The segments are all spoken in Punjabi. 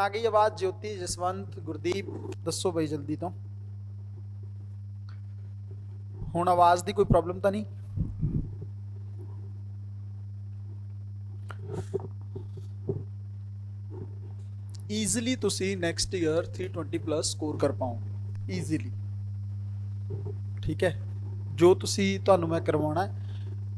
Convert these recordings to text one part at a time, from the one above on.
आ गई आवाज? ज्योति, जसवंत, गुरदीप, दसो बई जल्दी तो। हुण आवाज की कोई प्रॉब्लम तो नहीं? ईजिली तुसी नैक्सट ईयर 320 प्लस स्कोर कर पाओ ईजिली। ठीक है, जो तुसी तुहानू मैं करवाना है,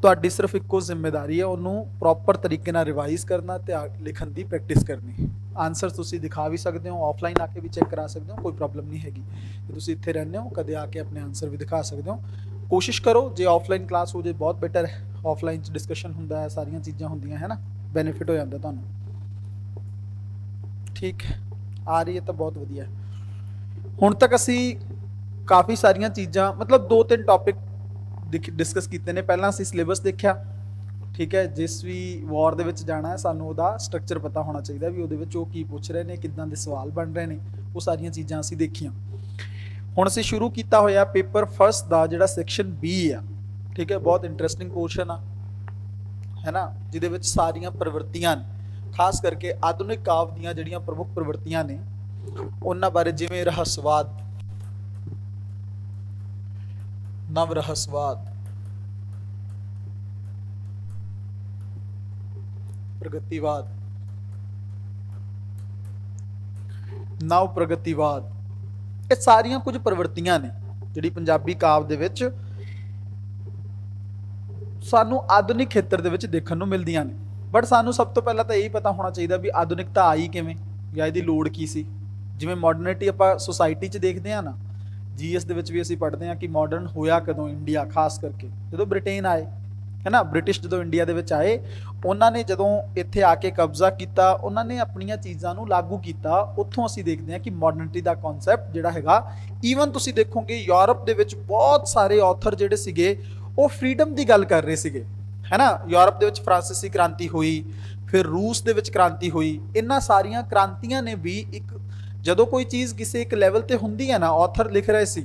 तुहाडी सिर्फ इक्को जिम्मेदारी है उन्होंने प्रॉपर तरीके नाल रिवाइज करना ते लिखण की प्रैक्टिस करनी। आंसर तुसी दिखा भी सकते हो, ऑफलाइन आके भी चैक करा सकते हो, कोई प्रॉब्लम नहीं हैगी। जे तुसी इत्थे रहंदे हो कदे आके अपने आंसर भी दिखा सकते हो। कोशिश करो जे ऑफलाइन क्लास हो जाए बहुत बेटर है, ऑफलाइन डिस्कशन हुंदा है, सारियां चीज़ां हुंदियां है ना, बेनीफिट हो जाता तुहानू। ठीक है, आ रही है तो बहुत वधिया है। हुण तक असी काफ़ी सारियां चीज़ां मतलब 2-3 टॉपिक डिस्कस किए ने। पहला असी सिलेबस देखा, ठीक है, जिस भी वॉर दे विच जाना है सानू उहदा स्ट्रक्चर पता होना चाहिए भी उहदे विच ओह की पुछ रहे हैं, किदां दे सवाल बन रहे हैं, वो सारियां चीज़ां असी देखियां। हुण असी शुरू किया होया पेपर फर्स्ट का जिहड़ा सैक्शन बी आ, ठीक है, बहुत इंटरस्टिंग पोर्शन आ, है ना, जिहदे विच सारियां प्रवृत्तियां खास करके आधुनिक काव्य दीयां जिहड़ियां प्रमुख प्रवृत्तियां ने उन्हां बारे, जिवें रहस्यवाद, नव रहस्यवाद, प्रगतिवाद, नव प्रगतिवाद, ये सारियां कुछ प्रवृत्तियां ने जिहड़ी पंजाबी काव्य दे विच सानू आधुनिक खेत्र दे विच देखण नूं मिलदियां ने। बट सानू सब तो पहला तो यही पता होना चाहिए भी आधुनिकता आई किवें या इहदी लोड़ की सी। जिवें मॉडर्निटी आपां सोसाइटी च देखते हैं ना, जीएस दे विच भी असीं पढ़ते हैं कि मॉडर्न होया कदों इंडिया, खास करके जदों ब्रिटेन आए, है ना, ब्रिटिश जदों इंडिया दे विच आए, उन्होंने जदों इत्थे आके कब्जा किया, उन्होंने अपनियां चीज़ां नूं लागू किया। उत्थों असीं देखते हैं कि मॉडर्निटी का कॉन्सैप्ट जिहड़ा हैगा, ईवन तुसीं देखोगे यूरोप दे विच बहुत सारे ऑथर जिहड़े सीगे वो फ्रीडम की गल कर रहे सीगे, है ना। यूरोप दे विच फ्रांसीसी क्रांति हुई, फिर रूस दे विच क्रांति हुई। इन्हां सारियां क्रांतियां ने भी एक जदों कोई चीज़ किसी एक लैवल ते हुंदी है ना, ऑथर लिख रहे सी,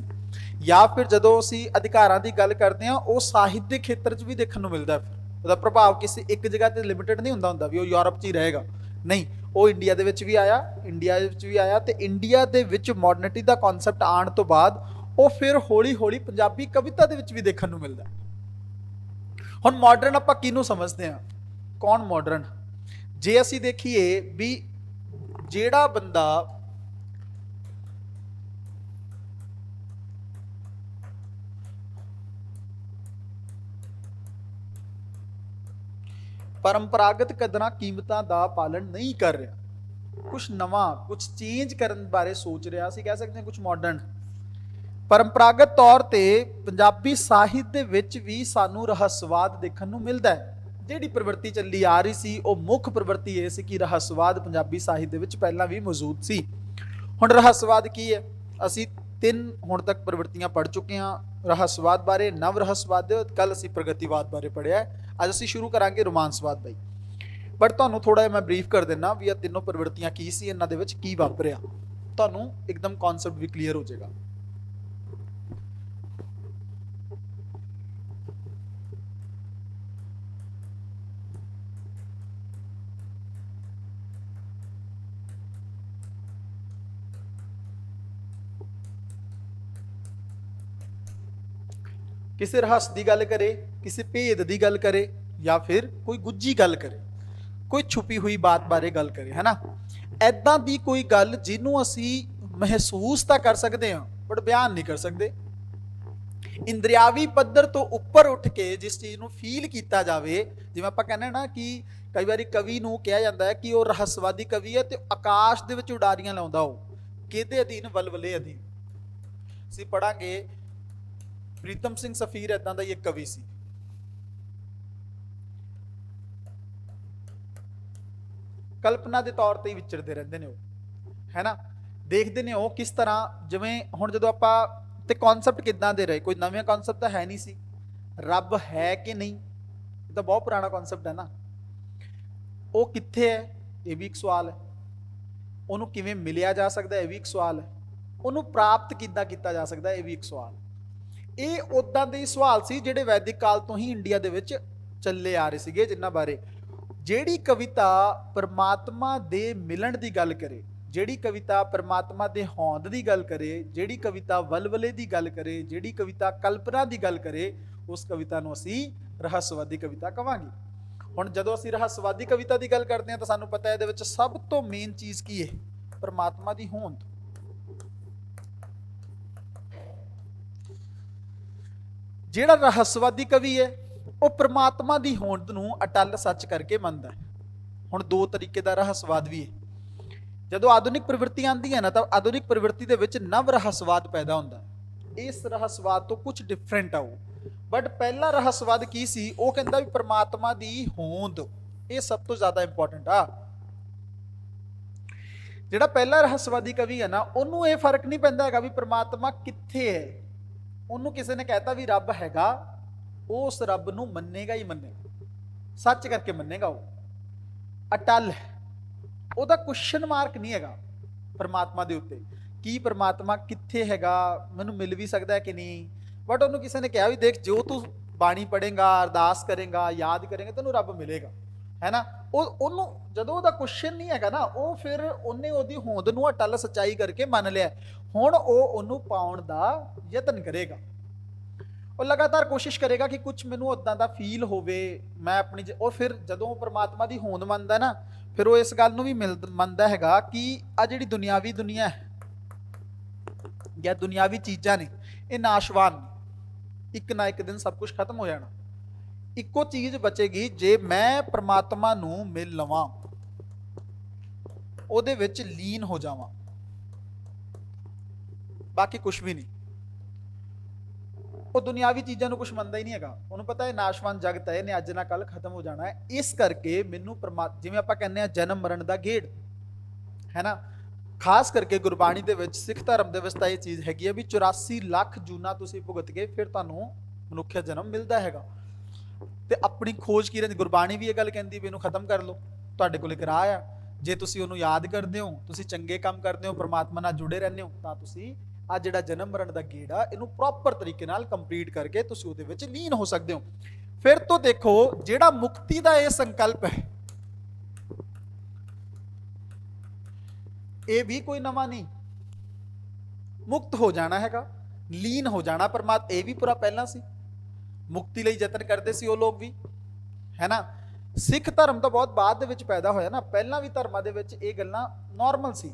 या फिर जदों असीं अधिकारां की गल करते हैं, वो साहित्य खेत्र च भी देखण नूं मिलदा। फिर उसदा प्रभाव किसी एक जगह ते लिमिटेड नहीं हुंदा भी वो यूरोप च ही रहेगा, नहीं, वो इंडिया दे विच भी आया, इंडिया दे विच भी आया, ते इंडिया दे विच मॉडर्निटी का कॉन्सैप्ट आउण तो बाद वो फिर हौली हौली पंजाबी कविता दे विच भी देखण नूं मिलदा। हुण मॉडर्न आपां किहनूं समझदे हां, कौन मॉडर्न? जे असीं देखीए भी जिहड़ा बंदा परंपरागत कदरां कीमतां दा पालन नहीं कर रहा, कुछ नवा कुछ चेंज करन बारे सोच रहा, असीं कह सकते हैं कुछ मॉडर्न। परंपरागत तौर ते पंजाबी साहित्य दे विच भी सानू रहस्यवाद देखण नूं मिलदा है। जिहड़ी प्रवृत्ति चली आ रही सी वो मुख प्रवृत्ति ये सी कि रहस्यवाद पंजाबी साहित्य दे विच पहलां भी मौजूद सी। हुण रहस्यवाद की है? असीं 3 हुण तक प्रवृत्तियां पढ़ चुके हैं रहस्यवाद बारे, नव रहस्यवाद, कल असीं प्रगतिवाद बारे पढ़िया है। अज असीं शुरू करांगे रोमांसवाद बाई। बट तुहानूं थोड़ा जिहा मैं ब्रीफ कर दिना भी ये तीनों प्रवृत्तियां की सी, इन्हां दे विच की वापरिया, तुहानूं एकदम कॉन्सैप्ट भी क्लीयर हो जाएगा। किसी रहस्य की गल करे, किसी भेद की गल करे, या फिर कोई गुज्जी गल करे, कोई छुपी हुई बात बारे गल करे, है ना, ऐदां दी कोई गल जिन्हों असी महसूस तो कर सकते हैं बट बयान नहीं कर सकते। इंद्रियावी पद्धर तो उपर उठ के जिस चीज़ को फील किया जाए, जिवें आपां कहने ना कि कई बार कवि नूं कहा जाता है कि वह रहस्यवादी कवि है, तो आकाश दे विच उडारियां लाउंदा, वो किहदे अधीन? वलवले अधीन। असीं पढ़ांगे प्रीतम सिंह सफीर इदां दा एक कवि सी, कल्पना के तौर पर ही विचरते रहते हैं, है ना। देखते हैं वो किस तरह, जिवें हुण जदों आपां ते कॉन्सैप्ट किदां दे रहे, कोई नवे कॉन्सैप्ट तो है नहीं सी। रब है कि नहीं, ये तो बहुत पुराना कॉन्सैप्ट है ना। वो कित्थे है, ये भी एक सवाल है। उन्होंने किवें मिलिया जा सकता है, यह भी एक सवाल है। उन्होंने प्राप्त किदां किया जा सकता है, यह भी एक सवाल। ये उदां दे सवाल सी जिहड़े वैदिक काल तो ही इंडिया दे विच चले आ रहे सीगे, जिन्हां बारे जिहड़ी कविता परमात्मा दे मिलन की गल करे, ਜਿਹੜੀ ਕਵਿਤਾ ਪਰਮਾਤਮਾ ਦੇ ਹੋਂਦ ਦੀ ਗੱਲ ਕਰੇ, ਜਿਹੜੀ ਕਵਿਤਾ ਵਲਵਲੇ ਦੀ ਗੱਲ ਕਰੇ, ਜਿਹੜੀ ਕਵਿਤਾ ਕਲਪਨਾ ਦੀ ਗੱਲ ਕਰੇ, ਉਸ ਕਵਿਤਾ ਨੂੰ ਅਸੀਂ ਰਹੱਸਵਾਦੀ ਕਵਿਤਾ ਕਵਾਂਗੇ। ਹੁਣ ਜਦੋਂ ਅਸੀਂ ਰਹੱਸਵਾਦੀ ਕਵਿਤਾ ਦੀ ਗੱਲ ਕਰਦੇ ਹਾਂ ਤਾਂ ਸਾਨੂੰ ਪਤਾ ਹੈ ਇਹਦੇ ਵਿੱਚ ਸਭ ਤੋਂ ਮੇਨ ਚੀਜ਼ ਕੀ ਹੈ? ਪਰਮਾਤਮਾ ਦੀ ਹੋਂਦ। ਜਿਹੜਾ ਰਹੱਸਵਾਦੀ ਕਵੀ ਹੈ ਉਹ ਪਰਮਾਤਮਾ ਦੀ ਹੋਂਦ ਨੂੰ ਅਟੱਲ ਸੱਚ ਕਰਕੇ ਮੰਨਦਾ ਹੈ। ਹੁਣ ਦੋ ਤਰੀਕੇ ਦਾ ਰਹੱਸਵਾਦ ਵੀ ਹੈ। ਜਦੋਂ ਆਧੁਨਿਕ ਪ੍ਰਵਿਰਤੀ ਆਉਂਦੀ ਹੈ ਨਾ ਤਾਂ ਆਧੁਨਿਕ ਪ੍ਰਵਿਰਤੀ ਦੇ ਵਿੱਚ ਨਵ ਰਹੱਸਵਾਦ ਪੈਦਾ ਹੁੰਦਾ ਹੈ। ਇਸ ਰਹੱਸਵਾਦ ਤੋਂ ਕੁਝ ਡਿਫਰੈਂਟ ਆ ਉਹ। ਬਟ ਪਹਿਲਾ ਰਹੱਸਵਾਦ ਕੀ ਸੀ? ਉਹ ਕਹਿੰਦਾ ਵੀ ਪਰਮਾਤਮਾ ਦੀ ਹੋਂਦ, ਇਹ ਸਭ ਤੋਂ ਜ਼ਿਆਦਾ ਇੰਪੋਰਟੈਂਟ ਆ। ਜਿਹੜਾ ਪਹਿਲਾ ਰਹੱਸਵਾਦੀ ਕਵੀ ਹੈ ਨਾ, ਉਹਨੂੰ ਇਹ ਫਰਕ ਨਹੀਂ ਪੈਂਦਾ ਹੈਗਾ ਵੀ ਪਰਮਾਤਮਾ ਕਿੱਥੇ ਹੈ। ਉਹਨੂੰ ਕਿਸੇ ਨੇ ਕਹਿਤਾ ਵੀ ਰੱਬ ਹੈਗਾ, ਉਹ ਉਸ ਰੱਬ ਨੂੰ ਮੰਨੇਗਾ ਹੀ ਮੰਨੇਗਾ, ਸੱਚ ਕਰਕੇ ਮੰਨੇਗਾ। ਉਹ ਅਟੱਲ ਹੈ, ਉਹਦਾ ਕੁਐਸਚਨ ਮਾਰਕ ਨਹੀਂ ਹੈਗਾ ਪਰਮਾਤਮਾ ਦੇ ਉੱਤੇ ਕੀ ਪਰਮਾਤਮਾ ਕਿੱਥੇ ਹੈਗਾ, ਮੈਨੂੰ ਮਿਲ ਵੀ ਸਕਦਾ ਕਿ ਨਹੀਂ। ਬਟ ਉਹਨੂੰ ਕਿਸੇ ਨੇ ਕਿਹਾ ਵੀ ਦੇਖ, ਜੋ ਤੂੰ ਬਾਣੀ ਪੜ੍ਹੇਗਾ, ਅਰਦਾਸ ਕਰੇਗਾ, ਯਾਦ ਕਰੇਗਾ, ਤੈਨੂੰ ਰੱਬ ਮਿਲੇਗਾ, ਹੈ ਨਾ। ਉਹਨੂੰ ਜਦੋਂ ਉਹਦਾ ਕੁਐਸਚਨ ਨਹੀਂ ਹੈਗਾ ਨਾ, ਉਹ ਫਿਰ ਉਹਨੇ ਉਹਦੀ ਹੋਂਦ ਨੂੰ ਅਟੱਲ ਸੱਚਾਈ ਕਰਕੇ ਮੰਨ ਲਿਆ। ਹੁਣ ਉਹ ਉਹਨੂੰ ਪਾਉਣ ਦਾ ਯਤਨ ਕਰੇਗਾ, ਉਹ ਲਗਾਤਾਰ ਕੋਸ਼ਿਸ਼ ਕਰੇਗਾ ਕਿ ਕੁਝ ਮੈਨੂੰ ਉਦਾਂ ਦਾ ਫੀਲ ਹੋਵੇ, ਮੈਂ ਆਪਣੀ ਉਹ ਫਿਰ ਜਦੋਂ ਪਰਮਾਤਮਾ ਦੀ ਹੋਂਦ ਮੰਨਦਾ ਨਾ, ਫਿਰ ਉਹ ਇਸ ਗੱਲ ਨੂੰ ਵੀ ਮੰਨਦਾ ਹੈਗਾ ਕਿ ਆ ਜਿਹੜੀ ਦੁਨਿਆਵੀ ਦੁਨੀਆ ਹੈ ਜਾਂ ਦੁਨਿਆਵੀ ਚੀਜ਼ਾਂ ਨੇ, ਇਹ ਨਾਸ਼ਵਾਨ ਨੇ, ਇੱਕ ਨਾ ਇੱਕ ਦਿਨ ਸਭ ਕੁਝ ਖਤਮ ਹੋ ਜਾਣਾ। ਇੱਕੋ ਚੀਜ਼ ਬਚੇਗੀ, ਜੇ ਮੈਂ ਪਰਮਾਤਮਾ ਨੂੰ ਮਿਲ ਲਵਾਂ, ਉਹਦੇ ਵਿੱਚ ਲੀਨ ਹੋ ਜਾਵਾਂ, ਬਾਕੀ ਕੁਝ ਵੀ ਨਹੀਂ। ਉਹ ਦੁਨਿਆਵੀ ਚੀਜ਼ਾਂ ਨੂੰ ਕੁਝ ਮੰਨਦਾ ਹੀ ਨਹੀਂ ਹੈਗਾ। ਉਹਨੂੰ ਪਤਾ ਹੈ ਨਾਸ਼ਵਾਨ ਜਗਤ ਹੈ, ਇਹਨੇ ਅੱਜ ਨਾ ਕੱਲ ਖਤਮ ਹੋ ਜਾਣਾ ਹੈ। ਇਸ ਕਰਕੇ ਮੈਨੂੰ ਜਿਵੇਂ ਆਪਾਂ ਕਹਿੰਦੇ ਹਾਂ ਜਨਮ ਮਰਨ ਦਾ ਗੇੜ, ਹੈ ਨਾ, ਖਾਸ ਕਰਕੇ ਗੁਰਬਾਣੀ ਦੇ ਵਿੱਚ, ਸਿੱਖ ਧਰਮ ਦੇ ਵਿੱਚ ਤਾਂ ਇਹ ਚੀਜ਼ ਹੈਗੀ ਹੈ ਵੀ 84 ਲੱਖ ਜੂਨਾਂ ਤੁਸੀਂ ਭੁਗਤ ਕੇ ਫਿਰ ਤੁਹਾਨੂੰ ਮਨੁੱਖਿਆ ਜਨਮ ਮਿਲਦਾ ਹੈਗਾ। ਤੇ ਆਪਣੀ ਖੋਜ ਕੀ ਰਹਿੰਦੀ, ਗੁਰਬਾਣੀ ਵੀ ਇਹ ਗੱਲ ਕਹਿੰਦੀ ਵੀ ਇਹਨੂੰ ਖਤਮ ਕਰ ਲਓ, ਤੁਹਾਡੇ ਕੋਲ ਇੱਕ ਰਾਹ ਆ। ਜੇ ਤੁਸੀਂ ਉਹਨੂੰ ਯਾਦ ਕਰਦੇ ਹੋ, ਤੁਸੀਂ ਚੰਗੇ ਕੰਮ ਕਰਦੇ ਹੋ, ਪਰਮਾਤਮਾ ਨਾਲ ਜੁੜੇ ਰਹਿੰਦੇ ਹੋ, ਤਾਂ ਤੁਸੀਂ ਆ ਜਿਹੜਾ ਜਨਮ ਮਰਨ ਦਾ ਗੇੜਾ, ਇਹਨੂੰ ਪ੍ਰੋਪਰ ਤਰੀਕੇ ਨਾਲ ਕੰਪਲੀਟ ਕਰਕੇ ਤੁਸੀਂ ਉਹਦੇ ਵਿੱਚ ਲੀਨ ਹੋ ਸਕਦੇ ਹੋ। ਫਿਰ ਤੋਂ ਦੇਖੋ, ਜਿਹੜਾ ਮੁਕਤੀ ਦਾ ਇਹ ਸੰਕਲਪ ਹੈ, ਇਹ ਵੀ ਕੋਈ ਨਵਾਂ ਨਹੀਂ। ਮੁਕਤ ਹੋ ਜਾਣਾ ਹੈਗਾ, ਲੀਨ ਹੋ ਜਾਣਾ ਪਰਮਾਤਮਾ, ਇਹ ਵੀ ਪੂਰਾ ਪਹਿਲਾਂ ਸੀ। ਮੁਕਤੀ ਲਈ ਯਤਨ ਕਰਦੇ ਸੀ ਉਹ ਲੋਕ ਵੀ, ਹੈ ਨਾ। ਸਿੱਖ ਧਰਮ ਤਾਂ ਬਹੁਤ ਬਾਅਦ ਦੇ ਵਿੱਚ ਪੈਦਾ ਹੋਇਆ ਨਾ, ਪਹਿਲਾਂ ਵੀ ਧਰਮਾਂ ਦੇ ਵਿੱਚ ਇਹ ਗੱਲਾਂ ਨਾਰਮਲ ਸੀ।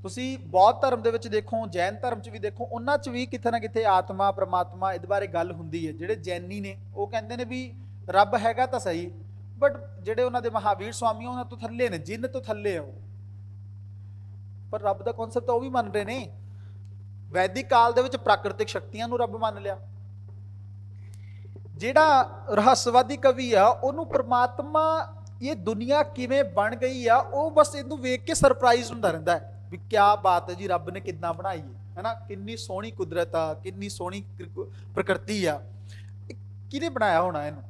ਤੁਸੀਂ ਬੌਧ ਧਰਮ ਦੇ ਵਿੱਚ ਦੇਖੋ, ਜੈਨ ਧਰਮ 'ਚ ਵੀ ਦੇਖੋ, ਉਹਨਾਂ 'ਚ ਵੀ ਕਿਤੇ ਨਾ ਕਿਤੇ ਆਤਮਾ, ਪਰਮਾਤਮਾ, ਇਹਦੇ ਬਾਰੇ ਗੱਲ ਹੁੰਦੀ ਹੈ। ਜਿਹੜੇ ਜੈਨੀ ਨੇ ਉਹ ਕਹਿੰਦੇ ਨੇ ਵੀ ਰੱਬ ਹੈਗਾ ਤਾਂ ਸਹੀ, ਬਟ ਜਿਹੜੇ ਉਹਨਾਂ ਦੇ ਮਹਾਵੀਰ ਸਵਾਮੀ ਉਹਨਾਂ ਤੋਂ ਥੱਲੇ ਨੇ, ਜਿੰਨ ਤੋਂ ਥੱਲੇ ਆ ਉਹ, ਪਰ ਰੱਬ ਦਾ ਕਨਸੈਪਟ ਉਹ ਵੀ ਮੰਨ ਰਹੇ ਨੇ। ਵੈਦਿਕ ਕਾਲ ਦੇ ਵਿੱਚ ਪ੍ਰਾਕ੍ਰਿਤਿਕ ਸ਼ਕਤੀਆਂ ਨੂੰ ਰੱਬ ਮੰਨ ਲਿਆ। ਜਿਹੜਾ ਰਹੱਸਵਾਦੀ ਕਵੀ ਆ, ਉਹਨੂੰ ਪਰਮਾਤਮਾ, ਇਹ ਦੁਨੀਆ ਕਿਵੇਂ ਬਣ ਗਈ ਆ, ਉਹ ਬਸ ਇਹਨੂੰ ਵੇਖ ਕੇ ਸਰਪ੍ਰਾਈਜ਼ ਹੁੰਦਾ ਰਹਿੰਦਾ ਹੈ ਵੀ ਕਿਆ ਬਾਤ ਹੈ ਜੀ, ਰੱਬ ਨੇ ਕਿੱਦਾਂ ਬਣਾਈ ਹੈ ਨਾ, ਕਿੰਨੀ ਸੋਹਣੀ ਕੁਦਰਤ ਆ, ਕਿੰਨੀ ਸੋਹਣੀ ਪ੍ਰਕਿਰਤੀ ਆ, ਕਿਹਨੇ ਬਣਾਇਆ ਹੋਣਾ ਇਹਨੂੰ,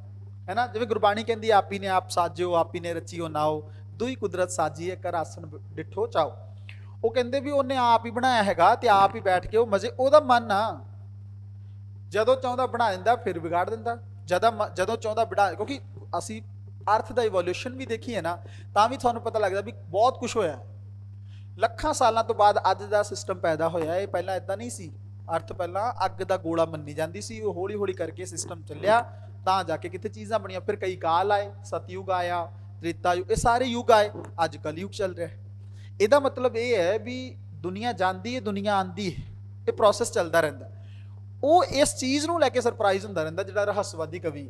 ਹੈ ਨਾ। ਜਿਵੇਂ ਗੁਰਬਾਣੀ ਕਹਿੰਦੀ, ਆਪੀ ਨੇ ਆਪ ਸਾਜਿਓ, ਆਪੀ ਨੇ ਰਚੀਓ ਨਾਓ, ਦੁਈ ਕੁਦਰਤ ਸਾਜੀ ਕਰ ਆਸਣ ਡਿਠੋ ਚਾਓ। ਉਹ ਕਹਿੰਦੇ ਵੀ ਉਹਨੇ ਆਪ ਹੀ ਬਣਾਇਆ ਹੈਗਾ ਤੇ ਆਪ ਹੀ ਬੈਠ ਕੇ ਉਹ ਮਜ਼ੇ, ਉਹਦਾ ਮਨ ਆ, ਜਦੋਂ ਚਾਹੁੰਦਾ ਬਣਾ ਦਿੰਦਾ, ਫਿਰ ਵਿਗਾੜ ਦਿੰਦਾ, ਜਦੋਂ ਚਾਹੁੰਦਾ ਬਣਾ। ਕਿਉਂਕਿ ਅਸੀਂ ਅਰਥ ਦਾ ਇਵੋਲੂਸ਼ਨ ਵੀ ਦੇਖੀ ਹੈ ਨਾ, ਤਾਂ ਵੀ ਤੁਹਾਨੂੰ ਪਤਾ ਲੱਗਦਾ ਵੀ ਬਹੁਤ ਕੁਝ ਹੋਇਆ। ਲੱਖਾਂ ਸਾਲਾਂ ਤੋਂ ਬਾਅਦ ਅੱਜ ਦਾ ਸਿਸਟਮ ਪੈਦਾ ਹੋਇਆ। ਇਹ ਪਹਿਲਾਂ ਇਦਾਂ ਨਹੀਂ ਸੀ। ਅਰਥ ਪਹਿਲਾਂ ਅੱਗ ਦਾ ਗੋਲਾ ਮੰਨੀ ਜਾਂਦੀ ਸੀ, ਉਹ ਹੌਲੀ ਹੌਲੀ ਕਰਕੇ ਸਿਸਟਮ ਚੱਲਿਆ, ਤਾਂ ਜਾ ਕੇ ਕਿਤੇ ਚੀਜ਼ਾਂ ਬਣੀਆਂ। ਫਿਰ ਕਈ ਕਾਲ ਆਏ, ਸਤਯੁਗ ਆਇਆ, ਤ੍ਰੇਤਾ ਯੁਗ, ਇਹ ਸਾਰੇ ਯੁੱਗ ਆਏ, ਅੱਜ ਕਲਯੁਗ ਚੱਲ ਰਿਹਾ। ਇਹਦਾ ਮਤਲਬ ਇਹ ਹੈ ਵੀ ਦੁਨੀਆ ਜਾਂਦੀ ਹੈ, ਦੁਨੀਆ ਆਉਂਦੀ ਹੈ, ਇਹ ਪ੍ਰੋਸੈਸ ਚੱਲਦਾ ਰਹਿੰਦਾ। ਉਹ ਇਸ ਚੀਜ਼ ਨੂੰ ਲੈ ਕੇ ਸਰਪ੍ਰਾਈਜ਼ ਹੁੰਦਾ ਰਹਿੰਦਾ ਜਿਹੜਾ ਰਹੱਸਵਾਦੀ ਕਵੀ।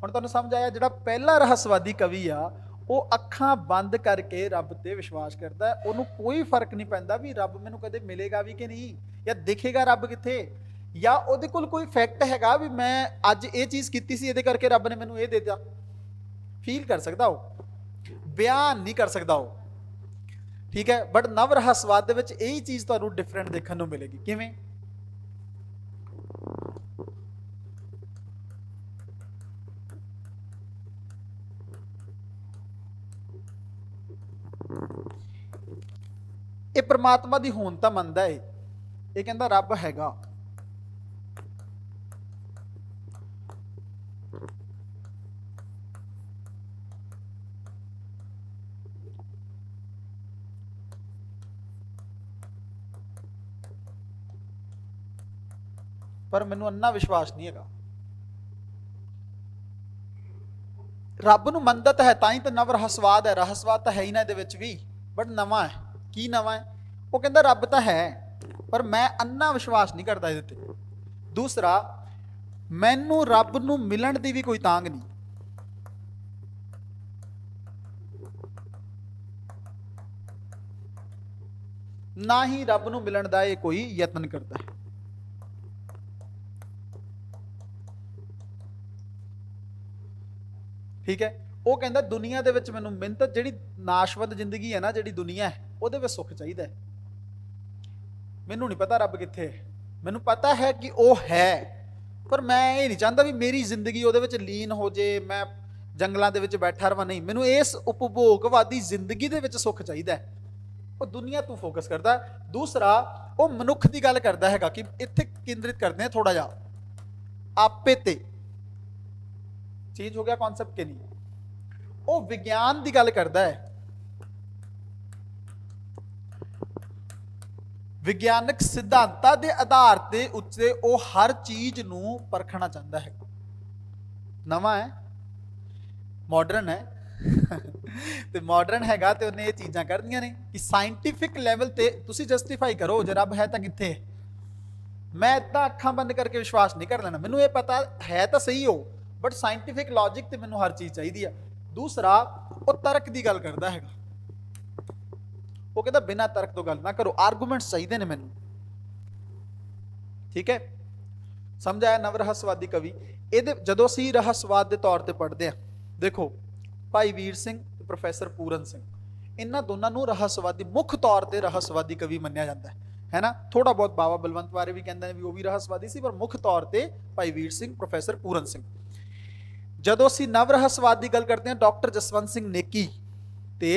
ਹੁਣ ਤੁਹਾਨੂੰ ਸਮਝ ਆਇਆ, ਜਿਹੜਾ ਪਹਿਲਾ ਰਹੱਸਵਾਦੀ ਕਵੀ ਆ, ਉਹ ਅੱਖਾਂ ਬੰਦ ਕਰਕੇ ਰੱਬ ਤੇ ਵਿਸ਼ਵਾਸ ਕਰਦਾ ਹੈ। ਉਹਨੂੰ ਕੋਈ ਫਰਕ ਨਹੀਂ ਪੈਂਦਾ ਵੀ ਰੱਬ ਮੈਨੂੰ ਕਦੇ ਮਿਲੇਗਾ ਵੀ ਕਿ ਨਹੀਂ, ਜਾਂ ਦਿਖੇਗਾ ਰੱਬ ਕਿੱਥੇ, ਜਾਂ ਉਹਦੇ ਕੋਲ ਕੋਈ ਫੈਕਟ ਹੈਗਾ ਵੀ ਮੈਂ ਅੱਜ ਇਹ ਚੀਜ਼ ਕੀਤੀ ਸੀ, ਇਹਦੇ ਕਰਕੇ ਰੱਬ ਨੇ ਮੈਨੂੰ ਇਹ ਦੇ ਦਿੱਤਾ। ਫੀਲ ਕਰ ਸਕਦਾ ਉਹ, ਬਿਆਨ ਨਹੀਂ ਕਰ ਸਕਦਾ ਉਹ, ਠੀਕ ਹੈ। ਬਟ ਨਵ ਰਹੱਸਵਾਦ ਦੇ ਵਿੱਚ ਇਹੀ ਚੀਜ਼ ਤੁਹਾਨੂੰ ਡਿਫਰੈਂਟ ਦੇਖਣ ਨੂੰ ਮਿਲੇਗੀ। ਕਿਵੇਂ? ਇਹ ਪ੍ਰਮਾਤਮਾ ਦੀ ਹੋਂਦ ਤਾਂ ਮੰਨਦਾ ਹੈ, ਇਹ ਕਹਿੰਦਾ ਰੱਬ ਹੈਗਾ, ਪਰ ਮੈਨੂੰ ਅੰਨਾ ਵਿਸ਼ਵਾਸ ਨਹੀਂ ਹੈਗਾ। ਰੱਬ ਨੂੰ ਮੰਨਦਾ ਤਾਂ ਹੈ, ਤਾਂ ਹੀ ਤਾਂ ਨਵ ਰਹੱਸਵਾਦ ਹੈ। ਰਹੱਸਵਾਦ ਤਾਂ ਹੈ ਹੀ ਨਾ ਇਹਦੇ ਵਿੱਚ ਵੀ, ਬਟ ਨਵਾਂ ਹੈ। ਕੀ ਨਵਾਂ ਹੈ? ਉਹ ਕਹਿੰਦਾ ਰੱਬ ਤਾਂ ਹੈ ਪਰ ਮੈਂ ਅੰਨਾ ਵਿਸ਼ਵਾਸ ਨਹੀਂ ਕਰਦਾ ਇਹਦੇ ਤੇ। ਦੂਸਰਾ, ਮੈਨੂੰ ਰੱਬ ਨੂੰ ਮਿਲਣ ਦੀ ਵੀ ਕੋਈ ਤਾਂਘ ਨਹੀਂ। ਨਾ ਹੀ ਰੱਬ ਨੂੰ ਮਿਲਣ ਦਾ ਇਹ ਕੋਈ ਯਤਨ ਕਰਦਾ ਹੈ। ਠੀਕ ਹੈ। ਉਹ ਕਹਿੰਦਾ ਦੁਨੀਆ ਦੇ ਵਿੱਚ ਮੈਨੂੰ ਮਿਹਨਤ, ਜਿਹੜੀ ਨਾਸ਼ਵੰਤ ਜ਼ਿੰਦਗੀ ਹੈ ਨਾ, ਜਿਹੜੀ ਦੁਨੀਆ ਹੈ, ਉਹਦੇ ਵਿੱਚ ਸੁੱਖ ਚਾਹੀਦਾ ਹੈ। ਮੈਨੂੰ ਨਹੀਂ ਪਤਾ ਰੱਬ ਕਿੱਥੇ ਹੈ। ਮੈਨੂੰ ਪਤਾ ਹੈ ਕਿ ਉਹ ਹੈ, ਪਰ ਮੈਂ ਇਹ ਨਹੀਂ ਚਾਹੁੰਦਾ ਵੀ ਮੇਰੀ ਜ਼ਿੰਦਗੀ ਉਹਦੇ ਵਿੱਚ ਲੀਨ ਹੋ ਜੇ, ਮੈਂ ਜੰਗਲਾਂ ਦੇ ਵਿੱਚ ਬੈਠਾ ਰਵਾਂ। ਨਹੀਂ, ਮੈਨੂੰ ਇਸ ਉਪਭੋਗਵਾਦੀ ਜ਼ਿੰਦਗੀ ਦੇ ਵਿੱਚ ਸੁੱਖ ਚਾਹੀਦਾ ਹੈ। ਉਹ ਦੁਨੀਆ ਤੋਂ ਫੋਕਸ ਕਰਦਾ। ਦੂਸਰਾ, ਉਹ ਮਨੁੱਖ ਦੀ ਗੱਲ ਕਰਦਾ ਹੈਗਾ ਕਿ ਇੱਥੇ ਕੇਂਦਰਿਤ ਕਰਦੇ ਆ ਥੋੜਾ ਜਿਹਾ ਆਪੇ ਤੇ। ਚੇਂਜ ਹੋ ਗਿਆ ਕਨਸੈਪਟ ਕਿ ਨਹੀਂ? ਉਹ ਵਿਗਿਆਨ ਦੀ ਗੱਲ ਕਰਦਾ ਹੈ। ਵਿਗਿਆਨਕ ਸਿਧਾਂਤਾਂ ਦੇ ਆਧਾਰ ਤੇ ਉੱਤੇ ਉਹ ਹਰ ਚੀਜ਼ ਨੂੰ ਪਰਖਣਾ ਚਾਹੁੰਦਾ ਹੈ। ਨਵਾਂ ਹੈ, ਮਾਡਰਨ ਹੈ ਤੇ ਮਾਡਰਨ ਹੈਗਾ ਤੇ ਉਹਨੇ ਇਹ ਚੀਜ਼ਾਂ ਕਰਨੀਆਂ ਨੇ ਕਿ ਸਾਇੰਟੀਫਿਕ ਲੈਵਲ ਤੇ ਤੁਸੀਂ ਜਸਟੀਫਾਈ ਕਰੋ ਜੇ ਰੱਬ ਹੈ ਤਾਂ ਕਿੱਥੇ ਹੈ। ਮੈਂ ਇਦਾਂ ਅੱਖਾਂ ਬੰਦ ਕਰਕੇ ਵਿਸ਼ਵਾਸ ਨਹੀਂ ਕਰ ਲੈਣਾ। ਮੈਨੂੰ ਇਹ ਪਤਾ ਹੈ ਤਾਂ ਸਹੀ ਹੋ, ਬਟ ਸਾਇੰਟੀਫਿਕ ਲੌਜਿਕ ਤੇ ਮੈਨੂੰ ਹਰ ਚੀਜ਼ ਚਾਹੀਦੀ ਆ। ਦੂਸਰਾ, ਉਹ ਤਰਕ ਦੀ ਗੱਲ ਕਰਦਾ ਹੈਗਾ। ਉਹ ਕਹਿੰਦਾ ਬਿਨਾਂ ਤਰਕ ਤੋਂ ਗੱਲ ਨਾ ਕਰੋ, ਆਰਗੂਮੈਂਟਸ ਚਾਹੀਦੇ ਨੇ ਮੈਨੂੰ। ਠੀਕ ਹੈ, ਸਮਝ ਆਇਆ? ਨਵ ਰਹੱਸਵਾਦੀ ਕਵੀ। ਇਹਦੇ ਜਦੋਂ ਅਸੀਂ ਰਹੱਸਵਾਦ ਦੇ ਤੌਰ ਤੇ ਪੜ੍ਹਦੇ ਹਾਂ, ਦੇਖੋ ਭਾਈ ਵੀਰ ਸਿੰਘ ਤੇ ਪ੍ਰੋਫੈਸਰ ਪੂਰਨ ਸਿੰਘ, ਇਹਨਾਂ ਦੋਨਾਂ ਨੂੰ ਰਹੱਸਵਾਦੀ, ਮੁੱਖ ਤੌਰ ਤੇ ਰਹੱਸਵਾਦੀ ਕਵੀ ਮੰਨਿਆ ਜਾਂਦਾ ਹੈ ਨਾ। ਥੋੜਾ ਬਹੁਤ ਬਾਬਾ ਬਲਵੰਤ ਬਾਰੇ ਵੀ ਕਹਿੰਦੇ ਨੇ ਵੀ ਉਹ ਵੀ ਰਹੱਸਵਾਦੀ ਸੀ, ਪਰ ਮੁੱਖ ਤੌਰ ਤੇ ਭਾਈ ਵੀਰ ਸਿੰਘ, ਪ੍ਰੋਫੈਸਰ ਪੂਰਨ ਸਿੰਘ। ਜਦੋਂ ਅਸੀਂ ਨਵ ਰਹੱਸਵਾਦ ਦੀ ਗੱਲ ਕਰਦੇ ਹਾਂ, ਡਾਕਟਰ ਜਸਵੰਤ ਸਿੰਘ ਨੇਕੀ ਤੇ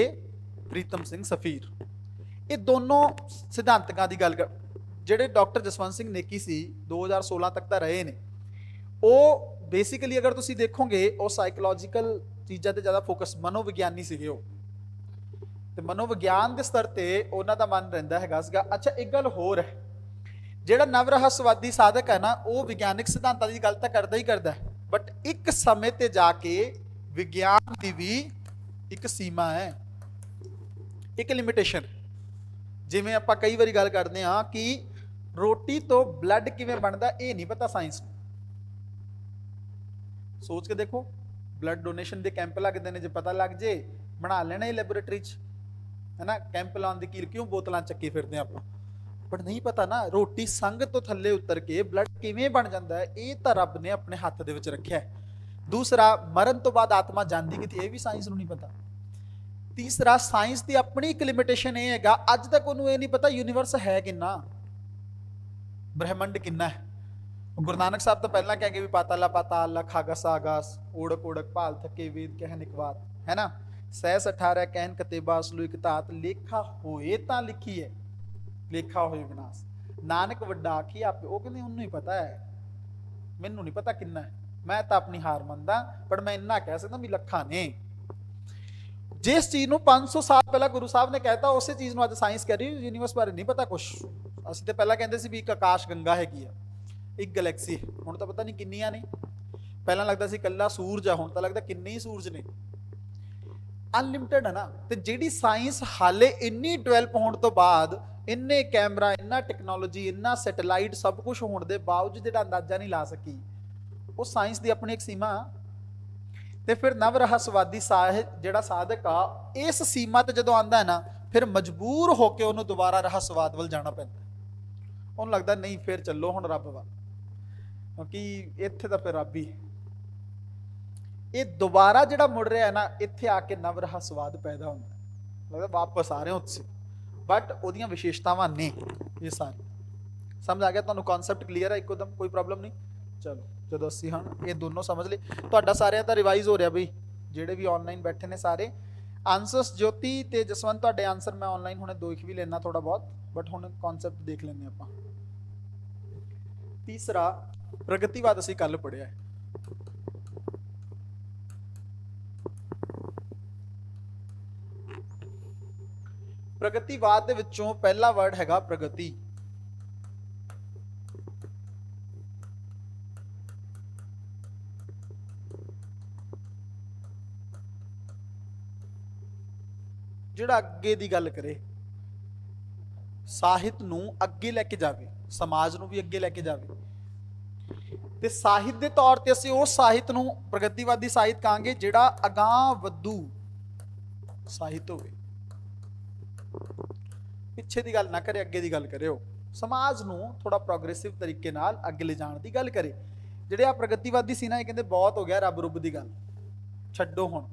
ਪ੍ਰੀਤਮ ਸਿੰਘ ਸਫੀਰ, ਇਹ ਦੋਨੋਂ ਸਿਧਾਂਤਕਾਂ ਦੀ ਗੱਲ ਕਰ। ਜਿਹੜੇ ਡਾਕਟਰ ਜਸਵੰਤ ਸਿੰਘ ਨੇਕੀ ਸੀ 2016 ਤੱਕ ਤਾਂ ਰਹੇ ਨੇ। ਉਹ ਬੇਸਿਕਲੀ ਅਗਰ ਤੁਸੀਂ ਦੇਖੋਗੇ, ਉਹ ਸਾਈਕੋਲੋਜੀਕਲ ਚੀਜ਼ਾਂ ਤੇ ਜ਼ਿਆਦਾ ਫੋਕਸ, ਮਨੋਵਿਗਿਆਨੀ ਸੀਗੇ ਉਹ, ਤੇ ਮਨੋਵਿਗਿਆਨ ਦੇ ਸਤਰ ਤੇ ਉਹਨਾਂ ਦਾ ਮਨ ਰਹਿੰਦਾ ਹੈਗਾ ਸੀਗਾ। ਅੱਛਾ, ਇੱਕ ਗੱਲ ਹੋਰ ਹੈ, ਜਿਹੜਾ ਨਵ ਰਹੱਸਵਾਦੀ ਸਾਧਕ ਹੈ ਨਾ, ਉਹ ਵਿਗਿਆਨਿਕ ਸਿਧਾਂਤਾਂ ਦੀ ਗੱਲ ਤਾਂ ਕਰਦਾ ਹੀ ਕਰਦਾ ਹੈ, ਬਟ ਇੱਕ ਸਮੇਂ ਤੇ ਜਾ ਕੇ ਵਿਗਿਆਨ ਦੀ ਵੀ ਇੱਕ ਸੀਮਾ ਹੈ, ਇੱਕ ਲਿਮਿਟੇਸ਼ਨ। ਜਿਵੇਂ ਆਪਾਂ ਕਈ ਵਾਰੀ ਗੱਲ ਕਰਦੇ ਹਾਂ ਕਿ ਰੋਟੀ ਤੋਂ ਬਲੱਡ ਕਿਵੇਂ ਬਣਦਾ, ਇਹ ਨਹੀਂ ਪਤਾ ਸਾਇੰਸ ਨੂੰ। ਸੋਚ ਕੇ ਦੇਖੋ, ਬਲੱਡ ਡੋਨੇਸ਼ਨ ਦੇ ਕੈਂਪ ਲੱਗਦੇ ਨੇ, ਜੇ ਪਤਾ ਲੱਗ ਜੇ ਬਣਾ ਲੈਣਾ ਇਹ ਲੈਬੋਰੇਟਰੀ 'ਚ, ਹੈ ਨਾ। ਕੈਂਪ ਲਾਉਣ ਦੀ ਕੀਲ ਕਿਉਂ, ਬੋਤਲਾਂ ਚੱਕੀ ਫਿਰਦੇ ਆਪਾਂ, ਪਰ ਨਹੀਂ ਪਤਾ ਨਾ ਰੋਟੀ ਸੰਗ ਤੋਂ ਥੱਲੇ ਉਤਰ ਕੇ ਬਲੱਡ ਕਿਵੇਂ ਬਣ ਜਾਂਦਾ ਹੈ, ਇਹ ਤਾਂ ਰੱਬ ਨੇ ਆਪਣੇ ਹੱਥ ਦੇ ਵਿੱਚ ਰੱਖਿਆ ਹੈ। ਦੂਸਰਾ, ਮਰਨ ਤੋਂ ਬਾਅਦ ਆਤਮਾ ਜਾਂਦੀ ਕਿਤੇ, ਇਹ ਵੀ ਸਾਇੰਸ ਨੂੰ ਨਹੀਂ ਪਤਾ। ਤੀਸਰਾ, ਸਾਇੰਸ ਦੀ ਆਪਣੀ ਇੱਕ ਲਿਮਿਟੇਸ਼ਨ ਇਹ ਹੈਗਾ, ਅੱਜ ਤੱਕ ਉਹਨੂੰ ਇਹ ਨਹੀਂ ਪਤਾ ਯੂਨੀਵਰਸ ਹੈ ਕਿੰਨਾ, ਬ੍ਰਹਿਮੰਡ ਕਿੰਨਾ ਹੈ। ਗੁਰੂ ਨਾਨਕ ਸਾਹਿਬ ਤੋਂ ਪਹਿਲਾਂ ਕਹਿ ਕੇ ਵੀ ਪਾਤਾਲਾ ਪਾਤਾਲ, ਲਖ ਆਗਸ ਆਗਾਸ, ਓੜਕ ਓੜਕ ਭਾਲ ਥਕੇ ਵੇਦ ਕਹਿਨ ਇਕ ਬਾਤ, ਹੈ ਨਾ। ਸਹਿਸ 18 ਕਹਿਨ ਕਤੇਬਾ ਸਲੂ ਇਕ ਧਾਤ, ਲੇਖਾ ਹੋਏ ਤਾਂ ਲਿਖੀ ਹੈ, ਲੇਖਾ ਹੋਏ ਵਿਨਾਸ਼। ਨਾਨਕ ਵੱਡਾ ਆਖੀ ਆਪੇ। ਉਹ ਕਹਿੰਦੇ ਉਹਨੂੰ ਹੀ ਪਤਾ ਹੈ, ਮੈਨੂੰ ਨਹੀਂ ਪਤਾ ਕਿੰਨਾ ਹੈ। ਮੈਂ ਤਾਂ ਆਪਣੀ ਹਾਰ ਮੰਨਦਾ, ਪਰ ਮੈਂ ਇੰਨਾ ਕਹਿ ਸਕਦਾ ਵੀ ਲੱਖਾਂ ਨੇ। ਜਿਸ ਚੀਜ਼ ਨੂੰ 500 ਸਾਲ ਪਹਿਲਾਂ ਗੁਰੂ ਸਾਹਿਬ ਨੇ ਕਹਿਤਾ, ਉਸੇ ਚੀਜ਼ ਨੂੰ ਅੱਜ ਸਾਇੰਸ ਕਹਿ ਰਹੀ, ਯੂਨੀਵਰਸ ਬਾਰੇ ਨਹੀਂ ਪਤਾ ਕੁਛ। ਅਸੀਂ ਤਾਂ ਪਹਿਲਾਂ ਕਹਿੰਦੇ ਸੀ ਵੀ ਇੱਕ ਆਕਾਸ਼ ਗੰਗਾ ਹੈਗੀ ਆ, ਇੱਕ ਗੈਲੈਕਸੀ, ਹੁਣ ਤਾਂ ਪਤਾ ਨਹੀਂ ਕਿੰਨੀਆਂ ਨੇ। ਪਹਿਲਾਂ ਲੱਗਦਾ ਸੀ ਇਕੱਲਾ ਸੂਰਜ ਆ, ਹੁਣ ਤਾਂ ਲੱਗਦਾ ਕਿੰਨੇ ਹੀ ਸੂਰਜ ਨੇ। ਅਨਲਿਮਿਟਡ ਹੈ ਨਾ। ਤੇ ਜਿਹੜੀ ਸਾਇੰਸ ਹਾਲੇ ਇੰਨੀ ਡਿਵੈਲਪ ਹੋਣ ਤੋਂ ਬਾਅਦ, ਇੰਨੇ ਕੈਮਰਾ, ਇੰਨਾ ਟੈਕਨੋਲੋਜੀ, ਇੰਨਾ ਸੈਟੇਲਾਈਟ, ਸਭ ਕੁਝ ਹੋਣ ਦੇ ਬਾਵਜੂਦ ਜਿਹੜਾ ਅੰਦਾਜ਼ਾ ਨਹੀਂ ਲਾ ਸਕੀ, ਉਹ ਸਾਇੰਸ ਦੀ ਆਪਣੀ ਇੱਕ ਸੀਮਾ। ਤੇ ਫਿਰ ਨਵ ਰਹੱਸਵਾਦੀ ਜਿਹੜਾ ਸਾਧਕ ਆ, ਇਸ ਸੀਮਾ ਤੇ ਜਦੋਂ ਆਉਂਦਾ ਹੈ ਨਾ, ਫਿਰ ਮਜਬੂਰ ਹੋ ਕੇ ਉਹਨੂੰ ਦੁਬਾਰਾ ਰਹੱਸਵਾਦ ਵੱਲ ਜਾਣਾ ਪੈਂਦਾ। ਉਹਨੂੰ ਲੱਗਦਾ ਨਹੀਂ, ਫਿਰ ਚੱਲੋ ਹੁਣ ਰੱਬ ਵੱਲ, ਕਿਉਂਕਿ ਇੱਥੇ ਤਾਂ ਫਿਰ ਰੱਬ ਹੀ। ਇਹ ਦੁਬਾਰਾ ਜਿਹੜਾ ਮੁੜ ਰਿਹਾ ਹੈ ਨਾ, ਇੱਥੇ ਆ ਕੇ ਨਵ ਰਹੱਸਵਾਦ ਪੈਦਾ ਹੁੰਦਾ, ਲੱਗਦਾ ਵਾਪਸ ਆ ਰਹੇ ਹੋ ਤੁਸੀਂ, ਬਟ ਉਹਦੀਆਂ ਵਿਸ਼ੇਸ਼ਤਾਵਾਂ ਨੇ ਇਹ ਸਾਰੀ। ਸਮਝ ਆ ਗਿਆ ਤੁਹਾਨੂੰ? ਕਨਸੈਪਟ ਕਲੀਅਰ ਹੈ ਇੱਕੋਦਮ, ਕੋਈ ਪ੍ਰੋਬਲਮ ਨਹੀਂ। ਚਲੋ, ਜਦੋਂ ਅਸੀਂ ਹੁਣ ਇਹ ਦੋਨੋਂ ਸਮਝ ਲਏ, ਤੁਹਾਡਾ ਸਾਰਿਆਂ ਦਾ ਰਿਵਾਈਜ਼ ਹੋ ਰਿਹਾ ਬਈ, ਜਿਹੜੇ ਵੀ ਆਨਲਾਈਨ ਬੈਠੇ ਨੇ ਸਾਰੇ ਆਨਸਰਸ। ਜੋਤੀ ਤੇ ਜਸਵੰਤ, ਤੁਹਾਡੇ ਆਨਸਰ ਮੈਂ ਆਨਲਾਈਨ ਹੁਣੇ ਦੇਖ ਵੀ ਲੈਣਾ ਥੋੜਾ ਬਹੁਤ, ਬਟ ਹੁਣ ਕਨਸੈਪਟ ਦੇਖ ਲੈਂਦੇ ਆਪਾਂ। ਤੀਸਰਾ, ਪ੍ਰਗਤੀਵਾਦ ਅਸੀਂ ਕੱਲ ਪੜ੍ਹਿਆ ਹੈ। ਪ੍ਰਗਤੀਵਾਦ ਦੇ ਵਿੱਚੋਂ ਪਹਿਲਾ ਵਰਡ ਹੈਗਾ ਪ੍ਰਗਤੀ। ਜਿਹੜਾ ਅੱਗੇ ਦੀ ਗੱਲ ਕਰੇ, ਸਾਹਿਤ ਨੂੰ ਅੱਗੇ ਲੈ ਕੇ ਜਾਵੇ, ਸਮਾਜ ਨੂੰ ਵੀ ਅੱਗੇ ਲੈ ਕੇ ਜਾਵੇ। ਤੇ ਸਾਹਿਤ ਦੇ ਤੌਰ ਤੇ ਅਸੀਂ ਉਸ ਸਾਹਿਤ ਨੂੰ ਪ੍ਰਗਤੀਵਾਦੀ ਸਾਹਿਤ ਕਹਾਂਗੇ ਜਿਹੜਾ ਅਗਾਂਹ ਵਧੂ ਸਾਹਿਤ ਹੋਵੇ। ਪਿੱਛੇ ਦੀ ਗੱਲ ਨਾ ਕਰੇ, ਅੱਗੇ ਦੀ ਗੱਲ ਕਰਿਓ। ਸਮਾਜ ਨੂੰ ਥੋੜਾ ਪ੍ਰੋਗਰੈਸਿਵ ਤਰੀਕੇ ਨਾਲ ਅੱਗੇ ਲੈ ਜਾਣ ਦੀ ਗੱਲ ਕਰੇ। ਜਿਹੜੇ ਆ ਪ੍ਰਗਤੀਵਾਦੀ ਸੀ ਨਾ, ਇਹ ਕਹਿੰਦੇ ਬਹੁਤ ਹੋ ਗਿਆ ਰੱਬ ਰੁੱਬ ਦੀ ਗੱਲ, ਛੱਡੋ ਹੁਣ।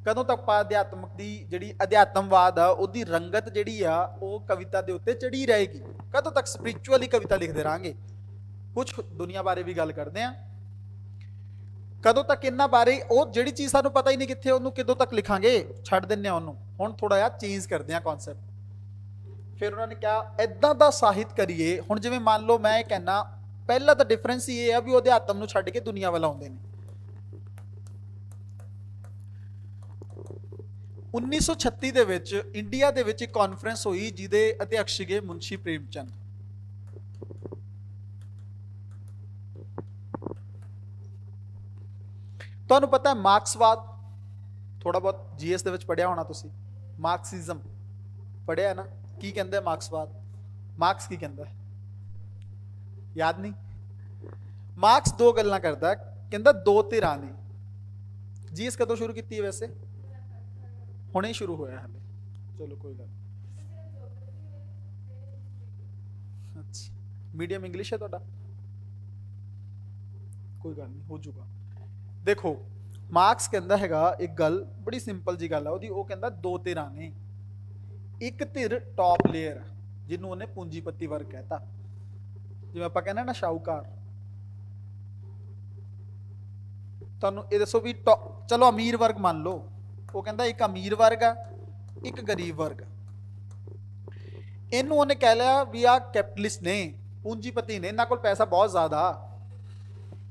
ਕਦੋਂ ਤੱਕ ਆਪਾਂ ਅਧਿਆਤਮਕ ਦੀ ਜਿਹੜੀ ਅਧਿਆਤਮਵਾਦ ਆ ਉਹਦੀ ਰੰਗਤ ਜਿਹੜੀ ਆ ਉਹ ਕਵਿਤਾ ਦੇ ਉੱਤੇ ਚੜੀ ਰਹੇਗੀ? ਕਦੋਂ ਤੱਕ ਸਪਿਰਿਚੁਅਲੀ ਕਵਿਤਾ ਲਿਖਦੇ ਰਹਾਂਗੇ? ਕੁਝ ਦੁਨੀਆ ਬਾਰੇ ਵੀ ਗੱਲ ਕਰਦੇ ਆ। ਕਦੋਂ ਤੱਕ ਇਹਨਾਂ ਬਾਰੇ, ਉਹ ਜਿਹੜੀ ਚੀਜ਼ ਸਾਨੂੰ ਪਤਾ ਹੀ ਨਹੀਂ ਕਿੱਥੇ, ਉਹਨੂੰ ਕਿਦੋਂ ਤੱਕ ਲਿਖਾਂਗੇ? ਛੱਡ ਦਿੰਨੇ ਆ ਉਹਨੂੰ। ਹੁਣ ਥੋੜਾ ਜਿਹਾ ਚੇਂਜ ਕਰਦੇ ਆ ਕਨਸੈਪਟ। ਫਿਰ ਉਹਨਾਂ ਨੇ ਕਿਹਾ ਏਦਾਂ ਦਾ ਸਾਹਿਤ ਕਰੀਏ। ਹੁਣ ਜਿਵੇਂ ਮੰਨ ਲਓ ਮੈਂ ਇਹ ਕਹਿਣਾ, ਪਹਿਲਾ ਤਾਂ ਡਿਫਰੈਂਸ ਹੀ ਇਹ ਆ ਵੀ ਉਹ ਅਧਿਆਤਮ ਨੂੰ ਛੱਡ ਕੇ ਦੁਨੀਆ ਵੱਲ ਆਉਂਦੇ ਨੇ। 1936 ਦੇ ਵਿੱਚ ਇੰਡੀਆ ਦੇ ਵਿੱਚ ਇੱਕ ਕਾਨਫਰੰਸ ਹੋਈ ਜਿਹਦੇ ਅਧਿਅਕਸ਼ ਸੀਗੇ ਮੁਨਸ਼ੀ ਪ੍ਰੇਮਚੰਦ। ਤੁਹਾਨੂੰ ਪਤਾ ਹੈ ਮਾਰਕਸਵਾਦ, ਥੋੜਾ ਬਹੁਤ ਜੀਐਸ ਦੇ ਵਿੱਚ ਪੜਿਆ ਹੋਣਾ ਤੁਸੀਂ, ਮਾਰਕਸਿਜ਼ਮ ਪੜਿਆ ਨਾ? ਕੀ ਕਹਿੰਦਾ ਹੈ ਮਾਰਕਸਵਾਦ? ਮਾਰਕਸ ਕੀ ਕਹਿੰਦਾ ਹੈ? ਯਾਦ ਨਹੀਂ? ਮਾਰਕਸ ਦੋ ਗੱਲਾਂ ਕਰਦਾ, ਕਹਿੰਦਾ ਦੋ ਧਿਰਾਂ ਨੇ। ਜੀਐਸ ਕਦੋਂ ਸ਼ੁਰੂ ਕੀਤੀ ਹੈ ਵੈਸੇ? ਹੁਣੇ ਸ਼ੁਰੂ ਹੋਇਆ ਹਾਲੇ। ਚਲੋ ਕੋਈ ਗੱਲ। ਅੱਛਾ, ਮੀਡੀਅਮ ਇੰਗਲਿਸ਼ ਹੈ ਤੁਹਾਡਾ? ਕੋਈ ਗੱਲ ਨਹੀਂ, ਹੋ ਜਾਊਗਾ। ਦੇਖੋ ਮਾਰਕਸ ਕਹਿੰਦਾ ਹੈਗਾ ਇੱਕ ਗੱਲ ਬੜੀ ਸਿੰਪਲ ਜੀ ਗੱਲ ਆ ਉਹਦੀ। ਉਹ ਕਹਿੰਦਾ ਦੋ ਧਿਰਾਂ ਨੇ। ਇੱਕ ਧਿਰ ਟੌਪ ਲੇਅਰ ਜਿਹਨੂੰ ਉਹਨੇ ਪੂੰਜੀਪਤੀ ਵਰਗ ਕਹਿਤਾ। ਜਿਵੇਂ ਆਪਾਂ ਕਹਿੰਦੇ ਨਾ ਸ਼ਾਹੂਕਾਰ। ਤੁਹਾਨੂੰ ਇਹ ਦੱਸੋ ਵੀ ਚਲੋ ਅਮੀਰ ਵਰਗ ਮੰਨ ਲਓ। ਉਹ ਕਹਿੰਦਾ ਇੱਕ ਅਮੀਰ ਵਰਗ ਆ, ਇੱਕ ਗਰੀਬ ਵਰਗ। ਇਹਨੂੰ ਉਹਨੇ ਕਹਿ ਲਿਆ ਵੀ ਆ ਕੈਪੀਟਲਿਸਟ ਨੇ, ਪੂੰਜੀਪਤੀ ਨੇ, ਇਹਨਾਂ ਕੋਲ ਪੈਸਾ ਬਹੁਤ ਜ਼ਿਆਦਾ।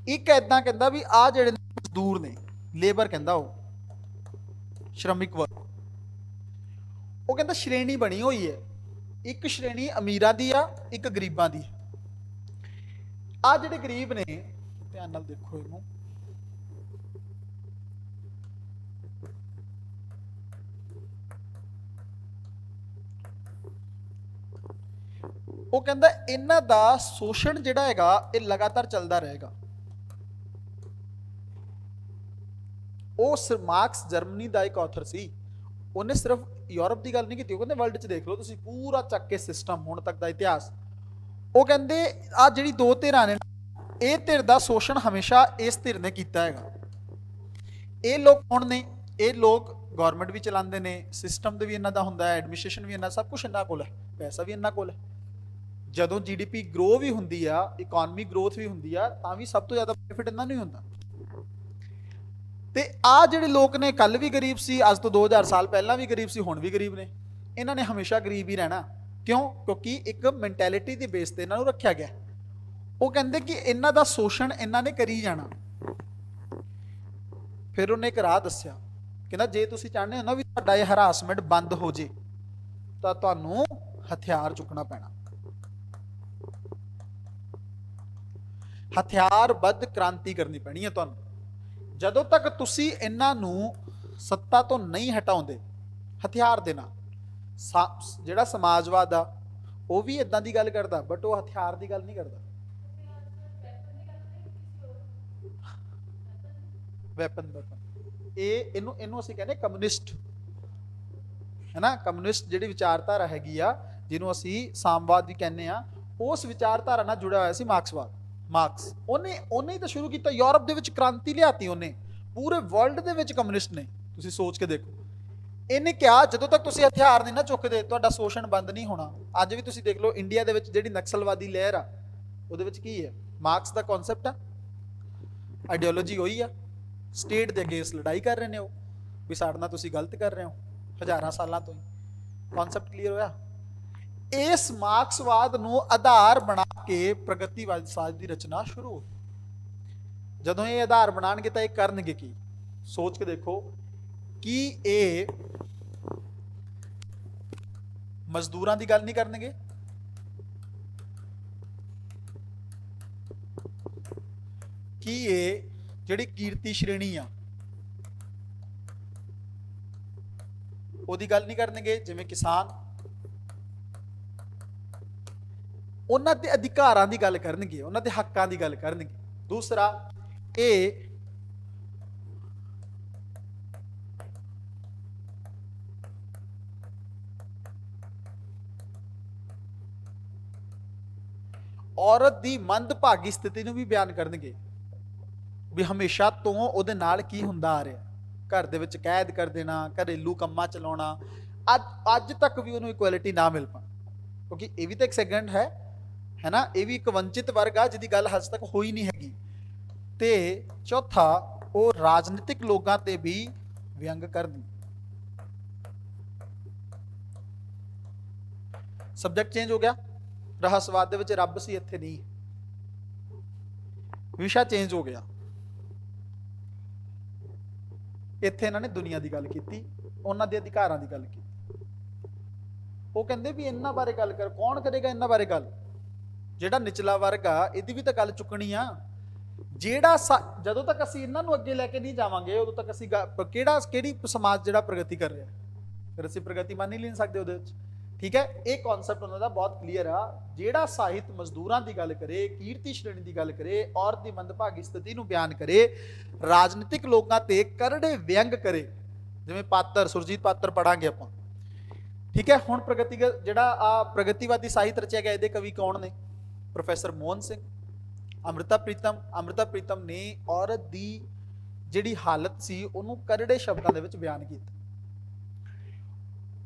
ਇੱਕ ਏਦਾਂ ਕਹਿੰਦਾ ਵੀ ਆ ਜਿਹੜੇ ਮਜ਼ਦੂਰ ਨੇ, ਲੇਬਰ ਕਹਿੰਦਾ ਉਹ, ਸ਼੍ਰਮਿਕ ਵਰਗ। ਉਹ ਕਹਿੰਦਾ ਸ਼੍ਰੇਣੀ ਬਣੀ ਹੋਈ ਹੈ, ਇੱਕ ਸ਼੍ਰੇਣੀ ਅਮੀਰਾਂ ਦੀ ਆ, ਇੱਕ ਗਰੀਬਾਂ ਦੀ। ਆ ਜਿਹੜੇ ਗਰੀਬ ਨੇ, ਧਿਆਨ ਨਾਲ ਦੇਖੋ ਇਹਨੂੰ, ਉਹ ਕਹਿੰਦਾ ਇਹਨਾਂ ਦਾ ਸ਼ੋਸ਼ਣ ਜਿਹੜਾ ਹੈਗਾ ਇਹ ਲਗਾਤਾਰ ਚੱਲਦਾ ਰਹੇਗਾ। ਉਹ ਮਾਰਕਸ ਜਰਮਨੀ ਦਾ ਇੱਕ ਆਥਰ ਸੀ। ਉਹਨੇ ਸਿਰਫ ਯੂਰਪ ਦੀ ਗੱਲ ਨਹੀਂ ਕੀਤੀ, ਉਹ ਕਹਿੰਦੇ ਵਰਲਡ 'ਚ ਦੇਖ ਲਓ ਤੁਸੀਂ ਪੂਰਾ ਚੱਕ ਕੇ ਸਿਸਟਮ, ਹੁਣ ਤੱਕ ਦਾ ਇਤਿਹਾਸ। ਉਹ ਕਹਿੰਦੇ ਆ ਜਿਹੜੀ ਦੋ ਧਿਰਾਂ ਨੇ, ਇਹ ਧਿਰ ਦਾ ਸ਼ੋਸ਼ਣ ਹਮੇਸ਼ਾ ਇਸ ਧਿਰ ਨੇ ਕੀਤਾ ਹੈਗਾ। ਇਹ ਲੋਕ ਕੌਣ ਨੇ? ਇਹ ਲੋਕ ਗਵਰਨਮੈਂਟ ਵੀ ਚਲਾਉਂਦੇ ਨੇ, ਸਿਸਟਮ ਦੇ ਵੀ ਇਹਨਾਂ ਦਾ ਹੁੰਦਾ ਹੈ, ਐਡਮਿਨਿਸਟ੍ਰੇਸ਼ਨ ਵੀ ਇਹਨਾਂ, ਸਭ ਕੁਝ ਇਹਨਾਂ ਕੋਲ ਹੈ, ਪੈਸਾ ਵੀ ਇਹਨਾਂ ਕੋਲ ਹੈ। ਜਦੋਂ ਜੀਡੀਪੀ ਗਰੋ ਵੀ ਹੁੰਦੀ ਆ, ਇਕਨੋਮੀ ਗਰੋਥ ਵੀ ਹੁੰਦੀ ਆ, ਤਾਂ ਵੀ ਸਭ ਤੋਂ ਜ਼ਿਆਦਾ ਬੈਨੀਫਿਟ ਇਹਨਾਂ ਨੂੰ ਹੀ ਹੁੰਦਾ। ਤੇ ਆ ਜਿਹੜੇ ਲੋਕ ਨੇ ਕੱਲ ਵੀ ਗਰੀਬ ਸੀ, ਅੱਜ ਤੋਂ 2000 ਸਾਲ ਪਹਿਲਾਂ ਵੀ ਗਰੀਬ ਸੀ, ਹੁਣ ਵੀ ਗਰੀਬ ਨੇ। ਇਹਨਾਂ ਨੇ ਹਮੇਸ਼ਾ ਗਰੀਬ ਹੀ ਰਹਿਣਾ। ਕਿਉਂ? ਕਿਉਂਕਿ ਇੱਕ ਮੈਂਟੈਲਿਟੀ ਦੇ ਬੇਸ ਤੇ ਇਹਨਾਂ ਨੂੰ ਰੱਖਿਆ ਗਿਆ। ਉਹ ਕਹਿੰਦੇ ਕਿ ਇਹਨਾਂ ਦਾ ਸ਼ੋਸ਼ਣ ਇਹਨਾਂ ਨੇ ਕਰੀ ਜਾਣਾ। ਫਿਰ ਉਹਨੇ ਇੱਕ ਰਾਹ ਦੱਸਿਆ, ਕਹਿੰਦਾ ਜੇ ਤੁਸੀਂ ਚਾਹੁੰਦੇ ਹੋ ਨਾ ਵੀ ਤੁਹਾਡਾ ਇਹ ਹਰਾਸਮੈਂਟ ਬੰਦ ਹੋ ਜੇ, ਤਾਂ ਤੁਹਾਨੂੰ ਹਥਿਆਰ ਚੁੱਕਣਾ ਪੈਣਾ। ਹਥਿਆਰਬੱਧ ਕ੍ਰਾਂਤੀ ਕਰਨੀ ਪੈਣੀ ਹੈ ਤੁਹਾਨੂੰ। ਜਦੋਂ ਤੱਕ ਤੁਸੀਂ ਇਹਨਾਂ ਨੂੰ ਸੱਤਾ ਤੋਂ ਨਹੀਂ ਹਟਾਉਂਦੇ ਹਥਿਆਰ ਦੇ ਨਾਲ। ਜਿਹੜਾ ਸਮਾਜਵਾਦ ਆ ਉਹ ਵੀ ਇਦਾਂ ਦੀ ਗੱਲ ਕਰਦਾ, ਬਟ ਉਹ ਹਥਿਆਰ ਦੀ ਗੱਲ ਨਹੀਂ ਕਰਦਾ। ਵੈਪਨ ਇਹਨੂੰ ਅਸੀਂ ਕਹਿੰਦੇ ਕਮਿਊਨਿਸਟ, ਹੈ ਨਾ? ਕਮਿਊਨਿਸਟ ਜਿਹੜੀ ਵਿਚਾਰਧਾਰਾ ਹੈਗੀ ਆ, ਜਿਹਨੂੰ ਅਸੀਂ ਸਾਮਵਾਦ ਵੀ ਕਹਿੰਦੇ ਆ, ਉਸ ਵਿਚਾਰਧਾਰਾ ਨਾਲ ਜੁੜਿਆ ਹੋਇਆ ਸੀ ਮਾਰਕਸਵਾਦ। ਮਾਰਕਸ ਉਹਨੇ ਹੀ ਤਾਂ ਸ਼ੁਰੂ ਕੀਤਾ। ਯੂਰਪ ਦੇ ਵਿੱਚ ਕ੍ਰਾਂਤੀ ਲਿਆਤੀ ਉਹਨੇ, ਪੂਰੇ ਵਰਲਡ ਦੇ ਵਿੱਚ ਕਮਿਊਨਿਸਟ ਨੇ। ਤੁਸੀਂ ਸੋਚ ਕੇ ਦੇਖੋ। ਇਹਨੇ ਕਿਹਾ ਜਦੋਂ ਤੱਕ ਤੁਸੀਂ ਹਥਿਆਰ ਨਹੀਂ ਨਾ ਚੁੱਕਦੇ ਤੁਹਾਡਾ ਸ਼ੋਸ਼ਣ ਬੰਦ ਨਹੀਂ ਹੋਣਾ। ਅੱਜ ਵੀ ਤੁਸੀਂ ਦੇਖ ਲਓ ਇੰਡੀਆ ਦੇ ਵਿੱਚ ਜਿਹੜੀ ਨਕਸਲਵਾਦੀ ਲਹਿਰ ਆ, ਉਹਦੇ ਵਿੱਚ ਕੀ ਹੈ? ਮਾਰਕਸ ਦਾ ਕਨਸੈਪਟ ਆ, ਆਈਡੀਓਲੋਜੀ ਉਹੀ ਆ। ਸਟੇਟ ਦੇ ਅਗੇਂਸਟ ਲੜਾਈ ਕਰ ਰਹੇ ਨੇ ਉਹ, ਵੀ ਸਾਡੇ ਨਾਲ ਤੁਸੀਂ ਗਲਤ ਕਰ ਰਹੇ ਹੋ, ਹਜ਼ਾਰਾਂ ਸਾਲਾਂ ਤੋਂ ਹੀ। ਕਨਸੈਪਟ ਕਲੀਅਰ ਹੋਇਆ? ਇਸ ਮਾਰਕਸਵਾਦ ਨੂੰ ਆਧਾਰ ਬਣਾ ਕੇ ਪ੍ਰਗਤੀਵਾਦੀ ਸਾਹਿਤ ਦੀ ਰਚਨਾ ਸ਼ੁਰੂ ਹੋ। ਜਦੋਂ ਇਹ ਆਧਾਰ ਬਣਾਉਣਗੇ ਤਾਂ ਇਹ ਕਰਨਗੇ ਕੀ? ਸੋਚ ਕੇ ਦੇਖੋ। ਕੀ ਇਹ ਮਜ਼ਦੂਰਾਂ ਦੀ ਗੱਲ ਨਹੀਂ ਕਰਨਗੇ? ਕੀ ਇਹ ਜਿਹੜੀ ਕੀਰਤੀ ਸ਼੍ਰੇਣੀ ਆ ਉਹਦੀ ਗੱਲ ਨਹੀਂ ਕਰਨਗੇ। ਜਿਵੇਂ ਕਿਸਾਨ, ਉਹਨਾਂ ਦੇ ਅਧਿਕਾਰਾਂ ਦੀ ਗੱਲ ਕਰਨਗੇ, ਉਹਨਾਂ ਦੇ ਹੱਕਾਂ ਦੀ ਗੱਲ ਕਰਨਗੇ। ਦੂਸਰਾ, ਇਹ ਔਰਤ ਦੀ ਮੰਦਭਾਗੀ ਸਥਿਤੀ ਨੂੰ ਵੀ ਬਿਆਨ ਕਰਨਗੇ ਵੀ ਹਮੇਸ਼ਾ ਤੋਂ ਉਹਦੇ ਨਾਲ ਕੀ ਹੁੰਦਾ ਆ ਰਿਹਾ, ਘਰ ਦੇ ਵਿੱਚ ਕੈਦ ਕਰ ਦੇਣਾ, ਘਰੇਲੂ ਕੰਮਾਂ ਚਲਾਉਣਾ, ਅੱਜ ਤੱਕ ਵੀ ਉਹਨੂੰ ਇਕੁਐਲਿਟੀ ਨਾ ਮਿਲ ਪਾ, ਕਿਉਂਕਿ ਇਹ ਵੀ ਤਾਂ ਇੱਕ ਸੈਗਮੈਂਟ ਹੈ ਨਾ, ਇਹ ਵੀ ਇੱਕ ਵੰਚਿਤ ਵਰਗ ਆ ਜਿਹਦੀ ਗੱਲ ਹਜੇ ਤੱਕ ਹੋਈ ਨਹੀਂ ਹੈਗੀ। ਤੇ ਚੌਥਾ, ਉਹ ਰਾਜਨੀਤਿਕ ਲੋਕਾਂ ਤੇ ਵੀ ਵਿਅੰਗ ਕਰਨੀ। ਸਬਜੈਕਟ ਚੇਂਜ ਹੋ ਗਿਆ, ਰਹੱਸਵਾਦ ਦੇ ਵਿੱਚ ਰੱਬ ਸੀ, ਇੱਥੇ ਨਹੀਂ, ਵਿਸ਼ਾ ਚੇਂਜ ਹੋ ਗਿਆ। ਇੱਥੇ ਇਹਨਾਂ ਨੇ ਦੁਨੀਆ ਦੀ ਗੱਲ ਕੀਤੀ, ਉਹਨਾਂ ਦੇ ਅਧਿਕਾਰਾਂ ਦੀ ਗੱਲ ਕੀਤੀ। ਉਹ ਕਹਿੰਦੇ ਵੀ ਇਹਨਾਂ ਬਾਰੇ ਗੱਲ ਕਰ, ਕੌਣ ਕਰੇਗਾ ਇਹਨਾਂ ਬਾਰੇ ਗੱਲ? ਜਿਹੜਾ ਨਿਚਲਾ ਵਰਗ ਆ ਇਹਦੀ ਵੀ ਤਾਂ ਗੱਲ ਚੁੱਕਣੀ ਆ। ਜਿਹੜਾ ਜਦੋਂ ਤੱਕ ਅਸੀਂ ਇਹਨਾਂ ਨੂੰ ਅੱਗੇ ਲੈ ਕੇ ਨਹੀਂ ਜਾਵਾਂਗੇ ਉਦੋਂ ਤੱਕ ਅਸੀਂ ਕਿਹੜੀ ਸਮਾਜ ਜਿਹੜਾ ਪ੍ਰਗਤੀ ਕਰ ਰਿਹਾ, ਫਿਰ ਅਸੀਂ ਪ੍ਰਗਤੀ ਮੰਨ ਹੀ ਨਹੀਂ ਸਕਦੇ ਉਹਦੇ ਵਿੱਚ। ਠੀਕ ਹੈ, ਇਹ ਕਨਸੈਪਟ ਉਹਨਾਂ ਦਾ ਬਹੁਤ ਕਲੀਅਰ ਆ। ਜਿਹੜਾ ਸਾਹਿਤ ਮਜ਼ਦੂਰਾਂ ਦੀ ਗੱਲ ਕਰੇ, ਕੀਰਤੀ ਸ਼੍ਰੇਣੀ ਦੀ ਗੱਲ ਕਰੇ, ਔਰਤ ਦੀ ਮੰਦਭਾਗੀ ਸਥਿਤੀ ਨੂੰ ਬਿਆਨ ਕਰੇ, ਰਾਜਨੀਤਿਕ ਲੋਕਾਂ ਤੇ ਕਰੜੇ ਵਿਅੰਗ ਕਰੇ, ਜਿਵੇਂ ਪਾਤਰ, ਸੁਰਜੀਤ ਪਾਤਰ ਪੜਾਂਗੇ ਆਪਾਂ। ਠੀਕ ਹੈ, ਹੁਣ ਜਿਹੜਾ ਆ ਪ੍ਰਗਤੀਵਾਦੀ ਸਾਹਿਤ ਰਚਿਆ ਗਿਆ, ਇਹਦੇ ਕਵੀ ਕੌਣ ਨੇ? ਪ੍ਰੋਫੈਸਰ ਮੋਹਨ ਸਿੰਘ, ਅੰਮ੍ਰਿਤਾ ਪ੍ਰੀਤਮ ਨੇ ਔਰਤ ਦੀ ਜਿਹੜੀ ਹਾਲਤ ਸੀ ਉਹਨੂੰ ਕਰੜੇ ਸ਼ਬਦਾਂ ਦੇ ਵਿੱਚ ਬਿਆਨ ਕੀਤਾ।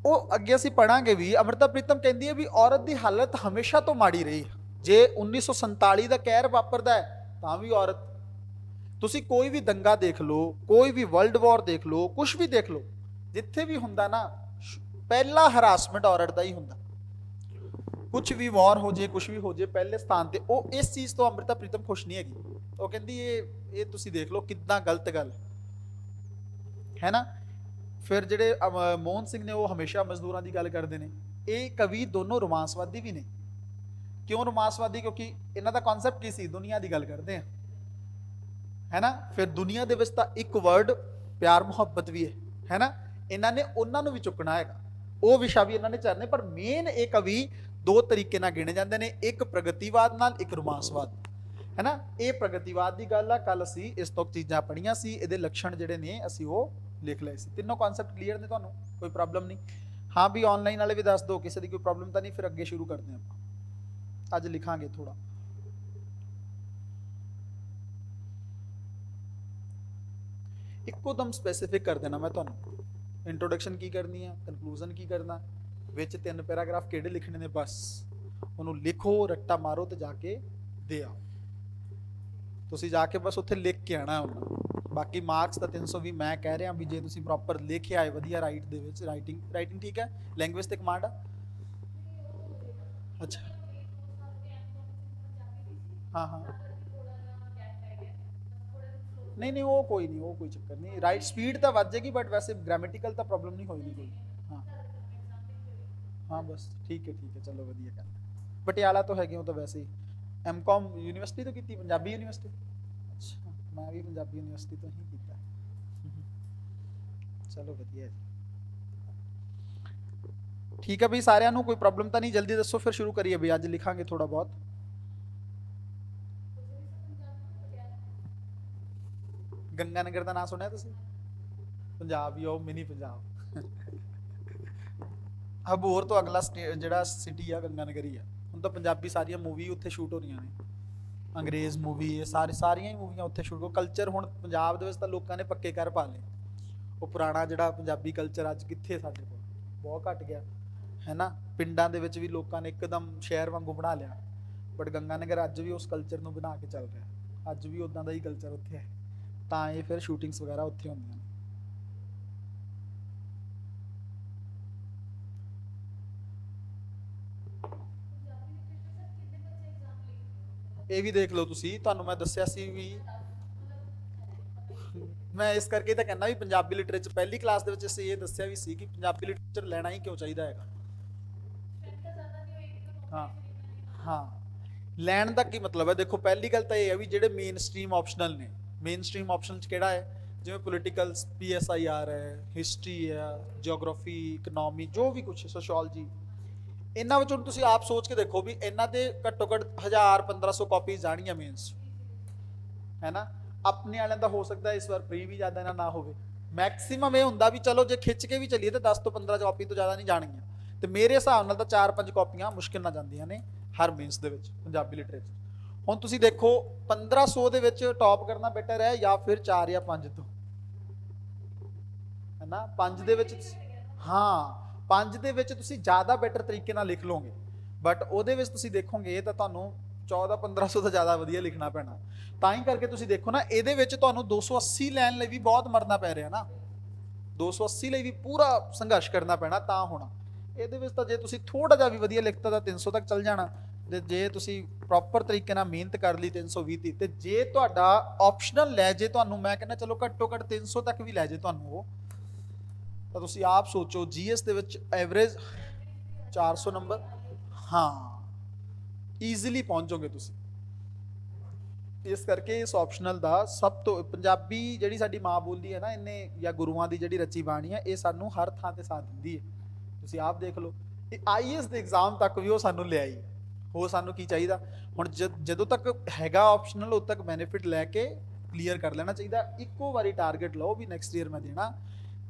ਉਹ ਅੱਗੇ ਅਸੀਂ ਪੜਾਂਗੇ ਵੀ। ਅੰਮ੍ਰਿਤਾ ਪ੍ਰੀਤਮ ਕਹਿੰਦੀ ਹੈ ਵੀ ਔਰਤ ਦੀ ਹਾਲਤ ਹਮੇਸ਼ਾ ਤੋਂ ਮਾੜੀ ਰਹੀ। ਜੇ 1947 ਦਾ ਕਹਿਰ ਵਾਪਰਦਾ ਹੈ ਤਾਂ ਵੀ ਔਰਤ, ਤੁਸੀਂ ਕੋਈ ਵੀ ਦੰਗਾ ਦੇਖ ਲਓ, ਕੋਈ ਵੀ ਵਰਲਡ ਵਾਰ ਦੇਖ ਲਓ, ਕੁਝ ਵੀ ਦੇਖ ਲਓ, ਜਿੱਥੇ ਵੀ ਹੁੰਦਾ ਨਾ, ਪਹਿਲਾ ਹਰਾਸਮੈਂਟ ਔਰਤ ਦਾ ਹੀ ਹੁੰਦਾ। ਕੁਝ ਵੀ ਵਾਰ ਹੋ ਜੇ, ਕੁਝ ਵੀ ਹੋ ਜੇ, ਪਹਿਲੇ ਸਥਾਨ ਤੇ ਉਹ। ਇਸ ਚੀਜ਼ ਤੋਂ ਅੰਮ੍ਰਿਤਾ ਪ੍ਰੀਤਮ ਖੁਸ਼ ਨਹੀਂ ਹੈਗੀ। ਉਹ ਕਹਿੰਦੀ ਇਹ ਤੁਸੀਂ ਦੇਖ ਲਓ ਕਿੰਨਾ ਗਲਤ ਗੱਲ ਹੈ ਨਾ। ਫਿਰ ਜਿਹੜੇ ਮੋਹਨ ਸਿੰਘ ਨੇ ਉਹ ਹਮੇਸ਼ਾ ਮਜ਼ਦੂਰਾਂ ਦੀ ਗੱਲ ਕਰਦੇ ਨੇ। ਇਹ ਕਵੀ ਦੋਨੋਂ ਰੋਮਾਂਸਵਾਦੀ ਵੀ ਨੇ। ਕਿਉਂ ਰੋਮਾਂਸਵਾਦੀ? ਕਿਉਂਕਿ ਇਹਨਾਂ ਦਾ ਕਨਸੈਪਟ ਕੀ ਸੀ? ਦੁਨੀਆ ਦੀ ਗੱਲ ਕਰਦੇ ਆ, ਹੈ ਨਾ। ਫਿਰ ਦੁਨੀਆ ਦੇ ਵਿੱਚ ਤਾਂ ਇੱਕ ਵਰਡ ਪਿਆਰ ਮੁਹੱਬਤ ਵੀ ਹੈ ਨਾ। ਇਹਨਾਂ ਨੇ ਉਹਨਾਂ ਨੂੰ ਵੀ ਚੁੱਕਣਾ ਹੈਗਾ, ਉਹ ਵਿਸ਼ਾ ਵੀ ਇਹਨਾਂ ਨੇ ਚਰਨੇ। ਪਰ ਮੇਨ ਇਹ ਕਵੀ ਦੋ ਤਰੀਕੇ ਨਾਲ ਗਿਣੇ ਜਾਂਦੇ ਨੇ, ਇੱਕ ਪ੍ਰਗਤੀਵਾਦ ਨਾਲ, ਇੱਕ ਰੋਮਾਂਸਵਾਦ, ਹੈ ਨਾ। ਇਹ ਪ੍ਰਗਤੀਵਾਦ ਦੀ ਗੱਲ ਆ। ਕੱਲ ਅਸੀਂ ਇਸ ਤੋਂ ਚੀਜ਼ਾਂ ਪੜ੍ਹੀਆਂ ਸੀ, ਇਹਦੇ ਲੱਛਣ ਜਿਹੜੇ ਨੇ ਅਸੀਂ ਉਹ ਲਿਖ ਲਏ ਸੀ। ਤਿੰਨੋਂ ਕਨਸੈਪਟ ਕਲੀਅਰ ਨੇ ਤੁਹਾਨੂੰ? ਕੋਈ ਪ੍ਰੋਬਲਮ ਨਹੀਂ? ਹਾਂ ਵੀ ਆਨਲਾਈਨ ਵਾਲੇ ਵੀ ਦੱਸ ਦਿਓ, ਕਿਸੇ ਦੀ ਕੋਈ ਪ੍ਰੋਬਲਮ ਤਾਂ ਨਹੀਂ? ਫਿਰ ਅੱਗੇ ਸ਼ੁਰੂ ਕਰਦੇ ਹਾਂ ਆਪਾਂ। ਅੱਜ ਲਿਖਾਂਗੇ ਥੋੜਾ। ਇੱਕੋ ਦਮ ਸਪੈਸੀਫਿਕ ਕਰ ਦੇਣਾ ਮੈਂ ਤੁਹਾਨੂੰ। ਇੰਟਰੋਡਕਸ਼ਨ ਕੀ ਕਰਨੀ ਆ, ਕਨਕਲੂਜਨ ਕੀ ਕਰਨਾ, ਵਿੱਚ 3 ਪੈਰਾਗ੍ਰਾਫ ਕਿਹੜੇ ਲਿਖਣੇ ਨੇ, ਬਸ ਉਹਨੂੰ ਲਿਖੋ, ਰੱਟਾ ਮਾਰੋ ਤੇ ਜਾ ਕੇ ਦੇ ਆਓ। ਤੁਸੀਂ ਜਾ ਕੇ ਬਸ ਉੱਥੇ ਲਿਖ ਕੇ ਆਣਾ ਉਹਨਾਂ। ਬਾਕੀ ਮਾਰਕਸ ਤਾਂ 300 ਵੀ ਮੈਂ ਕਹਿ ਰਿਹਾ ਵੀ ਜੇ ਤੁਸੀਂ ਪ੍ਰੋਪਰ ਲਿਖਿਆ ਹੈ ਵਧੀਆ ਰਾਈਟ ਦੇ ਵਿੱਚ, ਰਾਈਟਿੰਗ ਠੀਕ ਹੈ, ਲੈਂਗੁਏਜ ਤੇ ਕਮਾਂਡ ਆ। ਅੱਛਾ, ਹਾਂ ਨਹੀਂ ਉਹ ਕੋਈ ਨਹੀਂ, ਉਹ ਕੋਈ ਚੱਕਰ ਨਹੀਂ। ਰਾਈਟ ਸਪੀਡ ਤਾਂ ਵੱਧ ਜਾਏਗੀ, ਬਟ ਵੈਸੇ ਗ੍ਰਾਮੈਟਿਕਲ ਤਾਂ ਪ੍ਰੋਬਲਮ ਨਹੀਂ ਹੋਏਗੀ ਕੋਈ। ਹਾਂ ਬਸ ਠੀਕ ਹੈ ਚਲੋ ਵਧੀਆ ਗੱਲ। ਪਟਿਆਲਾ ਤੋਂ ਹੈਗੇ ਹੋ ਤਾਂ ਵੈਸੇ ਹੀ ਐਮਕॉम ਯੂਨੀਵਰਸਿਟੀ ਤੋਂ ਕੀਤੀ? ਪੰਜਾਬੀ ਯੂਨੀਵਰਸਿਟੀ? ਅੱਛਾ, ਮੈਂ ਵੀ ਪੰਜਾਬੀ ਯੂਨੀਵਰਸਿਟੀ ਤੋਂ ਹੀ ਕੀਤਾ। ਚਲੋ ਵਧੀਆ ਜੀ, ਠੀਕ ਹੈ ਬਈ। ਸਾਰਿਆਂ ਨੂੰ ਕੋਈ ਪ੍ਰੋਬਲਮ ਤਾਂ ਨਹੀਂ? ਜਲਦੀ ਦੱਸੋ ਫਿਰ ਸ਼ੁਰੂ ਕਰੀਏ ਬਈ। ਅੱਜ ਲਿਖਾਂਗੇ ਥੋੜਾ ਬਹੁਤ। ਗੰਗਾ ਨਗਰ ਦਾ ਨਾਮ ਸੁਣਿਆ ਤੁਸੀਂ? ਪੰਜਾਬ ਹੀ ਉਹ ਮਿਨੀ ਪੰਜਾਬ। ਅਬੋਹਰ ਤੋਂ ਅਗਲਾ ਜਿਹੜਾ ਸਿਟੀ ਆ ਗੰਗਾ ਨਗਰ ਹੀ ਆ। ਹੁਣ ਤਾਂ ਪੰਜਾਬੀ ਸਾਰੀਆਂ ਮੂਵੀ ਉੱਥੇ ਸ਼ੂਟ ਹੋ ਰਹੀਆਂ ਨੇ, ਅੰਗਰੇਜ਼ ਮੂਵੀ, ਇਹ ਸਾਰੀਆਂ ਹੀ ਮੂਵੀਆਂ ਉੱਥੇ ਸ਼ੂਟ ਹੋ। ਕਲਚਰ ਹੁਣ ਪੰਜਾਬ ਦੇ ਵਿੱਚ ਤਾਂ ਲੋਕਾਂ ਨੇ ਪੱਕੇ ਕਰ ਪਾ ਲਏ। ਉਹ ਪੁਰਾਣਾ ਜਿਹੜਾ ਪੰਜਾਬੀ ਕਲਚਰ ਅੱਜ ਕਿੱਥੇ, ਸਾਡੇ ਕੋਲ ਬਹੁਤ ਘੱਟ ਗਿਆ, ਹੈ ਨਾ। ਪਿੰਡਾਂ ਦੇ ਵਿੱਚ ਵੀ ਲੋਕਾਂ ਨੇ ਇੱਕਦਮ ਸ਼ਹਿਰ ਵਾਂਗੂ ਬਣਾ ਲਿਆ, ਬਟ ਗੰਗਾ ਨਗਰ ਅੱਜ ਵੀ ਉਸ ਕਲਚਰ ਨੂੰ ਬਣਾ ਕੇ ਚੱਲ ਰਿਹਾ। ਅੱਜ ਵੀ ਉੱਦਾਂ ਦਾ ਹੀ ਕਲਚਰ ਉੱਥੇ ਹੈ, ਤਾਂ ਇਹ ਫਿਰ ਸ਼ੂਟਿੰਗਸ ਵਗੈਰਾ ਉੱਥੇ ਹੁੰਦੀਆਂ ਨੇ। ਇਹ ਵੀ ਦੇਖ ਲਓ ਤੁਸੀਂ, ਤੁਹਾਨੂੰ ਮੈਂ ਦੱਸਿਆ ਸੀ ਵੀ, ਮੈਂ ਇਸ ਕਰਕੇ ਤਾਂ ਕਹਿੰਦਾ ਵੀ ਪੰਜਾਬੀ ਲਿਟਰੇਚਰ ਪਹਿਲੀ ਕਲਾਸ ਦੇ ਵਿੱਚ ਅਸੀਂ ਇਹ ਦੱਸਿਆ ਵੀ ਸੀ ਕਿ ਪੰਜਾਬੀ ਲਿਟਰੇਚਰ ਲੈਣਾ ਹੀ ਕਿਉਂ ਚਾਹੀਦਾ ਹੈਗਾ। ਹਾਂ ਲੈਣ ਦਾ ਕੀ ਮਤਲਬ ਹੈ? ਦੇਖੋ ਪਹਿਲੀ ਗੱਲ ਤਾਂ ਇਹ ਹੈ ਵੀ ਜਿਹੜੇ ਮੇਨ ਸਟਰੀਮ ਆਪਸ਼ਨਲ ਨੇ, ਮੇਨ ਸਟਰੀਮ ਆਪਸ਼ਨ 'ਚ ਕਿਹੜਾ ਹੈ? ਜਿਵੇਂ ਪੋਲੀਟੀਕਲ PSIR ਹੈ, ਹਿਸਟਰੀ ਹੈ, ਜਿਓਗ੍ਰਾਫੀ, ਇਕਨੋਮੀ, ਜੋ ਵੀ ਕੁਛ, ਸੋਸ਼ੋਲੋਜੀ, ਇਹਨਾਂ ਵਿੱਚੋਂ ਤੁਸੀਂ ਆਪ ਸੋਚ ਕੇ ਦੇਖੋ ਵੀ ਇਹਨਾਂ ਦੇ ਘੱਟੋ ਘੱਟ 1000-1500 ਕਾਪੀਜ਼ ਜਾਣੀਆਂ ਮੇਨਸ, ਹੈ ਨਾ। ਆਪਣੇ ਵਾਲਿਆਂ ਦਾ ਹੋ ਸਕਦਾ ਇਸ ਵਾਰ ਪ੍ਰੀ ਵੀ ਜ਼ਿਆਦਾ ਇਹਨਾਂ ਨਾ ਹੋਵੇ, ਮੈਕਸਿਮਮ ਇਹ ਹੁੰਦਾ ਵੀ ਚਲੋ ਜੇ ਖਿੱਚ ਕੇ ਵੀ ਚੱਲੀਏ ਤਾਂ 10 ਤੋਂ 15 ਕਾਪੀ ਤੋਂ ਜ਼ਿਆਦਾ ਨਹੀਂ ਜਾਣਗੀਆਂ, ਤੇ ਮੇਰੇ ਹਿਸਾਬ ਨਾਲ ਤਾਂ 4-5 ਕਾਪੀਆਂ ਮੁਸ਼ਕਿਲ ਨਾਲ ਜਾਂਦੀਆਂ ਨੇ ਹਰ ਮੇਨਸ ਦੇ ਵਿੱਚ ਪੰਜਾਬੀ ਲਿਟਰੇਚਰ। ਹੁਣ ਤੁਸੀਂ ਦੇਖੋ 1500 ਦੇ ਵਿੱਚ ਟੌਪ ਕਰਨਾ ਬੈਟਰ ਹੈ ਜਾਂ ਫਿਰ 4 ਜਾਂ 5 ਤੋਂ, ਹੈ ਨਾ। 5 ਦੇ ਵਿੱਚ, ਹਾਂ 5 ਦੇ ਵਿੱਚ ਤੁਸੀਂ ਜ਼ਿਆਦਾ ਬੈਟਰ ਤਰੀਕੇ ਨਾਲ ਲਿਖ ਲਓਗੇ, ਬਟ ਉਹਦੇ ਵਿੱਚ ਤੁਸੀਂ ਦੇਖੋਗੇ ਤਾਂ ਤੁਹਾਨੂੰ 1400-1500 ਤੋਂ ਜ਼ਿਆਦਾ ਵਧੀਆ ਲਿਖਣਾ ਪੈਣਾ। ਤਾਂ ਹੀ ਕਰਕੇ ਤੁਸੀਂ ਦੇਖੋ ਨਾ, ਇਹਦੇ ਵਿੱਚ ਤੁਹਾਨੂੰ 280 ਲੈਣ ਲਈ ਵੀ ਬਹੁਤ ਮਰਨਾ ਪੈ ਰਿਹਾ ਨਾ, 280 ਲਈ ਵੀ ਪੂਰਾ ਸੰਘਰਸ਼ ਕਰਨਾ ਪੈਣਾ ਤਾਂ ਹੋਣਾ। ਇਹਦੇ ਵਿੱਚ ਤਾਂ ਜੇ ਤੁਸੀਂ ਥੋੜਾ ਜਿਹਾ ਵੀ ਵਧੀਆ ਲਿਖਤਾ ਤਾਂ 300 ਤੱਕ ਚੱਲ ਜਾਣਾ, ਤੇ ਜੇ ਤੁਸੀਂ ਪ੍ਰੋਪਰ ਤਰੀਕੇ ਨਾਲ ਮਿਹਨਤ ਕਰ ਲਈ 320 ਦੀ, ਤੇ ਜੇ ਤੁਹਾਡਾ ਆਪਸ਼ਨਲ ਲੈ ਜੇ ਤੁਹਾਨੂੰ, ਮੈਂ ਕਹਿੰਦਾ ਚਲੋ ਘੱਟੋ ਘੱਟ 300 ਤੱਕ ਵੀ ਲੈ ਜੇ ਤੁਹਾਨੂੰ ਉਹ, ਤਾਂ ਤੁਸੀਂ ਆਪ ਸੋਚੋ ਜੀਐਸ ਦੇ ਵਿੱਚ ਐਵਰੇਜ 400 ਨੰਬਰ, ਹਾਂ ਈਜ਼ੀਲੀ ਪਹੁੰਚ ਜਾਓਗੇ ਤੁਸੀਂ। ਇਸ ਕਰਕੇ ਇਸ ਆਪਸ਼ਨਲ ਦਾ ਸਭ ਤੋਂ, ਪੰਜਾਬੀ ਜਿਹੜੀ ਸਾਡੀ ਮਾਂ ਬੋਲੀ ਹੈ ਨਾ, ਇਹਨੇ ਜਾਂ ਗੁਰੂਆਂ ਦੀ ਜਿਹੜੀ ਰਚੀ ਬਾਣੀ ਹੈ, ਇਹ ਸਾਨੂੰ ਹਰ ਥਾਂ ਤੇ ਸਾਥ ਦਿੰਦੀ ਹੈ। ਤੁਸੀਂ ਆਪ ਦੇਖ ਲਓ, ਇਹ IAS ਦੇ ਐਗਜ਼ਾਮ ਤੱਕ ਵੀ ਉਹ ਸਾਨੂੰ ਲਿਆਈ। ਹੋਰ ਸਾਨੂੰ ਕੀ ਚਾਹੀਦਾ ਹੁਣ, ਜਦੋਂ ਤੱਕ ਹੈਗਾ ਆਪਸ਼ਨਲ ਉਦੋਂ ਤੱਕ ਬੈਨੀਫਿਟ ਲੈ ਕੇ ਕਲੀਅਰ ਕਰ ਲੈਣਾ ਚਾਹੀਦਾ। ਇੱਕੋ ਵਾਰੀ ਟਾਰਗੇਟ ਲਓ ਵੀ ਨੈਕਸਟ ਈਅਰ ਮੈਂ ਦੇਣਾ,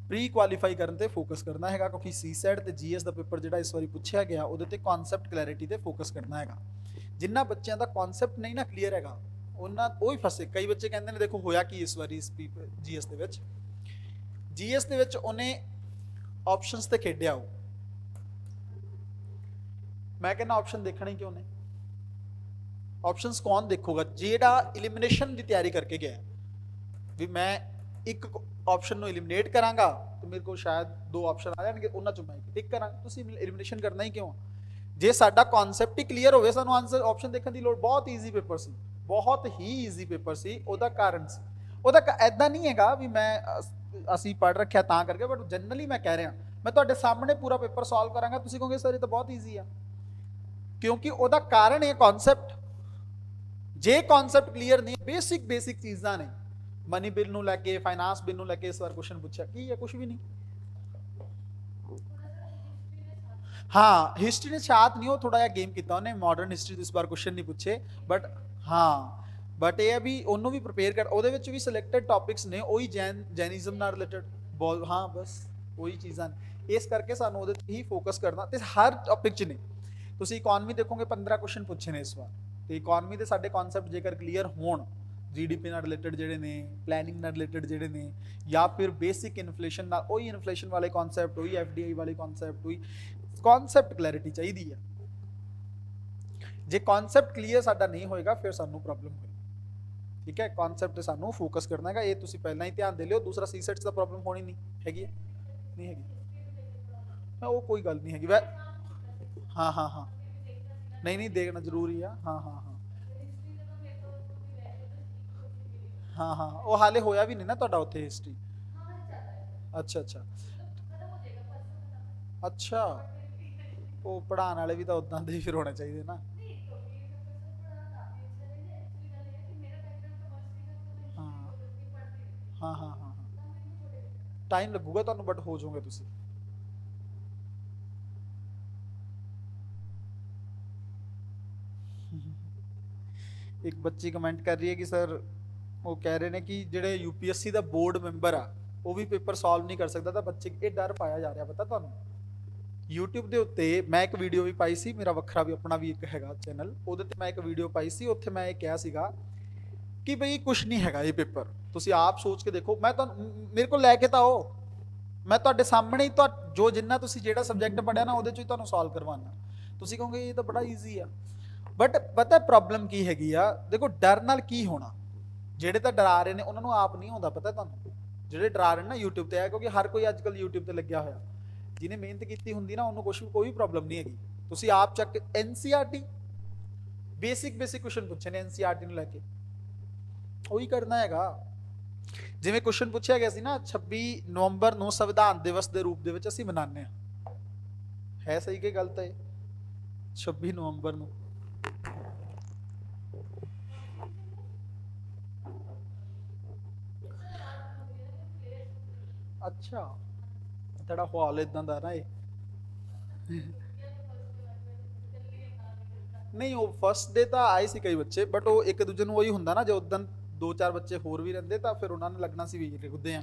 ਪ੍ਰੀ ਕੁਆਲੀਫਾਈ ਕਰਨ ਤੇ ਫੋਕਸ ਕਰਨਾ ਹੈਗਾ, ਕਿਉਂਕਿ CSET ਤੇ GS ਦਾ ਪੇਪਰ ਜਿਹੜਾ ਇਸ ਵਾਰੀ ਪੁੱਛਿਆ ਗਿਆ ਉਹਦੇ ਤੇ ਕਨਸੈਪਟ ਕਲੈਰਿਟੀ ਤੇ ਫੋਕਸ ਕਰਨਾ ਹੈਗਾ। ਜਿੰਨਾ ਬੱਚਿਆਂ ਦਾ ਕਨਸੈਪਟ ਨਹੀਂ ਨਾ ਕਲੀਅਰ ਹੈਗਾ, ਉਹਨਾਂ ਉਹ ਹੀ ਫਸੇ। ਕਈ ਬੱਚੇ ਕਹਿੰਦੇ ਨੇ ਦੇਖੋ ਹੋਇਆ ਕੀ ਇਸ ਵਾਰੀ GS ਦੇ ਵਿੱਚ, GS ਦੇ ਵਿੱਚ ਉਹਨੇ ਆਪਸ਼ਨਸ ਤੇ ਖੇਡਿਆ। ਉਹ ਮੈਂ ਕਹਿੰਦਾ ਆਪਸ਼ਨ ਦੇਖਣਾ ਹੀ ਕਿਉਂ ਨੇ, ਆਪਸ਼ਨਸ ਕੌਣ ਦੇਖੂਗਾ ਜਿਹੜਾ ਇਲੀਮੀਨੇਸ਼ਨ ਦੀ ਤਿਆਰੀ ਕਰਕੇ ਗਿਆ ਵੀ ਮੈਂ ਇੱਕ ਆਪਸ਼ਨ ਨੂੰ ਇਲੀਮੀਨੇਟ ਕਰਾਂਗਾ ਤੇ ਮੇਰੇ ਕੋਲ ਸ਼ਾਇਦ 2 ਆਪਸ਼ਨ ਆ ਜਾਣਗੇ, ਉਹਨਾਂ ਚੋਂ ਮੈਂ ਟਿਕ ਕਰਾਂਗਾ। ਤੁਸੀਂ ਇਲੀਮੀਨੇਸ਼ਨ ਕਰਨਾ ਹੀ ਕਿਉਂ? ਜੇ ਸਾਡਾ ਕਨਸੈਪਟ ਹੀ ਕਲੀਅਰ ਹੋਵੇ, ਸਾਨੂੰ ਆਨਸਰ ਆਪਸ਼ਨ ਦੇਖਣ ਦੀ ਲੋੜ। ਬਹੁਤ ਈਜ਼ੀ ਪੇਪਰ ਸੀ, ਬਹੁਤ ਹੀ ਈਜ਼ੀ ਪੇਪਰ ਸੀ। ਉਹਦਾ ਕਾਰਨ ਸੀ, ਉਹਦਾ ਐਦਾਂ ਨਹੀਂ ਹੈਗਾ ਵੀ ਮੈਂ ਅਸੀਂ ਪੜ੍ਹ ਰੱਖਿਆ ਤਾਂ ਕਰਕੇ, ਬਟ ਜਨਰਲੀ ਮੈਂ ਕਹਿ ਰਿਹਾ, ਮੈਂ ਤੁਹਾਡੇ ਸਾਹਮਣੇ ਪੂਰਾ ਪੇਪਰ ਸੋਲਵ ਕਰਾਂਗਾ, ਤੁਸੀਂ ਕਹੋਗੇ ਸਰ ਇਹ ਤਾਂ ਬਹੁਤ ਈਜ਼ੀ ਆ, ਕਿਉਂਕਿ ਉਹਦਾ ਕਾਰਨ ਇਹ ਕਨਸੈਪਟ। ਜੇ ਕਨਸੈਪਟ ਕਲੀਅਰ ਨਹੀਂ, ਬੇਸਿਕ ਚੀਜ਼ਾਂ ਨੇ, ਮਨੀ ਬਿੱਲ ਨੂੰ ਲੈ ਕੇ, ਫਾਈਨਾਂਸ ਬਿੱਲ ਨੂੰ ਲੈ ਕੇ ਇਸ ਵਾਰ ਕੁਐਸਚਨ ਪੁੱਛਿਆ, ਕੀ ਹੈ? ਕੁਝ ਵੀ ਨਹੀਂ। ਹਾਂ ਹਿਸਟਰੀ ਨੇ ਛਾਤ ਨਹੀਂ, ਉਹ ਥੋੜਾ ਜਿਹਾ ਗੇਮ ਕੀਤਾ ਉਹਨੇ, ਮਾਡਰਨ ਹਿਸਟਰੀ ਤੋਂ ਇਸ ਵਾਰ ਕੁਐਸਚਨ ਨਹੀਂ ਪੁੱਛੇ, ਬਟ ਹਾਂ ਬਟ ਇਹ ਹੈ ਵੀ ਉਹਨੂੰ ਵੀ ਪ੍ਰਪੇਅਰ ਕਰ, ਉਹਦੇ ਵਿੱਚ ਵੀ ਸਿਲੈਕਟਡ ਟੌਪਿਕਸ ਨੇ, ਉਹੀ ਜੈਨਿਜ਼ਮ ਨਾਲ ਰਿਲੇਟਡ ਬੋਲ, ਹਾਂ ਬਸ ਉਹੀ ਚੀਜ਼ਾਂ ਨੇ। ਇਸ ਕਰਕੇ ਸਾਨੂੰ ਉਹਦੇ ਤੇ ਹੀ ਫੋਕਸ ਕਰਨਾ, ਤੇ ਹਰ ਟੌਪਿਕ 'ਚ ਨੇ। ਤੁਸੀਂ ਇਕਨੋਮੀ ਦੇਖੋਗੇ 15 ਕੁਐਸਚਨ ਪੁੱਛੇ ਨੇ ਇਸ ਵਾਰ, ਤੇ ਇਕਨੋਮੀ ਦੇ ਸਾਡੇ ਕਨਸੈਪਟ ਜੇਕਰ ਕਲੀਅਰ ਹੋਣ, GDP ਨਾਲ ਰਿਲੇਟਡ ਜਿਹੜੇ ਨੇ, ਪਲੈਨਿੰਗ ਨਾਲ ਰਿਲੇਟਡ ਜਿਹੜੇ ਨੇ, ਜਾਂ ਫਿਰ ਬੇਸਿਕ ਇਨਫਲੇਸ਼ਨ ਨਾਲ, ਉਹੀ ਇਨਫਲੇਸ਼ਨ ਵਾਲੇ ਕਨਸੈਪਟ, ਉਹੀ FDI ਵਾਲੇ ਕਨਸੈਪਟ, ਉਹੀ ਕਨਸੈਪਟ ਕਲੈਰਿਟੀ ਚਾਹੀਦੀ ਹੈ। ਜੇ ਕਨਸੈਪਟ ਕਲੀਅਰ ਸਾਡਾ ਨਹੀਂ ਹੋਏਗਾ ਫਿਰ ਸਾਨੂੰ ਪ੍ਰੋਬਲਮ ਹੋਏਗੀ। ਠੀਕ ਹੈ, ਕਨਸੈਪਟ ਤੇ ਸਾਨੂੰ ਫੋਕਸ ਕਰਨਾ ਹੈਗਾ, ਇਹ ਤੁਸੀਂ ਪਹਿਲਾਂ ਹੀ ਧਿਆਨ ਦੇ ਲਿਓ। ਦੂਸਰਾ CSET ਦਾ ਪ੍ਰੋਬਲਮ ਹੋਣੀ ਨਹੀਂ ਹੈਗੀ, ਨਹੀਂ ਹੈਗੀ, ਉਹ ਕੋਈ ਗੱਲ ਨਹੀਂ ਹੈਗੀ। ਹਾਂ ਨਹੀਂ ਦੇਖਣਾ ਜ਼ਰੂਰੀ ਆ। ਹਾਂ ਉਹ ਹਾਲੇ ਹੋਇਆ ਵੀ ਨਹੀਂ ਨਾ ਤੁਹਾਡਾ ਉੱਥੇ ਹਿਸਟਰੀ। ਅੱਛਾ ਉਹ ਪੜ੍ਹਾਉਣ ਵਾਲੇ ਵੀ ਤਾਂ ਉਦਾਂ ਦੇ ਫਿਰ ਹੋਣੇ ਚਾਹੀਦੇ ਨਾ। ਹਾਂ ਟਾਈਮ ਲੱਗੂਗਾ ਤੁਹਾਨੂੰ, ਬਟ ਹੋ ਜਾਓਗੇ ਤੁਸੀਂ। ਇੱਕ ਬੱਚੀ ਕਮੈਂਟ ਕਰ ਰਹੀ ਹੈ ਕਿ ਸਰ, ਉਹ ਕਹਿ ਰਹੇ ਨੇ ਕਿ ਜਿਹੜੇ UPSC ਦਾ ਬੋਰਡ ਮੈਂਬਰ ਆ ਉਹ ਵੀ ਪੇਪਰ ਸੋਲਵ ਨਹੀਂ ਕਰ ਸਕਦਾ, ਤਾਂ ਬੱਚੇ ਇਹ ਡਰ ਪਾਇਆ ਜਾ ਰਿਹਾ। ਪਤਾ ਤੁਹਾਨੂੰ YouTube ਦੇ ਉੱਤੇ ਮੈਂ ਇੱਕ ਵੀਡੀਓ ਵੀ ਪਾਈ ਸੀ, ਮੇਰਾ ਵੱਖਰਾ ਵੀ ਆਪਣਾ ਵੀ ਇੱਕ ਹੈਗਾ ਚੈਨਲ, ਉਹਦੇ ਤੇ ਮੈਂ ਇੱਕ ਵੀਡੀਓ ਪਾਈ ਸੀ। ਉੱਥੇ ਮੈਂ ਇਹ ਕਿਹਾ ਸੀਗਾ ਕਿ ਬਈ ਕੁਛ ਨਹੀਂ ਹੈਗਾ ਇਹ ਪੇਪਰ, ਤੁਸੀਂ ਆਪ ਸੋਚ ਕੇ ਦੇਖੋ। ਮੈਂ ਤੁਹਾਨੂੰ, ਮੇਰੇ ਕੋਲ ਲੈ ਕੇ ਤਾਂ ਆਓ, ਮੈਂ ਤੁਹਾਡੇ ਸਾਹਮਣੇ ਹੀ ਜੋ ਜਿੰਨਾ ਤੁਸੀਂ ਜਿਹੜਾ ਸਬਜੈਕਟ ਪੜ੍ਹਿਆ ਨਾ ਉਹਦੇ ਚੋਂ ਹੀ ਤੁਹਾਨੂੰ ਸੋਲਵ ਕਰਵਾਉਣਾ। ਤੁਸੀਂ ਕਹੋਗੇ ਇਹ ਤਾਂ ਬੜਾ ਈਜ਼ੀ ਆ, ਬਟ ਪਤਾ ਪ੍ਰੋਬਲਮ ਕੀ ਹੈਗੀ ਆ? ਦੇਖੋ ਡਰ ਨਾਲ ਕੀ ਹੋਣਾ, ਜਿਹੜੇ ਤਾਂ ਡਰਾ ਰਹੇ ਨੇ ਉਹਨਾਂ ਨੂੰ ਆਪ ਨਹੀਂ ਆਉਂਦਾ। ਪਤਾ ਤੁਹਾਨੂੰ, ਜਿਹੜੇ ਡਰਾ ਰਹੇ ਨਾ YouTube ਤੇ ਆ, ਕਿਉਂਕਿ ਹਰ ਕੋਈ ਅੱਜ ਕੱਲ੍ਹ YouTube ਤੇ ਲੱਗਿਆ ਹੋਇਆ, ਜਿਹਨੇ ਮਿਹਨਤ ਕੀਤੀ ਹੁੰਦੀ ਨਾ ਉਹਨੂੰ ਕੋਈ ਪ੍ਰੋਬਲਮ ਨਹੀਂ ਹੈਗੀ। ਤੁਸੀਂ ਆਪ ਚੱਕ NCERT ਬੇਸਿਕ ਕੁਐਸਚਨ ਪੁੱਛੇ ਨੇ NCERT ਨੂੰ ਲੈ ਕੇ, ਉਹੀ ਕਰਨਾ ਹੈਗਾ। ਜਿਵੇਂ ਕੁਐਸਚਨ ਪੁੱਛਿਆ ਗਿਆ ਸੀ ਨਾ, 26 ਨਵੰਬਰ ਨੂੰ ਸੰਵਿਧਾਨ ਦਿਵਸ ਦੇ ਰੂਪ ਦੇ ਵਿੱਚ ਅਸੀਂ ਮਨਾਉਂਦੇ ਹਾਂ, ਹੈ ਸਹੀ ਕਿ ਗਲਤ ਹੈ? 26 ਨਵੰਬਰ ਨੂੰ ਅੱਛਾ, ਤੁਹਾਡਾ ਹਾਲ ਇਦਾਂ ਦਾ ਨਾ ਇਹ। ਨਹੀਂ, ਉਹ ਫਸਟ ਡੇ ਤਾਂ ਆਏ ਸੀ ਕਈ ਬੱਚੇ, ਬਟ ਉਹ ਇੱਕ ਦੂਜੇ ਨੂੰ ਉਹੀ ਹੁੰਦਾ ਨਾ, ਜੇ ਉਦੋਂ ਦੋ ਚਾਰ ਬੱਚੇ ਹੋਰ ਵੀ ਰਹਿੰਦੇ ਤਾਂ ਫਿਰ ਉਹਨਾਂ ਨੇ ਲੱਗਣਾ ਸੀ ਵੀ ਰੁਕਦੇ ਆ।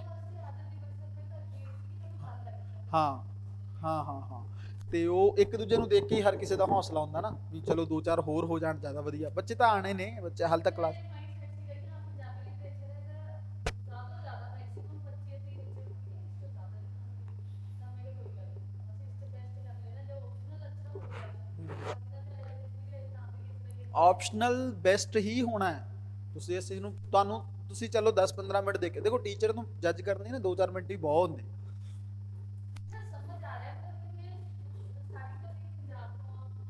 ਹਾਂ ਹਾਂ ਹਾਂ ਹਾਂ। ਤੇ ਉਹ ਇੱਕ ਦੂਜੇ ਨੂੰ ਦੇਖ ਕੇ ਹੀ ਹਰ ਕਿਸੇ ਦਾ ਹੌਸਲਾ ਹੁੰਦਾ ਨਾ ਵੀ ਚਲੋ ਦੋ ਚਾਰ ਹੋਰ ਹੋ ਜਾਣ ਜ਼ਿਆਦਾ ਵਧੀਆ। ਬੱਚੇ ਤਾਂ ਆਣੇ ਨੇ, ਬੱਚੇ ਹਾਲ ਤੱਕ ਕਲਾਸ। ਆਪਸ਼ਨਲ ਬੈਸਟ ਹੀ ਹੋਣਾ ਹੈ। ਤੁਸੀਂ ਇਸ ਚੀਜ਼ ਨੂੰ ਤੁਹਾਨੂੰ ਤੁਸੀਂ ਚਲੋ 10-15 ਮਿੰਟ ਦੇਖ ਕੇ ਦੇਖੋ, ਟੀਚਰ ਨੂੰ ਜੱਜ ਕਰਨ ਦੀ ਨਾ 2-4 ਮਿੰਟ ਹੀ ਬਹੁਤ ਹੁੰਦੇ।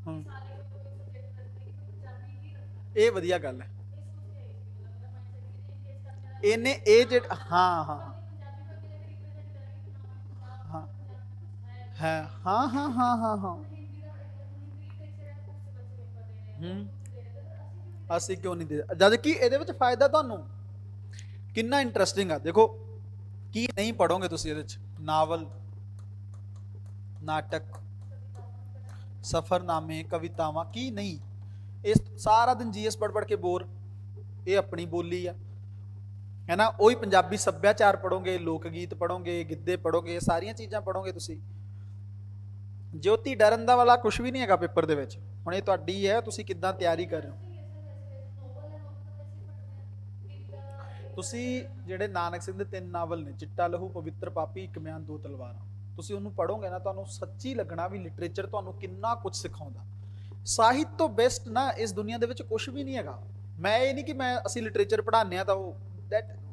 ਹਮ, ਇਹ ਵਧੀਆ ਗੱਲ ਹੈ। ਇਹਨੇ ਇਹ ਜਿਹੜਾ ਹਾਂ ਹਾਂ ਹਾਂ ਹੈ ਹਾਂ ਹਾਂ ਹਾਂ ਹਾਂ ਹਾਂ। ਹੂੰ, ਅਸੀਂ ਕਿਉਂ ਨਹੀਂ ਦੇ, ਜਦ ਕਿ ਇਹਦੇ ਵਿੱਚ ਫਾਇਦਾ ਤੁਹਾਨੂੰ ਕਿੰਨਾ ਇੰਟਰਸਟਿੰਗ ਆ। ਦੇਖੋ ਕੀ ਨਹੀਂ ਪੜੋਗੇ ਤੁਸੀਂ ਇਹਦੇ ਚ, ਨਾਵਲ, ਨਾਟਕ, ਸਫਰਨਾਮੇ, ਕਵਿਤਾਵਾਂ, ਕੀ ਨਹੀਂ। ਇਸ ਸਾਰਾ ਦਿਨ ਜੀਐਸ ਪੜ੍ਹ ਪੜ੍ਹ ਕੇ ਬੋਰ, ਇਹ ਆਪਣੀ ਬੋਲੀ ਆ, ਹੈ ਨਾ। ਉਹੀ ਪੰਜਾਬੀ ਸੱਭਿਆਚਾਰ ਪੜੋਗੇ, ਲੋਕ ਗੀਤ ਪੜੋਗੇ, ਗਿੱਧੇ ਪੜੋਗੇ, ਸਾਰੀਆਂ ਚੀਜ਼ਾਂ ਪੜੋਗੇ ਤੁਸੀਂ। ਜੋਤੀ ਡਰਨ ਦਾ ਵਾਲਾ ਕੁਝ ਵੀ ਨਹੀਂ ਹੈਗਾ ਪੇਪਰ ਦੇ ਵਿੱਚ। ਹੁਣ ਇਹ ਤੁਹਾਡੀ ਹੈ, ਤੁਸੀਂ ਕਿੱਦਾਂ ਤਿਆਰੀ ਕਰ ਰਹੇ ਹੋ। ਤੁਸੀਂ ਜਿਹੜੇ ਨਾਨਕ ਸਿੰਘ ਦੇ 3 ਨਾਵਲ ਨੇ, ਚਿੱਟਾ ਲਹੂ, ਪਵਿੱਤਰ ਪਾਪੀ, ਇੱਕ ਮਿਆਨ ਦੋ ਤਲਵਾਰਾਂ, ਤੁਸੀਂ ਉਹਨੂੰ ਪੜੋਗੇ ਨਾ, ਤੁਹਾਨੂੰ ਸੱਚੀ ਲੱਗਣਾ ਵੀ ਲਿਟਰੇਚਰ ਤੁਹਾਨੂੰ ਕਿੰਨਾ ਕੁਝ ਸਿਖਾਉਂਦਾ। ਸਾਹਿਤ ਤੋਂ ਬੈਸਟ ਨਾ ਇਸ ਦੁਨੀਆ ਦੇ ਵਿੱਚ ਕੁਝ ਵੀ ਨਹੀਂ ਹੈਗਾ। ਮੈਂ ਇਹ ਨਹੀਂ ਕਿ ਮੈਂ ਅਸੀਂ ਲਿਟਰੇਚਰ ਪੜ੍ਹਾਉਂਦੇ ਆ ਤਾਂ ਉਹ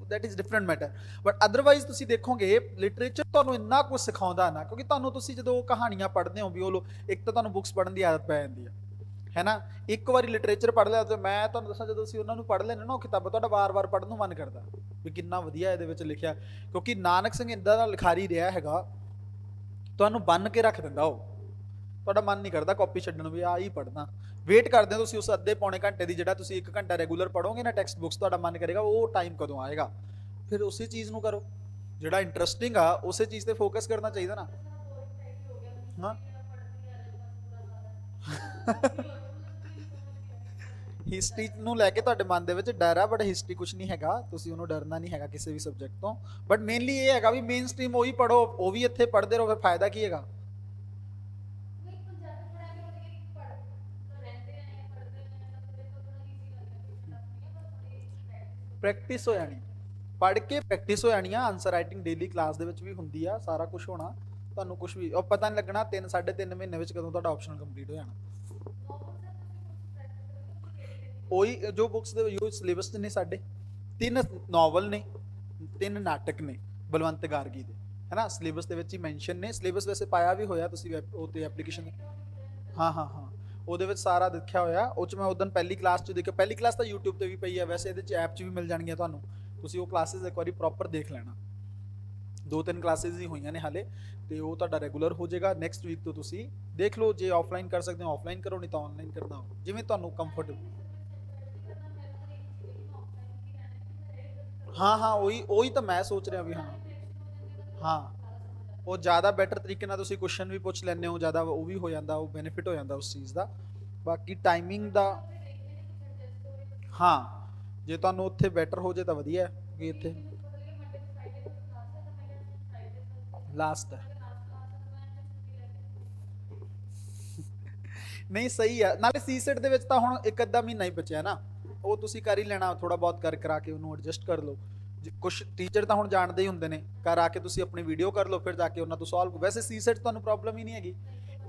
that is different matter, but otherwise ਤੁਸੀਂ ਦੇਖੋਗੇ ਲਿਟਰੇਚਰ ਤੁਹਾਨੂੰ ਇੰਨਾ ਕੁਝ ਸਿਖਾਉਂਦਾ ਨਾ, ਕਿਉਂਕਿ ਤੁਹਾਨੂੰ ਤੁਸੀਂ ਜਦੋਂ ਕਹਾਣੀਆਂ ਪੜ੍ਹਦੇ ਹੋ ਵੀ ਉਹ ਇੱਕ ਤਾਂ ਤੁਹਾਨੂੰ ਬੁੱਕਸ ਪੜ੍ਹਨ ਦੀ ਆਦਤ ਪੈ ਜਾਂਦੀ ਹੈ ਨਾ। ਇੱਕ ਵਾਰੀ ਲਿਟਰੇਚਰ ਪੜ੍ਹ ਲਿਆ ਤੇ ਮੈਂ ਤੁਹਾਨੂੰ ਦੱਸਾਂ, ਜਦੋਂ ਅਸੀਂ ਉਹਨਾਂ ਨੂੰ ਪੜ੍ਹ ਲੈਂਦੇ ਨਾ ਉਹ ਕਿਤਾਬਾਂ, ਤੁਹਾਡਾ ਵਾਰ-ਵਾਰ ਪੜ੍ਹਨ ਨੂੰ ਮਨ ਕਰਦਾ ਵੀ ਕਿੰਨਾ ਵਧੀਆ ਇਹਦੇ ਵਿੱਚ ਲਿਖਿਆ। ਕਿਉਂਕਿ ਨਾਨਕ ਸਿੰਘ ਇੰਦਾ ਦਾ ਲਿਖਾਰੀ ਰਿਹਾ ਹੈਗਾ, ਤੁਹਾਨੂੰ ਬੰਨ ਕੇ ਰੱਖ ਦਿੰਦਾ। ਉਹ ਤੁਹਾਡਾ ਮਨ ਨਹੀਂ ਕਰਦਾ ਕਾਪੀ ਛੱਡਣ ਨੂੰ ਵੀ ਆ ਹੀ ਪੜ੍ਹਨਾ। ਵੇਟ ਕਰਦੇ ਹੋ ਤੁਸੀਂ ਉਸ ਅੱਧੇ ਪੌਣੇ ਘੰਟੇ ਦੀ, ਜਿਹੜਾ ਤੁਸੀਂ 1 ਘੰਟਾ ਰੈਗੂਲਰ ਪੜੋਗੇ ਨਾ ਟੈਕਸਟ ਬੁੱਕਸ, ਤੁਹਾਡਾ ਮਨ ਕਰੇਗਾ ਉਹ ਟਾਈਮ ਕਦੋਂ ਆਏਗਾ। ਫਿਰ ਉਸੇ ਚੀਜ਼ ਨੂੰ ਕਰੋ ਜਿਹੜਾ ਇੰਟਰਸਟਿੰਗ ਆ, ਉਸੇ ਚੀਜ਼ ਤੇ ਫੋਕਸ ਕਰਨਾ ਚਾਹੀਦਾ ਨਾ। ਹਾਂ ਹਿਸਟਰੀ ਨੂੰ ਲੈ ਕੇ ਤੁਹਾਡੇ ਮਨ ਦੇ ਵਿੱਚ ਡਰ ਆ, ਬਟ ਹਿਸਟਰੀ ਕੁਝ ਨਹੀਂ ਹੈਗਾ, ਤੁਸੀਂ ਉਹਨੂੰ ਡਰਨਾ ਨਹੀਂ ਹੈਗਾ ਕਿਸੇ ਵੀ ਸਬਜੈਕਟ ਤੋਂ। ਬਟ ਮੇਨਲੀ ਇਹ ਹੈਗਾ ਵੀ ਮੇਨ ਸਟਰੀਮ ਉਹੀ ਪੜੋ, ਉਹ ਵੀ ਇੱਥੇ ਪੜ੍ਹਦੇ ਰਹੋ, ਫਿਰ ਫਾਇਦਾ ਕੀ ਹੈਗਾ। ਪ੍ਰੈਕਟਿਸ ਹੋ ਜਾਣੀ, ਪੜ੍ਹ ਕੇ ਪ੍ਰੈਕਟਿਸ ਹੋ ਜਾਣੀ ਆ। ਆਨਸਰ ਰਾਈਟਿੰਗ ਡੇਲੀ ਕਲਾਸ ਦੇ ਵਿੱਚ ਵੀ ਹੁੰਦੀ ਆ, ਸਾਰਾ ਕੁਝ ਹੋਣਾ। ਤੁਹਾਨੂੰ ਕੁਝ ਵੀ ਉਹ ਪਤਾ ਨਹੀਂ ਲੱਗਣਾ 3-3.5 ਮਹੀਨੇ ਵਿੱਚ ਕਦੋਂ ਤੁਹਾਡਾ ਆਪਸ਼ਨਲ ਕੰਪਲੀਟ ਹੋ ਜਾਣਾ। ਉਹੀ ਜੋ ਬੁੱਕਸ ਦੇ ਜੋ ਸਿਲੇਬਸ ਨੇ ਸਾਡੇ, 3 ਨਾਵਲ ਨੇ, 3 ਨਾਟਕ ਨੇ ਬਲਵੰਤ ਗਾਰਗੀ ਦੇ, ਹੈ ਨਾ। ਸਿਲੇਬਸ ਦੇ ਵਿੱਚ ਹੀ ਮੈਂਸ਼ਨ ਨੇ। ਸਿਲੇਬਸ ਵੈਸੇ ਪਾਇਆ ਵੀ ਹੋਇਆ ਤੁਸੀਂ ਉਹ ਤੇ ਐਪਲੀਕੇਸ਼ਨ। ਹਾਂ ਹਾਂ ਹਾਂ, ਉਹਦੇ ਵਿੱਚ ਸਾਰਾ ਦੇਖਿਆ ਹੋਇਆ। ਉਹ ਚ ਮੈਂ ਉਦੋਂ ਪਹਿਲੀ ਕਲਾਸ ਚ ਦੇਖਿਆ, ਪਹਿਲੀ ਕਲਾਸ ਤਾਂ YouTube ਤੇ ਵੀ ਪਈ ਹੈ, ਵੈਸੇ ਇਹਦੇ ਚ ਐਪ ਚ ਵੀ ਮਿਲ ਜਾਣਗੀਆਂ ਤੁਹਾਨੂੰ। ਤੁਸੀਂ ਉਹ ਕਲਾਸਿਸ ਇੱਕ ਵਾਰੀ ਪ੍ਰੋਪਰ ਦੇਖ ਲੈਣਾ। 2-3 ਕਲਾਸਿਸ ਹੀ ਹੋਈਆਂ ਨੇ ਹਾਲੇ, ਤੇ ਉਹ ਤੁਹਾਡਾ ਰੈਗੂਲਰ ਹੋ ਜਾਏਗਾ। ਨੈਕਸਟ ਵੀਕ ਤੋਂ ਤੁਸੀਂ ਦੇਖ ਲਓ, ਜੇ ਆਫਲਾਈਨ ਕਰ ਸਕਦੇ ਹੋ ਆਫਲਾਈਨ ਕਰੋ, ਨਹੀਂ ਤਾਂ ਆਨਲਾਈਨ ਕਰਨਾ, ਜਿਵੇਂ ਤੁਹਾਨੂੰ ਕੰਫਰਟੇਬਲ। ਹਾਂ ਹਾਂ, ਉਹੀ ਤਾਂ ਮੈਂ ਸੋਚ ਰਿਹਾ ਵੀ ਹਾਂ ਹਾਂ, ਉਹ ਜ਼ਿਆਦਾ ਬੈਟਰ ਤਰੀਕੇ ਨਾਲ ਤੁਸੀਂ ਕੁਐਸਚਨ ਵੀ ਪੁੱਛ ਲੈਂਦੇ ਹੋ, ਜ਼ਿਆਦਾ ਉਹ ਵੀ ਹੋ ਜਾਂਦਾ, ਉਹ ਬੈਨੀਫਿਟ ਹੋ ਜਾਂਦਾ ਉਸ ਚੀਜ਼ ਦਾ। ਬਾਕੀ ਟਾਈਮਿੰਗ ਦਾ ਹਾਂ, ਜੇ ਤੁਹਾਨੂੰ ਉੱਥੇ ਬੈਟਰ ਹੋ ਜੇ ਤਾਂ ਵਧੀਆ ਹੈ, ਕਿ ਇੱਥੇ ਲਾਸਟ ਹੈ। ਨਹੀਂ ਸਹੀ ਆ, ਨਾਲੇ ਸੀਸੈਟ ਦੇ ਵਿੱਚ ਤਾਂ ਹੁਣ ਇੱਕ ਅੱਧਾ ਮਹੀਨਾ ਹੀ ਬਚਿਆ ਨਾ, ਉਹ ਤੁਸੀਂ ਕਰ ਹੀ ਲੈਣਾ, ਥੋੜਾ ਬਹੁਤ ਕਰ ਕਰਾ ਕੇ ਉਹਨੂੰ ਐਡਜਸਟ ਕਰ ਲਓ। ਕੁਝ ਟੀਚਰ ਤਾਂ ਹੁਣ ਜਾਣਦੇ ਹੀ ਹੁੰਦੇ ਨੇ, ਘਰ ਆ ਕੇ ਤੁਸੀਂ ਆਪਣੀ ਵੀਡੀਓ ਕਰ ਲਓ, ਫਿਰ ਜਾ ਕੇ ਉਹਨਾਂ ਤੋਂ ਸੋਲਵ। ਵੈਸੇ ਸੀਸੈਟ ਤੁਹਾਨੂੰ ਪ੍ਰੋਬਲਮ ਹੀ ਨਹੀਂ ਹੈਗੀ।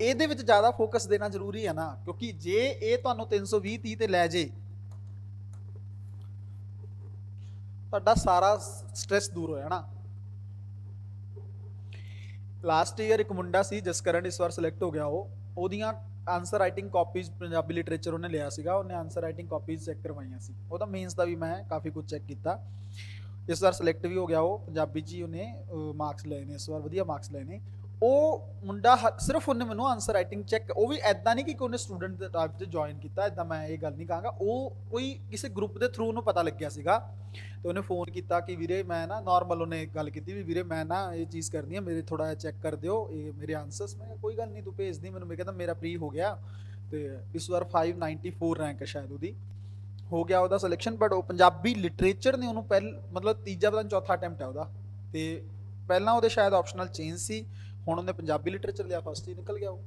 ਇਹਦੇ ਵਿੱਚ ਜ਼ਿਆਦਾ ਫੋਕਸ ਦੇਣਾ ਜ਼ਰੂਰੀ ਹੈ ਨਾ, ਕਿਉਂਕਿ ਜੇ ਇਹ ਤੁਹਾਨੂੰ 320-30 ਤੇ ਲੈ ਜੇ, ਤੁਹਾਡਾ ਸਾਰਾ ਸਟ੍ਰੈਸ ਦੂਰ ਹੋ ਜਾਣਾ। ਲਾਸਟ ਈਅਰ ਇੱਕ ਮੁੰਡਾ ਸੀ ਜਸਕਰਨ, ਇਸ ਵਾਰ ਸਿਲੈਕਟ ਹੋ ਗਿਆ। ਉਹਦੀਆਂ answer writing copies, Punjabi literature ਉਹਨੇ ਲਿਆ ਸੀਗਾ, ਉਹਨੇ ਆਨਸਰ ਰਾਈਟਿੰਗ ਕਾਪੀਜ਼ ਚੈੱਕ ਕਰਵਾਈਆਂ ਸੀ। ਉਹਦਾ ਮੇਨਸ ਦਾ ਵੀ ਮੈਂ ਕਾਫੀ ਕੁਝ ਚੈੱਕ ਕੀਤਾ। ਇਸ ਵਾਰ ਸਿਲੈਕਟ ਵੀ ਹੋ ਗਿਆ ਉਹ, ਪੰਜਾਬੀ 'ਚ ਹੀ ਉਹਨੇ ਮਾਰਕਸ ਲਏ ਨੇ ਇਸ ਵਾਰ, ਵਧੀਆ ਮਾਰਕਸ ਲਏ ਨੇ। ਉਹ ਮੁੰਡਾ ਸਿਰਫ ਉਹਨੇ ਮੈਨੂੰ ਆਨਸਰ ਰਾਈਟਿੰਗ ਚੈੱਕ, ਉਹ ਵੀ ਐਦਾਂ ਨਹੀਂ ਕਿ ਉਹਨੇ ਸਟੂਡੈਂਟ ਦੇ ਟਾਈਪ 'ਚ ਜੁਆਇਨ ਕੀਤਾ, ਐਦਾਂ ਮੈਂ ਇਹ ਗੱਲ ਨਹੀਂ ਕਹਾਂਗਾ, ਉਹ ਕੋਈ ਕਿਸੇ ਗਰੁੱਪ ਦੇ ਥਰੂ ਉਹਨੂੰ ਪਤਾ ਲੱਗਿਆ ਸੀਗਾ ਤੇ ਉਹਨੇ ਫੋਨ ਕੀਤਾ ਕਿ ਵੀਰੇ ਮੈਂ ਨਾ ਨਾਰਮਲ, ਉਹਨੇ ਗੱਲ ਕੀਤੀ ਵੀ ਵੀਰੇ ਮੈਂ ਨਾ ਇਹ ਚੀਜ਼ ਕਰਨੀ ਹੈ, ਮੇਰੇ ਥੋੜਾ ਜਿਹਾ ਚੈੱਕ ਕਰ ਦਿਓ ਇਹ ਮੇਰੇ ਆਨਸਰਸ। ਮੈਂ ਕਿਹਾ ਕੋਈ ਗੱਲ ਨਹੀਂ ਤੂੰ ਭੇਜ ਦੀ ਮੈਨੂੰ। ਮੈਂ ਕਹਿੰਦਾ ਮੇਰਾ ਪ੍ਰੀ ਹੋ ਗਿਆ ਤੇ ਇਸ ਵਾਰ 594 ਰੈਂਕ ਹੈ ਸ਼ਾਇਦ ਉਹਦੀ, ਹੋ ਗਿਆ ਉਹਦਾ ਸਿਲੈਕਸ਼ਨ। ਬਟ ਉਹ ਪੰਜਾਬੀ ਲਿਟਰੇਚਰ ਨੇ ਉਹਨੂੰ ਮਤਲਬ ਤੀਜਾ ਪਤਾ ਨਹੀਂ ਚੌਥਾ ਅਟੈਂਪਟ ਹੈ ਉਹਦਾ, ਤੇ ਪਹਿਲਾਂ ਉਹਦੇ ਸ਼ਾਇਦ ਆਪਸ਼ਨਲ ਚੇਂਜ ਸੀ, ਹੁਣ ਉਹਨੇ ਪੰਜਾਬੀ ਲਿਟਰੇਚਰ ਲਿਆ, ਫਸਟ ਹੀ ਨਿਕਲ ਗਿਆ ਉਹ।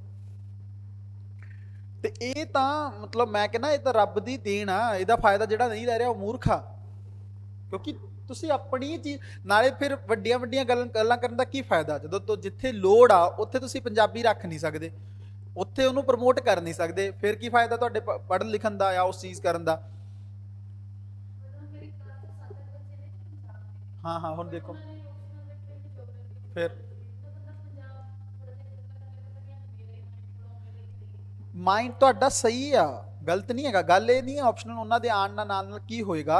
ਤੇ ਇਹ ਤਾਂ ਮਤਲਬ ਮੈਂ ਕਹਿੰਦਾ ਇਹ ਤਾਂ ਰੱਬ ਦੀ ਦੇਣ ਆ, ਇਹਦਾ ਫਾਇਦਾ ਜਿਹੜਾ ਨਹੀਂ ਲੈ ਰਿਹਾ ਉਹ ਮੂਰਖ ਆ, ਕਿਉਂਕਿ ਤੁਸੀਂ ਆਪਣੀ ਚੀਜ਼ ਨਾਲੇ ਫਿਰ ਵੱਡੀਆਂ ਵੱਡੀਆਂ ਗੱਲਾਂ ਕਰਨ ਦਾ ਕੀ ਫਾਇਦਾ, ਜਦੋਂ ਤੋਂ ਜਿੱਥੇ ਲੋੜ ਆ ਉੱਥੇ ਤੁਸੀਂ ਪੰਜਾਬੀ ਰੱਖ ਨਹੀਂ ਸਕਦੇ, ਉੱਥੇ ਉਹਨੂੰ ਪ੍ਰਮੋਟ ਕਰ ਨਹੀਂ ਸਕਦੇ, ਫਿਰ ਕੀ ਫਾਇਦਾ ਤੁਹਾਡੇ ਪੜ੍ਹਨ ਲਿਖਣ ਦਾ ਜਾਂ ਉਸ ਚੀਜ਼ ਕਰਨ ਦਾ। ਹਾਂ ਹਾਂ ਹੁਣ ਦੇਖੋ ਫਿਰ ਮਾਈਂਡ ਤੁਹਾਡਾ ਸਹੀ ਆ, ਗਲਤ ਨਹੀਂ ਹੈਗਾ, ਗੱਲ ਇਹ ਨਹੀਂ ਹੈ ਆਪਸ਼ਨਲ ਉਹਨਾਂ ਦੇ ਆਉਣ ਨਾਲ ਕੀ ਹੋਏਗਾ,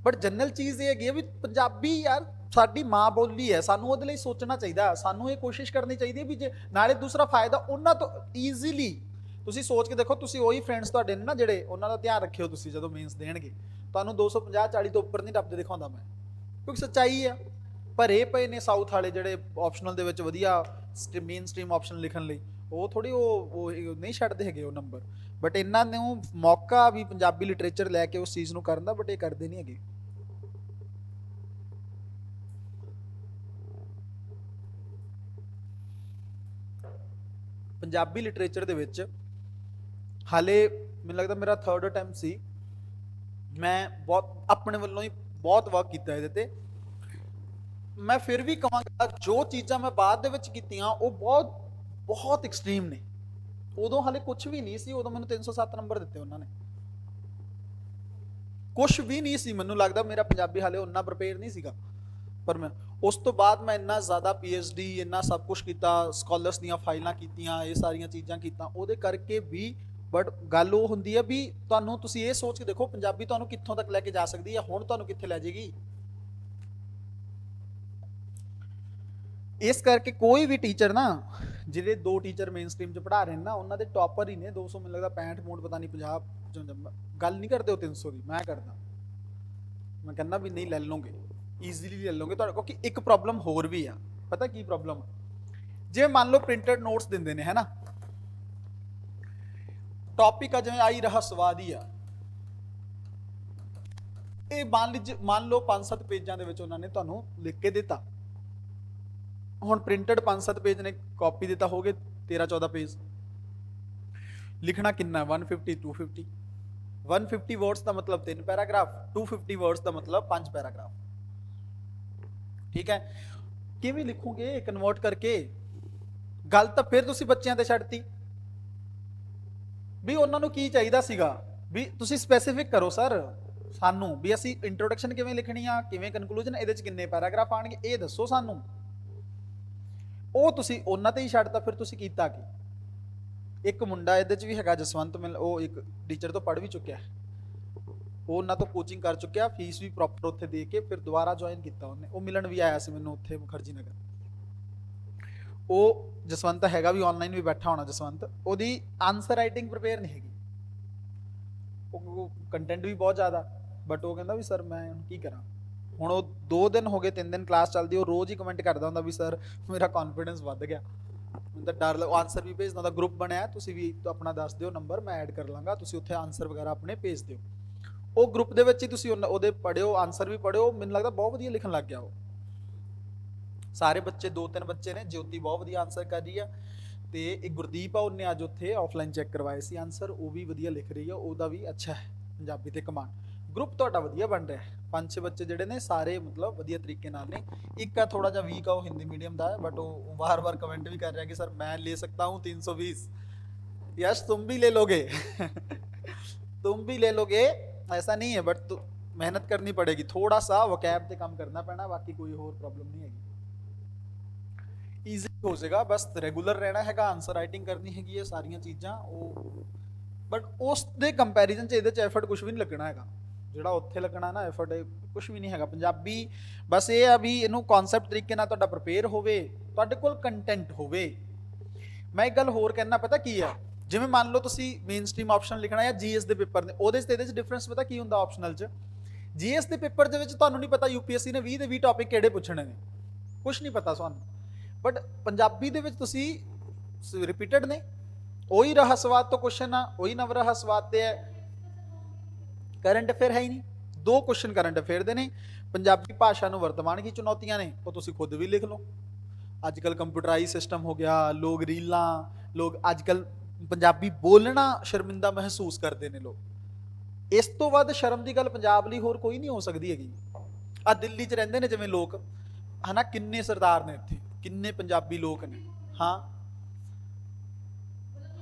ਬਟ ਜਨਰਲ ਚੀਜ਼ ਇਹ ਹੈਗੀ ਹੈ ਵੀ ਪੰਜਾਬੀ ਯਾਰ ਸਾਡੀ ਮਾਂ ਬੋਲੀ ਹੈ, ਸਾਨੂੰ ਉਹਦੇ ਲਈ ਸੋਚਣਾ ਚਾਹੀਦਾ, ਸਾਨੂੰ ਇਹ ਕੋਸ਼ਿਸ਼ ਕਰਨੀ ਚਾਹੀਦੀ ਹੈ ਵੀ ਜੇ ਨਾਲੇ ਦੂਸਰਾ ਫਾਇਦਾ ਉਹਨਾਂ ਤੋਂ ਈਜ਼ੀਲੀ ਤੁਸੀਂ ਸੋਚ ਕੇ ਦੇਖੋ, ਤੁਸੀਂ ਉਹੀ ਫਰੈਂਡਸ ਤੁਹਾਡੇ ਨੇ ਨਾ ਜਿਹੜੇ, ਉਹਨਾਂ ਦਾ ਧਿਆਨ ਰੱਖਿਓ ਤੁਸੀਂ ਜਦੋਂ ਮੇਨਸ ਦੇਣਗੇ, ਤੁਹਾਨੂੰ 250 40 ਤੋਂ ਉੱਪਰ ਨਹੀਂ ਟੱਪਦੇ ਦਿਖਾਉਂਦਾ ਮੈਂ, ਕਿਉਂਕਿ ਸੱਚਾਈ ਆ। ਭਰੇ ਪਏ ਨੇ ਸਾਊਥ ਵਾਲੇ ਜਿਹੜੇ ਆਪਸ਼ਨਲ ਦੇ ਵਿੱਚ ਵਧੀਆ ਮੇਨ ਸਟ੍ਰੀਮ ਆਪਸ਼ਨ ਲਿਖਣ ਲਈ, ਉਹ ਥੋੜੀ ਉਹ ਨਹੀਂ ਛੱਡਦੇ ਹੈਗੇ ਉਹ ਨੰਬਰ, ਬਟ ਇਹਨਾਂ ਨੂੰ ਮੌਕਾ ਵੀ ਪੰਜਾਬੀ ਲਿਟਰੇਚਰ ਲੈ ਕੇ ਉਸ ਚੀਜ਼ ਨੂੰ ਕਰਨ ਦਾ, ਬਟ ਇਹ ਕਰਦੇ ਨਹੀਂ ਹੈਗੇ। ਪੰਜਾਬੀ ਲਿਟਰੇਚਰ ਦੇ ਵਿੱਚ ਹਾਲੇ ਮੈਨੂੰ ਲੱਗਦਾ ਮੇਰਾ 3rd ਅਟੈਂਪਟ ਸੀ, ਮੈਂ ਬਹੁਤ ਆਪਣੇ ਵੱਲੋਂ ਹੀ ਬਹੁਤ ਵਰਕ ਕੀਤਾ ਇਹਦੇ ਤੇ। ਮੈਂ ਫਿਰ ਵੀ ਕਹਾਂਗਾ ਜੋ ਚੀਜ਼ਾਂ ਮੈਂ ਬਾਅਦ ਦੇ ਵਿੱਚ ਕੀਤੀਆਂ ਉਹ ਬਹੁਤ ਬਹੁਤ ਐਕਸਟ੍ਰੀਮ ਨੇ, ਉਦੋਂ ਹਾਲੇ ਕੁਝ ਵੀ ਨਹੀਂ ਸੀ, ਉਦੋਂ ਮੈਨੂੰ 307 ਨੰਬਰ ਦਿੱਤੇ ਉਹਨਾਂ ਨੇ, ਕੁਝ ਵੀ ਨਹੀਂ ਸੀ, ਮੈਨੂੰ ਲੱਗਦਾ ਮੇਰਾ ਪੰਜਾਬੀ ਹਾਲੇ ਉਨਾ ਪ੍ਰਪੇਅਰ ਨਹੀਂ ਸੀਗਾ। ਪਰ ਮੈਂ ਉਸ ਤੋਂ ਬਾਅਦ ਮੈਂ ਇੰਨਾ ਜ਼ਿਆਦਾ PhD ਇੰਨਾ ਸਭ ਕੁਝ ਕੀਤਾ, ਸਕਾਲਰਸ ਦੀਆਂ ਫਾਈਲਾਂ ਕੀਤੀਆਂ, ਇਹ ਸਾਰੀਆਂ ਚੀਜ਼ਾਂ ਕੀਤਾ, ਉਹਦੇ ਕਰਕੇ ਵੀ। ਬਟ ਗੱਲ ਉਹ ਹੁੰਦੀ ਹੈ ਵੀ ਤੁਹਾਨੂੰ ਤੁਸੀਂ ਇਹ ਸੋਚ ਕੇ ਦੇਖੋ ਪੰਜਾਬੀ ਤੁਹਾਨੂੰ ਕਿੱਥੋਂ ਤੱਕ ਲੈ ਕੇ ਜਾ ਸਕਦੀ ਹੈ, ਹੁਣ ਤੁਹਾਨੂੰ ਕਿੱਥੇ ਲੈ ਜਾਏਗੀ। ਇਸ ਕਰਕੇ ਕੋਈ ਵੀ ਟੀਚਰ ਨਾ, ਜਿਹੜੇ 2 ਟੀਚਰ ਮੇਨ ਸਟ੍ਰੀਮ 'ਚ ਪੜ੍ਹਾ ਰਹੇ ਨੇ ਨਾ, ਉਹਨਾਂ ਦੇ ਟੌਪਰ ਹੀ ਨੇ 200 ਮੈਨੂੰ ਲੱਗਦਾ 65 ਮੋਡ ਪਤਾ ਨਹੀਂ 50 ਗੱਲ ਨਹੀਂ ਕਰਦੇ ਉਹ 300 ਦੀ, ਮੈਂ ਕਰਦਾ, ਮੈਂ ਕਹਿੰਦਾ ਵੀ ਨਹੀਂ ਲੈ ਲਓਗੇ, ਈਜ਼ੀਲੀ ਲੈ ਲਓਗੇ ਤੁਹਾਡੇ, ਕਿਉਂਕਿ ਇੱਕ ਪ੍ਰੋਬਲਮ ਹੋਰ ਵੀ ਆ, ਪਤਾ ਕੀ ਪ੍ਰੋਬਲਮ, ਜਿਵੇਂ ਮੰਨ ਲਓ ਪ੍ਰਿੰਟਡ ਨੋਟਸ ਦਿੰਦੇ ਨੇ, ਹੈ ਨਾ, ਟੌਪਿਕ ਆ ਜਿਵੇਂ ਆਈ ਰਹੱਸਵਾਦੀ ਆ, ਇਹ ਮੰਨ ਲਓ 5-7 ਪੇਜਾਂ ਦੇ ਵਿੱਚ ਉਹਨਾਂ ਨੇ ਤੁਹਾਨੂੰ ਲਿਖ ਕੇ ਦਿੱਤਾ, ਹੁਣ ਪ੍ਰਿੰਟਡ 5-7 ਪੇਜ ਨੇ, ਕਾਪੀ ਦਿੱਤਾ ਹੋ ਗਏ 13-14 ਪੇਜ, ਲਿਖਣਾ ਕਿੰਨਾ 150 250 150 ਵਰਡਸ ਦਾ ਮਤਲਬ 3 ਪੈਰਾਗ੍ਰਾਫ, 250 ਵਰਡਸ ਦਾ ਮਤਲਬ 5 ਪੈਰਾਗ੍ਰਾਫ, ਠੀਕ ਹੈ। ਕਿਵੇਂ ਲਿਖੋਗੇ ਕਨਵਰਟ ਕਰਕੇ? ਗੱਲ ਤਾਂ ਫਿਰ ਤੁਸੀਂ ਬੱਚਿਆਂ ਤੇ ਛੱਡਤੀ ਵੀ ਉਹਨਾਂ ਨੂੰ ਕੀ ਚਾਹੀਦਾ ਸੀਗਾ, ਵੀ ਤੁਸੀਂ ਸਪੈਸੀਫਿਕ ਕਰੋ ਸਰ ਸਾਨੂੰ, ਵੀ ਅਸੀਂ ਇੰਟਰੋਡਕਸ਼ਨ ਕਿਵੇਂ ਲਿਖਣੀ ਆ, ਕਿਵੇਂ ਕਨਕਲੂਜਨ, ਇਹਦੇ ਚ ਕਿੰਨੇ ਪੈਰਾਗ੍ਰਾਫ ਆਣਗੇ ਇਹ ਦੱਸੋ ਸਾਨੂੰ, ਉਹ ਤੁਸੀਂ ਉਹਨਾਂ ਤੇ ਹੀ ਛੱਡਤਾ। ਫਿਰ ਤੁਸੀਂ ਕੀਤਾ ਕੀ? ਇੱਕ ਮੁੰਡਾ ਇਹਦੇ ਚ ਵੀ ਹੈਗਾ ਜਸਵੰਤ, ਉਹ ਇੱਕ ਟੀਚਰ ਤੋਂ ਪੜ੍ਹ ਵੀ ਚੁੱਕਿਆ, ਉਹ ਉਹਨਾਂ ਤੋਂ ਕੋਚਿੰਗ ਕਰ ਚੁੱਕਿਆ, ਫੀਸ ਵੀ ਪ੍ਰੋਪਰ ਉੱਥੇ ਦੇ ਕੇ ਫਿਰ ਦੁਬਾਰਾ ਜੁਆਇਨ ਕੀਤਾ ਉਹਨੇ, ਉਹ ਮਿਲਣ ਵੀ ਆਇਆ ਸੀ ਮੈਨੂੰ ਉੱਥੇ ਮੁਖਰਜੀ ਨਗਰ। ਉਹ ਜਸਵੰਤ ਹੈਗਾ ਵੀ ਆਨਲਾਈਨ ਵੀ ਬੈਠਾ ਹੋਣਾ ਜਸਵੰਤ, ਉਹਦੀ ਆਨਸਰ ਰਾਈਟਿੰਗ ਪ੍ਰਪੇਅਰ ਨਹੀਂ ਹੈਗੀ, ਉਹ ਕੰਟੈਂਟ ਵੀ ਬਹੁਤ ਜ਼ਿਆਦਾ, ਬਟ ਉਹ ਕਹਿੰਦਾ ਵੀ ਸਰ ਮੈਂ ਕੀ ਕਰਾਂ। ਹੁਣ ਉਹ 2 ਦਿਨ ਹੋ ਗਏ 3 ਦਿਨ ਕਲਾਸ ਚੱਲਦੀ, ਉਹ ਰੋਜ਼ ਹੀ ਕਮੈਂਟ ਕਰਦਾ ਹੁੰਦਾ ਵੀ ਸਰ ਮੇਰਾ ਕੌਨਫੀਡੈਂਸ ਵੱਧ ਗਿਆ, ਮੈਨੂੰ ਤਾਂ ਡਰ ਲੱਗ, ਆਨਸਰ ਵੀ ਭੇਜਦਾ ਹੁੰਦਾ, ਗਰੁੱਪ ਬਣਿਆ, ਤੁਸੀਂ ਵੀ ਆਪਣਾ ਦੱਸ ਦਿਓ ਨੰਬਰ, ਮੈਂ ਐਡ ਕਰ ਲਾਂਗਾ, ਤੁਸੀਂ ਉੱਥੇ ਆਨਸਰ ਵਗੈਰਾ ਆਪਣੇ ਭੇਜ ਦਿਓ। ਉਹ ਗਰੁੱਪ ਦੇ ਵਿੱਚ ਹੀ ਤੁਸੀਂ ਉਹਦੇ ਪੜ੍ਹਿਓ, ਆਨਸਰ ਵੀ ਪੜ੍ਹਿਓ, ਮੈਨੂੰ ਲੱਗਦਾ ਬਹੁਤ ਵਧੀਆ ਲਿਖਣ ਲੱਗ ਗਿਆ ਉਹ। ਸਾਰੇ ਬੱਚੇ 2-3 ਬੱਚੇ ਨੇ, ਜੋਤੀ ਬਹੁਤ ਵਧੀਆ ਆਨਸਰ ਕਰ ਰਹੀ ਆ, ਤੇ ਇੱਕ ਗੁਰਦੀਪ ਆ, ਉਹਨੇ ਅੱਜ ਉੱਥੇ ਆਫਲਾਈਨ ਚੈੱਕ ਕਰਵਾਏ ਸੀ ਆਨਸਰ, ਉਹ ਵੀ ਵਧੀਆ ਲਿਖ ਰਹੀ ਆ, ਉਹਦਾ ਵੀ ਅੱਛਾ ਹੈ ਪੰਜਾਬੀ ਤੇ ਕਮਾਂਡ। ਗਰੁੱਪ ਤੁਹਾਡਾ ਵਧੀਆ ਬਣ ਰਿਹਾ, 5-6 ਬੱਚੇ ਜਿਹੜੇ ਨੇ ਸਾਰੇ ਮਤਲਬ ਵਧੀਆ ਤਰੀਕੇ ਨਾਲ ਨੇ। ਇੱਕ ਆ ਥੋੜਾ ਜਿਹਾ ਵੀਕ ਆ, ਉਹ ਹਿੰਦੀ ਮੀਡੀਅਮ ਦਾ ਹੈ, ਬਟ ਉਹ ਵਾਰ-ਵਾਰ ਕਮੈਂਟ ਵੀ ਕਰ ਰਿਹਾ ਕਿ ਸਰ ਮੈਂ ਲੈ ਸਕता हूँ 320, यस तुम भी ले लोगे तुम भी ले लोगे, ऐसा नहीं है, बट मेहनत करनी पड़ेगी, थोड़ा सा वोकैब ਤੇ ਕੰਮ ਕਰਨਾ ਪੈਣਾ, ਬਾਕੀ ਕੋਈ ਹੋਰ ਪ੍ਰੋਬਲਮ ਨਹੀਂ ਹੈਗੀ, ਈਜ਼ੀ ਹੋ ਜਾਏਗਾ, ਬਸ ਰੈਗੂਲਰ ਰਹਿਣਾ ਹੈਗਾ, ਆਨਸਰ ਰਾਈਟਿੰਗ ਕਰਨੀ ਹੈਗੀ ਹੈ, ਸਾਰੀਆਂ ਚੀਜ਼ਾਂ ਉਹ, ਬਟ ਉਸ ਦੇ ਕੰਪੈਰੀਜ਼ਨ 'ਚ ਇਹਦੇ 'ਚ ਐਫਰਟ ਕੁਝ ਵੀ ਨਹੀਂ ਲੱਗਣਾ ਹੈਗਾ, ਜਿਹੜਾ ਉੱਥੇ ਲੱਗਣਾ ਨਾ ਐਫਰਟ, ਕੁਝ ਵੀ ਨਹੀਂ ਹੈਗਾ। ਪੰਜਾਬੀ ਬਸ ਇਹ ਆ ਵੀ ਇਹਨੂੰ ਕਨਸੈਪਟ ਤਰੀਕੇ ਨਾਲ ਤੁਹਾਡਾ ਪ੍ਰਪੇਅਰ ਹੋਵੇ, ਤੁਹਾਡੇ ਕੋਲ ਕੰਟੈਂਟ ਹੋਵੇ। ਮੈਂ ਇੱਕ ਗੱਲ ਹੋਰ ਕਹਿਣਾ, ਪਤਾ ਕੀ ਆ, ਜਿਵੇਂ ਮੰਨ ਲਓ ਤੁਸੀਂ ਮੇਨ ਸਟ੍ਰੀਮ ਆਪਸ਼ਨ ਲਿਖਣਾ ਜਾਂ ਜੀਐਸ ਦੇ ਪੇਪਰ ਨੇ, ਉਹਦੇ 'ਚ ਤੇ ਇਹਦੇ 'ਚ ਡਿਫਰੈਂਸ ਪਤਾ ਕੀ ਹੁੰਦਾ ਆਪਸ਼ਨਲ 'ਚ? ਜੀਐਸ ਦੇ ਪੇਪਰ ਦੇ ਵਿੱਚ ਤੁਹਾਨੂੰ ਨਹੀਂ ਪਤਾ ਯੂਪੀਐਸਸੀ ਨੇ 20 ਦੇ 20 ਟੌਪਿਕ ਕਿਹੜੇ ਪੁੱਛਣੇ ਨੇ, ਕੁਝ ਨਹੀਂ ਪਤਾ ਤੁਹਾਨੂੰ। ਬਟ ਪੰਜਾਬੀ ਦੇ ਵਿੱਚ ਤੁਸੀਂ ਰਿਪੀਟਡ ਨੇ, ਉਹੀ ਰਹੱਸਵਾਦ ਤੋਂ ਕੁਐਸਚਨ ਆ, ਉਹੀ ਨਵ ਰਹੱਸਵਾਦ ਤੇ ਹੈ। ਕਰੰਟ ਅਫੇਅਰ ਹੈ ਹੀ ਨਹੀਂ, 2 ਕੁਐਸਚਨ ਕਰੰਟ ਅਫੇਅਰ ਦੇ ਨੇ। ਪੰਜਾਬੀ ਭਾਸ਼ਾ ਨੂੰ ਵਰਤਮਾਨ ਕੀ ਚੁਣੌਤੀਆਂ ਨੇ, ਉਹ ਤੁਸੀਂ ਖੁਦ ਵੀ ਲਿਖ ਲਓ। ਅੱਜ ਕੱਲ ਕੰਪਿਊਟਰਾਈਜ਼ ਸਿਸਟਮ ਹੋ ਗਿਆ, ਲੋਕ ਰੀਲਾਂ, ਲੋਕ ਅੱਜ ਕੱਲ ਪੰਜਾਬੀ ਬੋਲਣਾ ਸ਼ਰਮਿੰਦਾ ਮਹਿਸੂਸ ਕਰਦੇ ਨੇ ਲੋਕ। ਇਸ ਤੋਂ ਵੱਧ ਸ਼ਰਮ ਦੀ ਗੱਲ ਪੰਜਾਬ ਲਈ ਹੋਰ ਕੋਈ ਨਹੀਂ ਹੋ ਸਕਦੀ ਹੈਗੀ। ਆ ਦਿੱਲੀ 'ਚ ਰਹਿੰਦੇ ਨੇ ਜਿਵੇਂ ਲੋਕ ਹਨਾ, ਕਿੰਨੇ ਸਰਦਾਰ ਨੇ ਇੱਥੇ, ਕਿੰਨੇ ਪੰਜਾਬੀ ਲੋਕ ਨੇ। ਹਾਂ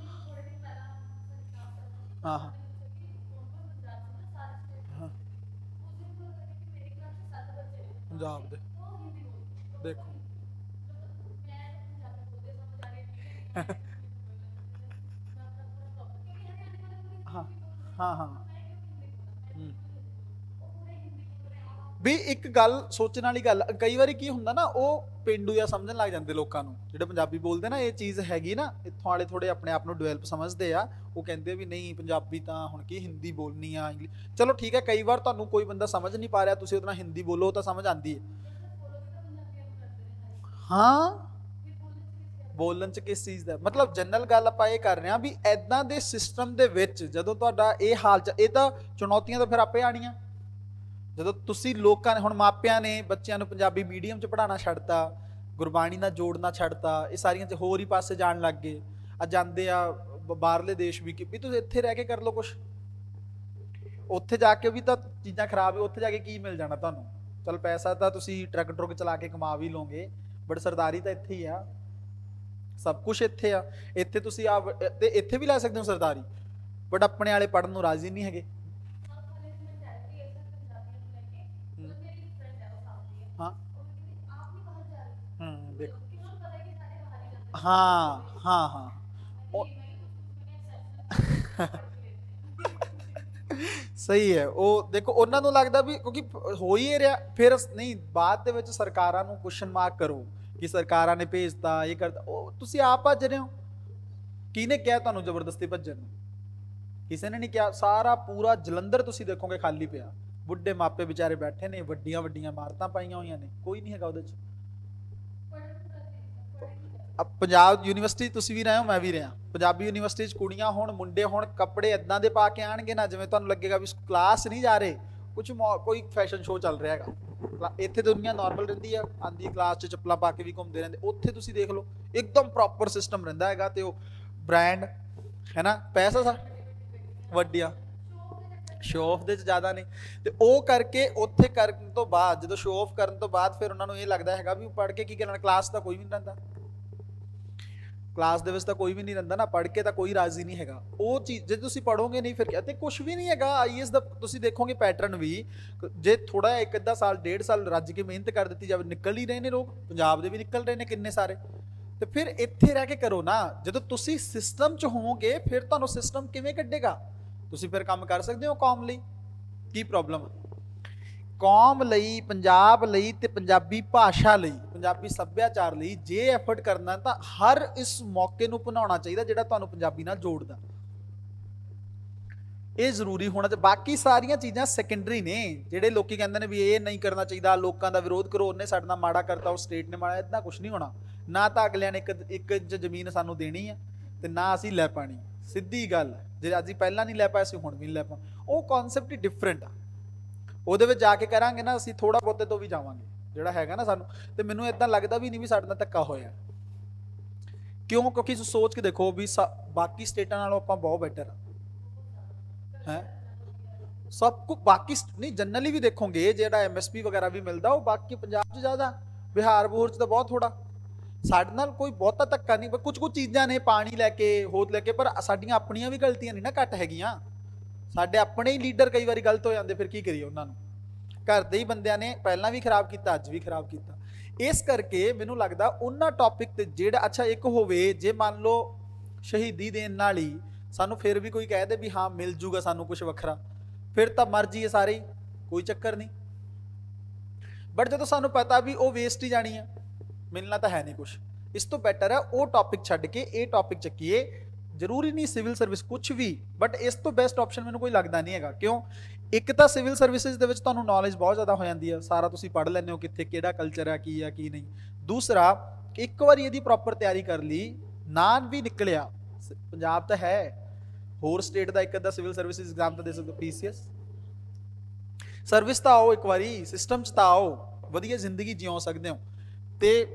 ਹਾਂ ਹਾਂ ਹਾਂ ਪੰਜਾਬ ਦੇ ਦੇਖੋ ਹਾਂ ਹਾਂ ਹਾਂ ਹਮ। ਵੀ ਇੱਕ ਗੱਲ ਸੋਚਣ ਵਾਲੀ ਗੱਲ, ਕਈ ਵਾਰੀ ਕੀ ਹੁੰਦਾ ਨਾ, ਉਹ ਪੇਂਡੂ ਜਾਂ ਸਮਝਣ ਲੱਗ ਜਾਂਦੇ ਲੋਕਾਂ ਨੂੰ, ਜਿਹੜੇ ਪੰਜਾਬੀ ਬੋਲਦੇ ਨਾ, ਇਹ ਚੀਜ਼ ਹੈਗੀ ਨਾ, ਇੱਥੋਂ ਵਾਲੇ ਥੋੜੇ ਆਪਣੇ ਆਪ ਨੂੰ ਡਿਵੈਲਪ ਸਮਝਦੇ ਆ। ਉਹ ਕਹਿੰਦੇ ਵੀ ਨਹੀਂ ਪੰਜਾਬੀ ਤਾਂ ਹੁਣ ਕੀ ਹਿੰਦੀ ਬੋਲਣੀ ਆ, ਇੰਗਲਿਸ਼। ਚਲੋ ਠੀਕ ਹੈ, ਕਈ ਵਾਰ ਤੁਹਾਨੂੰ ਕੋਈ ਬੰਦਾ ਸਮਝ ਨਹੀਂ ਪਾ ਰਿਹਾ, ਤੁਸੀਂ ਉਹਦੇ ਨਾਲ ਹਿੰਦੀ ਬੋਲੋ ਤਾਂ ਸਮਝ ਆਉਂਦੀ ਹੈ। ਹਾਂ ਬੋਲਣ ਚ ਕਿਸ ਚੀਜ਼ ਦਾ ਮਤਲਬ, ਜਨਰਲ ਗੱਲ ਆਪਾਂ ਇਹ ਕਰ ਰਹੇ ਹਾਂ ਵੀ ਐਦਾਂ ਦੇ ਸਿਸਟਮ ਦੇ ਵਿੱਚ ਜਦੋਂ ਤੁਹਾਡਾ ਇਹ ਹਾਲ ਚ, ਇਹ ਤਾਂ ਚੁਣੌਤੀਆਂ ਤਾਂ ਫਿਰ ਆਪੇ ਆਣੀਆਂ। ਜਦੋਂ ਤੁਸੀਂ ਲੋਕਾਂ ਨੇ, ਹੁਣ ਮਾਪਿਆਂ ਨੇ ਬੱਚਿਆਂ ਨੂੰ ਪੰਜਾਬੀ ਮੀਡੀਅਮ 'ਚ ਪੜ੍ਹਾਉਣਾ ਛੱਡਤਾ, ਗੁਰਬਾਣੀ ਨਾਲ ਜੋੜਨਾ ਛੱਡਤਾ, ਇਹ ਸਾਰੀਆਂ 'ਚ ਹੋਰ ਹੀ ਪਾਸੇ ਜਾਣ ਲੱਗ ਗਏ। ਆ ਜਾਂਦੇ ਆ ਬਾਹਰਲੇ ਦੇਸ਼ ਵੀ ਕਿ ਵੀ ਤੁਸੀਂ ਇੱਥੇ ਰਹਿ ਕੇ ਕਰ ਲਓ ਕੁਛ, ਉੱਥੇ ਜਾ ਕੇ ਵੀ ਤਾਂ ਚੀਜ਼ਾਂ ਖਰਾਬ ਹੈ। ਉੱਥੇ ਜਾ ਕੇ ਕੀ ਮਿਲ ਜਾਣਾ ਤੁਹਾਨੂੰ? ਚਲ ਪੈਸਾ ਤਾਂ ਤੁਸੀਂ ਟਰੱਕ ਟਰੁੱਕ ਚਲਾ ਕੇ ਕਮਾ ਵੀ ਲਓਗੇ, ਬਟ ਸਰਦਾਰੀ ਤਾਂ ਇੱਥੇ ਹੀ ਆ, ਸਭ ਕੁਛ ਇੱਥੇ ਆ। ਇੱਥੇ ਤੁਸੀਂ ਆ ਤੇ ਇੱਥੇ ਵੀ ਲੈ ਸਕਦੇ ਹੋ ਸਰਦਾਰੀ, ਬਟ ਆਪਣੇ ਵਾਲੇ ਪੜ੍ਹਨ ਨੂੰ ਰਾਜ਼ੀ ਨਹੀਂ ਹੈਗੇ। ਹਾਂ ਦੇਖੋ ਹਾਂ ਹਾਂ ਹਾਂ ਸਹੀ ਹੈ। ਉਹ ਦੇਖੋ ਉਹਨਾਂ ਨੂੰ ਲੱਗਦਾ ਵੀ ਕਿਉਂਕਿ ਹੋ ਹੀ ਰਿਹਾ, ਫਿਰ ਨਹੀਂ ਬਾਅਦ ਦੇ ਵਿੱਚ ਸਰਕਾਰਾਂ ਨੂੰ ਕੁਐਸਚਨ ਮਾਰਕ ਕਰੋ ਕਿ ਸਰਕਾਰਾਂ ਨੇ ਭੇਜਤਾ, ਇਹ ਕਰਤਾ। ਉਹ ਤੁਸੀਂ ਆਪ ਭੱਜ ਰਹੇ ਹੋ। ਕਿਹਨੇ ਕਿਹਾ ਤੁਹਾਨੂੰ ਜ਼ਬਰਦਸਤੀ ਭੱਜਣ ਨੂੰ? ਕਿਸੇ ਨੇ ਨਹੀਂ ਕਿਹਾ। ਸਾਰਾ ਪੂਰਾ ਜਲੰਧਰ ਤੁਸੀਂ ਦੇਖੋਗੇ ਖਾਲੀ ਪਿਆ, ਬੁੱਢੇ ਮਾਪੇ ਵਿਚਾਰੇ ਬੈਠੇ ਨੇ, ਵੱਡੀਆਂ ਵੱਡੀਆਂ ਇਮਾਰਤਾਂ ਪਾਈਆਂ ਹੋਈਆਂ ਨੇ, ਕੋਈ ਨਹੀਂ ਹੈਗਾ ਉਹਦੇ 'ਚ। ਪੰਜਾਬ ਯੂਨੀਵਰਸਿਟੀ ਤੁਸੀਂ ਵੀ ਰਹੇ ਹੋ, ਮੈਂ ਵੀ ਰਿਹਾ। ਪੰਜਾਬੀ ਯੂਨੀਵਰਸਿਟੀ 'ਚ ਕੁੜੀਆਂ ਹੋਣ ਮੁੰਡੇ ਹੋਣ, ਕੱਪੜੇ ਇਦਾਂ ਦੇ ਪਾ ਕੇ ਆਣਗੇ ਨਾ ਜਿਵੇਂ ਤੁਹਾਨੂੰ ਲੱਗੇਗਾ ਵੀ ਕਲਾਸ ਨਹੀਂ ਜਾ ਰਹੇ, ਕੁਝ ਕੋਈ ਫੈਸ਼ਨ ਸ਼ੋਅ ਚੱਲ ਰਿਹਾ ਹੈਗਾ। ਇੱਥੇ ਦੁਨੀਆ ਨਾਰਮਲ ਰਹਿੰਦੀ ਆ, ਆਂਦੀ ਕਲਾਸ 'ਚ ਚੱਪਲਾਂ ਪਾ ਕੇ ਵੀ ਘੁੰਮਦੇ ਰਹਿੰਦੇ। ਉੱਥੇ ਤੁਸੀਂ ਦੇਖ ਲਓ ਇੱਕਦਮ ਪ੍ਰੋਪਰ ਸਿਸਟਮ ਰਹਿੰਦਾ ਹੈਗਾ, ਤੇ ਉਹ ਬ੍ਰਾਂਡ ਹੈ ਨਾ, ਪੈਸਾ ਸਾ ਵੱਡੀਆਂ ਸ਼ੋਅ ਆਫ ਦੇ 'ਚ ਜ਼ਿਆਦਾ ਨੇ। ਤੇ ਉਹ ਕਰਕੇ ਉੱਥੇ ਕਰਨ ਤੋਂ ਬਾਅਦ, ਜਦੋਂ ਸ਼ੋਅ ਆਫ ਕਰਨ ਤੋਂ ਬਾਅਦ, ਫਿਰ ਉਹਨਾਂ ਨੂੰ ਇਹ ਲੱਗਦਾ ਹੈਗਾ ਵੀ ਪੜ੍ਹ ਕੇ ਕੀ ਕਰਨਾ, ਕਲਾਸ ਤਾਂ ਕੋਈ ਵੀ ਨਹੀਂ ਰਹਿੰਦਾ, ਕਲਾਸ ਦੇ ਵਿੱਚ ਤਾਂ ਕੋਈ ਵੀ ਨਹੀਂ ਰਹਿੰਦਾ ਨਾ, ਪੜ੍ਹ ਕੇ ਤਾਂ ਕੋਈ ਰਾਜ਼ੀ ਨਹੀਂ ਹੈਗਾ। ਉਹ ਚੀਜ਼ ਜੇ ਤੁਸੀਂ ਪੜ੍ਹੋਗੇ ਨਹੀਂ ਫਿਰ ਤੇ ਕੁਝ ਵੀ ਨਹੀਂ ਹੈਗਾ। ਆਈਐਸ ਦਾ ਤੁਸੀਂ ਦੇਖੋਗੇ ਪੈਟਰਨ ਵੀ, ਜੇ ਥੋੜਾ ਜਿਹਾ 1 ਅੱਧਾ ਸਾਲ 1.5 ਸਾਲ ਰੱਜ ਕੇ ਮਿਹਨਤ ਕਰ ਦਿੱਤੀ ਜਾਵੇ, ਨਿਕਲ ਹੀ ਰਹੇ ਨੇ ਲੋਕ, ਪੰਜਾਬ ਦੇ ਵੀ ਨਿਕਲ ਰਹੇ ਨੇ ਕਿੰਨੇ ਸਾਰੇ। ਤੇ ਫਿਰ ਇੱਥੇ ਰਹਿ ਕੇ ਕਰੋ ਨਾ। ਜਦੋਂ ਤੁਸੀਂ ਸਿਸਟਮ 'ਚ ਹੋਵੋਗੇ ਫਿਰ ਤੁਹਾਨੂੰ ਸਿਸਟਮ ਕਿਵੇਂ ਕੱਢੇਗਾ? ਤੁਸੀਂ ਫਿਰ ਕੰਮ ਕਰ ਸਕਦੇ ਹੋ ਕੌਮ ਲਈ। ਕੀ ਪ੍ਰੋਬਲਮ? ਕੌਮ ਲਈ, ਪੰਜਾਬ ਲਈ ਤੇ ਪੰਜਾਬੀ ਭਾਸ਼ਾ ਲਈ, ਪੰਜਾਬੀ ਸੱਭਿਆਚਾਰ ਲਈ ਜੇ ਐਫਰਟ ਕਰਨਾ ਤਾਂ ਹਰ ਇਸ ਮੌਕੇ ਨੂੰ ਬਣਾਉਣਾ ਚਾਹੀਦਾ ਜਿਹੜਾ ਤੁਹਾਨੂੰ ਪੰਜਾਬੀ ਨਾਲ ਜੋੜਦਾ। ਇਹ ਜ਼ਰੂਰੀ ਹੋਣਾ ਤੇ ਬਾਕੀ ਸਾਰੀਆਂ ਚੀਜ਼ਾਂ ਸੈਕੰਡਰੀ ਨੇ। ਜਿਹੜੇ ਲੋਕੀ ਕਹਿੰਦੇ ਨੇ ਵੀ ਇਹ ਨਹੀਂ ਕਰਨਾ ਚਾਹੀਦਾ, ਲੋਕਾਂ ਦਾ ਵਿਰੋਧ ਕਰੋ, ਉਹਨੇ ਸਾਡੇ ਨਾਲ ਮਾੜਾ ਕਰਤਾ, ਉਹ ਸਟੇਟ ਨੇ ਮਾੜਾ, ਇਦਾਂ ਕੁਝ ਨਹੀਂ ਹੋਣਾ। ਨਾ ਤਾਂ ਅਗਲਿਆਂ ਨੇ ਇੱਕ ਇੰਚ ਜ਼ਮੀਨ ਸਾਨੂੰ ਦੇਣੀ ਆ ਤੇ ਨਾ ਅਸੀਂ ਲੈ ਪਾਣੀ, ਸਿੱਧੀ ਗੱਲ। ਜੇ ਅਸੀਂ ਪਹਿਲਾਂ ਨਹੀਂ ਲੈ ਪਾਏ, ਅਸੀਂ ਹੁਣ ਵੀ ਨਹੀਂ ਲੈ ਪਾ। ਉਹ ਕਨਸੈਪਟ ਹੀ ਡਿਫਰੈਂਟ ਆ। ਉਹਦੇ ਵਿੱਚ ਜਾ ਕੇ ਕਰਾਂਗੇ ਨਾ ਅਸੀਂ, ਥੋੜਾ ਬਹੁਤੇ ਤੋਂ ਵੀ ਜਾਵਾਂਗੇ ਜਿਹੜਾ ਹੈਗਾ ਨਾ ਸਾਨੂੰ। ਤੇ ਮੈਨੂੰ ਇਦਾਂ ਲੱਗਦਾ ਵੀ ਨਹੀਂ ਵੀ ਸਾਡੇ ਨਾਲ ਧੱਕਾ ਹੋਇਆ। ਕਿਉਂ? ਕਿਉਂਕਿ ਸੋਚ ਕੇ ਦੇਖੋ ਵੀ ਬਾਕੀ ਸਟੇਟਾਂ ਨਾਲੋਂ ਆਪਾਂ ਬਹੁਤ ਬੈਟਰ ਆ ਹੈ ਸਭ ਕੁਝ। ਬਾਕੀ ਨਹੀਂ ਜਨਰਲੀ ਵੀ ਦੇਖੋਗੇ ਜਿਹੜਾ ਐਮਐਸਪੀ ਵਗੈਰਾ ਵੀ ਮਿਲਦਾ ਉਹ ਬਾਕੀ ਪੰਜਾਬ 'ਚ ਜ਼ਿਆਦਾ, ਬਿਹਾਰ ਬੂਰ 'ਚ ਤਾਂ ਬਹੁਤ ਥੋੜਾ। ਸਾਡੇ ਨਾਲ ਕੋਈ ਬਹੁਤਾ ਧੱਕਾ ਨਹੀਂ। ਕੁਝ ਕੁਝ ਚੀਜ਼ਾਂ ਨੇ, ਪਾਣੀ ਲੈ ਕੇ, ਹੋਤ ਲੈ ਕੇ, ਪਰ ਸਾਡੀਆਂ ਆਪਣੀਆਂ ਵੀ ਗਲਤੀਆਂ ਨਹੀਂ ਨਾ ਘੱਟ ਹੈਗੀਆਂ। ਸਾਡੇ ਆਪਣੇ ਹੀ ਲੀਡਰ ਕਈ ਵਾਰੀ ਗਲਤ ਹੋ ਜਾਂਦੇ, ਫਿਰ ਕੀ ਕਰੀਏ ਉਹਨਾਂ ਨੂੰ? ਘਰ ਦੇ ਹੀ ਬੰਦਿਆਂ ਨੇ ਪਹਿਲਾਂ ਵੀ ਖਰਾਬ ਕੀਤਾ, ਅੱਜ ਵੀ ਖਰਾਬ ਕੀਤਾ। ਇਸ ਕਰਕੇ ਮੈਨੂੰ ਲੱਗਦਾ ਉਹਨਾਂ ਟੌਪਿਕ ਤੇ ਜਿਹੜਾ ਅੱਛਾ ਇੱਕ ਹੋਵੇ, ਜੇ ਮੰਨ ਲਓ ਸ਼ਹੀਦੀ ਦੇਣ ਨਾਲ ਹੀ ਸਾਨੂੰ ਫਿਰ ਵੀ ਕੋਈ ਕਹਿ ਦੇ ਵੀ ਹਾਂ ਮਿਲ ਜੂਗਾ ਸਾਨੂੰ ਕੁਝ ਵੱਖਰਾ, ਫਿਰ ਤਾਂ ਮਰ ਜਾਈਏ ਸਾਰੇ ਹੀ, ਕੋਈ ਚੱਕਰ ਨਹੀਂ। ਬਟ ਜਦੋਂ ਸਾਨੂੰ ਪਤਾ ਵੀ ਉਹ ਵੇਸਟ ਹੀ ਜਾਣੀ ਆ, ਮਿਲਣਾ ਤਾਂ ਹੈ ਨਹੀਂ ਕੁਛ, ਇਸ ਤੋਂ ਬੈਟਰ ਹੈ ਉਹ ਟੌਪਿਕ ਛੱਡ ਕੇ ਇਹ ਟੌਪਿਕ ਚੱਕੀਏ। ਜ਼ਰੂਰੀ ਨਹੀਂ ਸਿਵਲ ਸਰਵਿਸ ਕੁਛ ਵੀ, ਬਟ ਇਸ ਤੋਂ ਬੈਸਟ ਆਪਸ਼ਨ ਮੈਨੂੰ ਕੋਈ ਲੱਗਦਾ ਨਹੀਂ ਹੈਗਾ। ਕਿਉਂ? ਇੱਕ ਤਾਂ ਸਿਵਲ ਸਰਵਿਸਿਜ਼ ਦੇ ਵਿੱਚ ਤੁਹਾਨੂੰ ਨੌਲੇਜ ਬਹੁਤ ਜ਼ਿਆਦਾ ਹੋ ਜਾਂਦੀ ਆ, ਸਾਰਾ ਤੁਸੀਂ ਪੜ੍ਹ ਲੈਂਦੇ ਹੋ ਕਿੱਥੇ ਕਿਹੜਾ ਕਲਚਰ ਆ ਕੀ ਨਹੀਂ। ਦੂਸਰਾ, ਇੱਕ ਵਾਰੀ ਇਹਦੀ ਪ੍ਰੋਪਰ ਤਿਆਰੀ ਕਰ ਲਈ, ਨਾਨ ਵੀ ਨਿਕਲਿਆ, ਪੰਜਾਬ ਤਾਂ ਹੈ, ਹੋਰ ਸਟੇਟ ਦਾ ਇੱਕ ਅੱਧਾ ਸਿਵਲ ਸਰਵਿਸਿਜ਼ ਐਗਜ਼ਾਮ ਤਾਂ ਦੇ ਸਕਦੇ ਹੋ, ਪੀਸੀਐਸ ਸਰਵਿਸ ਤਾਂ ਆਓ, ਇੱਕ ਵਾਰੀ ਸਿਸਟਮ 'ਚ ਤਾਂ ਆਓ, ਵਧੀਆ ਜ਼ਿੰਦਗੀ ਜਿਉ ਸਕਦੇ ਹੋ। ਤੇ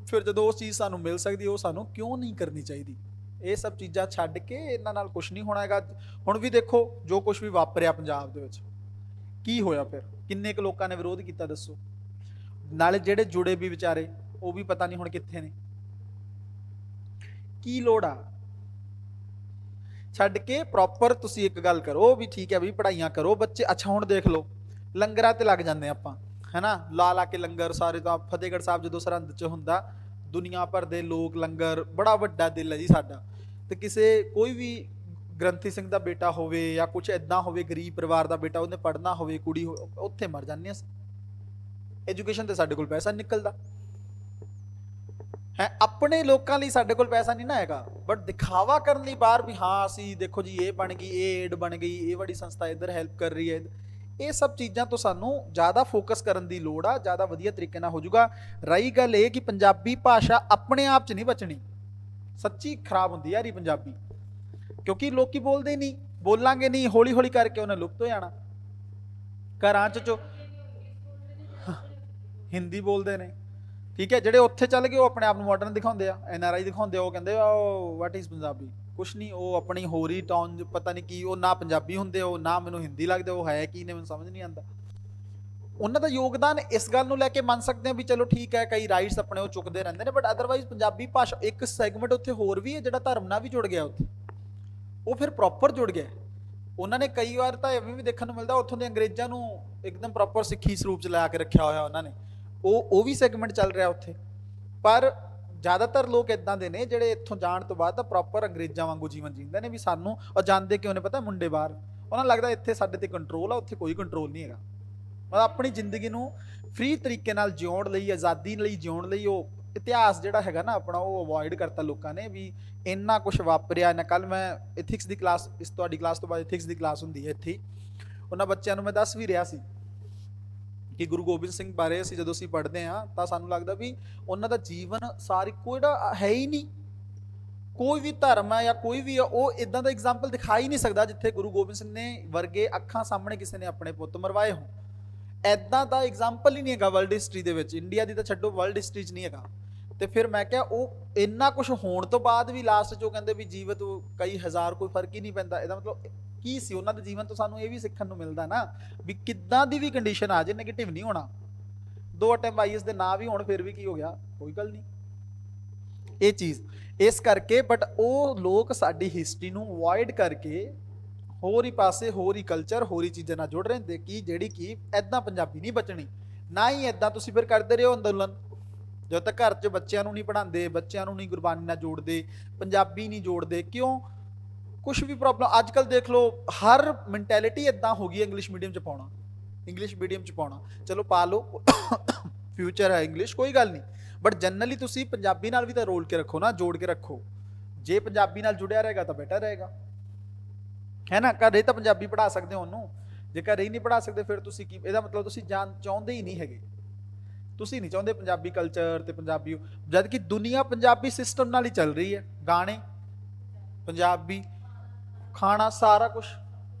ਫਿਰ ਜਦੋਂ ਉਸ ਚੀਜ਼ ਸਾਨੂੰ ਮਿਲ ਸਕਦੀ, ਉਹ ਸਾਨੂੰ ਕਿਉਂ ਨਹੀਂ ਕਰਨੀ ਚਾਹੀਦੀ? ਇਹ ਸਭ ਚੀਜ਼ਾਂ ਛੱਡ ਕੇ ਇਹਨਾਂ ਨਾਲ ਕੁਝ ਨਹੀਂ ਹੋਣਾ ਹੈਗਾ। ਹੁਣ ਵੀ ਦੇਖੋ ਜੋ ਕੁਝ ਵੀ ਵਾਪਰਿਆ ਪੰਜਾਬ ਦੇ ਵਿੱਚ, ਕੀ ਹੋਇਆ ਫਿਰ? ਕਿੰਨੇ ਕੁ ਲੋਕਾਂ ਨੇ ਵਿਰੋਧ ਕੀਤਾ ਦੱਸੋ? ਨਾਲੇ ਜਿਹੜੇ ਜੁੜੇ ਵੀ ਵਿਚਾਰੇ, ਉਹ ਵੀ ਪਤਾ ਨਹੀਂ ਹੁਣ ਕਿੱਥੇ ਨੇ। ਕੀ ਲੋੜ ਆ? ਛੱਡ ਕੇ ਪ੍ਰੋਪਰ ਤੁਸੀਂ ਇੱਕ ਗੱਲ ਕਰੋ ਵੀ ਠੀਕ ਹੈ ਵੀ ਪੜ੍ਹਾਈਆਂ ਕਰੋ ਬੱਚੇ। ਅੱਛਾ ਹੁਣ ਦੇਖ ਲਓ, ਲੰਗਰਾਂ ਤੇ ਲੱਗ ਜਾਂਦੇ ਆਪਾਂ, ਹੈਨਾ, ਲਾ ਕੇ ਲੰਗਰ ਸਾਰੇ। ਤਾਂ ਫਤਿਹਗੜ੍ਹ ਸਾਹਿਬ ਜਦੋਂ ਸਰਹੰਦ 'ਚ ਹੁੰਦਾ, ਦੁਨੀਆ ਭਰ ਦੇ ਲੋਕ, ਲੰਗਰ, ਬੜਾ ਵੱਡਾ ਦਿਲ ਹੈ ਜੀ ਸਾਡਾ। ਤੇ ਕਿਸੇ ਕੋਈ ਵੀ ਗ੍ਰੰਥੀ ਸਿੰਘ ਦਾ ਬੇਟਾ ਹੋਵੇ ਜਾਂ ਕੁਛ ਇੱਦਾਂ ਹੋਵੇ, ਗਰੀਬ ਪਰਿਵਾਰ ਦਾ ਬੇਟਾ, ਉਹਨੇ ਪੜ੍ਹਨਾ ਹੋਵੇ, ਕੁੜੀ ਹੋ, ਉੱਥੇ ਮਰ ਜਾਂਦੇ ਅਸੀਂ। ਐਜੂਕੇਸ਼ਨ ਤੇ ਸਾਡੇ ਕੋਲ ਪੈਸਾ ਨਿਕਲਦਾ ਹੈ, ਆਪਣੇ ਲੋਕਾਂ ਲਈ ਸਾਡੇ ਕੋਲ ਪੈਸਾ ਨਹੀਂ ਨਾ ਹੈਗਾ, ਬਟ ਦਿਖਾਵਾ ਕਰਨ ਲਈ ਬਾਹਰ ਵੀ ਹਾਂ ਅਸੀਂ ਦੇਖੋ ਜੀ ਇਹ ਬਣ ਗਈ, ਇਹ ਏਡ ਬਣ ਗਈ, ਇਹ ਵਾਲੀ ਸੰਸਥਾ ਇੱਧਰ ਹੈਲਪ ਕਰ ਰਹੀ ਹੈ। ਇਹ ਸਭ ਚੀਜ਼ਾਂ ਤੋਂ ਸਾਨੂੰ ਜ਼ਿਆਦਾ ਫੋਕਸ ਕਰਨ ਦੀ ਲੋੜ ਆ, ਜ਼ਿਆਦਾ ਵਧੀਆ ਤਰੀਕੇ ਨਾਲ ਹੋ ਜਾਊਗਾ। ਰਹੀ ਗੱਲ ਇਹ ਕਿ ਪੰਜਾਬੀ ਭਾਸ਼ਾ ਆਪਣੇ ਆਪ 'ਚ ਨਹੀਂ ਬਚਣੀ, ਸੱਚੀ ਖਰਾਬ ਹੁੰਦੀ ਯਾਰ ਇਹ ਪੰਜਾਬੀ, ਕਿਉਂਕਿ ਲੋਕੀ ਬੋਲਦੇ ਨਹੀਂ, ਬੋਲਾਂਗੇ ਨਹੀਂ, ਹੌਲੀ ਹੌਲੀ ਕਰਕੇ ਉਹਨੇ ਲੁਪਤ ਹੋ ਜਾਣਾ। ਘਰਾਂ 'ਚ ਹਿੰਦੀ ਬੋਲਦੇ ਨੇ, ਠੀਕ ਹੈ, ਜਿਹੜੇ ਉੱਥੇ ਚੱਲ ਗਏ ਉਹ ਆਪਣੇ ਆਪ ਨੂੰ ਮਾਡਰਨ ਦਿਖਾਉਂਦੇ ਆ, NRI ਦਿਖਾਉਂਦੇ ਆ, ਉਹ ਕਹਿੰਦੇ ਆ ਵਾਟ ਇਜ਼ ਪੰਜਾਬੀ, ਕੁਛ ਨਹੀਂ, ਉਹ ਆਪਣੀ ਹੋਰ ਹੀ ਟਾਊਨ ਪਤਾ ਨਹੀਂ ਕੀ, ਉਹ ਨਾ ਪੰਜਾਬੀ ਹੁੰਦੇ, ਉਹ ਨਾ ਮੈਨੂੰ ਹਿੰਦੀ ਲੱਗਦੇ, ਉਹ ਹੈ ਕੀ ਨੇ ਮੈਨੂੰ ਸਮਝ ਨਹੀਂ ਆਉਂਦਾ। ਉਹਨਾਂ ਦਾ ਯੋਗਦਾਨ ਇਸ ਗੱਲ ਨੂੰ ਲੈ ਕੇ ਮੰਨ ਸਕਦੇ ਹਾਂ ਵੀ ਚਲੋ ਠੀਕ ਹੈ, ਕਈ ਰਾਈਟਸ ਆਪਣੇ ਉਹ ਚੁੱਕਦੇ ਰਹਿੰਦੇ ਨੇ, ਬਟ ਅਦਰਵਾਈਜ਼ ਪੰਜਾਬੀ ਭਾਸ਼ਾ ਇੱਕ ਸੈਗਮੈਂਟ ਉੱਥੇ ਹੋਰ ਵੀ ਹੈ ਜਿਹੜਾ ਧਰਮ ਨਾਲ ਵੀ ਜੁੜ ਗਿਆ ਉੱਥੇ, ਉਹ ਫਿਰ ਪ੍ਰੋਪਰ ਜੁੜ ਗਿਆ। ਉਹਨਾਂ ਨੇ ਕਈ ਵਾਰ ਤਾਂ ਐਵੇਂ ਵੀ ਦੇਖਣ ਨੂੰ ਮਿਲਦਾ ਉੱਥੋਂ ਦੇ ਅੰਗਰੇਜ਼ਾਂ ਨੂੰ ਇੱਕਦਮ ਪ੍ਰੋਪਰ ਸਿੱਖੀ ਸਰੂਪ 'ਚ ਲਾ ਕੇ ਰੱਖਿਆ ਹੋਇਆ ਉਹਨਾਂ ਨੇ, ਉਹ ਵੀ ਸੈਗਮੈਂਟ ਚੱਲ ਰਿਹਾ ਉੱਥੇ। ਪਰ ਜ਼ਿਆਦਾਤਰ ਲੋਕ ਇਦਾਂ ਦੇ ਨੇ ਜਿਹੜੇ ਇੱਥੋਂ ਜਾਣ ਤੋਂ ਬਾਅਦ ਤਾਂ ਪ੍ਰੋਪਰ ਅੰਗਰੇਜ਼ਾਂ ਵਾਂਗੂ ਜੀਵਨ ਜੀਂਦੇ ਨੇ ਵੀ ਸਾਨੂੰ, ਔਰ ਜਾਂਦੇ ਕਿਉਂ ਨੇ ਪਤਾ, ਮੁੰਡੇ ਬਾਹਰ, ਉਹਨਾਂ ਨੂੰ ਲੱਗਦਾ ਇੱਥੇ ਸਾਡੇ ਤੇ ਕੰਟਰੋਲ ਆ, ਉੱਥੇ ਕੋਈ ਕੰਟਰੋਲ ਨਹੀਂ ਹੈਗਾ। ਮਤਲਬ ਆਪਣੀ ਜ਼ਿੰਦਗੀ ਨੂੰ ਫ੍ਰੀ ਤਰੀਕੇ ਨਾਲ ਜਿਉਣ ਲਈ, ਆਜ਼ਾਦੀ ਲਈ ਜਿਉਣ ਲਈ, ਉਹ ਇਤਿਹਾਸ ਜਿਹੜਾ ਹੈਗਾ ਨਾ ਆਪਣਾ, ਉਹ ਅਵੋਇਡ ਕਰਤਾ ਲੋਕਾਂ ਨੇ ਵੀ ਇੰਨਾ ਕੁਝ ਵਾਪਰਿਆ ਨਾ। ਕੱਲ ਮੈਂ ਇਥਿਕਸ ਦੀ ਕਲਾਸ, ਇਸ ਤੁਹਾਡੀ ਕਲਾਸ ਤੋਂ ਬਾਅਦ ਇਥਿਕਸ ਦੀ ਕਲਾਸ ਹੁੰਦੀ ਹੈ ਇੱਥੇ, ਉਹਨਾਂ ਬੱਚਿਆਂ ਨੂੰ ਮੈਂ ਦੱਸ ਵੀ ਰਿਹਾ ਸੀ ਕਿ ਗੁਰੂ ਗੋਬਿੰਦ ਸਿੰਘ ਬਾਰੇ ਅਸੀਂ ਜਦੋਂ ਅਸੀਂ ਪੜ੍ਹਦੇ ਹਾਂ ਤਾਂ ਸਾਨੂੰ ਲੱਗਦਾ ਵੀ ਉਹਨਾਂ ਦਾ ਜੀਵਨ ਸਾਰੀ ਕੋਈ ਜਿਹੜਾ ਹੈ ਹੀ ਨਹੀਂ, ਕੋਈ ਵੀ ਧਰਮ ਹੈ ਜਾਂ ਕੋਈ ਵੀ ਉਹ ਇਦਾਂ ਦਾ ਐਗਜ਼ਾਮਪਲ ਦਿਖਾ ਹੀ ਨਹੀਂ ਸਕਦਾ ਜਿੱਥੇ ਗੁਰੂ ਗੋਬਿੰਦ ਸਿੰਘ ਨੇ ਵਰਗੇ ਅੱਖਾਂ ਸਾਹਮਣੇ ਕਿਸੇ ਨੇ ਆਪਣੇ ਪੁੱਤ ਮਰਵਾਏ ਹੋਣ। ਐਦਾਂ ਦਾ ਐਗਜ਼ਾਮਪਲ ਹੀ ਨਹੀਂ ਹੈਗਾ ਵਰਲਡ ਹਿਸਟਰੀ ਦੇ ਵਿੱਚ, ਇੰਡੀਆ ਦੀ ਤਾਂ ਛੱਡੋ, ਵਰਲਡ ਹਿਸਟਰੀ 'ਚ ਨਹੀਂ ਹੈਗਾ। ਤੇ ਫਿਰ ਮੈਂ ਕਿਹਾ ਉਹ ਇੰਨਾ ਕੁਝ ਹੋਣ ਤੋਂ ਬਾਅਦ ਵੀ ਲਾਸਟ 'ਚ ਉਹ ਕਹਿੰਦੇ ਵੀ ਜੀਵਤ ਕਈ ਹਜ਼ਾਰ, ਕੋਈ ਫਰਕ ਹੀ ਨਹੀਂ ਪੈਂਦਾ। ਇਹਦਾ ਮਤਲਬ ਕੀ ਸੀ ਉਹਨਾਂ ਦੇ ਜੀਵਨ ਤੋਂ? ਸਾਨੂੰ ਇਹ ਵੀ ਸਿੱਖਣ ਨੂੰ ਮਿਲਦਾ ਨਾ ਵੀ ਕਿੱਦਾਂ ਦੀ ਵੀ ਕੰਡੀਸ਼ਨ ਆ ਜੇ ਨੈਗੇਟਿਵ ਨਹੀਂ ਹੋਣਾ। 2 ਅਟੈਂਪ ਆਈਐਸ ਦੇ ਨਾ ਵੀ ਹੋਣ ਫਿਰ ਵੀ ਕੀ ਹੋ ਗਿਆ, ਕੋਈ ਗੱਲ ਨਹੀਂ, ਇਹ ਚੀਜ਼ ਇਸ ਕਰਕੇ। ਬਟ ਉਹ ਲੋਕ ਸਾਡੀ ਹਿਸਟਰੀ ਨੂੰ ਅਵੋਇਡ ਕਰਕੇ ਹੋਰ ਹੀ ਪਾਸੇ, ਹੋਰ ਹੀ ਕਲਚਰ, ਹੋਰ ਹੀ ਚੀਜ਼ਾਂ ਨਾਲ ਜੁੜ ਰਹੇ ਕਿ ਜਿਹੜੀ ਕਿ ਐਦਾਂ ਪੰਜਾਬੀ ਨਹੀਂ ਬਚਣੀ ਨਾ। ਹੀ ਐਦਾਂ ਤੁਸੀਂ ਫਿਰ ਕਰਦੇ ਰਹੋ ਅੰਦੋਲਨ, ਜਦੋਂ ਤੱਕ ਘਰ 'ਚ ਬੱਚਿਆਂ ਨੂੰ ਨਹੀਂ ਪੜ੍ਹਾਉਂਦੇ, ਬੱਚਿਆਂ ਨੂੰ ਨਹੀਂ ਗੁਰਬਾਣੀ ਨਾਲ ਜੋੜਦੇ, ਪੰਜਾਬੀ ਨਹੀਂ ਜੋੜਦੇ। ਕਿਉਂ? ਕੁਛ ਵੀ ਪ੍ਰੋਬਲਮ ਅੱਜ ਕੱਲ੍ਹ ਦੇਖ ਲਓ, ਹਰ ਮੈਂਟੈਲਿਟੀ ਇੱਦਾਂ ਹੋ ਗਈ ਇੰਗਲਿਸ਼ ਮੀਡੀਅਮ 'ਚ ਪਾਉਣਾ, ਇੰਗਲਿਸ਼ ਮੀਡੀਅਮ 'ਚ ਪਾਉਣਾ, ਚਲੋ ਪਾ ਲਓ, ਫਿਊਚਰ ਹੈ ਇੰਗਲਿਸ਼, ਕੋਈ ਗੱਲ ਨਹੀਂ, ਬਟ ਜਨਰਲੀ ਤੁਸੀਂ ਪੰਜਾਬੀ ਨਾਲ ਵੀ ਤਾਂ ਰੋਲ ਕੇ ਰੱਖੋ ਨਾ, ਜੋੜ ਕੇ ਰੱਖੋ। ਜੇ ਪੰਜਾਬੀ ਨਾਲ ਜੁੜਿਆ ਰਹੇਗਾ ਤਾਂ ਬੈਟਰ ਰਹੇਗਾ, ਹੈ ਨਾ। ਘਰੇ ਤਾਂ ਪੰਜਾਬੀ ਪੜ੍ਹਾ ਸਕਦੇ ਹੋ ਉਹਨੂੰ, ਜੇ ਘਰੇ ਹੀ ਨਹੀਂ ਪੜ੍ਹਾ ਸਕਦੇ ਫਿਰ ਤੁਸੀਂ ਕੀ, ਇਹਦਾ ਮਤਲਬ ਤੁਸੀਂ ਚਾਹੁੰਦੇ ਹੀ ਨਹੀਂ ਹੈਗੇ, ਤੁਸੀਂ ਨਹੀਂ ਚਾਹੁੰਦੇ ਪੰਜਾਬੀ ਕਲਚਰ ਤੇ ਪੰਜਾਬੀ, ਜਦ ਕਿ ਦੁਨੀਆ ਪੰਜਾਬੀ ਸਿਸਟਮ ਨਾਲ ਹੀ ਚੱਲ ਰਹੀ ਹੈ। ਗਾਣੇ ਪੰਜਾਬੀ, ਖਾਣਾ, ਸਾਰਾ ਕੁਝ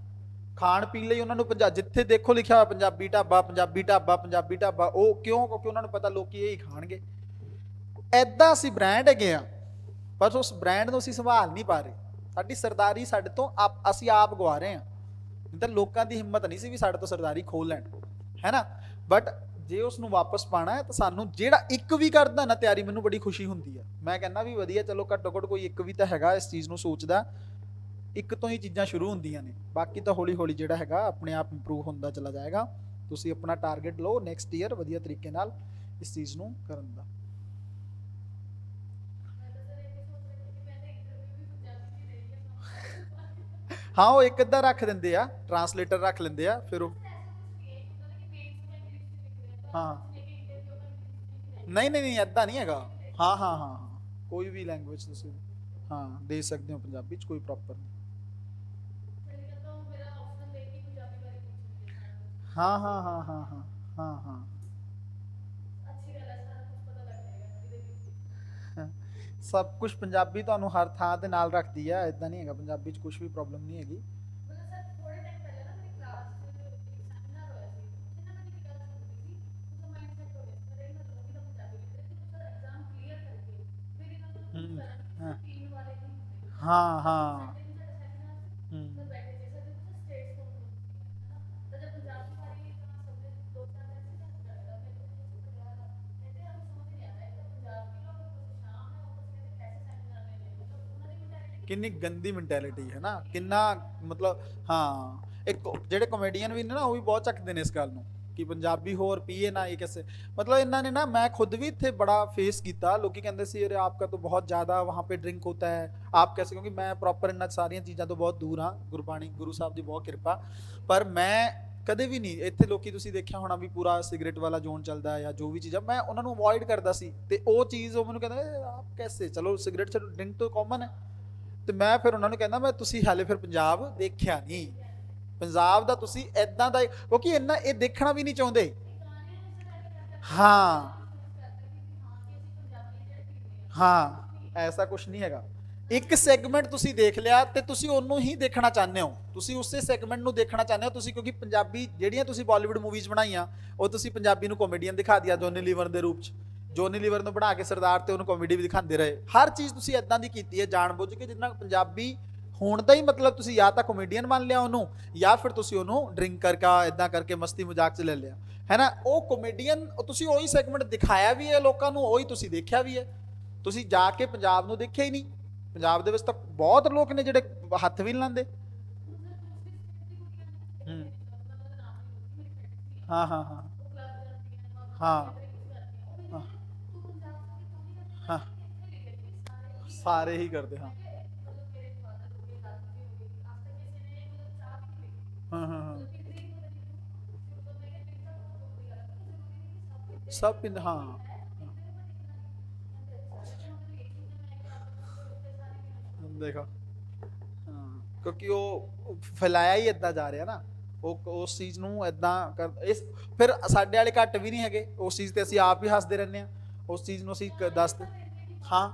ਖਾਣ ਪੀਣ ਲਈ ਉਹਨਾਂ ਨੂੰ ਜਿੱਥੇ ਦੇਖੋ ਲਿਖਿਆ ਹੋਇਆ ਪੰਜਾਬੀ ਢਾਬਾ, ਪੰਜਾਬੀ ਢਾਬਾ, ਪੰਜਾਬੀ ਢਾਬਾ। ਉਹ ਕਿਉਂ? ਕਿਉਂਕਿ ਉਹਨਾਂ ਨੂੰ ਪਤਾ ਲੋਕੀ ਇਹ ਹੀ ਖਾਣਗੇ। ਐਦਾਂ ਅਸੀਂ ਬ੍ਰਾਂਡ ਹੈਗੇ ਆ, ਪਰ ਉਸ ਬ੍ਰਾਂਡ ਨੂੰ ਅਸੀਂ ਸੰਭਾਲ ਨਹੀਂ ਪਾ ਰਹੇ। ਸਾਡੀ ਸਰਦਾਰੀ ਸਾਡੇ ਤੋਂ ਅਸੀਂ ਆਪ ਗਵਾ ਰਹੇ ਹਾਂ। ਨਹੀਂ ਤਾਂ ਲੋਕਾਂ ਦੀ ਹਿੰਮਤ ਨਹੀਂ ਸੀ ਵੀ ਸਾਡੇ ਤੋਂ ਸਰਦਾਰੀ ਖੋਹ ਲੈਣ, ਹੈ ਨਾ। ਬਟ ਜੇ ਉਸ ਨੂੰ ਵਾਪਸ ਪਾਉਣਾ ਹੈ ਤਾਂ ਸਾਨੂੰ ਜਿਹੜਾ ਇੱਕ ਵੀ ਕਰਦਾ ਨਾ ਤਿਆਰੀ, ਮੈਨੂੰ ਬੜੀ ਖੁਸ਼ੀ ਹੁੰਦੀ ਹੈ। ਮੈਂ ਕਹਿੰਦਾ ਵੀ ਵਧੀਆ, ਚਲੋ ਘੱਟੋ ਘੱਟ ਕੋਈ ਇੱਕ ਵੀ ਤਾਂ ਹੈਗਾ ਇਸ ਚੀਜ਼ ਨੂੰ ਸੋਚਦਾ। ਇੱਕ ਤੋਂ ਹੀ ਚੀਜ਼ਾਂ ਸ਼ੁਰੂ ਹੁੰਦੀਆਂ ਨੇ, ਬਾਕੀ ਤਾਂ ਹੌਲੀ ਹੌਲੀ ਜਿਹੜਾ ਹੈਗਾ ਆਪਣੇ ਆਪ ਇੰਪਰੂਵ ਹੁੰਦਾ ਚਲਾ ਜਾਏਗਾ। ਤੁਸੀਂ ਆਪਣਾ ਟਾਰਗੇਟ ਲਓ ਨੈਕਸਟ ਈਅਰ ਵਧੀਆ ਤਰੀਕੇ ਨਾਲ ਇਸ ਚੀਜ਼ ਨੂੰ ਕਰਨ ਦਾ। ਹਾਂ ਉਹ ਇੱਕ ਅੱਧਾ ਰੱਖ ਦਿੰਦੇ ਆ, ਟਰਾਂਸਲੇਟਰ ਰੱਖ ਲੈਂਦੇ ਆ ਫਿਰ ਉਹ। ਹਾਂ ਨਹੀਂ ਨਹੀਂ ਨਹੀਂ ਏਦਾਂ ਨਹੀਂ ਹੈਗਾ। ਹਾਂ ਹਾਂ ਹਾਂ ਹਾਂ ਕੋਈ ਵੀ ਲੈਂਗੁਏਜ ਤੁਸੀਂ ਹਾਂ ਦੇ ਸਕਦੇ ਹੋ ਪੰਜਾਬੀ ਚ, ਕੋਈ ਪ੍ਰੋਪਰ ਨਹੀਂ। ਹਾਂ ਹਾਂ ਹਾਂ ਹਾਂ ਹਾਂ ਹਾਂ ਹਾਂ ਹਾਂ। ਸਭ ਕੁਝ ਪੰਜਾਬੀ ਤੁਹਾਨੂੰ ਹਰ ਥਾਂ ਤੇ ਨਾਲ ਰੱਖਦੀ ਆ, ਇਦਾਂ ਨਹੀਂ ਹੈਗਾ, ਪੰਜਾਬੀ ਚ ਕੁਝ ਵੀ ਪ੍ਰੋਬਲਮ ਨਹੀਂ ਹੈਗੀ। ਹੂੰ ਹਾਂ ਹਾਂ ਹਾਂ ਹੂੰ ਕਿੰਨੀ ਗੰਦੀ ਮੈਂਟੈਲਿਟੀ ਹੈ ਨਾ, ਕਿੰਨਾ ਮਤਲਬ। ਹਾਂ ਇੱਕ ਜਿਹੜੇ ਕਮੇਡੀਅਨ ਵੀ ਨੇ ਨਾ, ਉਹ ਵੀ ਬਹੁਤ ਚੱਕਦੇ ਨੇ ਇਸ ਗੱਲ ਨੂੰ ਕਿ ਪੰਜਾਬੀ ਹੋਰ ਪੀਏ ਨਾ ਇਹ ਕਿਸੇ। मतलब ਇਹਨਾਂ ਨੇ ਨਾ, मैं खुद भी थे बड़ा फेस ਕੀਤਾ, ਲੋਕੀ ਕਹਿੰਦੇ ਸੀ अरे आपका तो बहुत ज़्यादा वहाँ पे ड्रिंक होता है आप कैसे, क्योंकि मैं प्रॉपर ਇਹਨਾਂ ਸਾਰੀਆਂ ਚੀਜ਼ਾਂ ਤੋਂ ਬਹੁਤ ਦੂਰ ਹਾਂ, ਗੁਰਬਾਣੀ ਗੁਰੂ ਸਾਹਿਬ ਦੀ ਬਹੁਤ ਕਿਰਪਾ। ਪਰ ਮੈਂ ਕਦੇ ਵੀ ਨਹੀਂ, ਇੱਥੇ ਲੋਕੀ ਤੁਸੀਂ ਦੇਖਿਆ ਹੋਣਾ ਵੀ ਪੂਰਾ ਸਿਗਰਟ ਵਾਲਾ ਜ਼ੋਨ ਚੱਲਦਾ ਜਾਂ ਜੋ ਵੀ ਚੀਜ਼ਾਂ, ਮੈਂ ਉਹਨਾਂ ਨੂੰ ਅਵੋਇਡ ਕਰਦਾ ਸੀ। ਤੇ ਉਹ ਚੀਜ਼ ਉਹ ਮੈਨੂੰ ਕਹਿੰਦਾ ਆਪ ਕੈਸੇ, ਚਲੋ ਸਿਗਰਟ ਚਲੋ ਡਰਿੰਕ ਤੋਂ ਕਾਮਨ ਹੈ। ਤੇ ਮੈਂ ਫਿਰ ਉਹਨਾਂ ਨੂੰ ਕਹਿੰਦਾ ਮੈਂ ਤੁਸੀਂ ਹਾਲੇ ਫਿਰ ਪੰਜਾਬ ਦੇਖਿਆ ਨਹੀਂ, ਪੰਜਾਬ ਦਾ ਤੁਸੀਂ ਐਦਾਂ ਦਾ, ਕਿਉਂਕਿ ਇੰਨਾ ਇਹ ਦੇਖਣਾ ਵੀ ਨਹੀਂ ਚਾਹੁੰਦੇ। ਹਾਂ ਹਾਂ ਐਸਾ ਕੁਝ ਨਹੀਂ ਹੈਗਾ। ਇੱਕ ਸੈਗਮੈਂਟ ਤੁਸੀਂ ਦੇਖ ਲਿਆ ਤੇ ਤੁਸੀਂ ਉਹਨੂੰ ਹੀ ਦੇਖਣਾ ਚਾਹੁੰਦੇ ਹੋ, ਤੁਸੀਂ ਉਸੇ ਸੈਗਮੈਂਟ ਨੂੰ ਦੇਖਣਾ ਚਾਹੁੰਦੇ ਹੋ ਤੁਸੀਂ, ਕਿਉਂਕਿ ਪੰਜਾਬੀ ਜਿਹੜੀਆਂ ਤੁਸੀਂ ਬਾਲੀਵੁੱਡ ਮੂਵੀਜ਼ ਬਣਾਈਆਂ, ਉਹ ਤੁਸੀਂ ਪੰਜਾਬੀ ਨੂੰ ਕਾਮੇਡੀਅਨ ਦਿਖਾ ਦਿਆ ਜੋਨੀ ਲੀਵਰ ਦੇ ਰੂਪ ਚ। ਜੋਨੀ ਲੀਵਰ ਨੂੰ ਬਣਾ ਕੇ ਸਰਦਾਰ ਤੇ ਉਹਨੂੰ ਕਾਮੇਡੀ ਵੀ ਦਿਖਾਉਂਦੇ ਰਹੇ। ਹਰ ਚੀਜ਼ ਤੁਸੀਂ ਐਦਾਂ ਦੀ ਕੀਤੀ ਹੈ ਜਾਣ ਬੁੱਝ ਕੇ, ਜਿੰਨਾ ਪੰਜਾਬੀ ਹੋਣ ਦਾ ਹੀ ਮਤਲਬ ਤੁਸੀਂ ਜਾਂ ਤਾਂ ਕਾਮੇਡੀਅਨ ਮੰਨ ਲਿਆ ਉਹਨੂੰ, ਜਾਂ ਫਿਰ ਤੁਸੀਂ ਉਹਨੂੰ ਡਰਿੰਕ ਕਰਕੇ ਇਦਾਂ ਕਰਕੇ ਮਸਤੀ ਮਜ਼ਾਕ ਚ ਲੈ ਲਿਆ, ਹੈ ਨਾ। ਉਹ ਕਾਮੇਡੀਅਨ ਤੁਸੀਂ ਉਹੀ ਸੈਗਮੈਂਟ ਦਿਖਾਇਆ ਵੀ ਹੈ ਲੋਕਾਂ ਨੂੰ, ਉਹੀ ਤੁਸੀਂ ਦੇਖਿਆ ਵੀ ਹੈ। ਤੁਸੀਂ ਜਾ ਕੇ ਪੰਜਾਬ ਨੂੰ ਦੇਖਿਆ ਹੀ ਨਹੀਂ। ਪੰਜਾਬ ਦੇ ਵਿੱਚ ਤਾਂ ਬਹੁਤ ਲੋਕ ਨੇ ਜਿਹੜੇ ਹੱਥ ਵੀ ਨਹੀਂ ਲਾਉਂਦੇ। ਹੂੰ ਹਾਂ ਹਾਂ ਹਾਂ ਹਾਂ ਹਾਂ ਹਾਂ ਸਾਰੇ ਹੀ ਕਰਦੇ ਹਾਂ ਹਾਂ ਹਾਂ ਹਾਂ ਸਭ ਪਿੰਡ ਹਾਂ ਦੇਖੋ ਹਾਂ, ਕਿਉਂਕਿ ਉਹ ਫੈਲਾਇਆ ਹੀ ਇਦਾਂ ਜਾ ਰਿਹਾ ਨਾ, ਉਹ ਉਸ ਚੀਜ਼ ਨੂੰ ਇਦਾਂ ਕਰ ਇਸ। ਫਿਰ ਸਾਡੇ ਵਾਲੇ ਘੱਟ ਵੀ ਨਹੀਂ ਹੈਗੇ ਉਸ ਚੀਜ਼ ਤੇ, ਅਸੀਂ ਆਪ ਹੀ ਹੱਸਦੇ ਰਹਿੰਦੇ ਹਾਂ ਉਸ ਚੀਜ਼ ਨੂੰ, ਅਸੀਂ ਦੱਸਦੇ। ਹਾਂ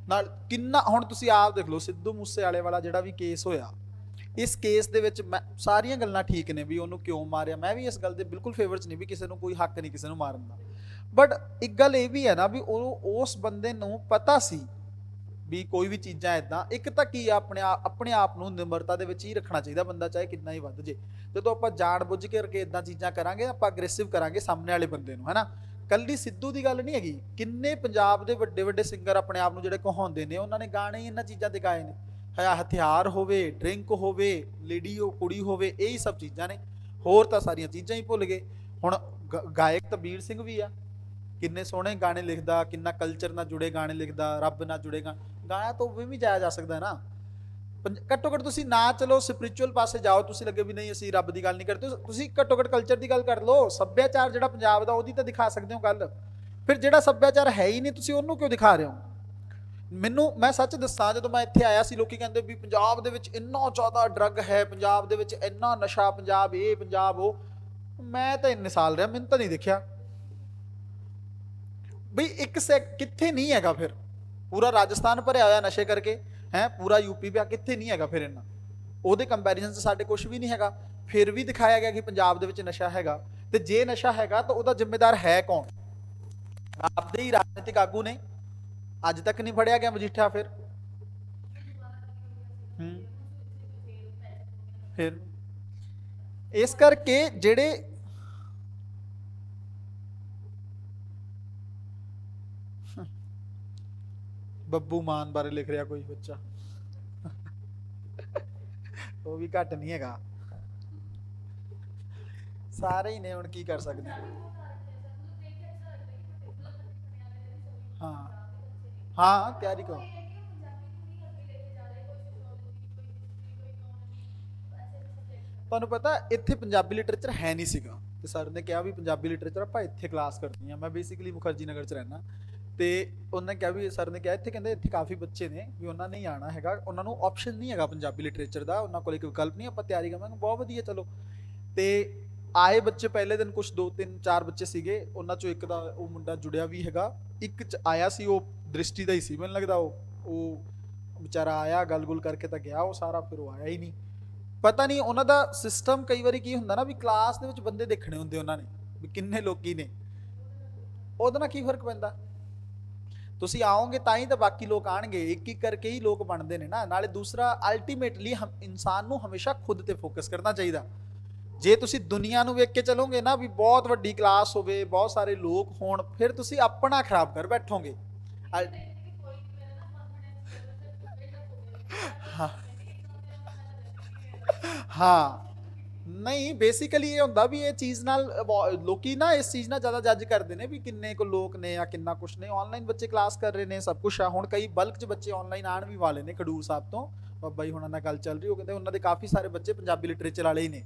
ਨਾਲ ਕਿੰਨਾ, ਹੁਣ ਤੁਸੀਂ ਆਪ ਦੇਖ ਲਓ ਸਿੱਧੂ ਮੂਸੇ ਵਾਲੇ ਵਾਲਾ ਜਿਹੜਾ ਵੀ ਕੇਸ ਹੋਇਆ, ਇਸ ਕੇਸ ਦੇ ਵਿੱਚ ਮੈਂ ਸਾਰੀਆਂ ਗੱਲਾਂ ਠੀਕ ਨੇ ਵੀ ਉਹਨੂੰ ਕਿਉਂ ਮਾਰਿਆ, ਮੈਂ ਵੀ ਇਸ ਗੱਲ ਦੇ ਬਿਲਕੁਲ ਫੇਵਰ ਚ ਨਹੀਂ ਵੀ ਕਿਸੇ ਨੂੰ ਕੋਈ ਹੱਕ ਨਹੀਂ ਕਿਸੇ ਨੂੰ ਮਾਰਨ ਦਾ। ਬਟ ਇੱਕ ਗੱਲ ਇਹ ਵੀ ਹੈ ਨਾ ਵੀ ਉਹ ਉਸ ਬੰਦੇ ਨੂੰ ਪਤਾ ਸੀ ਵੀ ਕੋਈ ਵੀ ਚੀਜ਼ਾਂ ਇਦਾਂ, ਇੱਕ ਤਾਂ ਕੀ ਆਪਣੇ ਆਪ ਨੂੰ ਨਿਮਰਤਾ ਦੇ ਵਿੱਚ ਹੀ ਰੱਖਣਾ ਚਾਹੀਦਾ ਬੰਦਾ, ਚਾਹੇ ਕਿੰਨਾ ਹੀ ਵੱਧ ਜੇ। ਜਦੋਂ ਆਪਾਂ ਜਾਣ ਬੁੱਝ ਕੇ ਕਰਕੇ ਇਦਾਂ ਚੀਜ਼ਾਂ ਕਰਾਂਗੇ, ਆਪਾਂ ਅਗਰੈਸਿਵ ਕਰਾਂਗੇ ਸਾਹਮਣੇ ਵਾਲੇ ਬੰਦੇ ਨੂੰ, ਹੈਨਾ। ਕੱਲੀ ਸਿੱਧੂ ਦੀ ਗੱਲ ਨਹੀਂ ਹੈਗੀ, ਕਿੰਨੇ ਪੰਜਾਬ ਦੇ ਵੱਡੇ ਵੱਡੇ ਸਿੰਗਰ ਆਪਣੇ ਆਪ ਨੂੰ ਜਿਹੜੇ ਕਹਾਉਂਦੇ ਨੇ, ਉਹਨਾਂ ਨੇ ਗਾਣੇ ਹੀ ਇਹਨਾਂ ਚੀਜ਼ਾਂ ਤੇ ਗਾਏ ਨੇ। ਹਥਿਆਰ ਹੋਵੇ, ਡਰਿੰਕ ਹੋਵੇ, ਲੇਡੀ ਹੋ ਕੁੜੀ ਹੋਵੇ, ਇਹੀ ਸਭ ਚੀਜ਼ਾਂ ਨੇ, ਹੋਰ ਤਾਂ ਸਾਰੀਆਂ ਚੀਜ਼ਾਂ ਹੀ ਭੁੱਲ ਗਏ। ਹੁਣ ਗਾਇਕ ਤਬੀਰ ਸਿੰਘ ਵੀ ਆ, ਕਿੰਨੇ ਸੋਹਣੇ ਗਾਣੇ ਲਿਖਦਾ, ਕਿੰਨਾ ਕਲਚਰ ਨਾਲ ਜੁੜੇ ਗਾਣੇ ਲਿਖਦਾ, ਰੱਬ ਨਾਲ ਜੁੜੇ ਗਾਇਆ ਤਾਂ ਉਹ ਵੀ ਜਾਇਆ ਜਾ ਸਕਦਾ ਨਾ। ਘੱਟੋ ਘੱਟ ਤੁਸੀਂ ਨਾ ਚਲੋ ਸਪਿਰਿਚੁਅਲ ਪਾਸੇ ਜਾਓ, ਤੁਸੀਂ ਲੱਗੇ ਵੀ ਨਹੀਂ ਅਸੀਂ ਰੱਬ ਦੀ ਗੱਲ ਨਹੀਂ ਕਰਦੇ, ਤੁਸੀਂ ਘੱਟੋ ਘੱਟ ਕਲਚਰ ਦੀ ਗੱਲ ਕਰ ਲਓ, ਸੱਭਿਆਚਾਰ ਜਿਹੜਾ ਪੰਜਾਬ ਦਾ ਉਹਦੀ ਤਾਂ ਦਿਖਾ ਸਕਦੇ ਹੋ ਗੱਲ। ਫਿਰ ਜਿਹੜਾ ਸੱਭਿਆਚਾਰ ਹੈ ਹੀ ਨਹੀਂ ਤੁਸੀਂ ਉਹਨੂੰ ਕਿਉਂ ਦਿਖਾ ਰਹੇ ਹੋ। ਮੈਨੂੰ ਮੈਂ ਸੱਚ ਦੱਸਾਂ, ਜਦੋਂ ਮੈਂ ਇੱਥੇ ਆਇਆ ਸੀ ਲੋਕੀ ਕਹਿੰਦੇ ਵੀ ਪੰਜਾਬ ਦੇ ਵਿੱਚ ਇੰਨਾ ਜ਼ਿਆਦਾ ਡਰੱਗ ਹੈ, ਪੰਜਾਬ ਦੇ ਵਿੱਚ ਇੰਨਾ ਨਸ਼ਾ, ਪੰਜਾਬ ਇਹ ਪੰਜਾਬ ਉਹ। ਮੈਂ ਤਾਂ ਇੰਨੇ ਸਾਲ ਰਿਹਾ, ਮੈਨੂੰ ਤਾਂ ਨਹੀਂ ਦੇਖਿਆ ਬਈ ਇੱਕ ਕਿੱਥੇ ਨਹੀਂ ਹੈਗਾ। ਫਿਰ ਪੂਰਾ ਰਾਜਸਥਾਨ ਭਰਿਆ ਹੋਇਆ ਨਸ਼ੇ ਕਰਕੇ ਹੈ, ਪੂਰਾ ਯੂਪੀ ਪਿਆ, ਕਿੱਥੇ ਨਹੀਂ ਹੈਗਾ ਫਿਰ ਇੰਨਾ। ਉਹਦੇ ਕੰਪੈਰੀਜ਼ਨ 'ਚ ਸਾਡੇ ਕੁਝ ਵੀ ਨਹੀਂ ਹੈਗਾ। ਫਿਰ ਵੀ ਦਿਖਾਇਆ ਗਿਆ ਕਿ ਪੰਜਾਬ ਦੇ ਵਿੱਚ ਨਸ਼ਾ ਹੈਗਾ, ਤੇ ਜੇ ਨਸ਼ਾ ਹੈਗਾ ਤਾਂ ਉਹਦਾ ਜ਼ਿੰਮੇਦਾਰ ਹੈ ਕੌਣ। ਆਪਦੇ ਹੀ ਰਾਜਨੀਤਿਕ ਆਗੂ ਨੇ, ਅੱਜ ਤੱਕ ਨਹੀਂ ਫੜਿਆ ਗਿਆ ਮਜੀਠਾ। ਹੂੰ ਫਿਰ ਇਸ ਕਰਕੇ ਜਿਹੜੇ ਬੱਬੂ ਮਾਨ ਬਾਰੇ ਲਿਖ ਰਿਹਾ ਕੋਈ ਬੱਚਾ, ਉਹ ਵੀ ਘੱਟ ਨਹੀਂ ਹੈਗਾ। ਸਾਰੇ ਹੀ ਨੇ, ਹੁਣ ਕੀ ਕਰ ਸਕਦੇ ਹਾਂ। ਹਾਂ ਹਾਂ ਤਿਆਰੀ ਕਰੋ। ਤੁਹਾਨੂੰ ਪਤਾ ਇੱਥੇ ਪੰਜਾਬੀ ਲਿਟਰੇਚਰ ਹੈ ਨਹੀਂ ਸੀਗਾ, ਤੇ ਸਰ ਨੇ ਕਿਹਾ ਵੀ ਪੰਜਾਬੀ ਲਿਟਰੇਚਰ ਆਪਾਂ ਇੱਥੇ ਕਲਾਸ ਕਰਨੀ ਆ। ਮੈਂ ਬੇਸਿਕਲੀ ਮੁਖਰਜੀ ਨਗਰ 'ਚ ਰਹਿਣਾ, ਤੇ ਉਹਨੇ ਕਿਹਾ ਵੀ, ਸਰ ਨੇ ਕਿਹਾ ਇੱਥੇ, ਕਹਿੰਦੇ ਇੱਥੇ ਕਾਫੀ ਬੱਚੇ ਨੇ ਵੀ ਉਹਨਾਂ ਨੇ ਹੀ ਆਉਣਾ ਹੈਗਾ, ਉਹਨਾਂ ਨੂੰ ਆਪਸ਼ਨ ਨਹੀਂ ਹੈਗਾ ਪੰਜਾਬੀ ਲਿਟਰੇਚਰ ਦਾ, ਉਹਨਾਂ ਕੋਲ ਇੱਕ ਵਿਕਲਪ ਨਹੀਂ, ਆਪਾਂ ਤਿਆਰੀ ਕਰਾਂਗੇ। ਬਹੁਤ ਵਧੀਆ, ਚਲੋ। ਤੇ ਆਏ ਬੱਚੇ ਪਹਿਲੇ ਦਿਨ ਕੁਝ 2 3 4 ਬੱਚੇ ਸੀਗੇ, ਉਹਨਾਂ ਚੋਂ ਇੱਕ ਦਾ ਉਹ ਮੁੰਡਾ ਜੁੜਿਆ ਵੀ ਹੈਗਾ, ਇੱਕ ਚ ਆਇਆ ਸੀ ਉਹ ਦ੍ਰਿਸ਼ਟੀ ਦਾ ਹੀ ਸੀ ਮੈਨੂੰ ਲੱਗਦਾ, ਉਹ ਵਿਚਾਰਾ ਆਇਆ, ਗੱਲ-ਗੁਲ ਕਰਕੇ ਤਾਂ ਗਿਆ ਉਹ ਸਾਰਾ, ਫਿਰ ਉਹ ਆਇਆ ਹੀ ਨਹੀਂ। ਪਤਾ ਨਹੀਂ ਉਹਨਾਂ ਦਾ ਸਿਸਟਮ ਕਈ ਵਾਰੀ ਕੀ ਹੁੰਦਾ ਨਾ, ਵੀ ਕਲਾਸ ਦੇ ਵਿੱਚ ਬੰਦੇ ਦੇਖਣੇ ਹੁੰਦੇ ਉਹਨਾਂ ਨੇ ਵੀ ਕਿੰਨੇ ਲੋਕੀ ਨੇ, ਉਹਦੇ ਨਾਲ ਕੀ ਫਰਕ ਪੈਂਦਾ। ਤੁਸੀਂ ਆਓਗੇ ਤਾਂ ਹੀ ਤਾਂ ਬਾਕੀ ਲੋਕ ਆਣਗੇ, ਇੱਕ ਇੱਕ ਕਰਕੇ ਹੀ ਲੋਕ ਬਣਦੇ ਨੇ ਨਾ। ਨਾਲੇ ਦੂਸਰਾ, ਅਲਟੀਮੇਟਲੀ ਇਨਸਾਨ ਨੂੰ ਹਮੇਸ਼ਾ ਖੁਦ ਤੇ ਫੋਕਸ ਕਰਨਾ ਚਾਹੀਦਾ। ਜੇ ਤੁਸੀਂ ਦੁਨੀਆ ਨੂੰ ਵੇਖ ਕੇ ਚਲੋਗੇ ਨਾ, ਵੀ ਬਹੁਤ ਵੱਡੀ ਕਲਾਸ ਹੋਵੇ, ਬਹੁਤ ਸਾਰੇ ਲੋਕ ਹੋਣ, ਫਿਰ ਤੁਸੀਂ ਆਪਣਾ ਖਰਾਬ ਕਰ ਬੈਠੋਗੇ। ਹਾਂ ਹਾਂ, ਨਹੀਂ ਬੇਸਿਕਲੀ ਇਹ ਹੁੰਦਾ ਵੀ ਇਹ ਚੀਜ਼ ਨਾਲ ਲੋਕੀ ਨਾ ਇਸ ਚੀਜ਼ ਨਾਲ ਜ਼ਿਆਦਾ ਜੱਜ ਕਰਦੇ ਨੇ ਵੀ ਕਿੰਨੇ ਕੁ ਲੋਕ ਨੇ ਜਾਂ ਕਿੰਨਾ ਕੁਛ ਨੇ। ਆਨਲਾਈਨ ਬੱਚੇ ਕਲਾਸ ਕਰ ਰਹੇ ਨੇ, ਸਭ ਕੁਛ ਆ। ਹੁਣ ਕਈ ਬਲਕ 'ਚ ਬੱਚੇ ਆਨਲਾਈਨ ਆਉਣ ਵੀ ਵਾਲੇ ਨੇ, ਖਡੂਰ ਸਾਹਿਬ ਤੋਂ ਬਾਬਾ ਜੀ ਹੁਣਾਂ ਨਾਲ ਗੱਲ ਚੱਲ ਰਹੀ, ਉਹ ਕਹਿੰਦੇ ਉਹਨਾਂ ਦੇ ਕਾਫੀ ਸਾਰੇ ਬੱਚੇ ਪੰਜਾਬੀ ਲਿਟਰੇਚਰ ਵਾਲੇ ਹੀ ਨੇ,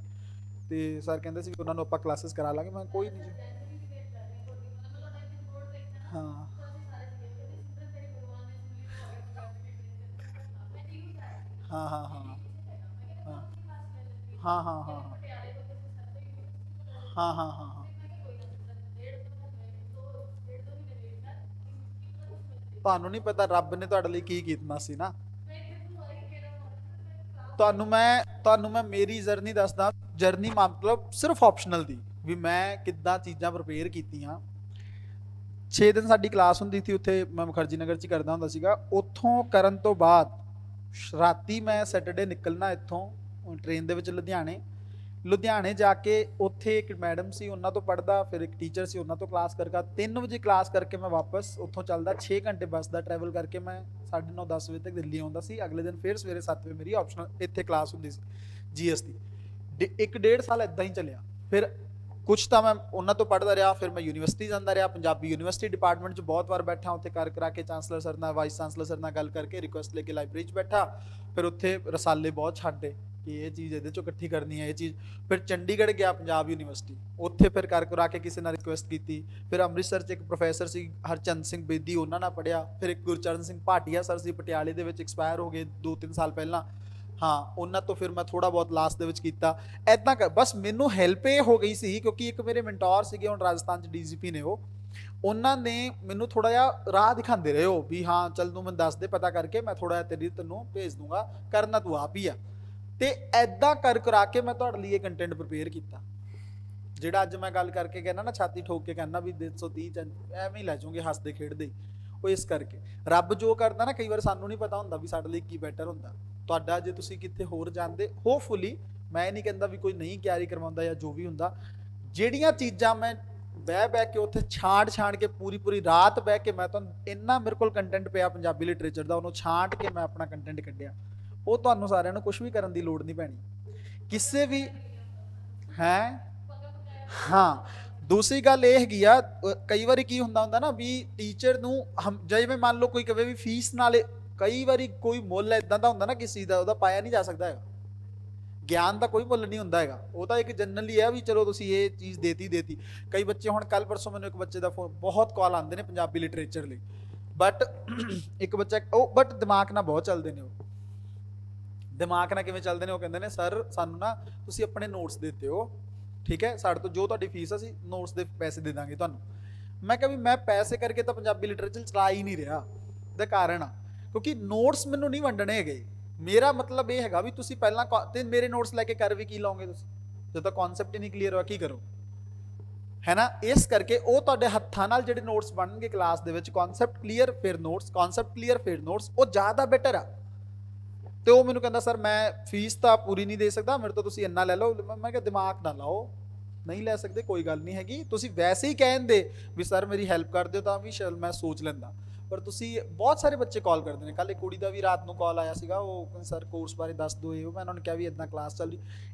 ਤੇ ਸਰ ਕਹਿੰਦੇ ਸੀ ਵੀ ਉਹਨਾਂ ਨੂੰ ਆਪਾਂ ਕਲਾਸਿਸ ਕਰਾ ਲਾਂਗੇ। ਮੈਂ ਕੋਈ ਨਹੀਂ ਜੀ। ਹਾਂ ਹਾਂ ਹਾਂ ਹਾਂ ਹਾਂ ਹਾਂ ਹਾਂ ਹਾਂ ਹਾਂ ਹਾਂ ਹਾਂ ਹਾਂ। ਤੁਹਾਨੂੰ ਨਹੀਂ ਪਤਾ ਰੱਬ ਨੇ ਤੁਹਾਡੇ ਲਈ ਕੀ ਕੀਤਾ ਸੀ ਨਾ। ਤੁਹਾਨੂੰ ਮੈਂ ਮੇਰੀ ਜਰਨੀ ਦੱਸਦਾ। ਜਰਨੀ ਮਤਲਬ ਸਿਰਫ ਆਪਸ਼ਨਲ ਦੀ, ਵੀ ਮੈਂ ਕਿੱਦਾਂ ਚੀਜ਼ਾਂ ਪ੍ਰਪੇਅਰ ਕੀਤੀਆਂ। 6 ਦਿਨ ਸਾਡੀ ਕਲਾਸ ਹੁੰਦੀ ਸੀ ਉੱਥੇ, ਮੈਂ ਮੁਖਰਜੀ ਨਗਰ 'ਚ ਕਰਦਾ ਹੁੰਦਾ ਸੀਗਾ। ਉੱਥੋਂ ਕਰਨ ਤੋਂ ਬਾਅਦ ਰਾਤੀ ਮੈਂ ਸੈਟਰਡੇ ਨਿਕਲਣਾ ਇੱਥੋਂ ਟ੍ਰੇਨ ਦੇ ਵਿੱਚ ਲੁਧਿਆਣੇ ਜਾ ਕੇ ਉੱਥੇ ਇੱਕ ਮੈਡਮ ਸੀ ਉਹਨਾਂ ਤੋਂ ਪੜ੍ਹਦਾ, ਫਿਰ ਇੱਕ ਟੀਚਰ ਸੀ ਉਹਨਾਂ ਤੋਂ ਕਲਾਸ ਕਰਕੇ 3 ਵਜੇ ਕਲਾਸ ਕਰਕੇ ਮੈਂ ਵਾਪਸ ਉੱਥੋਂ ਚੱਲਦਾ 6 ਘੰਟੇ ਬੱਸ ਦਾ ਟਰੈਵਲ ਕਰਕੇ ਮੈਂ 9:30 10 ਵਜੇ ਤੱਕ ਦਿੱਲੀ ਆਉਂਦਾ ਸੀ। ਅਗਲੇ ਦਿਨ ਫਿਰ ਸਵੇਰੇ 7 ਵਜੇ ਮੇਰੀ ਆਪਸ਼ਨਲ ਇੱਥੇ ਕਲਾਸ ਹੁੰਦੀ ਸੀ ਜੀਐਸ ਦੀ। 1.5 ਸਾਲ ਇੱਦਾਂ ਹੀ ਚੱਲਿਆ। ਫਿਰ ਕੁਛ ਤਾਂ ਮੈਂ ਉਹਨਾਂ ਤੋਂ ਪੜ੍ਹਦਾ ਰਿਹਾ, ਫਿਰ ਮੈਂ ਯੂਨੀਵਰਸਿਟੀ ਜਾਂਦਾ ਰਿਹਾ, ਪੰਜਾਬੀ ਯੂਨੀਵਰਸਿਟੀ ਡਿਪਾਰਟਮੈਂਟ 'ਚ ਬਹੁਤ ਵਾਰ ਬੈਠਾ, ਉੱਥੇ ਕਰ ਕਰਾ ਕੇ ਚਾਂਸਲਰ ਸਰ ਨਾਲ, ਵਾਈਸ ਚਾਂਸਲਰ ਸਰ ਨਾਲ ਗੱਲ ਕਰਕੇ ਰਿਕੁਐਸਟ ਲੈ ਕੇ ਲਾਇਬ੍ਰੇਰੀ 'ਚ ਬੈਠਾ। ਫਿਰ ਉੱਥੇ ਰਸਾਲੇ ਬਹੁਤ ਛਾਂਟੇ ਕਿ ਇਹ ਚੀਜ਼ ਇਹਦੇ 'ਚੋਂ ਇਕੱਠੀ ਕਰਨੀ ਹੈ, ਇਹ ਚੀਜ਼। ਫਿਰ ਚੰਡੀਗੜ੍ਹ ਗਿਆ ਪੰਜਾਬ ਯੂਨੀਵਰਸਿਟੀ, ਉੱਥੇ ਫਿਰ ਕਰ ਕਰਾ ਕੇ ਕਿਸੇ ਨਾਲ ਰਿਕੁਐਸਟ ਕੀਤੀ। ਫਿਰ ਅੰਮ੍ਰਿਤਸਰ 'ਚ ਇੱਕ ਪ੍ਰੋਫੈਸਰ ਸੀ ਹਰਚੰਦ ਸਿੰਘ ਬੇਦੀ, ਉਹਨਾਂ ਨਾਲ ਪੜ੍ਹਿਆ। ਫਿਰ ਇੱਕ ਗੁਰਚਰਨ ਸਿੰਘ ਭਾਟੀਆ ਸਰ ਸੀ, ਪਟਿਆਲੇ ਦੇ ਵਿੱਚ ਐਕਸਪਾਇਰ ਹੋ ਗਏ 2 3 ਸਾਲ ਪਹਿਲਾਂ, ਹਾਂ, ਉਹਨਾਂ ਤੋਂ ਫਿਰ ਮੈਂ ਥੋੜਾ ਬਹੁਤ ਲਾਸਟ ਦੇ ਵਿੱਚ ਕੀਤਾ। ਐਦਾਂ ਬਸ ਮੈਨੂੰ ਹੈਲਪ ਇਹ ਹੋ ਗਈ ਸੀ ਕਿਉਂਕਿ ਇੱਕ ਮੇਰੇ ਮੈਂਟੋਰ ਸੀਗੇ, ਹੁਣ ਰਾਜਸਥਾਨ 'ਚ ਡੀਜੀਪੀ ਨੇ ਉਹ, ਉਹਨਾਂ ਨੇ ਮੈਨੂੰ ਥੋੜਾ ਜਿਹਾ ਰਾਹ ਦਿਖਾਉਂਦੇ ਰਹੇ ਹੋ ਵੀ ਹਾਂ ਚੱਲ ਤੂੰ ਮੈਨੂੰ ਦੱਸ ਦੇ, ਪਤਾ ਕਰਕੇ ਮੈਂ ਥੋੜਾ ਜਿਹਾ ਤੈਨੂੰ ਭੇਜ ਦੂੰਗਾ, ਕਰਨਾ ਤੂੰ ਆਪ ਹੀ ਆ। ਤੇ ਐਦਾਂ ਕਰ ਕਰਾ ਕੇ ਮੈਂ ਤੁਹਾਡੇ ਲਈ ਇਹ ਕੰਟੈਂਟ ਪ੍ਰਪੇਅਰ ਕੀਤਾ, ਜਿਹੜਾ ਅੱਜ ਮੈਂ ਗੱਲ ਕਰਕੇ ਕਹਿੰਦਾ ਨਾ, ਛਾਤੀ ਠੋਕ ਕੇ ਕਹਿੰਦਾ ਵੀ 130 ਐਵੇਂ ਹੀ ਲੈ ਜਾਓਗੇ ਹੱਸਦੇ ਖੇਡਦੇ। ਉਹ ਇਸ ਕਰਕੇ ਰੱਬ ਜੋ ਕਰਦਾ ਨਾ, ਕਈ ਵਾਰ ਸਾਨੂੰ ਨਹੀਂ ਪਤਾ ਹੁੰਦਾ ਵੀ ਸਾਡੇ ਲਈ ਕੀ ਬੈਟਰ ਹੁੰਦਾ। ਤੁਹਾਡਾ ਜੇ ਤੁਸੀਂ ਕਿਤੇ ਹੋਰ ਜਾਂਦੇ, ਹੋਪਫੁਲੀ, ਮੈਂ ਨਹੀਂ ਕਹਿੰਦਾ ਵੀ ਕੋਈ ਨਹੀਂ ਤਿਆਰੀ ਕਰਵਾਉਂਦਾ ਜਾਂ ਜੋ ਵੀ ਹੁੰਦਾ, ਜਿਹੜੀਆਂ ਚੀਜ਼ਾਂ ਮੈਂ ਬਹਿ ਕੇ ਉੱਥੇ ਛਾਂਟ ਕੇ ਪੂਰੀ ਰਾਤ ਬਹਿ ਕੇ, ਮੈਂ ਤੁਹਾਨੂੰ ਇੰਨਾ ਮੇਰੇ ਕੋਲ ਕੰਟੈਂਟ ਪਿਆ ਪੰਜਾਬੀ ਲਿਟਰੇਚਰ ਦਾ, ਉਹਨੂੰ ਛਾਂਟ ਕੇ ਮੈਂ ਆਪਣਾ ਕੰਟੈਂਟ ਕੱਢਿਆ। ਉਹ ਤੁਹਾਨੂੰ ਸਾਰਿਆਂ ਨੂੰ ਕੁਝ ਵੀ ਕਰਨ ਦੀ ਲੋੜ ਨਹੀਂ ਪੈਣੀ ਕਿਸੇ ਵੀ ਹੈ। ਹਾਂ, ਦੂਸਰੀ ਗੱਲ ਇਹ ਹੈਗੀ ਆ, ਕਈ ਵਾਰੀ ਕੀ ਹੁੰਦਾ ਨਾ ਵੀ ਟੀਚਰ ਨੂੰ ਜਿਵੇਂ ਮੰਨ ਲਓ ਕੋਈ ਕਵੇ ਵੀ ਫੀਸ ਨਾਲ, ਕਈ ਵਾਰੀ ਕੋਈ ਮੁੱਲ ਇਦਾਂ ਦਾ ਹੁੰਦਾ ਨਾ ਕਿਸੇ ਚੀਜ਼ ਦਾ, ਉਹਦਾ ਪਾਇਆ ਨਹੀਂ ਜਾ ਸਕਦਾ ਹੈਗਾ। ਗਿਆਨ ਦਾ ਕੋਈ ਮੁੱਲ ਨਹੀਂ ਹੁੰਦਾ ਹੈਗਾ, ਉਹ ਤਾਂ ਇੱਕ ਜਨਰਲੀ ਹੈ ਵੀ ਚਲੋ ਤੁਸੀਂ ਇਹ ਚੀਜ਼ ਦੇਤੀ। ਕਈ ਬੱਚੇ, ਹੁਣ ਕੱਲ ਪਰਸੋਂ ਮੈਨੂੰ ਇੱਕ ਬੱਚੇ ਦਾ ਬਹੁਤ ਕਾਲ ਆਉਂਦੇ ਨੇ ਪੰਜਾਬੀ ਲਿਟਰੇਚਰ ਲਈ, ਬਟ ਇੱਕ ਬੱਚਾ ਉਹ, ਬਟ ਦਿਮਾਗ ਨਾਲ ਬਹੁਤ ਚੱਲਦੇ ਨੇ। ਉਹ ਦਿਮਾਗ ਨਾਲ ਕਿਵੇਂ ਚੱਲਦੇ ਨੇ, ਉਹ ਕਹਿੰਦੇ ਨੇ ਸਰ ਸਾਨੂੰ ਨਾ ਤੁਸੀਂ ਆਪਣੇ ਨੋਟਸ ਦਿੱਤੇ ਹੋ, ਠੀਕ ਹੈ, ਸਾਡੇ ਤੋਂ ਜੋ ਤੁਹਾਡੀ ਫੀਸ, ਅਸੀਂ ਨੋਟਸ ਦੇ ਪੈਸੇ ਦੇ ਦਾਂਗੇ ਤੁਹਾਨੂੰ। ਮੈਂ ਕਿਹਾ ਵੀ ਮੈਂ ਪੈਸੇ ਕਰਕੇ ਤਾਂ ਪੰਜਾਬੀ ਲਿਟਰੇਚਰ ਚਲਾ ਹੀ ਨਹੀਂ ਰਿਹਾ। ਦਾ ਕਾਰਨ ਆ ਕਿਉਂਕਿ ਨੋਟਸ ਮੈਨੂੰ ਨਹੀਂ ਵੰਡਣੇ ਹੈਗੇ। ਮੇਰਾ ਮਤਲਬ ਇਹ ਹੈਗਾ ਵੀ ਤੁਸੀਂ ਪਹਿਲਾਂ ਤੇ ਮੇਰੇ ਨੋਟਸ ਲੈ ਕੇ ਕਰ ਵੀ ਕੀ ਲਓਗੇ ਤੁਸੀਂ, ਜਦੋਂ ਕਨਸੈਪਟ ਹੀ ਨਹੀਂ ਕਲੀਅਰ ਹੋਇਆ ਕੀ ਕਰੋ, ਹੈ ਨਾ। ਇਸ ਕਰਕੇ ਉਹ ਤੁਹਾਡੇ ਹੱਥਾਂ ਨਾਲ ਜਿਹੜੇ ਨੋਟਸ ਬਣਨਗੇ ਕਲਾਸ ਦੇ ਵਿੱਚ, ਕਨਸੈਪਟ ਕਲੀਅਰ ਫਿਰ ਨੋਟਸ, ਕਨਸੈਪਟ ਕਲੀਅਰ ਫਿਰ ਨੋਟਸ, ਉਹ ਜ਼ਿਆਦਾ ਬੈਟਰ ਆ। ਤੇ ਉਹ ਮੈਨੂੰ ਕਹਿੰਦਾ ਸਰ ਮੈਂ ਫੀਸ ਤਾਂ ਪੂਰੀ ਨਹੀਂ ਦੇ ਸਕਦਾ, ਮੇਰੇ ਤੋਂ ਤੁਸੀਂ ਇੰਨਾ ਲੈ ਲਓ। ਮੈਂ ਕਿਹਾ ਦਿਮਾਗ ਨਾ ਲਾਓ, ਨਹੀਂ ਲੈ ਸਕਦੇ ਕੋਈ ਗੱਲ ਨਹੀਂ ਹੈਗੀ। ਤੁਸੀਂ ਵੈਸੇ ਹੀ ਕਹਿੰਦੇ ਵੀ ਸਰ ਮੇਰੀ ਹੈਲਪ ਕਰ ਦਿਓ ਤਾਂ ਵੀ ਚਲ ਮੈਂ ਸੋਚ ਲੈਂਦਾ, ਪਰ ਤੁਸੀਂ, ਬਹੁਤ ਸਾਰੇ ਬੱਚੇ ਕਾਲ ਕਰਦੇ ਨੇ। ਕੱਲ ਇੱਕ ਕੁੜੀ ਦਾ ਵੀ ਰਾਤ ਨੂੰ ਕਾਲ ਆਇਆ ਸੀਗਾ, ਉਹ ਕਹਿੰਦੇ ਸਰ ਕੋਰਸ ਬਾਰੇ ਦੱਸ ਦਿਓ। ਇਹ ਮੈਂ ਉਹਨਾਂ ਨੂੰ ਕਿਹਾ ਵੀ ਇੱਦਾਂ ਕਲਾਸ ਚੱਲ ਰਹੀ।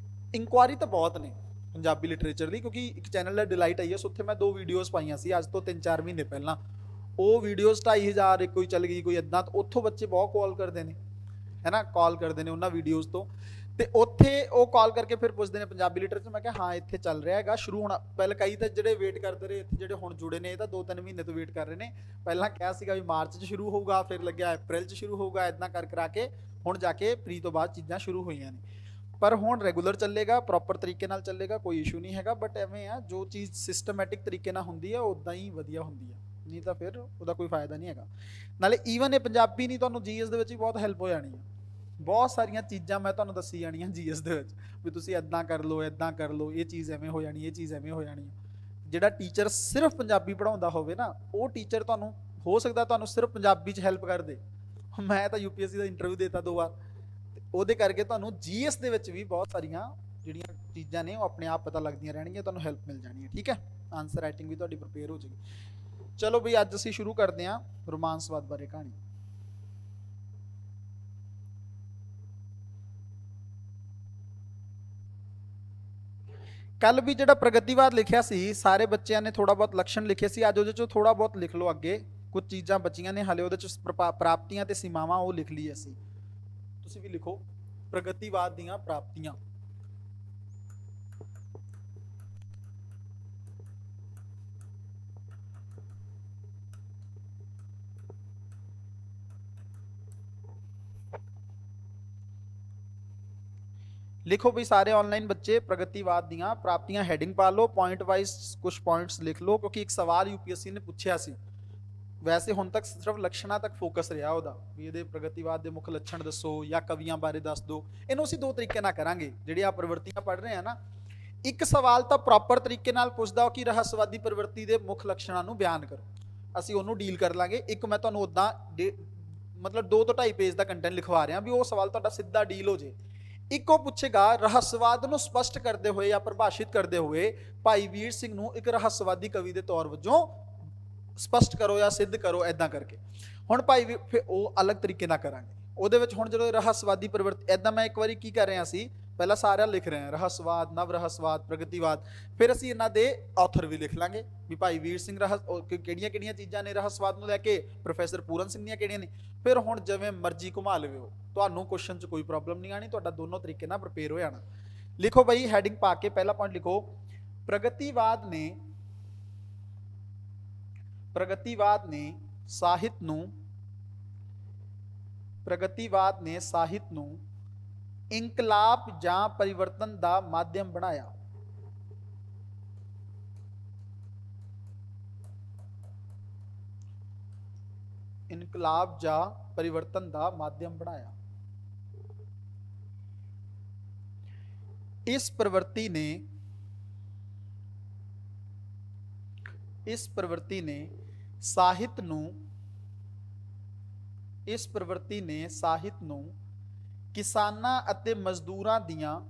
ਇਨਕੁਆਇਰੀ ਤਾਂ ਬਹੁਤ ਨੇ ਪੰਜਾਬੀ ਲਿਟਰੇਚਰ ਦੀ, ਕਿਉਂਕਿ ਇੱਕ ਚੈਨਲ ਹੈ ਡਿਲਾਈਟ ਆਈਐਸ, ਉੱਥੇ ਮੈਂ 2 ਵੀਡੀਓਜ਼ ਪਾਈਆਂ ਸੀ ਅੱਜ ਤੋਂ 3 4 ਮਹੀਨੇ ਪਹਿਲਾਂ। ਉਹ ਵੀਡੀਓਜ਼ 2500 ਕੋਈ ਚੱਲ ਗਈ, ਕੋਈ ਇੱਦਾਂ। ਉੱਥੋਂ ਬੱਚੇ ਬਹੁਤ ਕਾਲ ਕਰਦੇ ਨੇ, ਹੈ ਨਾ, ਕਾਲ ਕਰਦੇ ਨੇ ਉਹਨਾਂ ਵੀਡੀਓਜ਼ ਤੋਂ। ਤੇ ਉੱਥੇ ਉਹ ਕਾਲ ਕਰਕੇ ਫਿਰ ਪੁੱਛਦੇ ਨੇ ਪੰਜਾਬੀ ਲਿਟਰੇਚਰ, ਮੈਂ ਕਿਹਾ ਹਾਂ ਇੱਥੇ ਚੱਲ ਰਿਹਾ ਹੈਗਾ, ਸ਼ੁਰੂ ਹੋਣਾ ਪਹਿਲਾਂ। ਕਈ ਤਾਂ ਜਿਹੜੇ ਵੇਟ ਕਰਦੇ ਰਹੇ ਇੱਥੇ, ਜਿਹੜੇ ਹੁਣ ਜੁੜੇ ਨੇ ਇਹ ਤਾਂ 2-3 ਮਹੀਨੇ ਤੋਂ ਵੇਟ ਕਰ ਰਹੇ ਨੇ। ਪਹਿਲਾਂ ਕਿਹਾ ਸੀਗਾ ਵੀ ਮਾਰਚ 'ਚ ਸ਼ੁਰੂ ਹੋਊਗਾ, ਫਿਰ ਲੱਗਿਆ ਅਪ੍ਰੈਲ 'ਚ ਸ਼ੁਰੂ ਹੋਊਗਾ, ਇਦਾਂ ਕਰਾ ਕੇ ਹੁਣ ਜਾ ਕੇ ਪ੍ਰੀ ਤੋਂ ਬਾਅਦ ਚੀਜ਼ਾਂ ਸ਼ੁਰੂ ਹੋਈਆਂ ਨੇ। ਪਰ ਹੁਣ ਰੈਗੂਲਰ ਚੱਲੇਗਾ, ਪ੍ਰੋਪਰ ਤਰੀਕੇ ਨਾਲ ਚੱਲੇਗਾ, ਕੋਈ ਇਸ਼ੂ ਨਹੀਂ ਹੈਗਾ। ਬਟ ਐਵੇਂ ਆ, ਜੋ ਚੀਜ਼ ਸਿਸਟਮੈਟਿਕ ਤਰੀਕੇ ਨਾਲ ਹੁੰਦੀ ਹੈ ਉਦਾਂ ਹੀ ਵਧੀਆ ਹੁੰਦੀ ਹੈ, ਨਹੀਂ ਤਾਂ ਫਿਰ ਉਹਦਾ ਕੋਈ ਫਾਇਦਾ ਨਹੀਂ ਹੈਗਾ। ਨਾਲੇ ਈਵਨ ਇਹ ਪੰਜਾਬੀ ਨਹੀਂ, ਤੁਹਾਨੂੰ ਜੀਐਸ ਦੇ ਵਿੱਚ ਵੀ ਬਹੁਤ ਹੈਲਪ ਹੋ ਜਾਣੀ ਹੈ। ਬਹੁਤ ਸਾਰੀਆਂ ਚੀਜ਼ਾਂ ਮੈਂ ਤੁਹਾਨੂੰ ਦੱਸੀ ਜਾਣੀਆਂ ਜੀਐਸ ਦੇ ਵਿੱਚ, ਵੀ ਤੁਸੀਂ ਇੱਦਾਂ ਕਰ ਲਓ, ਇੱਦਾਂ ਕਰ ਲਓ, ਇਹ ਚੀਜ਼ ਐਵੇਂ ਹੋ ਜਾਣੀ, ਇਹ ਚੀਜ਼ ਐਵੇਂ ਹੋ ਜਾਣੀ। ਜਿਹੜਾ ਟੀਚਰ ਸਿਰਫ ਪੰਜਾਬੀ ਪੜ੍ਹਾਉਂਦਾ ਹੋਵੇ ਨਾ, ਉਹ ਟੀਚਰ ਤੁਹਾਨੂੰ ਹੋ ਸਕਦਾ ਤੁਹਾਨੂੰ ਸਿਰਫ ਪੰਜਾਬੀ 'ਚ ਹੈਲਪ ਕਰ ਦੇ। ਮੈਂ ਤਾਂ ਯੂਪੀਐਸਸੀ ਦਾ ਇੰਟਰਵਿਊ ਦੇਤਾ 2 ਵਾਰ, ਤੇ ਉਹਦੇ ਕਰਕੇ ਤੁਹਾਨੂੰ ਜੀਐਸ ਦੇ ਵਿੱਚ ਵੀ ਬਹੁਤ ਸਾਰੀਆਂ ਜਿਹੜੀਆਂ ਚੀਜ਼ਾਂ ਨੇ ਉਹ ਆਪਣੇ ਆਪ ਪਤਾ ਲੱਗਦੀਆਂ ਰਹਿਣਗੀਆਂ, ਤੁਹਾਨੂੰ ਹੈਲਪ ਮਿਲ ਜਾਣੀ ਹੈ। ਠੀਕ ਹੈ, ਆਨਸਰ ਰਾਈਟਿੰਗ ਵੀ ਤੁਹਾਡੀ ਪ੍ਰਪੇਅਰ ਹੋ ਜਾਏਗੀ। ਚਲੋ ਬਈ, ਅੱਜ ਅਸੀਂ ਸ਼ੁਰੂ ਕਰਦੇ ਹਾਂ ਰੋਮਾਂਸਵਾਦ ਬਾਰੇ ਕਹਾਣੀ। ਕੱਲ ਵੀ ਜਿਹੜਾ ਪ੍ਰਗਤੀਵਾਦ ਲਿਖਿਆ ਸੀ, ਸਾਰੇ ਬੱਚਿਆਂ ਨੇ ਥੋੜਾ ਬਹੁਤ ਲੱਛਣ ਲਿਖੇ ਸੀ। ਅੱਜ ਉਹਦੇ ਚੋਂ ਥੋੜਾ ਬਹੁਤ ਲਿਖ ਲਓ ਅੱਗੇ, ਕੁਝ ਚੀਜ਼ਾਂ ਬਚੀਆਂ ਨੇ ਹਾਲੇ ਉਹਦੇ ਚ, ਪ੍ਰਾਪਤੀਆਂ ਤੇ ਸੀਮਾਵਾਂ ਉਹ ਲਿਖ ਲਈ ਅਸੀਂ। ਤੁਸੀਂ ਵੀ ਲਿਖੋ ਪ੍ਰਗਤੀਵਾਦ ਦੀਆਂ ਪ੍ਰਾਪਤੀਆਂ। लिखो भी सारे ऑनलाइन बच्चे, प्रगतिवाद दियां प्राप्तियां हेडिंग पा लो, पॉइंट वाइज कुछ पॉइंट्स लिख लो, क्योंकि एक सवाल यूपीएससी ने पूछा सी। वैसे हुण तक सिर्फ लक्षणां तक फोकस रहा ਉਹਦਾ ਵੀ ਇਹਦੇ ਪ੍ਰਗਤੀਵਾਦ ਦੇ ਮੁੱਖ ਲੱਛਣ ਦੱਸੋ ਜਾਂ ਕਵੀਆਂ ਬਾਰੇ ਦੱਸ ਦਿਓ। ਇਹਨੂੰ ਅਸੀਂ 2 ਤਰੀਕੇ ਨਾਲ ਕਰਾਂਗੇ। ਜਿਹੜੀ ਆ ਪ੍ਰਵਿਰਤੀਆਂ ਪੜ੍ਹ ਰਹੇ ਆ ਨਾ, ਇੱਕ ਸਵਾਲ ਤਾਂ ਪ੍ਰੋਪਰ ਤਰੀਕੇ ਨਾਲ ਪੁੱਛਦਾ ਕਿ ਰਹੱਸਵਾਦੀ ਪ੍ਰਵਿਰਤੀ ਦੇ ਮੁੱਖ ਲੱਛਣਾਂ ਨੂੰ ਬਿਆਨ ਕਰੋ, ਅਸੀਂ ਉਹਨੂੰ ਡੀਲ ਕਰ ਲਾਂਗੇ। ਇੱਕ ਮੈਂ ਤੁਹਾਨੂੰ ਉਦਾਂ ਮਤਲਬ 2 ਤੋਂ 2.5 ਪੇਜ ਦਾ ਕੰਟੈਂਟ ਲਿਖਵਾ ਰਿਹਾ ਵੀ ਉਹ ਸਵਾਲ ਤੁਹਾਡਾ ਸਿੱਧਾ ਡੀਲ ਹੋ ਜੇ। ਇੱਕ ਉਹ ਪੁੱਛੇਗਾ ਰਹੱਸਵਾਦ ਨੂੰ ਸਪਸ਼ਟ ਕਰਦੇ ਹੋਏ ਜਾਂ ਪਰਿਭਾਸ਼ਿਤ ਕਰਦੇ ਹੋਏ ਭਾਈ ਵੀਰ ਸਿੰਘ ਨੂੰ ਇੱਕ ਰਹੱਸਵਾਦੀ ਕਵੀ ਦੇ ਤੌਰ ਵਜੋਂ ਸਪਸ਼ਟ ਕਰੋ ਜਾਂ ਸਿੱਧ ਕਰੋ, ਐਦਾਂ ਕਰਕੇ। ਹੁਣ ਭਾਈ ਫਿਰ ਉਹ ਅਲੱਗ ਤਰੀਕੇ ਨਾਲ ਕਰਾਂਗੇ ਉਹਦੇ ਵਿੱਚ। ਹੁਣ ਜਦੋਂ ਰਹੱਸਵਾਦੀ ਪ੍ਰਵਿਰਤੀ, ਐਦਾਂ ਮੈਂ ਇੱਕ ਵਾਰੀ ਕੀ ਕਰ ਰਿਹਾ ਸੀ, ਪਹਿਲਾਂ ਸਾਰਿਆਂ ਲਿਖ ਰਹੇ ਹਾਂ ਰਹੱਸਵਾਦ, ਨਵ ਰਹੱਸਵਾਦ, ਪ੍ਰਗਤੀਵਾਦ, ਫਿਰ ਅਸੀਂ ਇਹਨਾਂ ਦੇ ਆਥਰ ਵੀ ਲਿਖ ਲਾਂਗੇ ਵੀ ਭਾਈ ਵੀਰ ਸਿੰਘ ਕਿਹੜੀਆਂ ਕਿਹੜੀਆਂ ਚੀਜ਼ਾਂ ਨੇ ਰਹੱਸਵਾਦ ਨੂੰ ਲੈ ਕੇ, ਪ੍ਰੋਫੈਸਰ ਪੂਰਨ ਸਿੰਘ ਦੀਆਂ ਕਿਹੜੀਆਂ ਨੇ। ਫਿਰ ਹੁਣ ਜਿਵੇਂ ਮਰਜ਼ੀ ਘੁਮਾ ਲਵੋ, ਤੁਹਾਨੂੰ ਕੁਐਸਚਨ 'ਚ ਕੋਈ ਪ੍ਰੋਬਲਮ ਨਹੀਂ ਆਣੀ, ਤੁਹਾਡਾ ਦੋਨੋਂ ਤਰੀਕੇ ਨਾਲ ਪ੍ਰਪੇਅਰ ਹੋ ਜਾਣਾ। ਲਿਖੋ ਬਈ ਹੈਡਿੰਗ ਪਾ ਕੇ ਪਹਿਲਾ ਪੁਆਇੰਟ ਲਿਖੋ, ਪ੍ਰਗਤੀਵਾਦ ਨੇ ਸਾਹਿਤ ਨੂੰ ਇਨਕਲਾਬ ਜਾਂ ਪਰਿਵਰਤਨ ਦਾ ਮਾਧਿਅਮ ਬਣਾਇਆ। ਇਨਕਲਾਬ ਜਾਂ ਪਰਿਵਰਤਨ ਦਾ ਮਾਧਿਅਮ ਬਣਾਇਆ। ਇਸ ਪ੍ਰਵਿਰਤੀ ਨੇ ਸਾਹਿਤ ਨੂੰ ਕਿਸਾਨਾਂ ਅਤੇ ਮਜ਼ਦੂਰਾਂ ਦੀਆਂ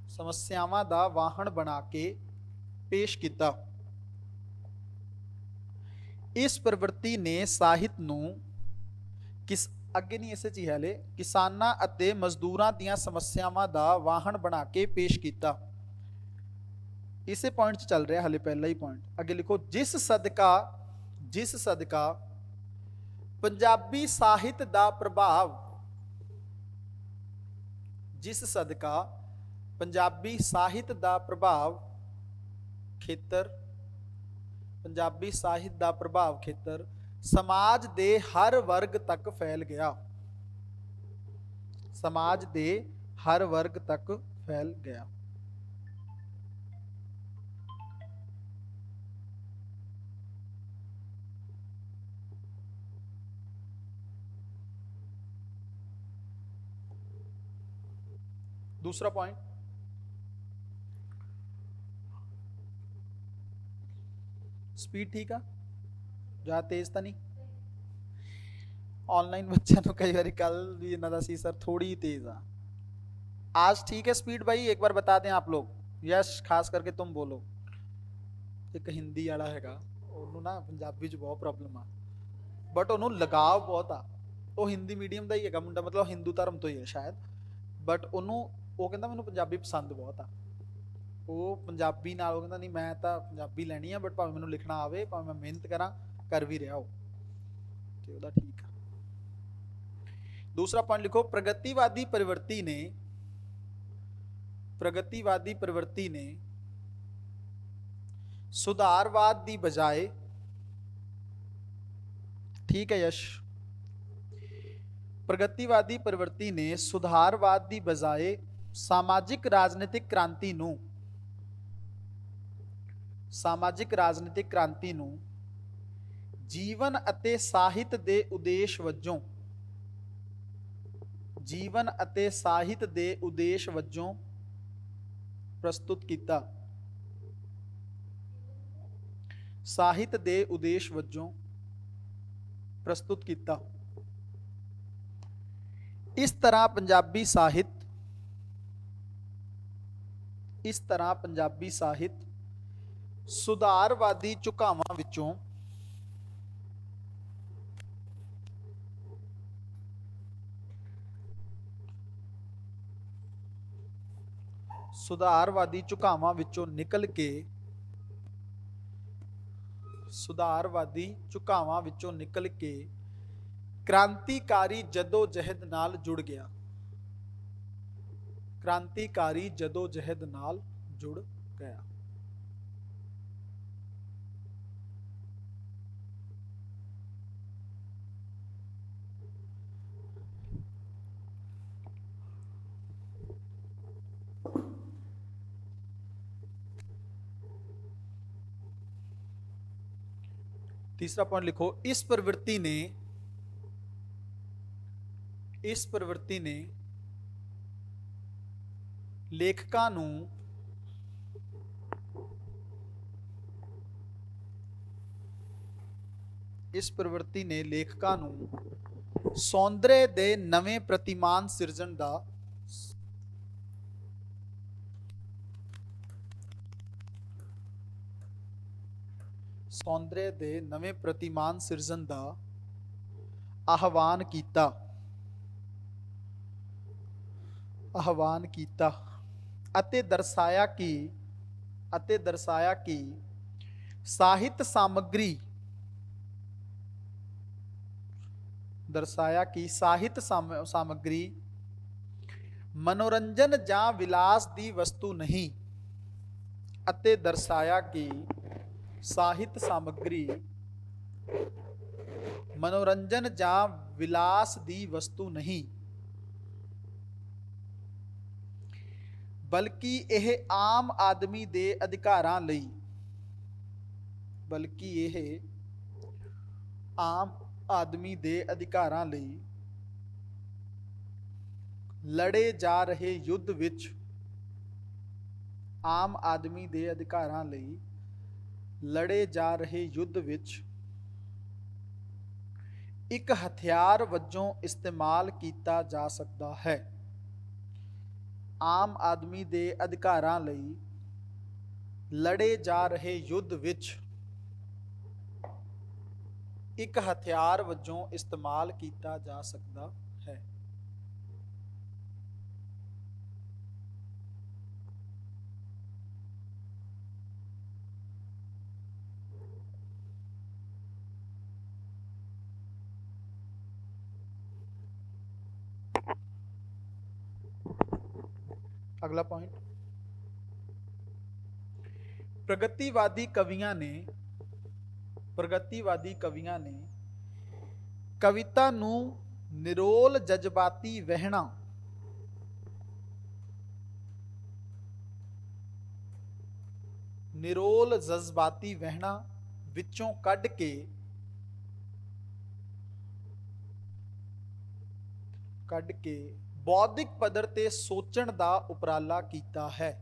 ਸਮੱਸਿਆਵਾਂ ਦਾ ਵਾਹਣ ਬਣਾ ਕੇ ਪੇਸ਼ ਕੀਤਾ। ਇਸ ਪ੍ਰਵਿਰਤੀ ਨੇ ਸਾਹਿਤ ਨੂੰ ਅੱਗੇ ਨਹੀਂ ਇਸੇ 'ਚ ਹੀ ਹਲੇ, ਕਿਸਾਨਾਂ ਅਤੇ ਮਜ਼ਦੂਰਾਂ ਦੀਆਂ ਸਮੱਸਿਆਵਾਂ ਦਾ ਵਾਹਣ ਬਣਾ ਕੇ ਪੇਸ਼ ਕੀਤਾ। ਇਸੇ ਪੁਆਇੰਟ 'ਚ ਚੱਲ ਰਿਹਾ ਹਲੇ, ਪਹਿਲਾ ਹੀ ਪੁਆਇੰਟ। ਅੱਗੇ ਲਿਖੋ, ਜਿਸ ਸਦਕਾ ਪੰਜਾਬੀ ਸਾਹਿਤ ਦਾ ਪ੍ਰਭਾਵ ਖੇਤਰ ਸਮਾਜ ਦੇ ਹਰ ਵਰਗ ਤੱਕ ਫੈਲ ਗਿਆ। दूसरा पॉइंट, स्पीड ठीक है, ज़्यादा तेज तो नहीं। ऑनलाइन बच्चों को कई बार कल भी इन्हों का सी सर थोड़ी तेज आ, आज ठीक है स्पीड भाई, एक बार बता दें आप लोग। यश खास करके तुम बोलो। एक हिंदी वाला हैगा, उन्होंने ना पंजाबी च बहुत प्रॉब्लम आ, बट उन्होंने लगाव बहुत आ, ਉਹ ਹਿੰਦੀ ਮੀਡੀਅਮ ਦਾ ਹੀ ਹੈਗਾ ਮੁੰਡਾ, ਮਤਲਬ ਹਿੰਦੂ ਧਰਮ ਤੋਂ ਹੀ ਹੈ ਸ਼ਾਇਦ, ਬਟ ਉਹ ਕਹਿੰਦਾ ਮੈਨੂੰ ਪੰਜਾਬੀ ਪਸੰਦ ਬਹੁਤ ਆ। ਉਹ ਪੰਜਾਬੀ ਨਾਲ ਉਹ ਕਹਿੰਦਾ ਨਹੀਂ ਮੈਂ ਤਾਂ ਪੰਜਾਬੀ ਲੈਣੀ ਆ, ਬਟ ਭਾਵੇਂ ਮੈਨੂੰ ਲਿਖਣਾ ਆਵੇ, ਭਾਵੇਂ ਮੈਂ ਮਿਹਨਤ ਕਰਾਂ, ਕਰ ਵੀ ਰਿਹਾ ਉਹ, ਤੇ ਉਹਦਾ ਠੀਕ ਆ। दूसरा पॉइंट लिखो, प्रगतिवादी प्रवृत्ति ने सुधारवाद की बजाय, ठीक है यश, प्रगतिवादी प्रवृत्ति ने सुधारवाद की बजाय सामाजिक राजनीतिक क्रांति नूं जीवन ਅਤੇ ਸਾਹਿਤ ਦੇ ਉਦੇਸ਼ ਵਜੋਂ ਪ੍ਰਸਤੁਤ ਕੀਤਾ। ਸਾਹਿਤ ਦੇ ਉਦੇਸ਼ ਵਜੋਂ ਪ੍ਰਸਤੁਤ ਕੀਤਾ। ਇਸ ਤਰ੍ਹਾਂ ਪੰਜਾਬੀ ਸਾਹਿਤ ਸੁਧਾਰਵਾਦੀ ਝੁਕਾਵਾਂ ਵਿੱਚੋਂ ਨਿਕਲ ਕੇ ਕ੍ਰਾਂਤੀਕਾਰੀ ਜਦੋਜਹਿਦ ਨਾਲ ਜੁੜ ਗਿਆ। तीसरा पॉइंट लिखो, इस प्रवृत्ति ने लेखकां नूं सौंदर्य दे नवें प्रतिमान सिरजण दा ਆਹਵਾਨ ਕੀਤਾ ਅਤੇ ਦਰਸਾਇਆ ਕਿ ਸਾਹਿਤ ਸਾਮਗਰੀ ਮਨੋਰੰਜਨ ਜਾਂ ਵਿਲਾਸ ਦੀ ਵਸਤੂ ਨਹੀਂ, ਅਤੇ ਦਰਸਾਇਆ ਕਿ ਸਾਹਿਤ ਸਾਮਗਰੀ ਮਨੋਰੰਜਨ ਜਾਂ ਵਿਲਾਸ ਦੀ ਵਸਤੂ ਨਹੀਂ, ਬਲਕਿ ਇਹ ਆਮ ਆਦਮੀ ਦੇ ਅਧਿਕਾਰਾਂ ਲਈ ਲੜੇ ਜਾ ਰਹੇ ਯੁੱਧ ਵਿੱਚ ਇੱਕ ਹਥਿਆਰ ਵਜੋਂ ਇਸਤੇਮਾਲ ਕੀਤਾ ਜਾ ਸਕਦਾ ਹੈ। ਆਮ ਆਦਮੀ ਦੇ ਅਧਿਕਾਰਾਂ ਲਈ ਲੜੇ ਜਾ ਰਹੇ ਯੁੱਧ ਵਿੱਚ ਇੱਕ ਹਥਿਆਰ ਵਜੋਂ ਇਸਤੇਮਾਲ ਕੀਤਾ ਜਾ ਸਕਦਾ ਹੈ। अगला पॉइंट, प्रगतिवादी कवियां ने कविता नूं निरोल जज्बाती वहणा विचों कढ के बौद्धिक पद्धर ते सोचण दा उपराला कीता है।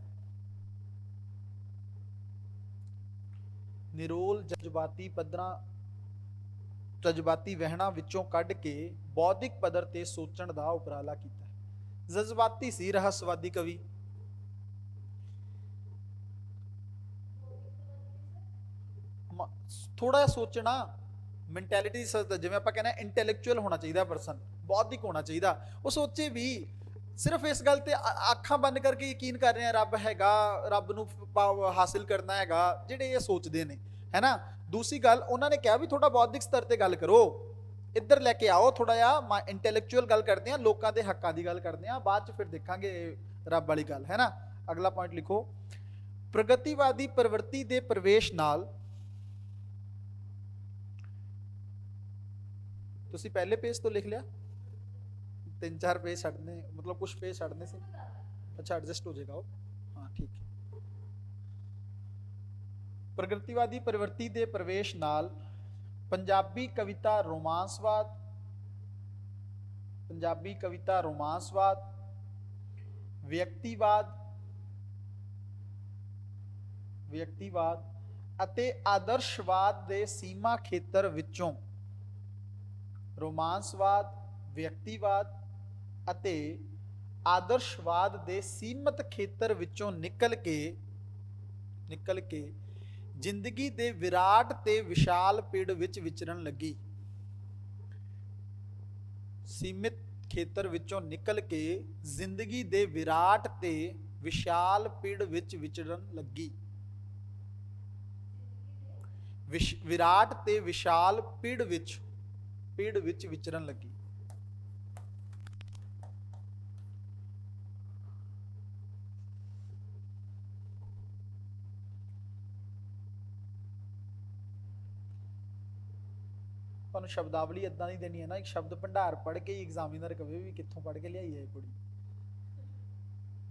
निरोल जज्बाती वहणा विचों कढ के बौद्धिक पद्धर ते सोचण दा उपराला कीता है। जज्बाती सी रहस्यवादी कवि, थोड़ा सोचना, ਮੈਂਟੈਲਿਟੀ ਜਿਵੇਂ ਆਪਾਂ ਕਹਿੰਦੇ ਇੰਟੈਲੈਕਚੁਅਲ ਹੋਣਾ ਚਾਹੀਦਾ ਪਰਸਨ, ਬੌਧਿਕ ਹੋਣਾ ਚਾਹੀਦਾ। ਉਹ ਸੋਚੇ ਵੀ ਸਿਰਫ ਇਸ ਗੱਲ ਤੇ ਅੱਖਾਂ ਬੰਦ ਕਰਕੇ ਯਕੀਨ ਕਰ ਰਹੇ ਆ ਰੱਬ ਹੈਗਾ, ਰੱਬ ਨੂੰ ਹਾਸਿਲ ਕਰਨਾ ਹੈਗਾ, ਜਿਹੜੇ ਇਹ ਸੋਚਦੇ ਨੇ, ਹੈ ਨਾ। ਦੂਸਰੀ ਗੱਲ, ਉਹਨਾਂ ਨੇ ਕਿਹਾ ਵੀ ਥੋੜਾ ਬੌਧਿਕ ਸਤਰ ਤੇ ਗੱਲ ਕਰੋ, ਇੱਧਰ ਲੈ ਕੇ ਆਓ, ਥੋੜਾ ਜਿਹਾ ਇੰਟੈਲੈਕਚੁਅਲ ਗੱਲ ਕਰਦੇ ਆ, ਲੋਕਾਂ ਦੇ ਹੱਕਾਂ ਦੀ ਗੱਲ ਕਰਦੇ ਆ, ਬਾਅਦ ਚ ਫਿਰ ਦੇਖਾਂਗੇ ਰੱਬ ਵਾਲੀ ਗੱਲ, ਹੈ ਨਾ। ਅਗਲਾ ਪੁਆਇੰਟ ਲਿਖੋ, ਪ੍ਰਗਤੀਵਾਦੀ ਪ੍ਰਵਿਰਤੀ ਦੇ ਪ੍ਰਵੇਸ਼ ਨਾਲ, ਤੁਸੀਂ ਪਹਿਲੇ ਪੇਜ ਤੋਂ ਲਿਖ ਲਿਆ, 3-4 पेज छड़ने, मतलब कुछ पेज छड़ने से अच्छा एडजस्ट हो जाएगा। हाँ ठीक है। प्रगतिवादी प्रवृत्ति दे प्रवेश नाल पंजाबी कविता रोमांसवाद, पंजाबी कविता रोमांसवाद, व्यक्तिवाद, व्यक्तिवाद ਅਤੇ ਆਦਰਸ਼ਵਾਦ ਦੇ ਸੀਮਾ ਖੇਤਰ ਵਿੱਚੋਂ, ਰੋਮਾਂਸਵਾਦ, ਵਿਅਕਤੀਵਾਦ ਅਤੇ ਆਦਰਸ਼ਵਾਦ ਦੇ ਸੀਮਤ ਖੇਤਰ ਵਿੱਚੋਂ ਨਿਕਲ ਕੇ ਜ਼ਿੰਦਗੀ ਦੇ ਵਿਰਾਟ ਤੇ ਵਿਸ਼ਾਲ ਪਿੜ ਵਿੱਚ ਵਿਚਰਨ ਲੱਗੀ। ਸੀਮਿਤ ਖੇਤਰ ਵਿੱਚੋਂ ਨਿਕਲ ਕੇ ਜ਼ਿੰਦਗੀ ਦੇ ਵਿਰਾਟ ਤੇ ਵਿਸ਼ਾਲ ਪਿੜ ਵਿੱਚ ਵਿਚਰਨ ਲੱਗੀ। ਵਿਰਾਟ ਤੇ ਵਿਸ਼ਾਲ ਪਿੜ ਵਿੱਚ ਵਿਚਰਨ ਲੱਗੀ। ਤੁਹਾਨੂੰ ਸ਼ਬਦਾਵਲੀ ਇਦਾਂ ਦੀ ਦੇਣੀ ਹੈ ਨਾ, ਇੱਕ ਸ਼ਬਦ ਭੰਡਾਰ ਪੜ੍ਹ ਕੇ ਹੀ ਐਗਜ਼ਾਮੀਨਰ ਕਵੇ ਵੀ ਕਿੱਥੋਂ ਪੜ੍ਹ ਕੇ ਲਿਆਈ ਹੈ ਇਹ ਕੁੜੀ।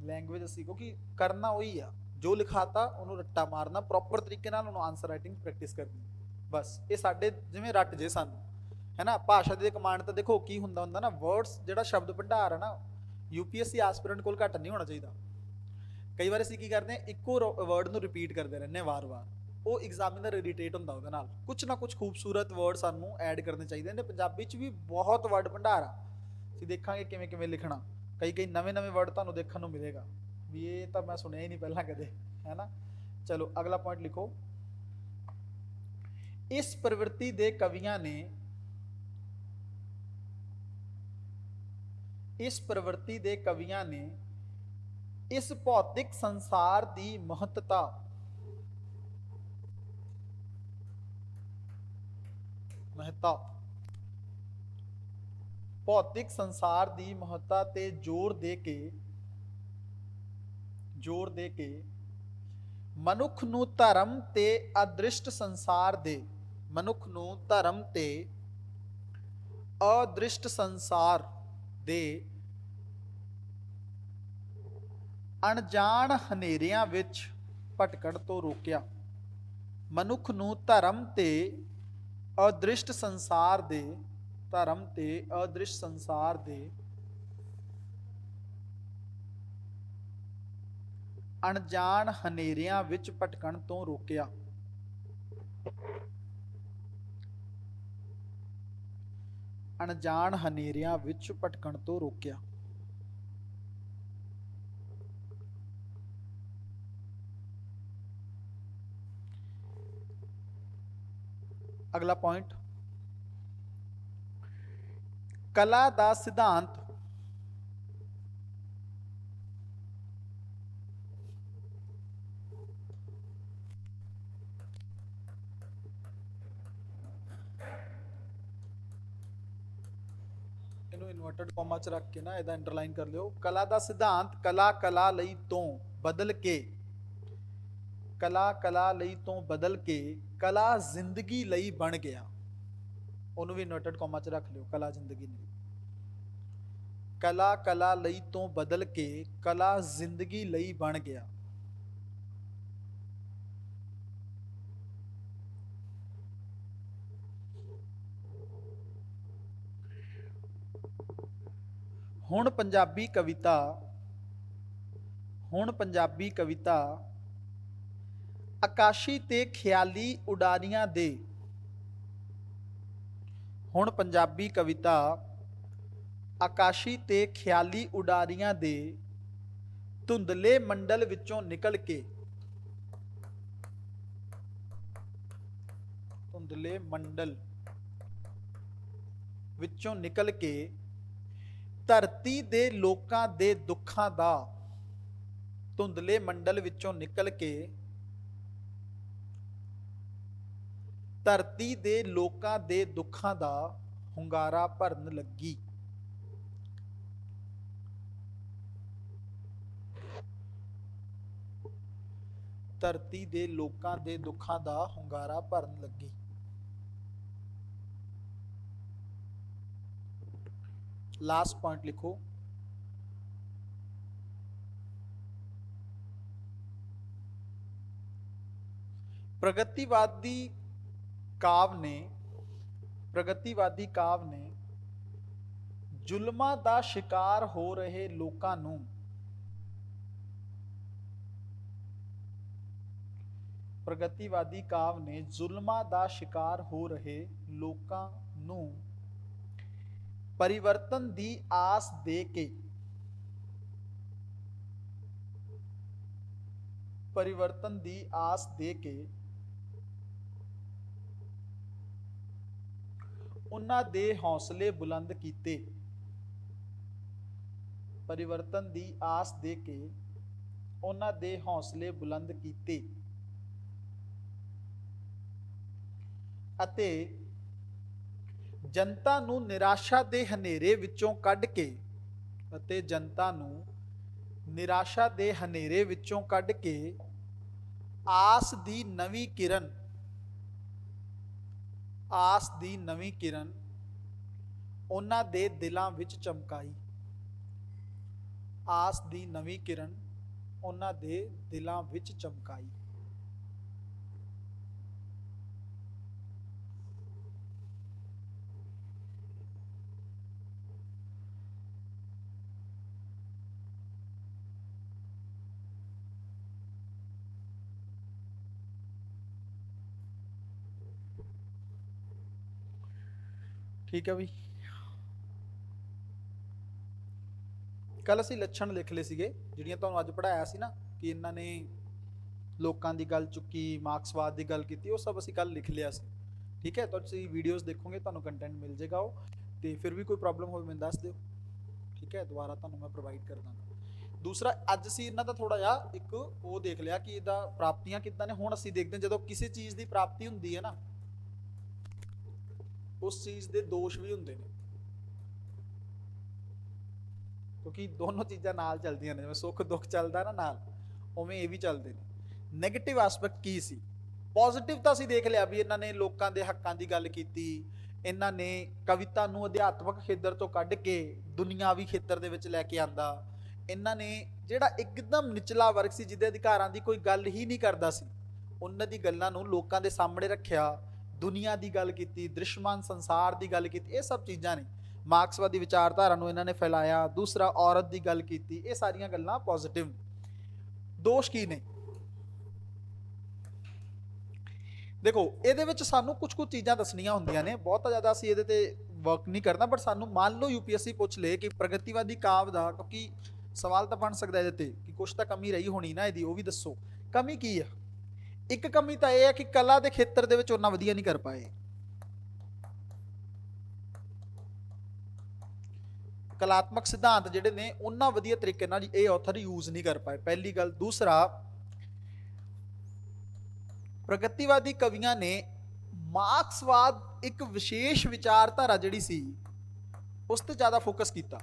ਲੈਂਗੁਏਜ ਅਸੀਂ, ਕਿਉਂਕਿ ਕਰਨਾ ਉਹੀ ਆ, ਜੋ ਲਿਖਾਤਾ ਉਹਨੂੰ ਰੱਟਾ ਮਾਰਨਾ, ਪ੍ਰੋਪਰ ਤਰੀਕੇ ਨਾਲ ਉਹਨੂੰ ਆਨਸਰ ਰਾਈਟਿੰਗ ਪ੍ਰੈਕਟਿਸ ਕਰਨੀ, ਬਸ। ਇਹ ਸਾਡੇ ਜਿਵੇਂ ਰੱਟ ਜੇ ਸਾਨੂੰ, ਹੈ ਨਾ। ਭਾਸ਼ਾ ਦੇ ਕਮਾਂਡ ਤਾਂ ਦੇਖੋ ਕੀ ਹੁੰਦਾ ਨਾ, ਵਰਡਸ, ਜਿਹੜਾ ਸ਼ਬਦ ਭੰਡਾਰ ਹੈ ਨਾ, UPSC ਐਸਪੀਰੈਂਟ ਕੋਲ ਘੱਟ ਨਹੀਂ ਹੋਣਾ ਚਾਹੀਦਾ। ਕਈ ਵਾਰ ਅਸੀਂ ਕੀ ਕਰਦੇ ਹਾਂ, ਇੱਕੋ ਵਰਡ ਨੂੰ ਰਿਪੀਟ ਕਰਦੇ ਰਹਿੰਦੇ ਵਾਰ-ਵਾਰ, ਉਹ ਐਗਜ਼ਾਮੀਨਰ ਇਰੀਟੇਟ ਹੁੰਦਾ ਉਹਦੇ ਨਾਲ। ਕੁਛ ਨਾ ਕੁਛ ਖੂਬਸੂਰਤ ਵਰਡ ਸਾਨੂੰ ਐਡ ਕਰਨੇ ਚਾਹੀਦੇ ਨੇ। ਪੰਜਾਬੀ 'ਚ ਵੀ ਬਹੁਤ ਵਰਡ ਭੰਡਾਰ ਆ, ਅਸੀਂ ਦੇਖਾਂਗੇ ਕਿਵੇਂ ਕਿਵੇਂ ਲਿਖਣਾ। ਕਈ ਨਵੇਂ ਵਰਡ ਤੁਹਾਨੂੰ ਦੇਖਣ ਨੂੰ ਮਿਲੇਗਾ ਵੀ ਇਹ ਤਾਂ ਮੈਂ ਸੁਣਿਆ ਹੀ ਨਹੀਂ ਪਹਿਲਾਂ ਕਦੇ, ਹੈ ਨਾ। ਚਲੋ ਅਗਲਾ ਪੁਆਇੰਟ ਲਿਖੋ, ਇਸ ਪ੍ਰਵਿਰਤੀ ਦੇ ਕਵੀਆਂ ਨੇ, ਇਸ ਪ੍ਰਵਿਰਤੀ ਦੇ ਕਵੀਆਂ ਨੇ ਇਸ ਭੌਤਿਕ ਸੰਸਾਰ ਦੀ ਮਹੱਤਤਾ, ਭੌਤਿਕ ਸੰਸਾਰ ਦੀ ਮਹੱਤਤਾ ਤੇ ਜ਼ੋਰ ਦੇ ਕੇ ਮਨੁੱਖ ਨੂੰ ਧਰਮ ਤੇ ਅਦ੍ਰਿਸ਼ਟ ਸੰਸਾਰ ਦੇ, ਮਨੁੱਖ ਨੂੰ ਧਰਮ ਤੇ ਅਦ੍ਰਿਸ਼ਟ ਸੰਸਾਰ ਦੇ ਅਣਜਾਣ ਹਨੇਰਿਆਂ ਵਿੱਚ ਭਟਕਣ ਤੋਂ ਰੋਕਿਆ। ਮਨੁੱਖ ਨੂੰ ਧਰਮ ਤੇ ਅਦ੍ਰਿਸ਼ਟ ਸੰਸਾਰ ਦੇ, ਧਰਮ ਤੇ ਅਦ੍ਰਿਸ਼ਟ ਸੰਸਾਰ ਦੇ ਅਣਜਾਣ ਹਨੇਰਿਆਂ ਵਿੱਚ ਭਟਕਣ ਤੋਂ ਰੋਕਿਆ। ਅਣਜਾਣ ਹਨੇਰਿਆਂ ਵਿੱਚ ਭਟਕਣ ਤੋਂ ਰੋਕਿਆ। ਅਗਲਾ ਪੁਆਇੰਟ, ਕਲਾ ਦਾ ਸਿਧਾਂਤ, ਇਹਨੂੰ ਇਨਵਰਟਡ ਕੋਮਾ ਚ ਰੱਖ ਕੇ ਨਾ ਇਹਦਾ ਅੰਡਰਲਾਈਨ ਕਰ ਲਿਓ। ਕਲਾ ਦਾ ਸਿਧਾਂਤ ਕਲਾ ਲਈ ਤੋਂ ਬਦਲ ਕੇ, ਕਲਾ ਲਈ ਤੋਂ ਬਦਲ ਕੇ ਕਲਾ ਜ਼ਿੰਦਗੀ ਲਈ ਬਣ ਗਿਆ। ਉਹਨੂੰ ਵੀ ਇਨਵਰਟਡ ਕੋਮਾ ਚ ਰੱਖ ਲਿਓ, ਕਲਾ ਜ਼ਿੰਦਗੀ ਲਈ। ਕਲਾ ਲਈ ਤੋਂ ਬਦਲ ਕੇ ਕਲਾ ਜ਼ਿੰਦਗੀ ਲਈ ਬਣ ਗਿਆ। ਹੁਣ ਪੰਜਾਬੀ ਕਵਿਤਾ ਆਕਾਸ਼ੀ ਤੇ ਖਿਆਲੀ ਉਡਾਰੀਆਂ ਦੇ, ਹੁਣ ਪੰਜਾਬੀ ਕਵਿਤਾ ਆਕਾਸ਼ੀ ਤੇ ਖਿਆਲੀ ਉਡਾਰੀਆਂ ਦੇ ਧੁੰਦਲੇ ਮੰਡਲ ਵਿੱਚੋਂ ਨਿਕਲ ਕੇ, ਧੁੰਦਲੇ ਮੰਡਲ ਵਿੱਚੋਂ ਨਿਕਲ ਕੇ ਧਰਤੀ ਦੇ ਲੋਕਾਂ ਦੇ ਦੁੱਖਾਂ ਦਾ, ਧੁੰਦਲੇ ਮੰਡਲ ਵਿੱਚੋਂ ਨਿਕਲ ਕੇ ਧਰਤੀ ਦੇ ਲੋਕਾਂ ਦੇ ਦੁੱਖਾਂ ਦਾ ਹੁੰਗਾਰਾ ਭਰਨ ਲੱਗੀ। ਧਰਤੀ ਦੇ ਲੋਕਾਂ ਦੇ ਦੁੱਖਾਂ ਦਾ ਹੁੰਗਾਰਾ ਭਰਨ ਲੱਗੀ। ਲਾਸਟ ਪੁਆਇੰਟ ਲਿਖੋ, ਪ੍ਰਗਤੀਵਾਦੀ ਕਾਵਿ ਨੇ ਜ਼ੁਲਮਾਂ ਦਾ ਸ਼ਿਕਾਰ ਹੋ ਰਹੇ ਲੋਕਾਂ ਨੂੰ ਪ੍ਰਗਤੀਵਾਦੀ ਕਾਵਿ ਨੇ ਜ਼ੁਲਮਾਂ ਦਾ ਸ਼ਿਕਾਰ ਹੋ ਰਹੇ ਲੋਕਾਂ ਨੂੰ ਪਰਿਵਰਤਨ ਦੀ ਆਸ ਦੇ ਕੇ ਉਹਨਾਂ ਦੇ ਹੌਸਲੇ ਬੁਲੰਦ ਕੀਤੇ। ਪਰਿਵਰਤਨ ਦੀ ਆਸ ਦੇ ਕੇ ਉਹਨਾਂ ਦੇ ਹੌਸਲੇ ਬੁਲੰਦ ਕੀਤੇ ਅਤੇ ਜਨਤਾ ਨੂੰ ਨਿਰਾਸ਼ਾ ਦੇ ਹਨੇਰੇ ਵਿੱਚੋਂ ਕੱਢ ਕੇ ਆਸ ਦੀ ਨਵੀਂ ਕਿਰਨ ਉਹਨਾਂ ਦੇ ਦਿਲਾਂ ਵਿੱਚ ਚਮਕਾਈ। ਆਸ ਦੀ ਨਵੀਂ ਕਿਰਨ ਉਹਨਾਂ ਦੇ ਦਿਲਾਂ ਵਿੱਚ ਚਮਕਾਈ। ਠੀਕ ਹੈ ਵੀ, ਕੱਲ ਅਸੀਂ ਲੱਛਣ ਲਿਖ ਲਏ ਸੀਗੇ ਜਿਹੜੀਆਂ ਤੁਹਾਨੂੰ ਅੱਜ ਪੜ੍ਹਾਇਆ ਸੀ ਨਾ, ਕਿ ਇਹਨਾਂ ਨੇ ਲੋਕਾਂ ਦੀ ਗੱਲ ਚੁੱਕੀ, ਮਾਰਕਸਵਾਦ ਦੀ ਗੱਲ ਕੀਤੀ, ਉਹ ਸਭ ਅਸੀਂ ਕੱਲ ਲਿਖ ਲਿਆ ਸੀ। ਠੀਕ ਹੈ, ਤੁਸੀਂ ਵੀਡੀਓਜ਼ ਦੇਖੋਗੇ ਤੁਹਾਨੂੰ ਕੰਟੈਂਟ ਮਿਲ ਜਾਏਗਾ ਉਹ, ਤੇ ਫਿਰ ਵੀ ਕੋਈ ਪ੍ਰੋਬਲਮ ਹੋਵੇ ਮੈਨੂੰ ਦੱਸ ਦਿਓ। ਠੀਕ ਹੈ, ਦੁਬਾਰਾ ਤੁਹਾਨੂੰ ਮੈਂ ਪ੍ਰੋਵਾਈਡ ਕਰ ਦਾਂਗਾ। ਦੂਸਰਾ, ਅੱਜ ਅਸੀਂ ਇਹਨਾਂ ਦਾ ਥੋੜਾ ਜਿਹਾ ਇੱਕ ਉਹ ਦੇਖ ਲਿਆ ਕਿ ਇਹਦਾ ਪ੍ਰਾਪਤੀਆਂ ਕਿੱਦਾਂ ਨੇ। ਹੁਣ ਅਸੀਂ ਦੇਖਦੇ ਹਾਂ ਜਦੋਂ ਕਿਸੇ ਚੀਜ਼ ਦੀ ਪ੍ਰਾਪਤੀ ਹੁੰਦੀ ਹੈ ਨਾ, ਉਸ ਚੀਜ਼ ਦੇ ਦੋਸ਼ ਵੀ ਹੁੰਦੇ ਨੇ, ਕਿਉਂਕਿ ਦੋਨੋਂ ਚੀਜ਼ਾਂ ਨਾਲ ਚੱਲਦੀਆਂ ਨੇ। ਜਿਵੇਂ ਸੁੱਖ ਦੁੱਖ ਚੱਲਦਾ ਨਾ ਨਾਲ, ਉਵੇਂ ਇਹ ਵੀ ਚੱਲਦੇ ਨੇ। ਨੈਗੇਟਿਵ ਐਸਪੈਕਟ ਕੀ ਸੀ? ਪੋਜ਼ਿਟਿਵ ਤਾਂ ਅਸੀਂ ਦੇਖ ਲਿਆ ਵੀ ਇਹਨਾਂ ਨੇ ਲੋਕਾਂ ਦੇ ਹੱਕਾਂ ਦੀ ਗੱਲ ਕੀਤੀ, ਇਹਨਾਂ ਨੇ ਕਵਿਤਾ ਨੂੰ ਅਧਿਆਤਮਕ ਖੇਤਰ ਤੋਂ ਕੱਢ ਕੇ ਦੁਨਿਆਵੀ ਖੇਤਰ ਦੇ ਵਿੱਚ ਲੈ ਕੇ ਆਂਦਾ। ਇਹਨਾਂ ਨੇ ਜਿਹੜਾ ਇੱਕਦਮ ਨਿਚਲਾ ਵਰਗ ਸੀ, ਜਿਹਦੇ ਅਧਿਕਾਰਾਂ ਦੀ ਕੋਈ ਗੱਲ ਹੀ ਨਹੀਂ ਕਰਦਾ ਸੀ, ਉਹਨਾਂ ਦੀ ਗੱਲਾਂ ਨੂੰ ਲੋਕਾਂ ਦੇ ਸਾਹਮਣੇ ਰੱਖਿਆ, ਦੁਨੀਆ ਦੀ ਗੱਲ ਕੀਤੀ, ਦ੍ਰਿਸ਼ਮਾਨ ਸੰਸਾਰ ਦੀ ਗੱਲ ਕੀਤੀ। ਇਹ ਸਭ ਚੀਜ਼ਾਂ ਨੇ। ਮਾਰਕਸਵਾਦੀ ਵਿਚਾਰਧਾਰਾ ਨੂੰ ਇਹਨਾਂ ਨੇ ਫੈਲਾਇਆ। ਦੂਸਰਾ, ਔਰਤ ਦੀ ਗੱਲ ਕੀਤੀ। ਇਹ ਸਾਰੀਆਂ ਗੱਲਾਂ ਪੋਜ਼ਿਟਿਵ। ਦੋਸ਼ ਕੀ ਨੇ? ਦੇਖੋ, ਇਹਦੇ ਵਿੱਚ ਸਾਨੂੰ ਕੁਝ ਚੀਜ਼ਾਂ ਦੱਸਣੀਆਂ ਹੁੰਦੀਆਂ ਨੇ। ਬਹੁਤ ਜ਼ਿਆਦਾ ਅਸੀਂ ਇਹਦੇ ਤੇ ਵਰਕ ਨਹੀਂ ਕਰਨਾ, ਬਟ ਸਾਨੂੰ ਮੰਨ ਲਓ UPSC ਪੁੱਛ ਲੇ ਕਿ ਪ੍ਰਗਤੀਵਾਦੀ ਕਾਵਿ ਦਾ, ਕਿਉਂਕਿ ਸਵਾਲ ਤਾਂ ਬਣ ਸਕਦਾ ਇਹਦੇ ਤੇ ਕਿ ਕੁਝ ਤਾਂ ਕਮੀ ਰਹੀ ਹੋਣੀ ਨਾ ਇਹਦੀ, ਉਹ ਵੀ ਦੱਸੋ ਕਮੀ ਕੀ ਆ। ਇੱਕ ਕਮੀ ਤਾਂ ਇਹ ਹੈ ਕਿ ਕਲਾ ਦੇ ਖੇਤਰ ਦੇ ਵਿੱਚ ਉਹਨਾਂ ਵਧੀਆ ਨਹੀਂ ਕਰ ਪਾਏ। ਕਲਾਤਮਕ ਸਿਧਾਂਤ ਜਿਹੜੇ ਨੇ ਉਹਨਾਂ ਵਧੀਆ ਤਰੀਕੇ ਨਾਲ ਇਹ ਆਥਰ ਯੂਜ਼ ਨਹੀਂ ਕਰ ਪਾਏ, ਪਹਿਲੀ ਗੱਲ। ਦੂਸਰਾ, ਪ੍ਰਗਤੀਵਾਦੀ ਕਵੀਆਂ ਨੇ ਮਾਰਕਸਵਾਦ ਇੱਕ ਵਿਸ਼ੇਸ਼ ਵਿਚਾਰਧਾਰਾ ਜਿਹੜੀ ਸੀ ਉਸ ਤੇ ਜ਼ਿਆਦਾ ਫੋਕਸ ਕੀਤਾ।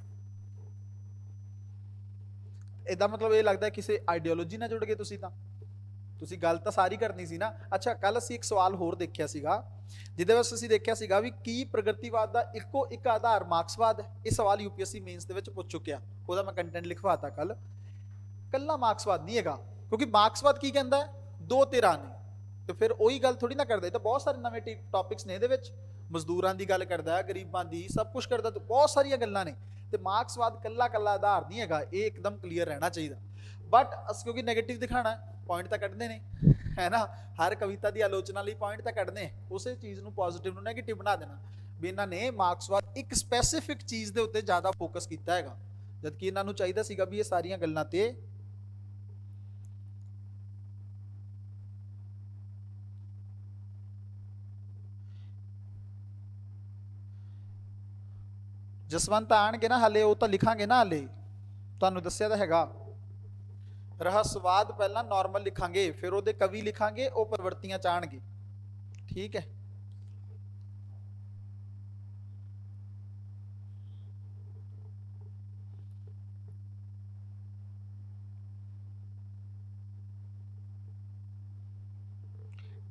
ਇਹਦਾ ਮਤਲਬ ਇਹ ਲੱਗਦਾ ਕਿਸੇ ਆਈਡੀਓਲੋਜੀ ਨਾਲ ਜੁੜ ਗਏ ਤੁਸੀਂ ਗੱਲ ਤਾਂ ਸਾਰੀ ਕਰਨੀ ਸੀ ਨਾ। ਅੱਛਾ, ਕੱਲ ਅਸੀਂ ਇੱਕ ਸਵਾਲ ਹੋਰ ਦੇਖਿਆ ਸੀਗਾ, ਜਿਹਦੇ ਵਿੱਚ ਅਸੀਂ ਦੇਖਿਆ ਸੀਗਾ ਵੀ ਕੀ ਪ੍ਰਗਤੀਵਾਦ ਦਾ ਇੱਕੋ ਇੱਕ ਆਧਾਰ ਮਾਰਕਸਵਾਦ ਹੈ? ਇਹ ਸਵਾਲ UPSC ਮੇਨਸ ਦੇ ਵਿੱਚ ਪੁੱਛ ਚੁੱਕਿਆ, ਉਹਦਾ ਮੈਂ ਕੰਟੈਂਟ ਲਿਖਵਾਤਾ ਕੱਲ। ਕੱਲਾ ਮਾਰਕਸਵਾਦ ਨਹੀਂ ਹੈਗਾ, ਕਿਉਂਕਿ ਮਾਰਕਸਵਾਦ ਕੀ ਕਹਿੰਦਾ ਹੈ? ਦੋ ਧਿਰਾਂ ਨੇ, ਤੇ ਫਿਰ ਉਹੀ ਗੱਲ ਥੋੜੀ ਨਾ ਕਰਦਾ। ਇਹ ਤਾਂ ਬਹੁਤ ਸਾਰੇ ਨਵੇਂ ਟੌਪਿਕਸ ਨੇ ਇਹਦੇ ਵਿੱਚ। ਮਜ਼ਦੂਰਾਂ ਦੀ ਗੱਲ ਕਰਦਾ, ਗਰੀਬਾਂ ਦੀ, ਸਭ ਕੁਝ ਕਰਦਾ, ਤੇ ਬਹੁਤ ਸਾਰੀਆਂ ਗੱਲਾਂ ਨੇ। ਤੇ ਮਾਰਕਸਵਾਦ ਕੱਲਾ ਆਧਾਰ ਨਹੀਂ ਹੈਗਾ, ਇਹ ਇੱਕਦਮ ਕਲੀਅਰ ਰਹਿਣਾ ਚਾਹੀਦਾ। ਬਟ ਅਸੀਂ ਕਿਉਂਕਿ ਨੈਗੇਟਿਵ ਦਿਖਾਣਾ, ਪੁਆਇੰਟ ਤਾਂ ਕੱਢਦੇ ਨੇ, ਹੈ ਨਾ। ਹਰ ਕਵਿਤਾ ਦੀ ਆਲੋਚਨਾ ਲਈ ਪੁਆਇੰਟ ਤਾਂ ਕੱਢਦੇ, ਉਸੇ ਚੀਜ਼ ਨੂੰ ਪੋਜ਼ਿਟਿਵ ਨੂੰ ਨੈਗੇਟਿਵ ਬਣਾ ਦੇਣਾ ਵੀ ਇਹਨਾਂ ਨੇ ਮਾਰਕਸਵਾਦ ਇੱਕ ਸਪੈਸੀਫਿਕ ਚੀਜ਼ ਦੇ ਉੱਤੇ ਜ਼ਿਆਦਾ ਫੋਕਸ ਕੀਤਾ ਹੈਗਾ, ਜਦਕਿ ਇਹਨਾਂ ਨੂੰ ਚਾਹੀਦਾ ਸੀਗਾ ਵੀ ਇਹ ਸਾਰੀਆਂ ਗੱਲਾਂ ਤੇ ਜਸਵੰਤ ਆਣਗੇ ਨਾ ਹਲੇ, ਉਹ ਤਾਂ ਲਿਖਾਂਗੇ ਨਾ ਹਲੇ, ਤੁਹਾਨੂੰ ਦੱਸਿਆ ਤਾਂ ਹੈਗਾ। ਰਹੱਸਵਾਦ ਪਹਿਲਾਂ ਨਾਰਮਲ ਲਿਖਾਂਗੇ, ਫਿਰ ਉਹਦੇ ਕਵੀ ਲਿਖਾਂਗੇ, ਉਹ ਪ੍ਰਵਰਤੀਆਂ ਚਾਹਣਗੇ। ਠੀਕ ਹੈ।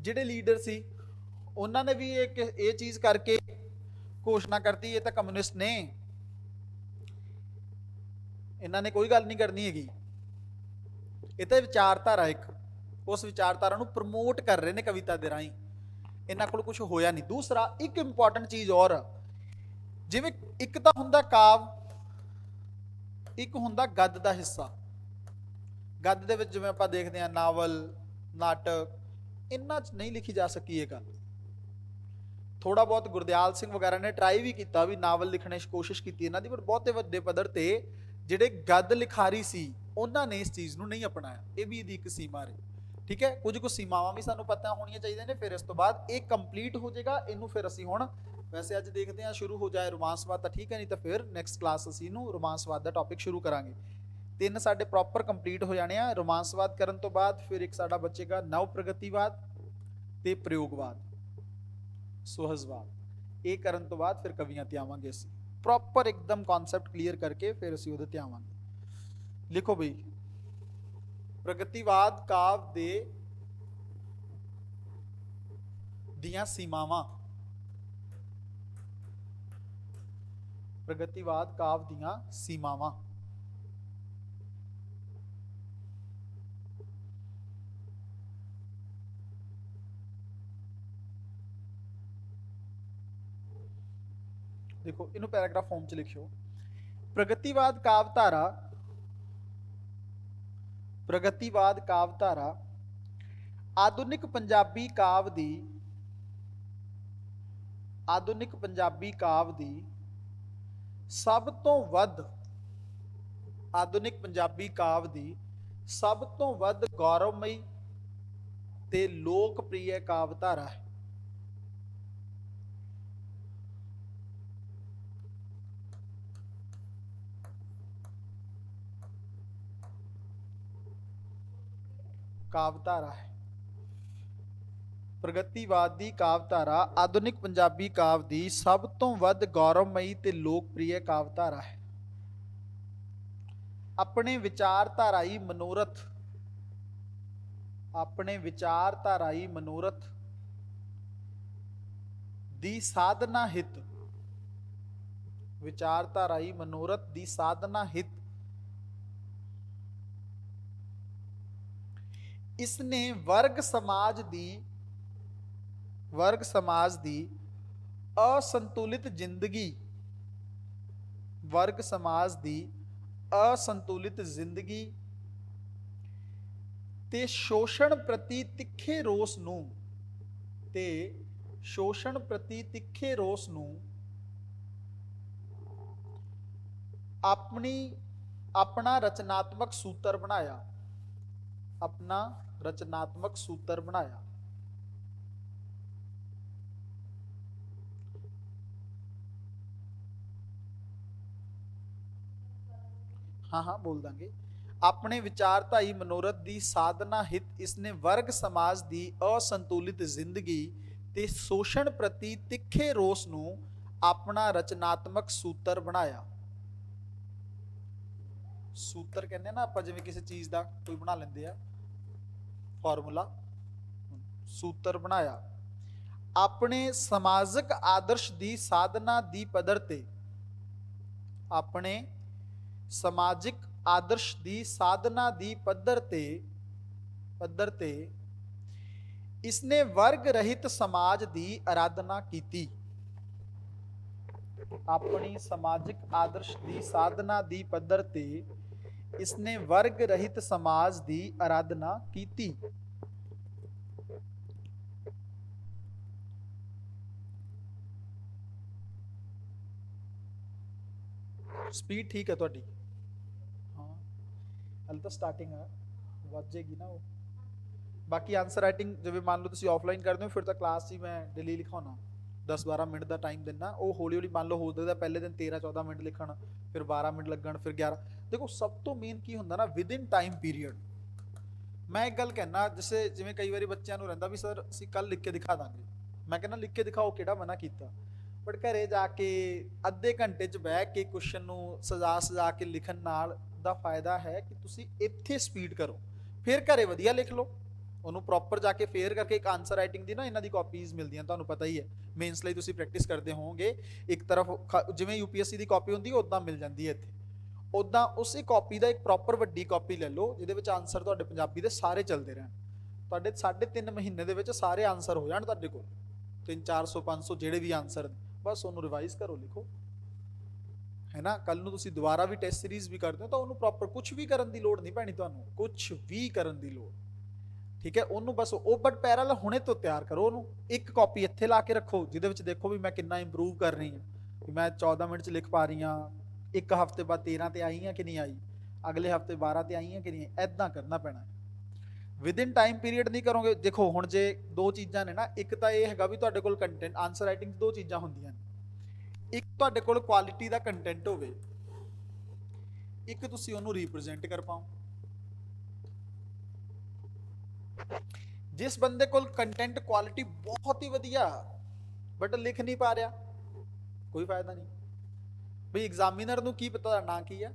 ਜਿਹੜੇ ਲੀਡਰ ਸੀ ਉਹਨਾਂ ਨੇ ਵੀ ਇਹ ਚੀਜ਼ ਕਰਕੇ ਘੋਸ਼ਣਾ ਕਰਤੀ ਇਹ ਤਾਂ ਕਮਿਊਨਿਸਟ ਨੇ, ਇਹਨਾਂ ਨੇ ਕੋਈ ਗੱਲ ਨਹੀਂ ਕਰਨੀ ਹੈਗੀ। ਇਹ ਤਾਂ ਵਿਚਾਰਧਾਰਾ ਇੱਕ, ਉਸ ਵਿਚਾਰਧਾਰਾ ਨੂੰ ਪ੍ਰਮੋਟ ਕਰ ਰਹੇ ਨੇ ਕਵਿਤਾ ਦੇ ਰਾਹੀਂ। ਇਹਨਾਂ ਕੋਲ ਕੁਝ ਹੋਇਆ ਨਹੀਂ। ਦੂਸਰਾ ਇੱਕ ਇੰਪੋਰਟੈਂਟ ਚੀਜ਼ ਹੋਰ, ਜਿਵੇਂ ਇੱਕ ਤਾਂ ਹੁੰਦਾ ਕਾਵ, ਇੱਕ ਹੁੰਦਾ ਗੱਦ ਦਾ ਹਿੱਸਾ। ਗੱਦ ਦੇ ਵਿੱਚ ਜਿਵੇਂ ਆਪਾਂ ਦੇਖਦੇ ਹਾਂ ਨਾਵਲ, ਨਾਟਕ, ਇਹਨਾਂ 'ਚ ਨਹੀਂ ਲਿਖੀ ਜਾ ਸਕੀ ਇਹ ਗੱਲ। ਥੋੜਾ ਬਹੁਤ ਗੁਰਦਿਆਲ ਸਿੰਘ ਵਗੈਰਾ ਨੇ ਟਰਾਈ ਵੀ ਕੀਤਾ ਵੀ ਨਾਵਲ ਲਿਖਣੇ ਦੀ ਕੋਸ਼ਿਸ਼ ਕੀਤੀ ਇਹਨਾਂ ਦੀ, ਪਰ ਬਹੁਤੇ ਵੱਡੇ ਪੱਧਰ ਤੇ ਜਿਹੜੇ ਗੱਦ ਲਿਖਾਰੀ ਸੀ ਉਹਨਾਂ ਨੇ ਇਸ ਚੀਜ਼ ਨੂੰ ਨਹੀਂ ਅਪਣਾਇਆ। ਇਹ ਵੀ ਇਹਦੀ ਇੱਕ ਸੀਮਾ ਰਹੀ। ਠੀਕ ਹੈ, ਕੁਝ ਕੁ ਸੀਮਾਵਾਂ ਵੀ ਸਾਨੂੰ ਪਤਾ ਹੋਣੀਆਂ ਚਾਹੀਦੀਆਂ ਨੇ। ਫਿਰ ਇਸ ਤੋਂ ਬਾਅਦ ਇਹ ਕੰਪਲੀਟ ਹੋ ਜਾਏਗਾ। ਇਹਨੂੰ ਫਿਰ ਅਸੀਂ ਹੁਣ ਵੈਸੇ ਅੱਜ ਦੇਖਦੇ ਹਾਂ, ਸ਼ੁਰੂ ਹੋ ਜਾਏ ਰੋਮਾਂਸਵਾਦ ਤਾਂ ਠੀਕ ਹੈ, ਨਹੀਂ ਤਾਂ ਫਿਰ ਨੈਕਸਟ ਕਲਾਸ ਅਸੀਂ ਇਹਨੂੰ ਰੋਮਾਂਸਵਾਦ ਦਾ ਟੌਪਿਕ ਸ਼ੁਰੂ ਕਰਾਂਗੇ। 3 ਸਾਡੇ ਪ੍ਰੋਪਰ ਕੰਪਲੀਟ ਹੋ ਜਾਣੇ ਆ। ਰੋਮਾਂਸਵਾਦ ਕਰਨ ਤੋਂ ਬਾਅਦ ਫਿਰ ਇੱਕ ਸਾਡਾ ਬਚੇਗਾ ਨਵ ਪ੍ਰਗਤੀਵਾਦ ਤੇ ਪ੍ਰਯੋਗਵਾਦ, ਸੁਹਜਵਾਦ। ਇਹ ਕਰਨ ਤੋਂ ਬਾਅਦ ਫਿਰ ਕਵੀਆਂ ਤੇ ਆਵਾਂਗੇ ਅਸੀਂ, ਪ੍ਰੋਪਰ ਇੱਕਦਮ ਕਨਸੈਪਟ ਕਲੀਅਰ ਕਰਕੇ ਫਿਰ ਅਸੀਂ ਉਹਦੇ ਤੇ ਆਵਾਂਗੇ। ਲਿਖੋ ਬਈ, ਪ੍ਰਗਤੀਵਾਦ ਕਾਵ ਦੇ ਦੀਆਂ ਸੀਮਾਵਾਂ। ਪ੍ਰਗਤੀਵਾਦ ਕਾਵ ਦੀਆਂ ਸੀਮਾਵਾਂ। देखो इन्हों पैराग्राफ फॉर्म च लिखियो। प्रगतिवाद कावधारा, प्रगतिवाद कावधारा आधुनिक पंजाबी काव दी, आधुनिक पंजाबी काव दी सब तो वध, आधुनिक पंजाबी काव दी सब तो वध गौरवमयी ते लोकप्रिय कावधारा है। ਕਾਵਧਾਰਾ ਹੈ। ਪ੍ਰਗਤੀਵਾਦੀ ਕਾਵਧਾਰਾ ਆਧੁਨਿਕ ਪੰਜਾਬੀ ਕਾਵ ਦੀ ਸਭ ਤੋਂ ਵੱਧ ਗੌਰਵਮਈ ਤੇ ਲੋਕਪ੍ਰਿਯ ਕਾਵਧਾਰਾ ਹੈ। ਆਪਣੇ ਵਿਚਾਰਧਾਰਾਈ ਮਨੋਰਥ, ਆਪਣੇ ਵਿਚਾਰਧਾਰਾਈ ਮਨੋਰਥ ਦੀ ਸਾਧਨਾ ਹਿਤ, ਵਿਚਾਰਧਾਰਾਈ ਮਨੋਰਥ ਦੀ ਸਾਧਨਾ ਹਿਤ इसने वर्ग समाज दी असंतुलित जिंदगी, वर्ग समाज दी असंतुलित जिंदगी ते शोषण प्रति तिखे रोस नूं, ते शोषण प्रति तिखे रोस नूं अपना रचनात्मक सूत्र बनाया, अपना रचनात्मक सूत्र बनाया। हाँ बोल देंगे। अपने विचारधाई मनोरथ दी साधना हित इसने वर्ग समाज दी असंतुलित जिंदगी ते शोषण प्रति तिखे रोस नूं अपना रचनात्मक सूत्र बनाया। सूत्र कहने ना आप, जिवें किसी चीज का कोई बना लेंदे आ फॉर्मूला, सूत्र बनाया। अपने समाजिक आदर्श दी साधना दी पद्धर ते, अपने समाजिक आदर्श दी साधना दी पद्धर ते इसने वर्ग रहित समाज दी आराधना कीती। अपनी समाजिक आदर्श दी साधना दी पद्धर ते इसने वर्ग रहित समाज दी आराधना कीती। स्पीड ठीक है तुहाडी? हाँ हल तो स्टार्टिंग है, वध जाएगी ना वो। बाकी आंसर राइटिंग जिवें मान लो तुसीं ऑफलाइन करदे हो फिर तो क्लास ही मैं डेली लिखाउणा, 10-12 ਮਿੰਟ ਦਾ ਟਾਈਮ ਦਿੰਨਾ, ਉਹ ਹੌਲੀ ਹੌਲੀ ਮੰਨ ਲਓ ਹੋ ਸਕਦਾ ਪਹਿਲੇ ਦਿਨ 13-14 ਮਿੰਟ ਲਿਖਣ, ਫਿਰ 12 ਮਿੰਟ ਲੱਗਣ, ਫਿਰ 11। ਦੇਖੋ ਸਭ ਤੋਂ ਮੇਨ ਕੀ ਹੁੰਦਾ ਨਾ, ਵਿਦਿਨ ਟਾਈਮ ਪੀਰੀਅਡ। ਮੈਂ ਇੱਕ ਗੱਲ ਕਹਿਣਾ, ਜਿਵੇਂ ਕਈ ਵਾਰੀ ਬੱਚਿਆਂ ਨੂੰ ਰਹਿੰਦਾ ਵੀ ਸਰ ਅਸੀਂ ਕੱਲ ਲਿਖ ਕੇ ਦਿਖਾ ਦਾਂਗੇ, ਮੈਂ ਕਹਿੰਦਾ ਲਿਖ ਕੇ ਦਿਖਾਓ, ਕਿਹੜਾ ਮਨਾ ਕੀਤਾ, ਬਟ ਘਰੇ ਜਾ ਕੇ ਅੱਧੇ ਘੰਟੇ 'ਚ ਬਹਿ ਕੇ ਕੁਐਸਚਨ ਨੂੰ ਸਜਾ ਕੇ ਲਿਖਣ ਨਾਲ ਦਾ ਫਾਇਦਾ ਹੈ ਕਿ ਤੁਸੀਂ ਇੱਥੇ ਸਪੀਡ ਕਰੋ, ਫਿਰ ਘਰੇ ਵਧੀਆ ਲਿਖ ਲਓ, ਉਹਨੂੰ ਪ੍ਰੋਪਰ ਜਾ ਕੇ ਫੇਰ ਕਰਕੇ। ਇੱਕ ਆਨਸਰ ਰਾਈਟਿੰਗ ਦੀ ਨਾ ਇਹਨਾਂ ਦੀ ਕਾਪੀਜ਼ ਮਿਲਦੀਆਂ, ਤੁਹਾਨੂੰ ਪਤਾ ਹੀ ਹੈ, ਮੇਨਸ ਲਈ ਤੁਸੀਂ ਪ੍ਰੈਕਟਿਸ ਕਰਦੇ ਹੋਵੋਗੇ। ਇੱਕ ਤਰਫ ਜਿਵੇਂ ਯੂਪੀਐਸਸੀ ਦੀ ਕਾਪੀ ਹੁੰਦੀ ਹੈ ਉੱਦਾਂ ਮਿਲ ਜਾਂਦੀ ਹੈ ਇੱਥੇ, ਉੱਦਾਂ ਉਸੇ ਕਾਪੀ ਦਾ ਇੱਕ ਪ੍ਰੋਪਰ ਵੱਡੀ ਕਾਪੀ ਲੈ ਲਓ, ਜਿਹਦੇ ਵਿੱਚ ਆਨਸਰ ਤੁਹਾਡੇ ਪੰਜਾਬੀ ਦੇ ਸਾਰੇ ਚੱਲਦੇ ਰਹਿਣ। ਤੁਹਾਡੇ 3.5 ਮਹੀਨੇ ਦੇ ਵਿੱਚ ਸਾਰੇ ਆਨਸਰ ਹੋ ਜਾਣ ਤੁਹਾਡੇ ਕੋਲ, 300-400-500 ਜਿਹੜੇ ਵੀ ਆਨਸਰ, ਬਸ ਉਹਨੂੰ ਰਿਵਾਈਜ਼ ਕਰੋ, ਲਿਖੋ, ਹੈ ਨਾ। ਕੱਲ ਨੂੰ ਤੁਸੀਂ ਦੁਬਾਰਾ ਵੀ ਟੈਸਟ ਸੀਰੀਜ਼ ਵੀ ਕਰਦੇ ਹੋ ਤਾਂ ਉਹਨੂੰ ਪ੍ਰੋਪਰ ਕੁਝ ਵੀ ਕਰਨ ਦੀ ਲੋੜ ਨਹੀਂ ਪੈਣੀ ਤੁਹਾਨੂੰ, ਕੁਝ ਵੀ ਕਰਨ ਦੀ ਲੋੜ, ਠੀਕ ਹੈ। ਉਹਨੂੰ ਬਸ ਉਹ ਬਟ ਪੈਰਲ ਹੁਣੇ ਤੋਂ ਤਿਆਰ ਕਰੋ ਉਹਨੂੰ। ਇੱਕ ਕਾਪੀ ਇੱਥੇ ਲਾ ਕੇ ਰੱਖੋ ਜਿਹਦੇ ਵਿੱਚ ਦੇਖੋ ਵੀ ਮੈਂ ਕਿੰਨਾ ਇੰਪਰੂਵ ਕਰ ਰਹੀ ਹਾਂ, ਵੀ ਮੈਂ 14 ਮਿੰਟ 'ਚ ਲਿਖ ਪਾ ਰਹੀ ਹਾਂ, ਇੱਕ ਹਫ਼ਤੇ ਬਾਅਦ 13 ਤੇ ਆਈ ਹਾਂ ਕਿ ਨਹੀਂ ਆਈ, ਅਗਲੇ ਹਫ਼ਤੇ 12 ਤੇ ਆਈ ਹਾਂ ਕਿ ਨਹੀਂ, ਐਦਾਂ ਕਰਨਾ ਪੈਣਾ। ਵਿਦਿਨ ਟਾਈਮ ਪੀਰੀਅਡ ਨਹੀਂ ਕਰੋਗੇ। ਦੇਖੋ ਹੁਣ ਜੇ ਦੋ ਚੀਜ਼ਾਂ ਨੇ ਨਾ, ਇੱਕ ਤਾਂ ਇਹ ਹੈਗਾ ਵੀ ਤੁਹਾਡੇ ਕੋਲ ਕੰਟੈਂਟ, ਆਨਸਰ ਰਾਈਟਿੰਗ 'ਚ ਦੋ ਚੀਜ਼ਾਂ ਹੁੰਦੀਆਂ ਨੇ, ਇੱਕ ਤੁਹਾਡੇ ਕੋਲ ਕੁਆਲਿਟੀ ਦਾ ਕੰਟੈਂਟ ਹੋਵੇ, ਇੱਕ ਤੁਸੀਂ ਉਹਨੂੰ ਰਿਪਰੈਜ਼ੈਂਟ ਕਰ ਪਾਓ। ਜਿਸ ਬੰਦੇ ਕੋਲ ਕੰਟੈਂਟ ਕੁਆਲਿਟੀ ਬਹੁਤ ਹੀ ਵਧੀਆ ਬਟ ਲਿਖ ਨਹੀਂ ਪਾ ਰਿਹਾ, ਕੋਈ ਫਾਇਦਾ ਨਹੀਂ ਬਈ। ਐਗਜ਼ਾਮੀਨਰ ਨੂੰ ਕੀ ਪਤਾ ਨਾ ਕੀ ਆ,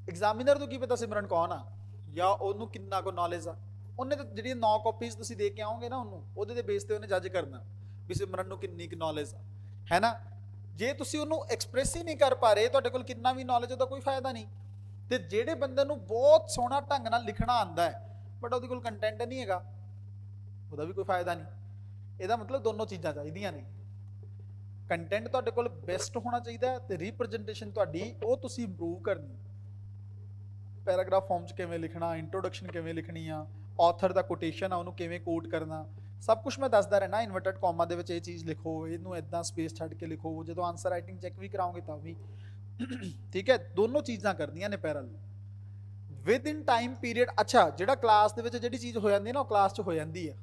ਐਗਜ਼ਾਮੀਨਰ ਨੂੰ ਕੀ ਪਤਾ ਸਿਮਰਨ ਕੌਣ ਆ, ਜਾਂ ਉਹਨੂੰ ਕਿੰਨਾ ਕੋ ਨੌਲੇਜ ਆ। ਉਹਨੇ ਤਾਂ ਜਿਹੜੀਆਂ 9 ਕਾਪੀਜ਼ ਤੁਸੀਂ ਦੇ ਕੇ ਆਓਗੇ ਨਾ ਉਹਨੂੰ, ਉਹਦੇ ਦੇ ਬੇਸ ਤੇ ਉਹਨੇ ਜੱਜ ਕਰਨਾ ਵੀ ਸਿਮਰਨ ਨੂੰ ਕਿੰਨੀ ਕੁ ਨੌਲੇਜ ਆ, ਹੈ ਨਾ। ਜੇ ਤੁਸੀਂ ਉਹਨੂੰ ਐਕਸਪ੍ਰੈਸ ਹੀ ਨਹੀਂ ਕਰ ਪਾ ਰਹੇ, ਤੁਹਾਡੇ ਕੋਲ ਕਿੰਨਾ ਵੀ ਨੌਲੇਜ, ਉਹਦਾ ਕੋਈ ਫਾਇਦਾ ਨਹੀਂ। ਤੇ ਜਿਹੜੇ ਬੰਦੇ ਨੂੰ ਬਹੁਤ ਸੋਹਣਾ ਢੰਗ ਨਾਲ ਲਿਖਣਾ ਆਉਂਦਾ ਹੈ ਬਟ ਉਹਦੇ ਕੋਲ ਕੰਟੈਂਟ ਨਹੀਂ ਹੈਗਾ, ਉਹਦਾ ਵੀ ਕੋਈ ਫਾਇਦਾ ਨਹੀਂ। ਇਹਦਾ ਮਤਲਬ ਦੋਨੋਂ ਚੀਜ਼ਾਂ ਚਾਹੀਦੀਆਂ ਨੇ, ਕੰਟੈਂਟ ਤੁਹਾਡੇ ਕੋਲ ਬੈਸਟ ਹੋਣਾ ਚਾਹੀਦਾ ਤੇ ਰਿਪਰੈਜ਼ੈਂਟੇਸ਼ਨ ਤੁਹਾਡੀ ਉਹ ਤੁਸੀਂ ਇੰਪਰੂਵ ਕਰਨੀ। ਪੈਰਾਗ੍ਰਾਫ ਫਾਰਮ 'ਚ ਕਿਵੇਂ ਲਿਖਣਾ, ਇੰਟਰੋਡਕਸ਼ਨ ਕਿਵੇਂ ਲਿਖਣੀ ਆ, ਆਥਰ ਦਾ ਕੋਟੇਸ਼ਨ ਆ ਉਹਨੂੰ ਕਿਵੇਂ ਕੋਟ ਕਰਨਾ, ਸਭ ਕੁਝ ਮੈਂ ਦੱਸਦਾ ਰਹਿਣਾ। ਇਨਵਰਟਡ ਕੌਮਾ ਦੇ ਵਿੱਚ ਇਹ ਚੀਜ਼ ਲਿਖੋ, ਇਹਨੂੰ ਇਦਾਂ ਸਪੇਸ ਛੱਡ ਕੇ ਲਿਖੋ, ਜਦੋਂ ਆਨਸਰ ਰਾਈਟਿੰਗ ਚੈੱਕ ਵੀ ਕਰਾਓਗੇ ਤਾਂ ਵੀ ਠੀਕ ਹੈ। ਦੋਨੋਂ ਚੀਜ਼ਾਂ ਕਰਨੀਆਂ ਨੇ parallel with in time period. ਅੱਛਾ, ਜਿਹੜਾ ਕਲਾਸ ਦੇ ਵਿੱਚ ਜਿਹੜੀ ਚੀਜ਼ ਹੋ ਜਾਂਦੀ ਹੈ ਨਾ, ਉਹ ਕਲਾਸ 'ਚ ਹੋ ਜਾਂਦੀ ਹੈ।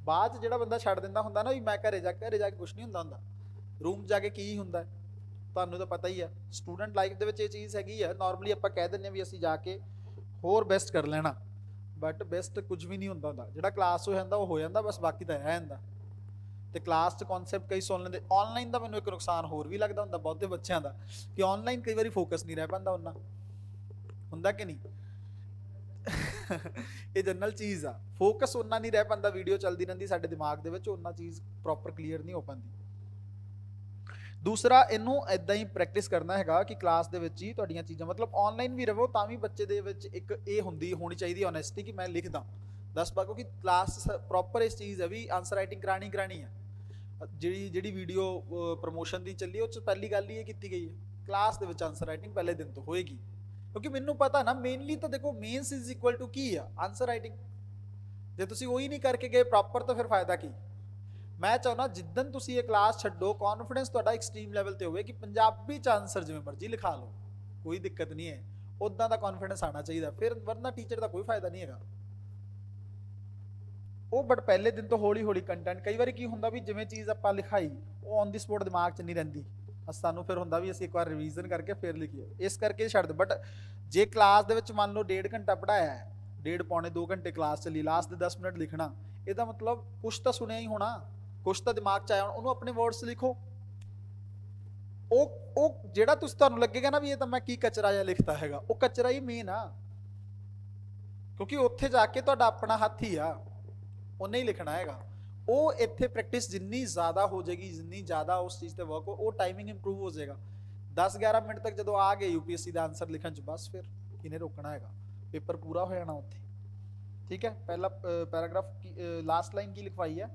ਬਾਅਦ 'ਚ ਜਿਹੜਾ ਬੰਦਾ ਛੱਡ ਦਿੰਦਾ ਹੁੰਦਾ ਨਾ ਵੀ ਮੈਂ ਘਰੇ ਜਾ ਕੇ ਕੁਝ ਨਹੀਂ ਹੁੰਦਾ ਰੂਮ ਜਾ ਕੇ ਕੀ ਹੁੰਦਾ ਤੁਹਾਨੂੰ ਤਾਂ ਪਤਾ ਹੀ ਆ। ਸਟੂਡੈਂਟ ਲਾਈਫ ਦੇ ਵਿੱਚ ਇਹ ਚੀਜ਼ ਹੈਗੀ ਆ, ਨਾਰਮਲੀ ਆਪਾਂ ਕਹਿ ਦਿੰਦੇ ਹਾਂ ਵੀ ਅਸੀਂ ਜਾ ਕੇ ਹੋਰ ਬੈਸਟ ਕਰ ਲੈਣਾ, ਬਟ ਬੈਸਟ ਕੁਝ ਵੀ ਨਹੀਂ ਹੁੰਦਾ ਜਿਹੜਾ ਕਲਾਸ ਹੋ ਜਾਂਦਾ ਉਹ ਹੋ ਜਾਂਦਾ, ਬਸ ਬਾਕੀ ਤਾਂ ਰਹਿ ਜਾਂਦਾ। ਤੇ ਕਲਾਸ 'ਚ ਕਨਸੈਪਟ ਕਈ ਸੁਣ ਲੈਂਦੇ। ਆਨਲਾਈਨ ਦਾ ਮੈਨੂੰ ਇੱਕ ਨੁਕਸਾਨ ਹੋਰ ਵੀ ਲੱਗਦਾ ਹੁੰਦਾ ਬਹੁਤੇ ਬੱਚਿਆਂ ਦਾ, ਕਿ ਆਨਲਾਈਨ ਕਈ ਵਾਰੀ ਫੋਕਸ ਨਹੀਂ ਰਹਿ ਪਾਉਂਦਾ ਉਹਨਾਂ, ਹੁੰਦਾ ਕਿ ਨਹੀਂ ਇਹ ਜਨਰਲ ਚੀਜ਼ ਆ, ਫੋਕਸ ਉਹਨਾਂ ਨਹੀਂ ਰਹਿ ਪਾਉਂਦਾ, ਵੀਡੀਓ ਚੱਲਦੀ ਰਹਿੰਦੀ ਸਾਡੇ ਦਿਮਾਗ ਦੇ ਵਿੱਚ, ਉਹਨਾਂ ਚੀਜ਼ ਪ੍ਰੋਪਰ ਕਲੀਅਰ ਨਹੀਂ ਹੋ ਪਾਉਂਦੀ। ਦੂਸਰਾ, ਇਹਨੂੰ ਇਦਾਂ ਹੀ ਪ੍ਰੈਕਟਿਸ ਕਰਨਾ ਹੈਗਾ ਕਿ ਕਲਾਸ ਦੇ ਵਿੱਚ ਹੀ ਤੁਹਾਡੀਆਂ ਚੀਜ਼ਾਂ, ਮਤਲਬ ਆਨਲਾਈਨ ਵੀ ਰਹੋ ਤਾਂ ਵੀ ਬੱਚੇ ਦੇ ਵਿੱਚ ਇੱਕ ਇਹ ਹੋਣੀ ਚਾਹੀਦੀ ਓਨੈਸਟੀ ਕਿ ਮੈਂ ਲਿਖਦਾ 10 ਬਾਰ, ਕਿਉਂਕਿ ਕਲਾਸ ਪ੍ਰੋਪਰ ਇਸ ਚੀਜ਼ ਹੈ ਵੀ ਆਨਸਰ ਰਾਈਟਿੰਗ ਕਰਾਣੀ ਆ। ਜਿਹੜੀ ਵੀਡੀਓ ਪ੍ਰਮੋਸ਼ਨ ਦੀ ਚੱਲੀ ਉਹ 'ਚ ਪਹਿਲੀ ਗੱਲ ਹੀ ਇਹ ਕੀਤੀ ਗਈ ਹੈ ਕਲਾਸ ਦੇ ਵਿੱਚ ਆਨਸਰ ਰਾਈਟਿੰਗ ਪਹਿਲੇ ਦਿਨ ਤੋਂ ਹੋਏਗੀ, ਕਿਉਂਕਿ ਮੈਨੂੰ ਪਤਾ ਨਾ ਮੇਨਲੀ ਤਾਂ ਦੇਖੋ ਮੇਨਸ ਇਜ਼ ਇਕੁਅਲ ਟੂ ਕੀ ਆ, ਆਨਸਰ ਰਾਈਟਿੰਗ। ਜੇ ਤੁਸੀਂ ਉਹੀ ਨਹੀਂ ਕਰਕੇ ਗਏ ਪ੍ਰੋਪਰ ਤਾਂ ਫਿਰ ਫਾਇਦਾ ਕੀ। ਮੈਂ ਚਾਹੁੰਦਾ ਜਿੱਦਣ ਤੁਸੀਂ ਇਹ ਕਲਾਸ ਛੱਡੋ, ਕੌਨਫੀਡੈਂਸ ਤੁਹਾਡਾ ਐਕਸਟ੍ਰੀਮ ਲੈਵਲ ਤੇ ਹੋਵੇ ਕਿ ਪੰਜਾਬੀ 'ਚ ਆਨਸਰ ਜਿਵੇਂ ਮਰਜ਼ੀ ਲਿਖਾ ਲਓ, ਕੋਈ ਦਿੱਕਤ ਨਹੀਂ ਹੈ, ਉੱਦਾਂ ਦਾ ਕੌਨਫੀਡੈਂਸ ਆਉਣਾ ਚਾਹੀਦਾ, ਫਿਰ ਵਰਨਾ ਟੀਚਰ ਦਾ ਕੋਈ ਫਾਇਦਾ ਨਹੀਂ ਹੈਗਾ ਉਹ। ਬਟ ਪਹਿਲੇ ਦਿਨ ਤੋਂ ਹੌਲੀ ਹੌਲੀ ਕੰਟੈਂਟ, ਕਈ ਵਾਰੀ ਕੀ ਹੁੰਦਾ ਵੀ ਜਿਵੇਂ ਚੀਜ਼ ਆਪਾਂ ਲਿਖਾਈ ਉਹ ਔਨ ਦੀ ਸਪੋਟ ਦਿਮਾਗ 'ਚ ਨਹੀਂ ਰਹਿੰਦੀ, ਸਾਨੂੰ ਫਿਰ ਹੁੰਦਾ ਵੀ ਅਸੀਂ ਇੱਕ ਵਾਰ ਰਿਵੀਜ਼ਨ ਕਰਕੇ ਫਿਰ ਲਿਖੀਏ, ਇਸ ਕਰਕੇ ਛੱਡ ਦਿਓ। ਬਟ ਜੇ ਕਲਾਸ ਦੇ ਵਿੱਚ ਮੰਨ ਲਓ 1.5 ਘੰਟਾ ਪੜ੍ਹਾਇਆ ਹੈ, 1.5 ਪੌਣੇ 2 ਘੰਟੇ ਕਲਾਸ ਚੱਲੀ, ਲਾਸਟ ਦੇ 10 ਮਿੰਟ ਲਿਖਣਾ, ਇਹਦਾ ਮਤਲਬ ਕੁਛ ਤਾਂ ਸੁਣਿਆ ਹੀ ਹੋਣਾ, ਕੁਛ ਤਾਂ ਦਿਮਾਗ 'ਚ ਆਇਆ ਹੋਣਾ, ਉਹਨੂੰ ਆਪਣੇ ਵਰਡਸ ਲਿਖੋ। ਉਹ ਜਿਹੜਾ ਤੁਹਾਨੂੰ ਲੱਗੇਗਾ ਨਾ ਵੀ ਇਹ ਤਾਂ ਮੈਂ ਕੀ ਕਚਰਾ ਜਿਹਾ ਲਿਖਤਾ ਹੈਗਾ, ਉਹ ਕਚਰਾ ਹੀ ਮੇਨ ਆ, ਕਿਉਂਕਿ ਉੱਥੇ ਜਾ ਕੇ ਤੁਹਾਡਾ ਆਪਣਾ ਹੱਥ ਹੀ ਆ, ਉਹਨੇ ਹੀ ਲਿਖਣਾ ਹੈਗਾ। ਉਹ ਇੱਥੇ ਪ੍ਰੈਕਟਿਸ ਜਿੰਨੀ ਜ਼ਿਆਦਾ ਹੋ ਜਾਏਗੀ, ਜਿੰਨੀ ਜ਼ਿਆਦਾ ਉਸ ਚੀਜ਼ ਤੇ ਵਰਕ ਉਹ ਟਾਈਮਿੰਗ ਇੰਪਰੂਵ ਹੋ ਜਾਏਗਾ। 10-11 ਮਿੰਟ ਤੱਕ ਜਦੋਂ ਆ ਗਏ ਯੂਪੀਐਸਸੀ ਦਾ ਆਨਸਰ ਲਿਖਣ 'ਚ, ਬਸ ਫਿਰ ਕਿਹਨੇ ਰੋਕਣਾ ਹੈਗਾ, ਪੇਪਰ ਪੂਰਾ ਹੋ ਜਾਣਾ ਉੱਥੇ। ਠੀਕ ਹੈ, ਪਹਿਲਾ ਪੈਰਾਗ੍ਰਾਫ ਲਾਸਟ ਲਾਈਨ ਕੀ ਲਿਖਵਾਈ ਹੈ,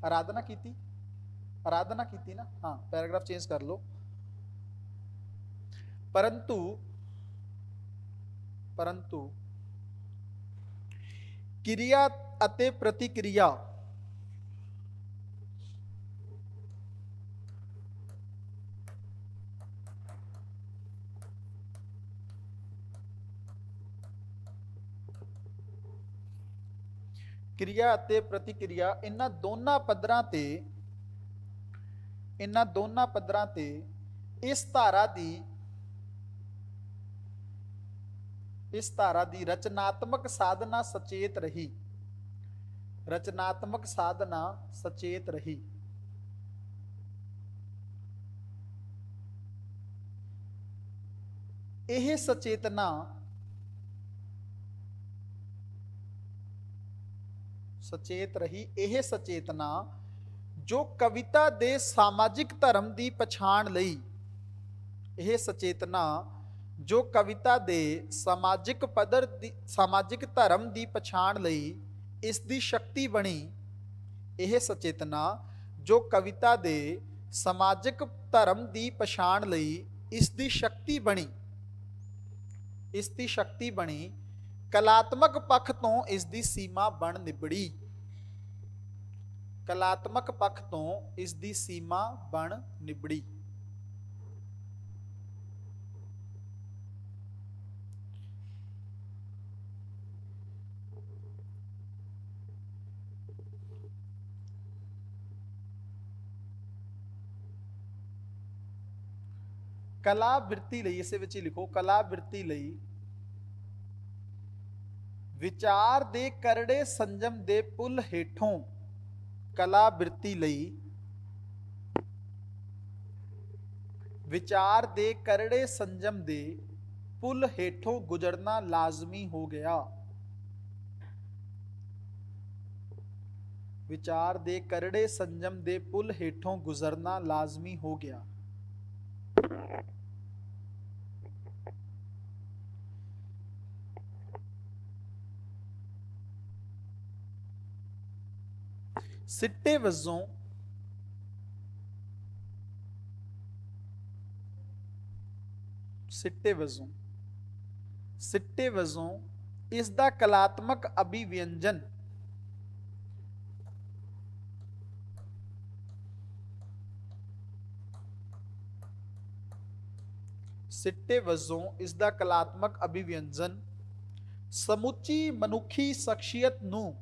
ਆਰਾਧਨਾ ਕੀਤੀ ਨਾ, ਹਾਂ ਪੈਰਾਗ੍ਰਾਫ ਚੇਂਜ ਕਰ ਲਓ। ਪਰੰਤੂ ਕਿਰਿਆ ਅਤੇ ਪ੍ਰਤੀਕਿਰਿਆ ਕਿਰਿਆ ਅਤੇ ਪ੍ਰਤੀਕਿਰਿਆ, ਇਹਨਾਂ ਦੋਨਾਂ ਪੱਧਰਾਂ ਤੇ ਇਸ ਧਾਰਾ ਦੀ ਰਚਨਾਤਮਕ ਸਾਧਨਾ ਸਚੇਤ ਰਹੀ। ਰਚਨਾਤਮਕ ਸਾਧਨਾ ਸਚੇਤ ਰਹੀ। ਇਹ ਸਚੇਤਨਾ ਸਚੇਤ ਰਹੀ। ਇਹ ਸਚੇਤਨਾ ਜੋ ਕਵਿਤਾ ਦੇ ਸਮਾਜਿਕ ਧਰਮ ਦੀ ਪਛਾਣ ਲਈ, ਇਹ ਸਚੇਤਨਾ ਜੋ ਕਵਿਤਾ ਦੇ ਸਮਾਜਿਕ ਪੱਧਰ ਦੀ, ਸਮਾਜਿਕ ਧਰਮ ਦੀ ਪਛਾਣ ਲਈ ਇਸ ਦੀ ਸ਼ਕਤੀ ਬਣੀ। ਇਹ ਸਚੇਤਨਾ ਜੋ ਕਵਿਤਾ ਦੇ ਸਮਾਜਿਕ ਧਰਮ ਦੀ ਪਛਾਣ ਲਈ ਇਸ ਦੀ ਸ਼ਕਤੀ ਬਣੀ, ਇਸ ਦੀ ਸ਼ਕਤੀ ਬਣੀ, ਕਲਾਤਮਕ ਪੱਖ ਤੋਂ ਇਸ ਦੀ ਸੀਮਾ ਬਣ ਨਿਬੜੀ। ਕਲਾਤਮਕ ਪੱਖ ਤੋਂ ਇਸ ਦੀ ਸੀਮਾ ਬਣ ਨਿਬੜੀ। ਕਲਾ ਬਿਰਤੀ ਲਈ, ਇਸੇ ਵਿੱਚ ਹੀ ਲਿਖੋ, ਕਲਾ ਬਿਰਤੀ ਲਈ ਵਿਚਾਰ ਦੇ ਕਰੜੇ ਸੰਜਮ ਦੇ ਪੁੱਲ ਹੇਠੋਂ, ਕਲਾ ਬਿਰਤੀ ਲਈ ਵਿਚਾਰ ਦੇ ਕਰੜੇ ਸੰਜਮ ਦੇ ਪੁੱਲ ਹੇਠੋਂ ਗੁਜ਼ਰਨਾ ਲਾਜ਼ਮੀ ਹੋ ਗਿਆ। ਵਿਚਾਰ ਦੇ ਕਰੜੇ ਸੰਜਮ ਦੇ ਪੁੱਲ ਹੇਠੋਂ ਗੁਜ਼ਰਨਾ ਲਾਜ਼ਮੀ ਹੋ ਗਿਆ। ਸਿੱਟੇ ਵਜੋਂ ਇਸ ਦਾ ਕਲਾਤਮਕ ਅਭਿਵਿਅੰਜਨ ਸਮੁੱਚੀ ਮਨੁੱਖੀ ਸ਼ਖਸੀਅਤ ਨੂੰ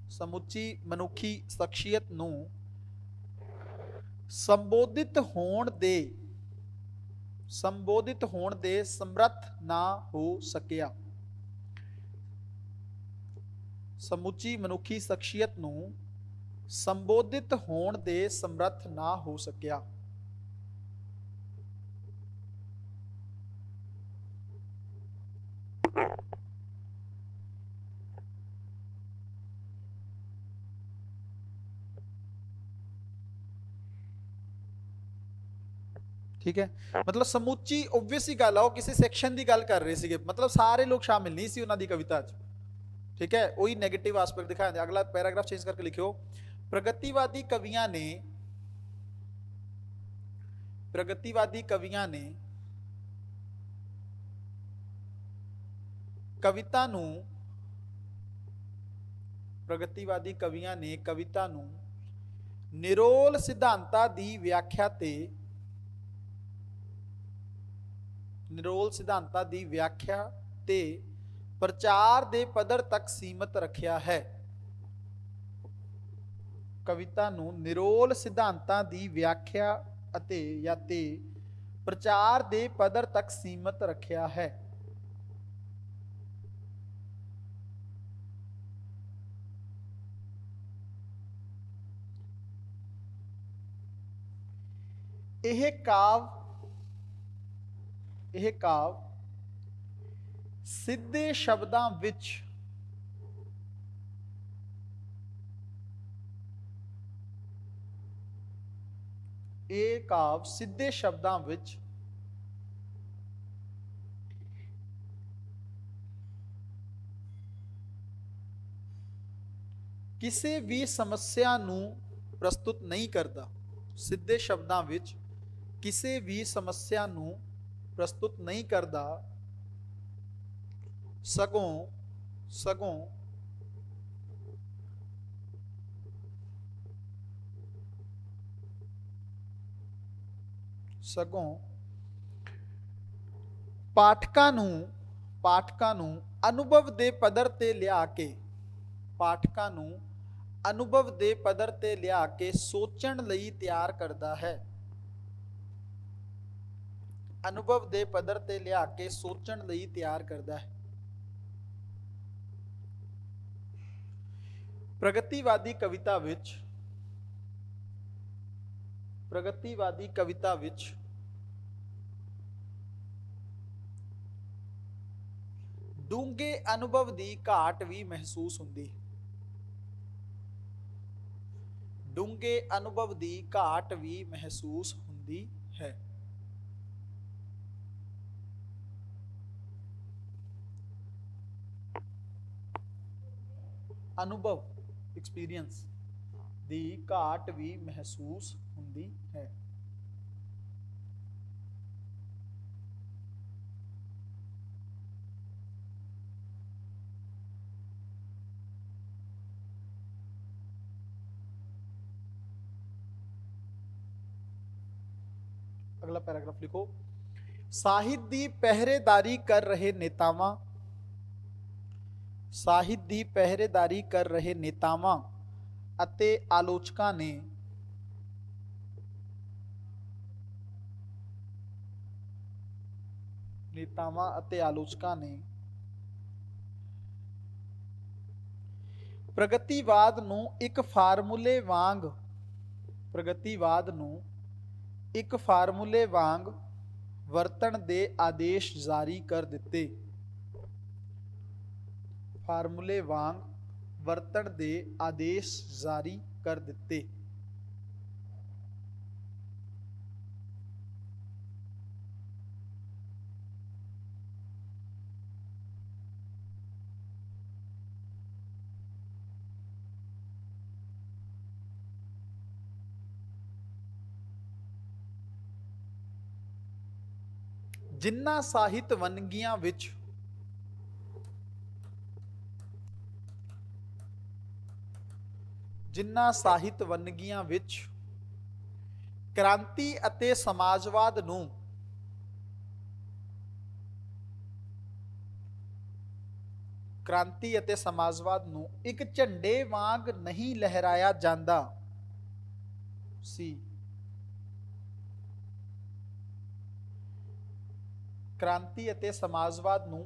ਸਮੁੱਚੀ ਮਨੁੱਖੀ ਸ਼ਖਸੀਅਤ ਨੂੰ ਸੰਬੋਧਿਤ ਹੋਣ ਦੇ ਸਮਰੱਥ ਨਾ ਹੋ ਸਕਿਆ। ਸਮੁੱਚੀ ਮਨੁੱਖੀ ਸ਼ਖਸੀਅਤ ਨੂੰ ਸੰਬੋਧਿਤ ਹੋਣ ਦੇ ਸਮਰੱਥ ਨਾ ਹੋ ਸਕਿਆ। ठीक है, मतलब समूची ओबवियस ही गल है, किसी सैक्शन की गल कर रहे थे, मतलब सारे लोग शामिल नहीं सी उन्होंने कविता च। ठीक है, वही नैगेटिव आस्पेक्ट दिखाया। अगला पैराग्राफ चेंज करके लिखियो, प्रगतिवादी कवियां ने कविता नूं निरोल सिद्धांतां दी व्याख्या ते प्रचार दे पद्धर तक सीमित रखिया है। कविता नूं निरोल सिद्धांतां दी व्याख्या अते या ते प्रचार दे पद्धर तक सीमित रखिया है। यह काव सिद्धे शब्दां विच किसी भी समस्या नूं प्रस्तुत नहीं करता। सीधे शब्दां विच किसी भी समस्या नूं प्रस्तुत नहीं करता, सगों ਸਗੋਂ ਪਾਠਕਾਂ ਨੂੰ ਅਨੁਭਵ ਦੇ ਪੱਧਰ ਤੇ ਲਿਆ ਕੇ ਪਾਠਕਾਂ ਨੂੰ ਅਨੁਭਵ ਦੇ ਪੱਧਰ ਤੇ ਲਿਆ ਕੇ ਸੋਚਣ ਲਈ ਤਿਆਰ ਕਰਦਾ ਹੈ। ਅਨੁਭਵ ਦੇ ਪੱਧਰ ਤੇ ਲਿਆ ਕੇ ਸੋਚਣ ਲਈ ਤਿਆਰ ਕਰਦਾ ਹੈ। ਪ੍ਰਗਤੀਵਾਦੀ ਕਵਿਤਾ ਵਿੱਚ ਡੂੰਘੇ ਅਨੁਭਵ ਦੀ ਘਾਟ ਵੀ ਮਹਿਸੂਸ ਹੁੰਦੀ ਹੈ। ਡੂੰਘੇ ਅਨੁਭਵ ਦੀ ਘਾਟ ਵੀ ਮਹਿਸੂਸ ਹੁੰਦੀ ਹੈ। ਅਨੁਭਵ ਐਕਸਪੀਰੀਅੰਸ ਦੀ ਘਾਟ ਵੀ ਮਹਿਸੂਸ ਹੁੰਦੀ ਹੈ। अगला पैराग्राफ लिखो। ਸਾਹਿਤ ਦੀ ਪਹਿਰੇਦਾਰੀ ਕਰ ਰਹੇ ਨੇਤਾਵਾਂ ਅਤੇ ਆਲੋਚਕਾਂ ਨੇ ਪ੍ਰਗਤੀਵਾਦ ਨੂੰ ਇੱਕ ਫਾਰਮੂਲੇ ਵਾਂਗ ਵਰਤਣ ਦੇ ਆਦੇਸ਼ ਜਾਰੀ ਕਰ ਦਿੱਤੇ। ਜਿਨ੍ਹਾਂ ਸਾਹਿਤ ਵੰਨਗੀਆਂ ਵਿੱਚ ਕ੍ਰਾਂਤੀ ਅਤੇ ਸਮਾਜਵਾਦ ਨੂੰ ਇੱਕ ਝੰਡੇ ਵਾਂਗ ਨਹੀਂ ਲਹਿਰਾਇਆ ਜਾਂਦਾ ਸੀ। ਕ੍ਰਾਂਤੀ ਅਤੇ ਸਮਾਜਵਾਦ ਨੂੰ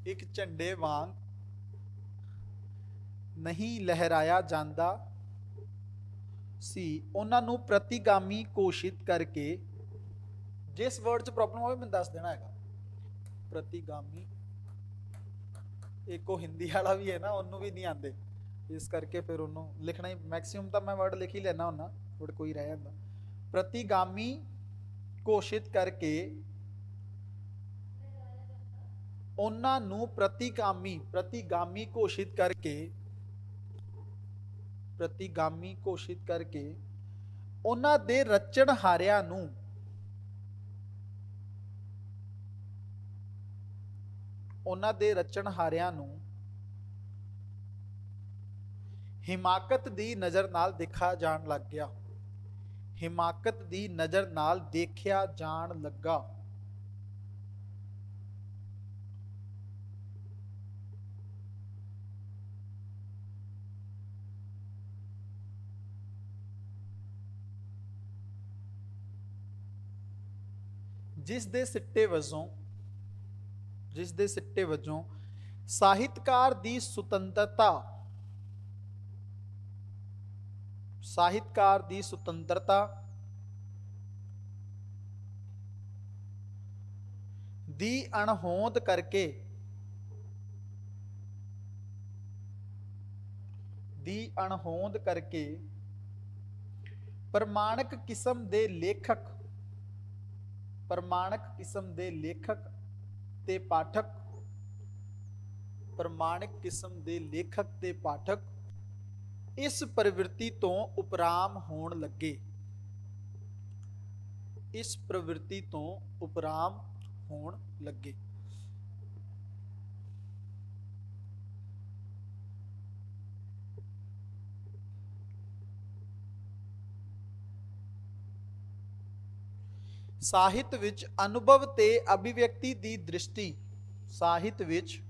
ਇੱਕ ਝੰਡੇ ਵਾਂਗ ਨਹੀਂ ਲਹਿਰਾਇਆ ਜਾਂਦਾ ਸੀ। ਉਹਨਾਂ ਨੂੰ ਪ੍ਰਤੀਗਾਮੀ ਘੋਸ਼ਿਤ ਕਰਕੇ, ਜਿਸ ਵਰਡ 'ਚ ਪ੍ਰੋਬਲਮ ਹੋਵੇ ਮੈਨੂੰ ਦੱਸ ਦੇਣਾ ਹੈਗਾ। ਪ੍ਰਤੀਗਾਮੀ, ਇੱਕ ਉਹ ਹਿੰਦੀ ਵਾਲਾ ਵੀ ਹੈ ਨਾ, ਉਹਨੂੰ ਵੀ ਨਹੀਂ ਆਉਂਦੇ, ਇਸ ਕਰਕੇ ਫਿਰ ਉਹਨੂੰ ਲਿਖਣਾ ਹੀ, ਮੈਕਸਿਮਮ ਤਾਂ ਮੈਂ ਵਰਡ ਲਿਖ ਹੀ ਲੈਣਾ ਹੁੰਦਾ, ਵਰਡ ਕੋਈ ਰਹਿ ਜਾਂਦਾ। ਪ੍ਰਤੀਗਾਮੀ ਘੋਸ਼ਿਤ ਕਰਕੇ ਉਹਨਾਂ ਨੂੰ ਪ੍ਰਤੀਗਾਮੀ ਘੋਸ਼ਿਤ ਕਰਕੇ ਉਹਨਾਂ ਦੇ ਰਚਣਹਾਰਿਆਂ ਨੂੰ ਹਿਮਾਕਤ ਦੀ ਨਜ਼ਰ ਨਾਲ ਦੇਖਿਆ ਜਾਣ ਲੱਗਾ। ਜਿਸ ਦੇ ਸਿੱਟੇ ਵਜੋਂ ਸਾਹਿਤਕਾਰ ਦੀ ਸੁਤੰਤਰਤਾ ਦੀ ਅਣਹੋਂਦ ਕਰਕੇ ਪ੍ਰਮਾਣਿਕ ਕਿਸਮ ਦੇ ਲੇਖਕ ਤੇ ਪਾਠਕ ਇਸ ਪ੍ਰਵਿਰਤੀ ਤੋਂ ਉਪਰਾਮ ਹੋਣ ਲੱਗੇ। ਸਾਹਿਤ ਵਿੱਚ ਅਨੁਭਵ ਤੇ ਅਭਿਵਿਅਕਤੀ ਦੀ ਦ੍ਰਿਸ਼ਟੀ, ਸਾਹਿਤ ਵਿੱਚ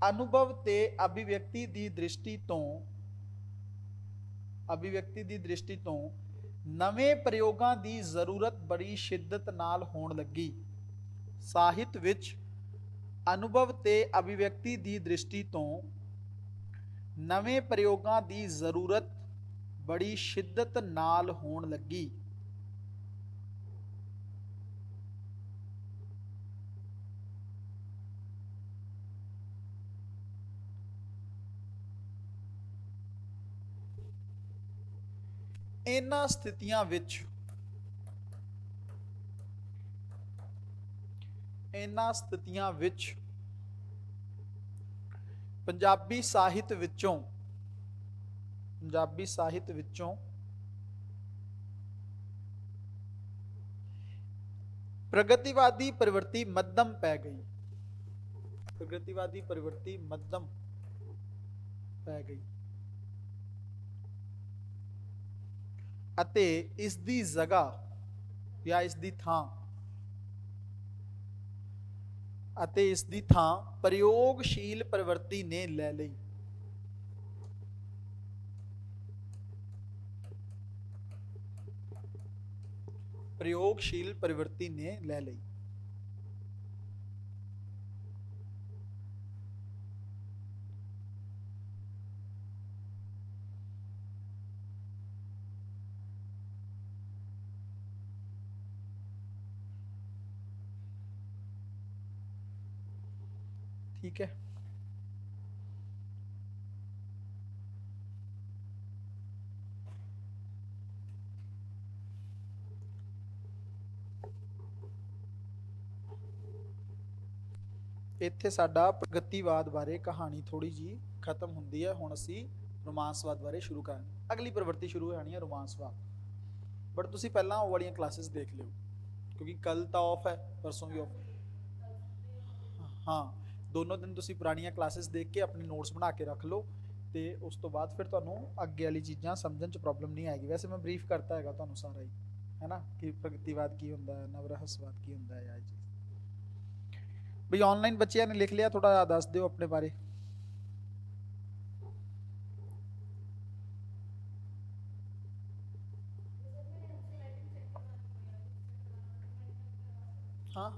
ਅਨੁਭਵ ਤੇ ਅਭਿਵਿਅਕਤੀ ਦੀ ਦ੍ਰਿਸ਼ਟੀ ਤੋਂ ਨਵੇਂ ਪ੍ਰਯੋਗਾਂ ਦੀ ਜ਼ਰੂਰਤ ਬੜੀ ਸ਼ਿੱਦਤ ਨਾਲ ਹੋਣ ਲੱਗੀ। ਸਾਹਿਤ ਵਿੱਚ ਅਨੁਭਵ ਤੇ ਅਭਿਵਿਅਕਤੀ ਦੀ ਦ੍ਰਿਸ਼ਟੀ ਤੋਂ ਨਵੇਂ ਪ੍ਰਯੋਗਾਂ ਦੀ ਜ਼ਰੂਰਤ ਬੜੀ ਸ਼ਿੱਦਤ ਨਾਲ ਹੋਣ ਲੱਗੀ। ਇਹਨਾਂ ਸਥਿਤੀਆਂ ਵਿੱਚ ਪੰਜਾਬੀ ਸਾਹਿਤ ਵਿੱਚੋਂ ਪ੍ਰਗਤੀਵਾਦੀ ਪ੍ਰਵਿਰਤੀ ਮੱਧਮ ਪੈ ਗਈ। ਅਤੇ ਇਸ ਦੀ ਜਗ੍ਹਾ ਜਾਂ ਇਸ ਦੀ ਥਾਂ ਪ੍ਰਯੋਗਸ਼ੀਲ ਪ੍ਰਵਿਰਤੀ ਨੇ ਲੈ ਲਈ। ठीक है, ਇੱਥੇ ਸਾਡਾ ਪ੍ਰਗਤੀਵਾਦ ਬਾਰੇ ਕਹਾਣੀ ਥੋੜੀ ਜੀ ਖਤਮ ਹੁੰਦੀ ਹੈ। ਹੁਣ ਅਸੀਂ ਰੋਮਾਂਸਵਾਦ ਬਾਰੇ ਸ਼ੁਰੂ ਕਰਾਂਗੇ। ਅਗਲੀ ਪ੍ਰਵਿਰਤੀ ਸ਼ੁਰੂ ਹੋਣੀ ਹੈ ਰੋਮਾਂਸਵਾਦ। ਬਟ ਤੁਸੀਂ ਪਹਿਲਾਂ ਉਹ ਵਾਲੀਆਂ ਕਲਾਸਿਸ ਦੇਖ ਲਿਓ, ਕਿਉਂਕਿ ਕੱਲ ਤਾਂ ਆਫ ਹੈ, ਪਰਸੋਂ ਵੀ ਆਫ। ਹਾਂ, ਦੋਨੋਂ ਦਿਨ ਤੁਸੀਂ ਪੁਰਾਣੀਆਂ ਕਲਾਸਿਸ ਦੇਖ ਕੇ ਆਪਣੇ ਨੋਟਸ ਬਣਾ ਕੇ ਰੱਖ ਲਓ, ਤੇ ਉਸ ਤੋਂ ਬਾਅਦ ਫਿਰ ਤੁਹਾਨੂੰ ਅੱਗੇ ਵਾਲੀ ਚੀਜ਼ਾਂ ਸਮਝਣ 'ਚ ਪ੍ਰੋਬਲਮ ਨਹੀਂ ਆਏਗੀ। ਵੈਸੇ ਮੈਂ ਬਰੀਫ ਕਰਤਾ ਹੈਗਾ ਤੁਹਾਨੂੰ ਸਾਰਾ ਹੀ, ਹੈ ਨਾ, ਕਿ ਪ੍ਰਗਤੀਵਾਦ ਕੀ ਹੁੰਦਾ ਹੈ, ਨਵਰਹਸਵਾਦ ਕੀ ਹੁੰਦਾ ਹੈ। ਇਹ ਚੀਜ਼ ਬਈ ਆਨਲਾਈਨ ਬੱਚਿਆਂ ਨੇ ਲਿਖ ਲਿਆ, ਥੋੜਾ ਦੱਸ ਦਿਓ ਆਪਣੇ ਬਾਰੇ। ਹਾਂ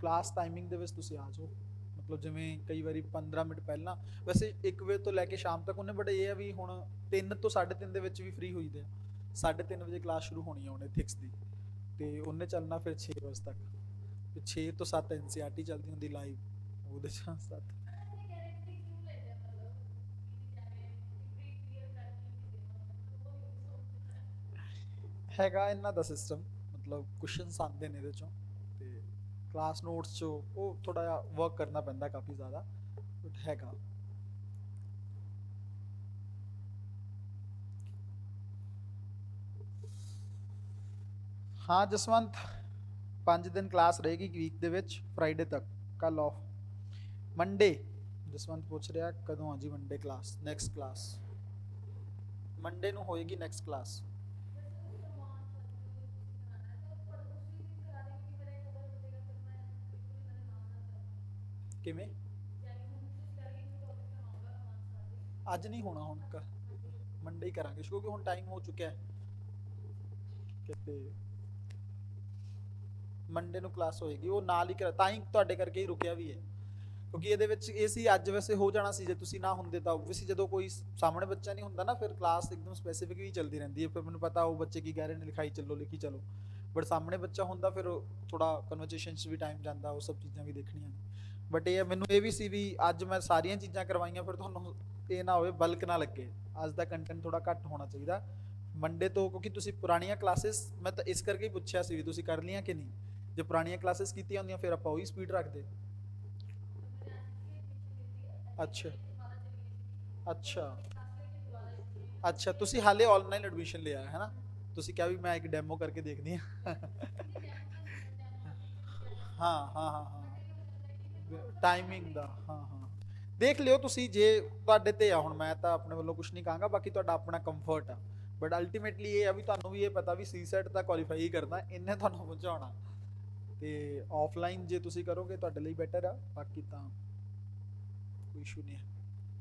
ਕਲਾਸ ਟਾਈਮਿੰਗ ਦੇ ਵਿੱਚ ਤੁਸੀਂ ਆ ਜਾਓ, ਮਤਲਬ ਜਿਵੇਂ ਕਈ ਵਾਰੀ 15 ਮਿੰਟ ਪਹਿਲਾਂ, ਵੈਸੇ 1 ਵਜੇ ਤੋਂ ਲੈ ਕੇ ਸ਼ਾਮ ਤੱਕ ਉਹਨੇ, ਬਟ ਇਹ ਆ ਵੀ ਹੁਣ 3 ਤੋਂ 3:30 ਦੇ ਵਿੱਚ ਵੀ ਫ੍ਰੀ ਹੋਈਦੇ ਆ। 3:30 ਵਜੇ ਕਲਾਸ ਸ਼ੁਰੂ ਹੋਣੀ ਆ ਉਹਨੇ ਥਿਕਸ ਦੀ, ਤੇ ਉਹਨੇ ਚੱਲਣਾ ਫਿਰ 6 ਵਜੇ ਤੱਕ। 6 ਤੋਂ 7 NCERT ਚੱਲਦੀ ਹੁੰਦੀ ਲਾਈਵ, ਉਹਦੇ 'ਚ 7 ਹੈਗਾ ਇਹਨਾਂ ਦਾ ਸਿਸਟਮ, ਮਤਲਬ ਕੁਐਸਚਨਸ ਆਉਂਦੇ ਨੇ ਇਹਦੇ 'ਚੋਂ, ਤੇ ਕਲਾਸ ਨੋਟਸ 'ਚੋਂ ਉਹ ਥੋੜਾ ਜਿਹਾ ਵਰਕ ਕਰਨਾ ਪੈਂਦਾ ਕਾਫੀ ਜ਼ਿਆਦਾ, ਬਟ ਹੈਗਾ। ਹਾਂ ਜਸਵੰਤ, 5 ਦਿਨ ਕਲਾਸ ਰਹੇਗੀ ਵੀਕ ਦੇ ਵਿੱਚ, ਫਰਾਈਡੇ ਤੱਕ, ਕੱਲ ਆਫ। ਮੰਡੇ ਜਸਵੰਤ ਪੁੱਛ ਰਿਹਾ ਕਦੋਂ ਆ ਜੀ Monday class. Next class Monday ਨੂੰ ਹੋਏਗੀ, ਨੈਕਸਟ ਕਲਾਸ। ਕਿਵੇਂ? ਅੱਜ ਨਹੀਂ ਹੋਣਾ, ਹੁਣ ਮੰਡੇ ਹੀ ਕਰਾਂਗੇ, ਕਿਉਂਕਿ ਹੁਣ ਟਾਈਮ ਹੋ ਚੁੱਕਿਆ ਹੈ। ਕਿਤੇ ਮੰਡੇ ਨੂੰ ਕਲਾਸ ਹੋਏਗੀ, ਉਹ ਨਾਲ ਹੀ ਤਾਂ ਹੀ ਤੁਹਾਡੇ ਕਰਕੇ ਹੀ ਰੁਕਿਆ ਵੀ ਹੈ, ਕਿਉਂਕਿ ਇਹਦੇ ਵਿੱਚ ਇਹ ਸੀ ਅੱਜ ਵੈਸੇ ਹੋ ਜਾਣਾ ਸੀ, ਜੇ ਤੁਸੀਂ ਨਾ ਹੁੰਦੇ ਤਾਂ ਓਬਵੀਅਸਲੀ ਜਦੋਂ ਕੋਈ ਸਾਹਮਣੇ ਬੱਚਾ ਨਹੀਂ ਹੁੰਦਾ ਨਾ, ਫਿਰ ਕਲਾਸ ਇੱਕਦਮ ਸਪੈਸੀਫਿਕ ਵੀ ਚੱਲਦੀ ਰਹਿੰਦੀ ਹੈ। ਫਿਰ ਮੈਨੂੰ ਪਤਾ ਉਹ ਬੱਚੇ ਕੀ ਕਹਿ ਰਹੇ ਨੇ, ਲਿਖਾਈ ਲਿਖੀ ਚਲੋ, ਬਟ ਸਾਹਮਣੇ ਬੱਚਾ ਹੁੰਦਾ ਫਿਰ ਥੋੜਾ ਕਨਵਰਸੇਸ਼ਨ 'ਚ ਵੀ ਟਾਈਮ ਜਾਂਦਾ, ਉਹ ਸਭ ਚੀਜ਼ਾਂ ਵੀ ਦੇਖਣੀਆਂ ਨੇ। ਬਟ ਇਹ ਮੈਨੂੰ ਇਹ ਵੀ ਸੀ ਵੀ ਅੱਜ ਮੈਂ ਸਾਰੀਆਂ ਚੀਜ਼ਾਂ ਕਰਵਾਈਆਂ, ਫਿਰ ਤੁਹਾਨੂੰ ਇਹ ਨਾ ਹੋਵੇ ਬਲਕ ਨਾ ਲੱਗੇ। ਅੱਜ ਦਾ ਕੰਟੈਂਟ ਥੋੜਾ ਘੱਟ ਹੋਣਾ ਚਾਹੀਦਾ ਮੰਡੇ ਤੋਂ, ਕਿਉਂਕਿ ਤੁਸੀਂ ਪੁਰਾਣੀਆਂ ਕਲਾਸਿਸ, ਮੈਂ ਤਾਂ ਇਸ ਕਰਕੇ ਹੀ ਪੁੱਛਿਆ ਸੀ ਵੀ ਤੁਸੀਂ ਕਰ ਲਈਆਂ ਕਿ ਨਹੀਂ। ਜੇ ਪੁਰਾਣੀਆਂ ਕਲਾਸਿਸ ਕੀਤੀਆਂ ਹੁੰਦੀਆਂ ਫਿਰ ਆਪਾਂ ਉਹੀ ਸਪੀਡ ਰੱਖਦੇ। ਅੱਛਾ ਅੱਛਾ ਅੱਛਾ, ਤੁਸੀਂ ਹਾਲੇ ਆਨਲਾਈਨ ਐਡਮਿਸ਼ਨ ਲਿਆ ਹੈ ਨਾ? ਤੁਸੀਂ ਕਿਹਾ ਵੀ ਮੈਂ ਇੱਕ ਡੈਮੋ ਕਰਕੇ ਦੇਖਦੀ ਹਾਂ। ਹਾਂ ਟਾਈਮਿੰਗ ਦਾ, ਹਾਂ ਦੇਖ ਲਿਓ ਤੁਸੀਂ, ਜੇ ਤੁਹਾਡੇ ਤੇ ਆ। ਹੁਣ ਮੈਂ ਤਾਂ ਆਪਣੇ ਵੱਲੋਂ ਕੁਝ ਨਹੀਂ ਕਹਾਂਗਾ, ਬਾਕੀ ਤੁਹਾਡਾ ਆਪਣਾ ਕੰਫਰਟ ਆ। ਬਟ ਅਲਟੀਮੇਟਲੀ ਇਹ ਆ ਵੀ ਤੁਹਾਨੂੰ ਵੀ ਇਹ ਪਤਾ ਵੀ ਸੀਸੈਟ ਤਾਂ ਕੁਆਲੀਫਾਈ ਹੀ ਕਰਨਾ, ਇਹਨੇ ਤੁਹਾਨੂੰ ਪਹੁੰਚਾਉਣਾ। ਤੇ ਆਫਲਾਈਨ ਜੇ ਤੁਸੀਂ ਕਰੋਗੇ ਤੁਹਾਡੇ ਲਈ ਬੈਟਰ ਆ, ਬਾਕੀ ਤਾਂ ਕੋਈ ਇਸ਼ੂ ਨਹੀਂ ਹੈ।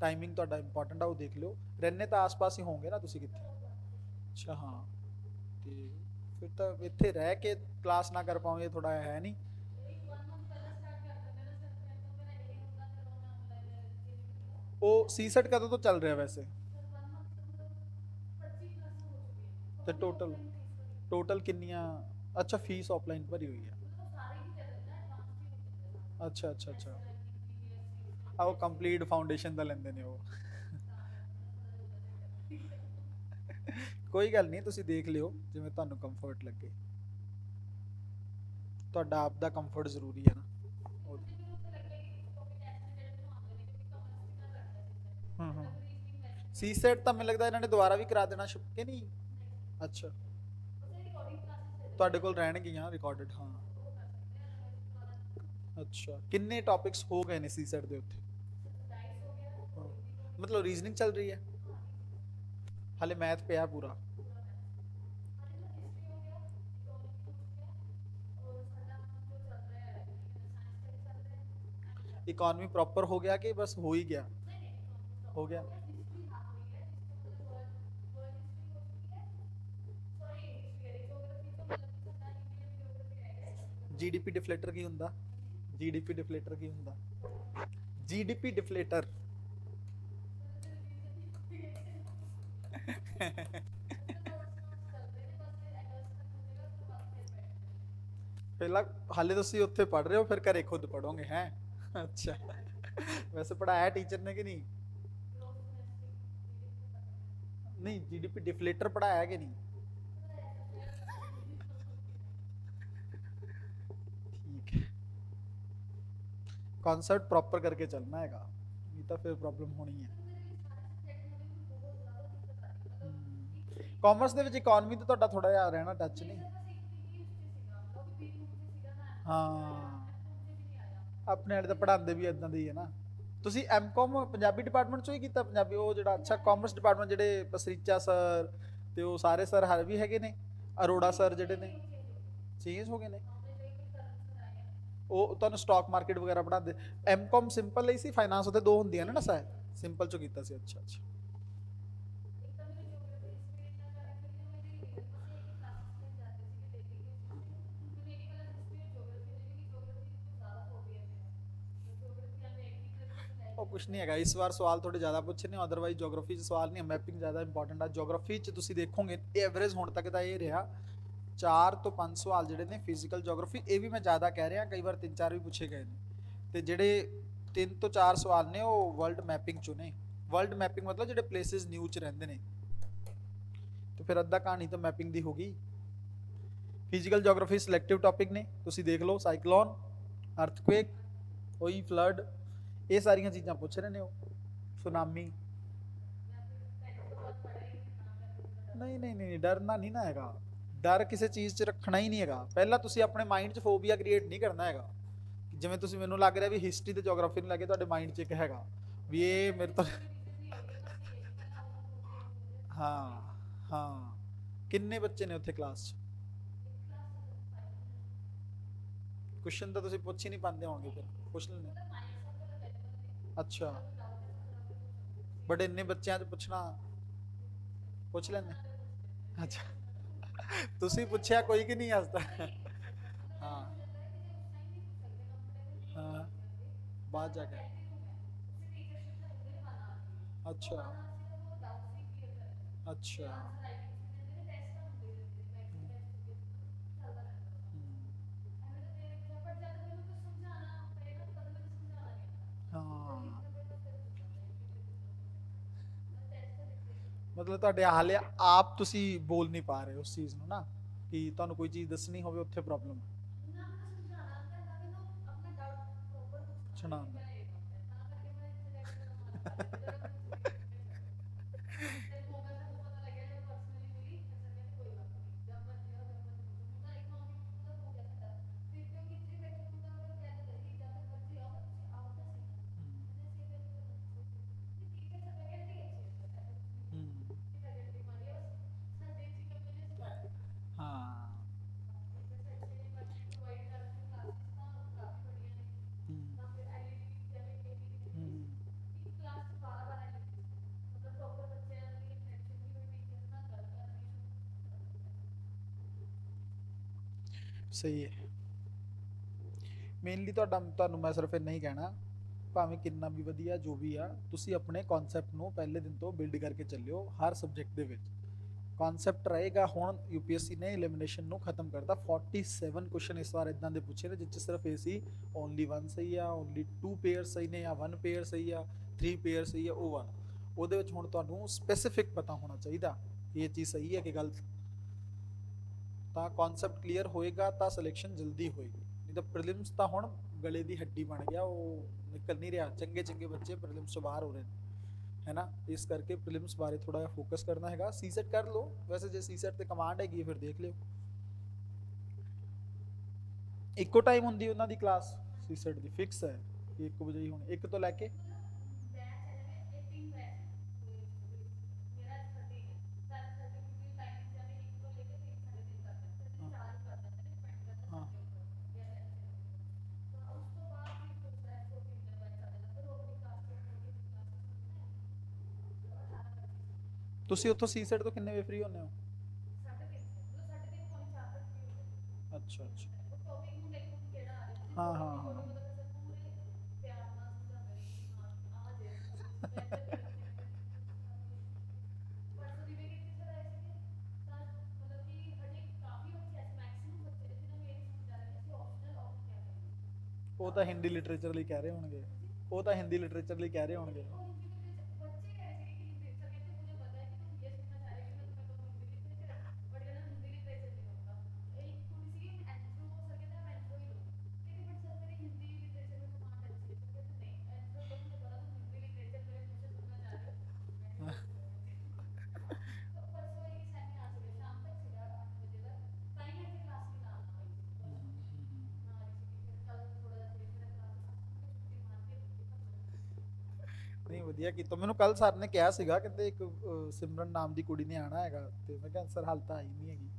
ਟਾਈਮਿੰਗ ਤੁਹਾਡਾ ਇੰਪੋਰਟੈਂਟ ਆ, ਉਹ ਦੇਖ ਲਿਓ। ਰਹਿੰਦੇ ਤਾਂ ਆਸ-ਪਾਸ ਹੀ ਹੋਵੋਗੇ ਨਾ ਤੁਸੀਂ ਕਿੱਥੇ? ਅੱਛਾ ਹਾਂ, ਤੇ ਫਿਰ ਤਾਂ ਇੱਥੇ ਰਹਿ ਕੇ ਕਲਾਸ ਨਾ ਕਰ ਪਾਓਗੇ, ਥੋੜਾ ਹੈ ਨਹੀਂ। ਉਹ ਸੀਸੈਟ ਕਦੋਂ ਤੋਂ ਚੱਲ ਰਿਹਾ ਵੈਸੇ? ਤੇ ਟੋਟਲ ਕਿੰਨੀਆਂ? ਅੱਛਾ, ਫੀਸ ਆਫਲਾਈਨ ਭਰੀ ਹੋਈ ਹੈ। ਅੱਛਾ ਅੱਛਾ ਅੱਛਾ। ਆ ਉਹ ਕੰਪਲੀਟ ਫਾਊਂਡੇਸ਼ਨ ਦਾ ਲੈਂਦੇ ਨੇ ਉਹ। ਕੋਈ ਗੱਲ ਨਹੀਂ, ਤੁਸੀਂ ਦੇਖ ਲਿਓ ਜਿਵੇਂ ਤੁਹਾਨੂੰ ਕੰਫਰਟ ਲੱਗੇ। ਤੁਹਾਡਾ ਆਪ ਦਾ ਕੰਫਰਟ ਜ਼ਰੂਰੀ ਹੈ ਨਾ। ਉਹ- ਹੂੰ ਹੂੰ। ਸੀ ਸੈਟ ਤਾਂ ਮੈਨੂੰ ਲੱਗਦਾ ਇਹਨਾਂ ਨੇ ਦੁਬਾਰਾ ਵੀ ਕਰਾ ਦੇਣਾ ਕਿ ਨਹੀਂ? ਅੱਛਾ, ਤੁਹਾਡੇ ਕੋਲ ਰਹਿਣਗੀਆਂ ਰਿਕਾਰਡਡ? ਹਾਂ। ਅੱਛਾ, ਕਿੰਨੇ ਟੌਪਿਕਸ ਹੋ ਗਏ ਨੇ ਸੀ ਸੈਟ ਦੇ ਉੱਤੇ? ਹਾਂ। ਮਤਲਬ ਰੀਜ਼ਨਿੰਗ ਚੱਲ ਰਹੀ ਹੈ, ਹਾਲੇ ਮੈਥ ਪਿਆ ਪੂਰਾ? ਇਕਨੋਮੀ ਪ੍ਰੋਪਰ ਹੋ ਗਿਆ ਕਿ ਬਸ ਹੋ ਹੀ ਗਿਆ? ਹੋ ਗਿਆ। ਜੀਡੀਪੀ ਡਿਫਲੇਟਰ ਕੀ ਹੁੰਦਾ? ਜੀਡੀਪੀ ਡਿਫਲੇਟਰ ਕੀ ਹੁੰਦਾ? ਜੀਡੀਪੀ ਡਿਫਲੇਟਰ। ਪਹਿਲਾਂ ਹਾਲੇ ਤੁਸੀਂ ਉੱਥੇ ਪੜ੍ਹ ਰਹੇ ਹੋ, ਫਿਰ ਘਰੇ ਖੁਦ ਪੜੋਗੇ ਹੈ? ਅੱਛਾ, ਵੈਸੇ ਪੜਾਇਆ ਟੀਚਰ ਨੇ ਕਿ ਨਹੀਂ? ਨਹੀਂ, ਜੀਡੀਪੀ ਡਿਫਲੇਟਰ ਪੜਾਇਆ ਕਿ ਨਹੀਂ? ਠੀਕ ਹੈ, ਕॉन्सेप्ट प्रॉपर करके चलना हैगा, नहीं तो फिर प्रॉब्लम होनी है। ਕਾਮਰਸ ਦੇ ਵਿੱਚ ਇਕਨੋਮੀ ਤੇ ਤੁਹਾਡਾ ਥੋੜਾ ਜਿਹਾ ਰਹਿਣਾ ਟੱਚ ਨਹੀਂ? ਹਾਂ, ਆਪਣੇ ਵਾਲੇ ਤਾਂ ਪੜਾਉਂਦੇ ਵੀ ਇਦਾਂ ਦੇ ਹੀ ਹੈ ਨਾ। ਤੁਸੀਂ ਐਮਕਾਮ ਪੰਜਾਬੀ ਡਿਪਾਰਟਮੈਂਟ ਚੋਂ ਹੀ ਕੀਤਾ? ਪੰਜਾਬੀ ਉਹ ਜਿਹੜਾ, ਅੱਛਾ ਕਾਮਰਸ ਡਿਪਾਰਟਮੈਂਟ ਜਿਹੜੇ ਪਸਰੀਚਾ ਸਰ ਤੇ ਉਹ ਸਾਰੇ ਸਰ ਹਰ ਵੀ ਹੈਗੇ ਨੇ, ਅਰੋੜਾ ਸਰ ਜਿਹੜੇ ਨੇ ਚੇਂਜ ਹੋ ਗਏ ਨੇ? ਉਹ ਤੁਹਾਨੂੰ ਸਟਾਕ ਮਾਰਕੀਟ ਵਗੈਰਾ ਪੜਾਉਂਦੇ? ਐਮਕਾਮ ਸਿੰਪਲ ਲਈ ਸੀ, ਫਾਈਨਾਂਸ ਉਹਦੇ ਦੋ ਹੁੰਦੀਆਂ ਨੇ ਨਾ ਸਰ? ਸਿੰਪਲ ਚੋਂ ਕੀਤਾ ਸੀ, ਅੱਛਾ ਅੱਛਾ। ਉਹ ਕੁਛ ਨਹੀਂ ਹੈਗਾ, ਇਸ ਵਾਰ ਸਵਾਲ ਥੋੜੇ ਜ਼ਿਆਦਾ ਪੁੱਛੇ ਨੇ, ਅਦਰਵਾਈਜ਼ ਜੀਓਗ੍ਰਾਫੀ 'ਚ ਸਵਾਲ ਨਹੀਂ, ਮੈਪਿੰਗ ਜ਼ਿਆਦਾ ਇੰਪੋਰਟੈਂਟ ਆ। ਜੀਓਗ੍ਰਾਫੀ 'ਚ ਤੁਸੀਂ ਦੇਖੋਗੇ ਐਵਰੇਜ ਹੁਣ ਤੱਕ ਦਾ ਇਹ ਰਿਹਾ 4 ਤੋਂ 5 ਸਵਾਲ ਜਿਹੜੇ ਨੇ ਫਿਜ਼ੀਕਲ ਜੀਓਗ੍ਰਾਫੀ, ਇਹ ਵੀ ਮੈਂ ਜ਼ਿਆਦਾ ਕਹਿ ਰਿਹਾ, ਕਈ ਵਾਰ 3-4 ਵੀ ਪੁੱਛੇ ਗਏ ਨੇ। ਤੇ ਜਿਹੜੇ 3 ਤੋਂ 4 ਸਵਾਲ ਨੇ ਉਹ ਵਰਲਡ ਮੈਪਿੰਗ ਚੋਂ ਨੇ। ਵਰਲਡ ਮੈਪਿੰਗ ਮਤਲਬ ਜਿਹੜੇ ਪਲੇਸਿਸ ਨਿਊ 'ਚ ਰਹਿੰਦੇ ਨੇ, ਤੇ ਫਿਰ ਅੱਧਾ ਕਹਾਣੀ ਤਾਂ ਮੈਪਿੰਗ ਦੀ ਹੋ ਗਈ। ਫਿਜ਼ੀਕਲ ਜੀਓਗ੍ਰਾਫੀ ਸਿਲੈਕਟਿਵ ਟੌਪਿਕ ਨੇ, ਤੁਸੀਂ ਦੇਖ ਲਓ ਸਾਈਕਲੋਨ, ਅਰਥਕੁਏਕ, ਹੋਈ ਫਲੱਡ, ਇਹ ਸਾਰੀਆਂ ਚੀਜ਼ਾਂ ਪੁੱਛ ਰਹੇ ਨੇ ਉਹ, ਸੁਨਾਮੀ। ਨਹੀਂ ਨਹੀਂ ਨਹੀਂ, ਡਰਨਾ ਨਹੀਂ ਨਾ ਹੈਗਾ, ਡਰ ਕਿਸੇ ਚੀਜ਼ 'ਚ ਰੱਖਣਾ ਹੀ ਨਹੀਂ ਹੈਗਾ। ਪਹਿਲਾਂ ਤੁਸੀਂ ਆਪਣੇ ਮਾਈਂਡ 'ਚ ਫੋਬੀਆ ਕ੍ਰੀਏਟ ਨਹੀਂ ਕਰਨਾ ਹੈਗਾ। ਜਿਵੇਂ ਤੁਸੀਂ ਮੈਨੂੰ ਲੱਗ ਰਿਹਾ ਵੀ ਹਿਸਟਰੀ ਤੇ ਜੀਓਗ੍ਰਾਫੀ ਨੂੰ ਲੈ ਕੇ ਤੁਹਾਡੇ ਮਾਈਂਡ 'ਚ ਇੱਕ ਹੈਗਾ ਵੀ ਇਹ ਮੇਰੇ ਤੋਂ। ਹਾਂ ਹਾਂ। ਕਿੰਨੇ ਬੱਚੇ ਨੇ ਉੱਥੇ ਕਲਾਸ 'ਚ? ਕੁਐਸਚਨ ਤਾਂ ਤੁਸੀਂ ਪੁੱਛ ਹੀ ਨਹੀਂ ਪਾਉਂਦੇ ਹੋਣਗੇ, ਫਿਰ ਪੁੱਛ ਲੈਂਦੇ? ਅੱਛਾ, ਬਟ ਇੰਨੇ ਬੱਚਿਆਂ 'ਚ ਪੁੱਛਣਾ, ਪੁੱਛ ਲੈਂਦੇ? ਅੱਛਾ, ਤੁਸੀਂ ਪੁੱਛਿਆ ਕੋਈ ਕਿ ਨਹੀਂ ਅੱਜ ਤੱਕ? ਹਾਂ ਹਾਂ, ਬਾਅਦ ਜਾ ਕੇ? ਅੱਛਾ ਅੱਛਾ। ਹਾਂ, ਮਤਲਬ ਤੁਹਾਡੇ ਹਾਲੇ ਆਪ ਤੁਸੀਂ ਬੋਲ ਨਹੀਂ ਪਾ ਰਹੇ ਉਸ ਚੀਜ਼ ਨੂੰ ਨਾ, ਕਿ ਤੁਹਾਨੂੰ ਕੋਈ ਚੀਜ਼ ਦੱਸਣੀ ਹੋਵੇ ਉੱਥੇ ਪ੍ਰੋਬਲਮ ਸੁਣਾਉਣ ਦਾ। ਹੂੰ। ਸਹੀ ਹੈ। ਮੇਨਲੀ ਤੁਹਾਨੂੰ ਮੈਂ ਸਿਰਫ ਇੰਨਾ ਹੀ ਕਹਿਣਾ, ਭਾਵੇਂ ਕਿੰਨਾ ਵੀ ਵਧੀਆ ਜੋ ਵੀ ਆ, ਤੁਸੀਂ ਆਪਣੇ ਕਨਸੈਪਟ ਨੂੰ ਪਹਿਲੇ ਦਿਨ ਤੋਂ ਬਿਲਡ ਕਰਕੇ ਚੱਲਿਓ ਹਰ ਸਬਜੈਕਟ ਦੇ ਵਿੱਚ। ਕਨਸੈਪਟ ਰਹੇਗਾ। ਹੁਣ ਯੂਪੀਐਸਸੀ ਨੇ ਐਲੀਮੀਨੇਸ਼ਨ ਨੂੰ ਖਤਮ ਕਰਤਾ। 47 ਕੁਐਸਚਨ ਇਸ ਵਾਰ ਇਦਾਂ ਦੇ ਪੁੱਛੇ ਨੇ ਜਿਸ 'ਚ ਸਿਰਫ ਇਹ ਸੀ ਓਨਲੀ 1 ਸਹੀ ਆ, ਓਨਲੀ 2 ਪੇਅਰ ਸਹੀ ਨੇ, ਜਾਂ 1 ਪੇਅਰ ਸਹੀ ਆ, 3 ਪੇਅਰ ਸਹੀ ਆ, ਉਹ ਵਾਲਾ। ਉਹਦੇ ਵਿੱਚ ਹੁਣ ਤੁਹਾਨੂੰ ਸਪੈਸੀਫਿਕ ਪਤਾ ਹੋਣਾ ਚਾਹੀਦਾ ਕਿ ਇਹ ਚੀਜ਼ ਸਹੀ ਹੈ ਕਿ ਗਲਤ। ਤਾਂ ਕਨਸੈਪਟ ਕਲੀਅਰ ਹੋਏਗਾ ਤਾਂ ਸਿਲੈਕਸ਼ਨ ਜਲਦੀ ਹੋਏਗੀ, ਨਹੀਂ ਤਾਂ ਪ੍ਰੀਲਿਮਸ ਤਾਂ ਹੁਣ ਗਲੇ ਦੀ ਹੱਡੀ ਬਣ ਗਿਆ, ਉਹ ਨਿਕਲ ਨਹੀਂ ਰਿਹਾ। ਚੰਗੇ ਚੰਗੇ ਬੱਚੇ ਪ੍ਰੀਲਿਮਸ ਤੋਂ ਬਾਹਰ ਹੋ ਰਹੇ ਨੇ, ਹੈ ਨਾ। ਇਸ ਕਰਕੇ ਪ੍ਰੀਲਿਮਸ ਬਾਰੇ ਥੋੜਾ ਜਿਹਾ ਫੋਕਸ ਕਰਨਾ ਹੈਗਾ। ਸੀਸੈਟ ਕਰ ਲਓ, ਵੈਸੇ ਜੇ ਸੀਸੈਟ ਤੇ ਕਮਾਂਡ ਹੈਗੀ ਫਿਰ ਦੇਖ ਲਿਓ। ਇੱਕੋ ਟਾਈਮ ਹੁੰਦੀ ਉਹਨਾਂ ਦੀ ਕਲਾਸ, ਸੀਸੈਟ ਦੀ ਫਿਕਸ ਹੈ ਕਿ 1 ਵਜੇ ਹੀ ਹੁਣ 1 ਤੋਂ ਲੈ ਕੇ ਹਾਂ। ਤੁਸੀਂ ਉੱਥੋਂ ਸੀਸੈਟ ਤੋਂ ਕਿੰਨੇ ਵਜੇ ਫ੍ਰੀ ਹੁੰਦੇ ਹੋ? ਅੱਛਾ ਅੱਛਾ। ਹਾਂ ਹਾਂ ਹਾਂ। ਉਹ ਤਾਂ ਹਿੰਦੀ ਲਿਟਰੇਚਰ ਲਈ ਕਹਿ ਰਹੇ ਹੋਣਗੇ, ਉਹ ਤਾਂ ਹਿੰਦੀ ਲਿਟਰੇਚਰ ਲਈ ਕਹਿ ਰਹੇ ਹੋਣਗੇ। ਨਹੀਂ ਵਧੀਆ ਕੀਤਾ। ਮੈਨੂੰ ਕੱਲ ਸਰ ਨੇ ਕਿਹਾ ਸੀਗਾ, ਕਹਿੰਦੇ ਇੱਕ ਸਿਮਰਨ ਨਾਮ ਦੀ ਕੁੜੀ ਨੇ ਆਣਾ ਹੈਗਾ, ਤੇ ਮੈਂ ਕਿਹਾ ਸਰ ਹਾਲ ਤਾਂ ਆਈ ਨਹੀਂ ਹੈਗੀ।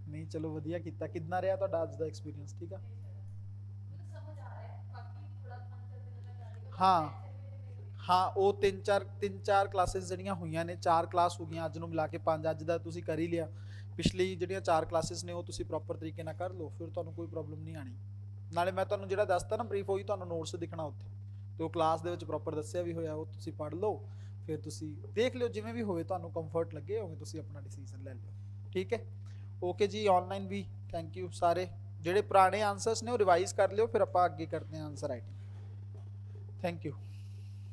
ਨਹੀਂ ਚਲੋ ਵਧੀਆ ਕੀਤਾ। ਕਿੰਨਾ ਰਿਹਾ ਤੁਹਾਡਾ ਅੱਜ ਦਾ ਐਕਸਪੀਰੀਅੰਸ? ਠੀਕ ਆ। ਹਾਂ ਹਾਂ, ਉਹ ਤਿੰਨ ਚਾਰ ਕਲਾਸਿਸ ਜਿਹੜੀਆਂ ਹੋਈਆਂ ਨੇ, 4 ਕਲਾਸ ਹੋ ਗਈਆਂ ਅੱਜ ਨੂੰ ਮਿਲਾ ਕੇ 5। ਅੱਜ ਦਾ ਤੁਸੀਂ ਕਰ ਹੀ ਲਿਆ। ਪਿਛਲੀ ਜਿਹੜੀਆਂ 4 ਕਲਾਸਿਸ ਨੇ ਉਹ ਤੁਸੀਂ ਪ੍ਰੋਪਰ ਤਰੀਕੇ ਨਾਲ ਕਰ ਲਓ, ਫਿਰ ਤੁਹਾਨੂੰ ਕੋਈ ਪ੍ਰੋਬਲਮ ਨਹੀਂ ਆਣੀ। ਨਾਲੇ ਮੈਂ ਤੁਹਾਨੂੰ ਜਿਹੜਾ ਦੱਸਤਾ ਨਾ ਬਰੀਫ, ਉਹੀ ਤੁਹਾਨੂੰ ਨੋਟਸ ਦਿਖਣਾ ਉੱਥੇ, ਤੇ ਉਹ ਕਲਾਸ ਦੇ ਵਿੱਚ ਪ੍ਰੋਪਰ ਦੱਸਿਆ ਵੀ ਹੋਇਆ, ਉਹ ਤੁਸੀਂ ਪੜ੍ਹ ਲਓ। ਫਿਰ ਤੁਸੀਂ ਦੇਖ ਲਿਓ, ਜਿਵੇਂ ਵੀ ਹੋਵੇ ਤੁਹਾਨੂੰ ਕੰਫਰਟ ਲੱਗੇ ਉਵੇਂ ਤੁਸੀਂ ਆਪਣਾ ਡਿਸੀਜ਼ਨ ਲੈ ਲਿਓ। ਠੀਕ ਹੈ, ਓਕੇ ਜੀ। ਆਨਲਾਈਨ ਵੀ ਥੈਂਕ ਯੂ ਸਾਰੇ। ਜਿਹੜੇ ਪੁਰਾਣੇ ਆਨਸਰਸ ਨੇ ਉਹ ਰਿਵਾਈਜ਼ ਕਰ ਲਿਓ, ਫਿਰ ਆਪਾਂ ਅੱਗੇ ਕਰਦੇ ਹਾਂ ਆਨਸਰ ਰਾਈਟਿੰਗ। Thank you.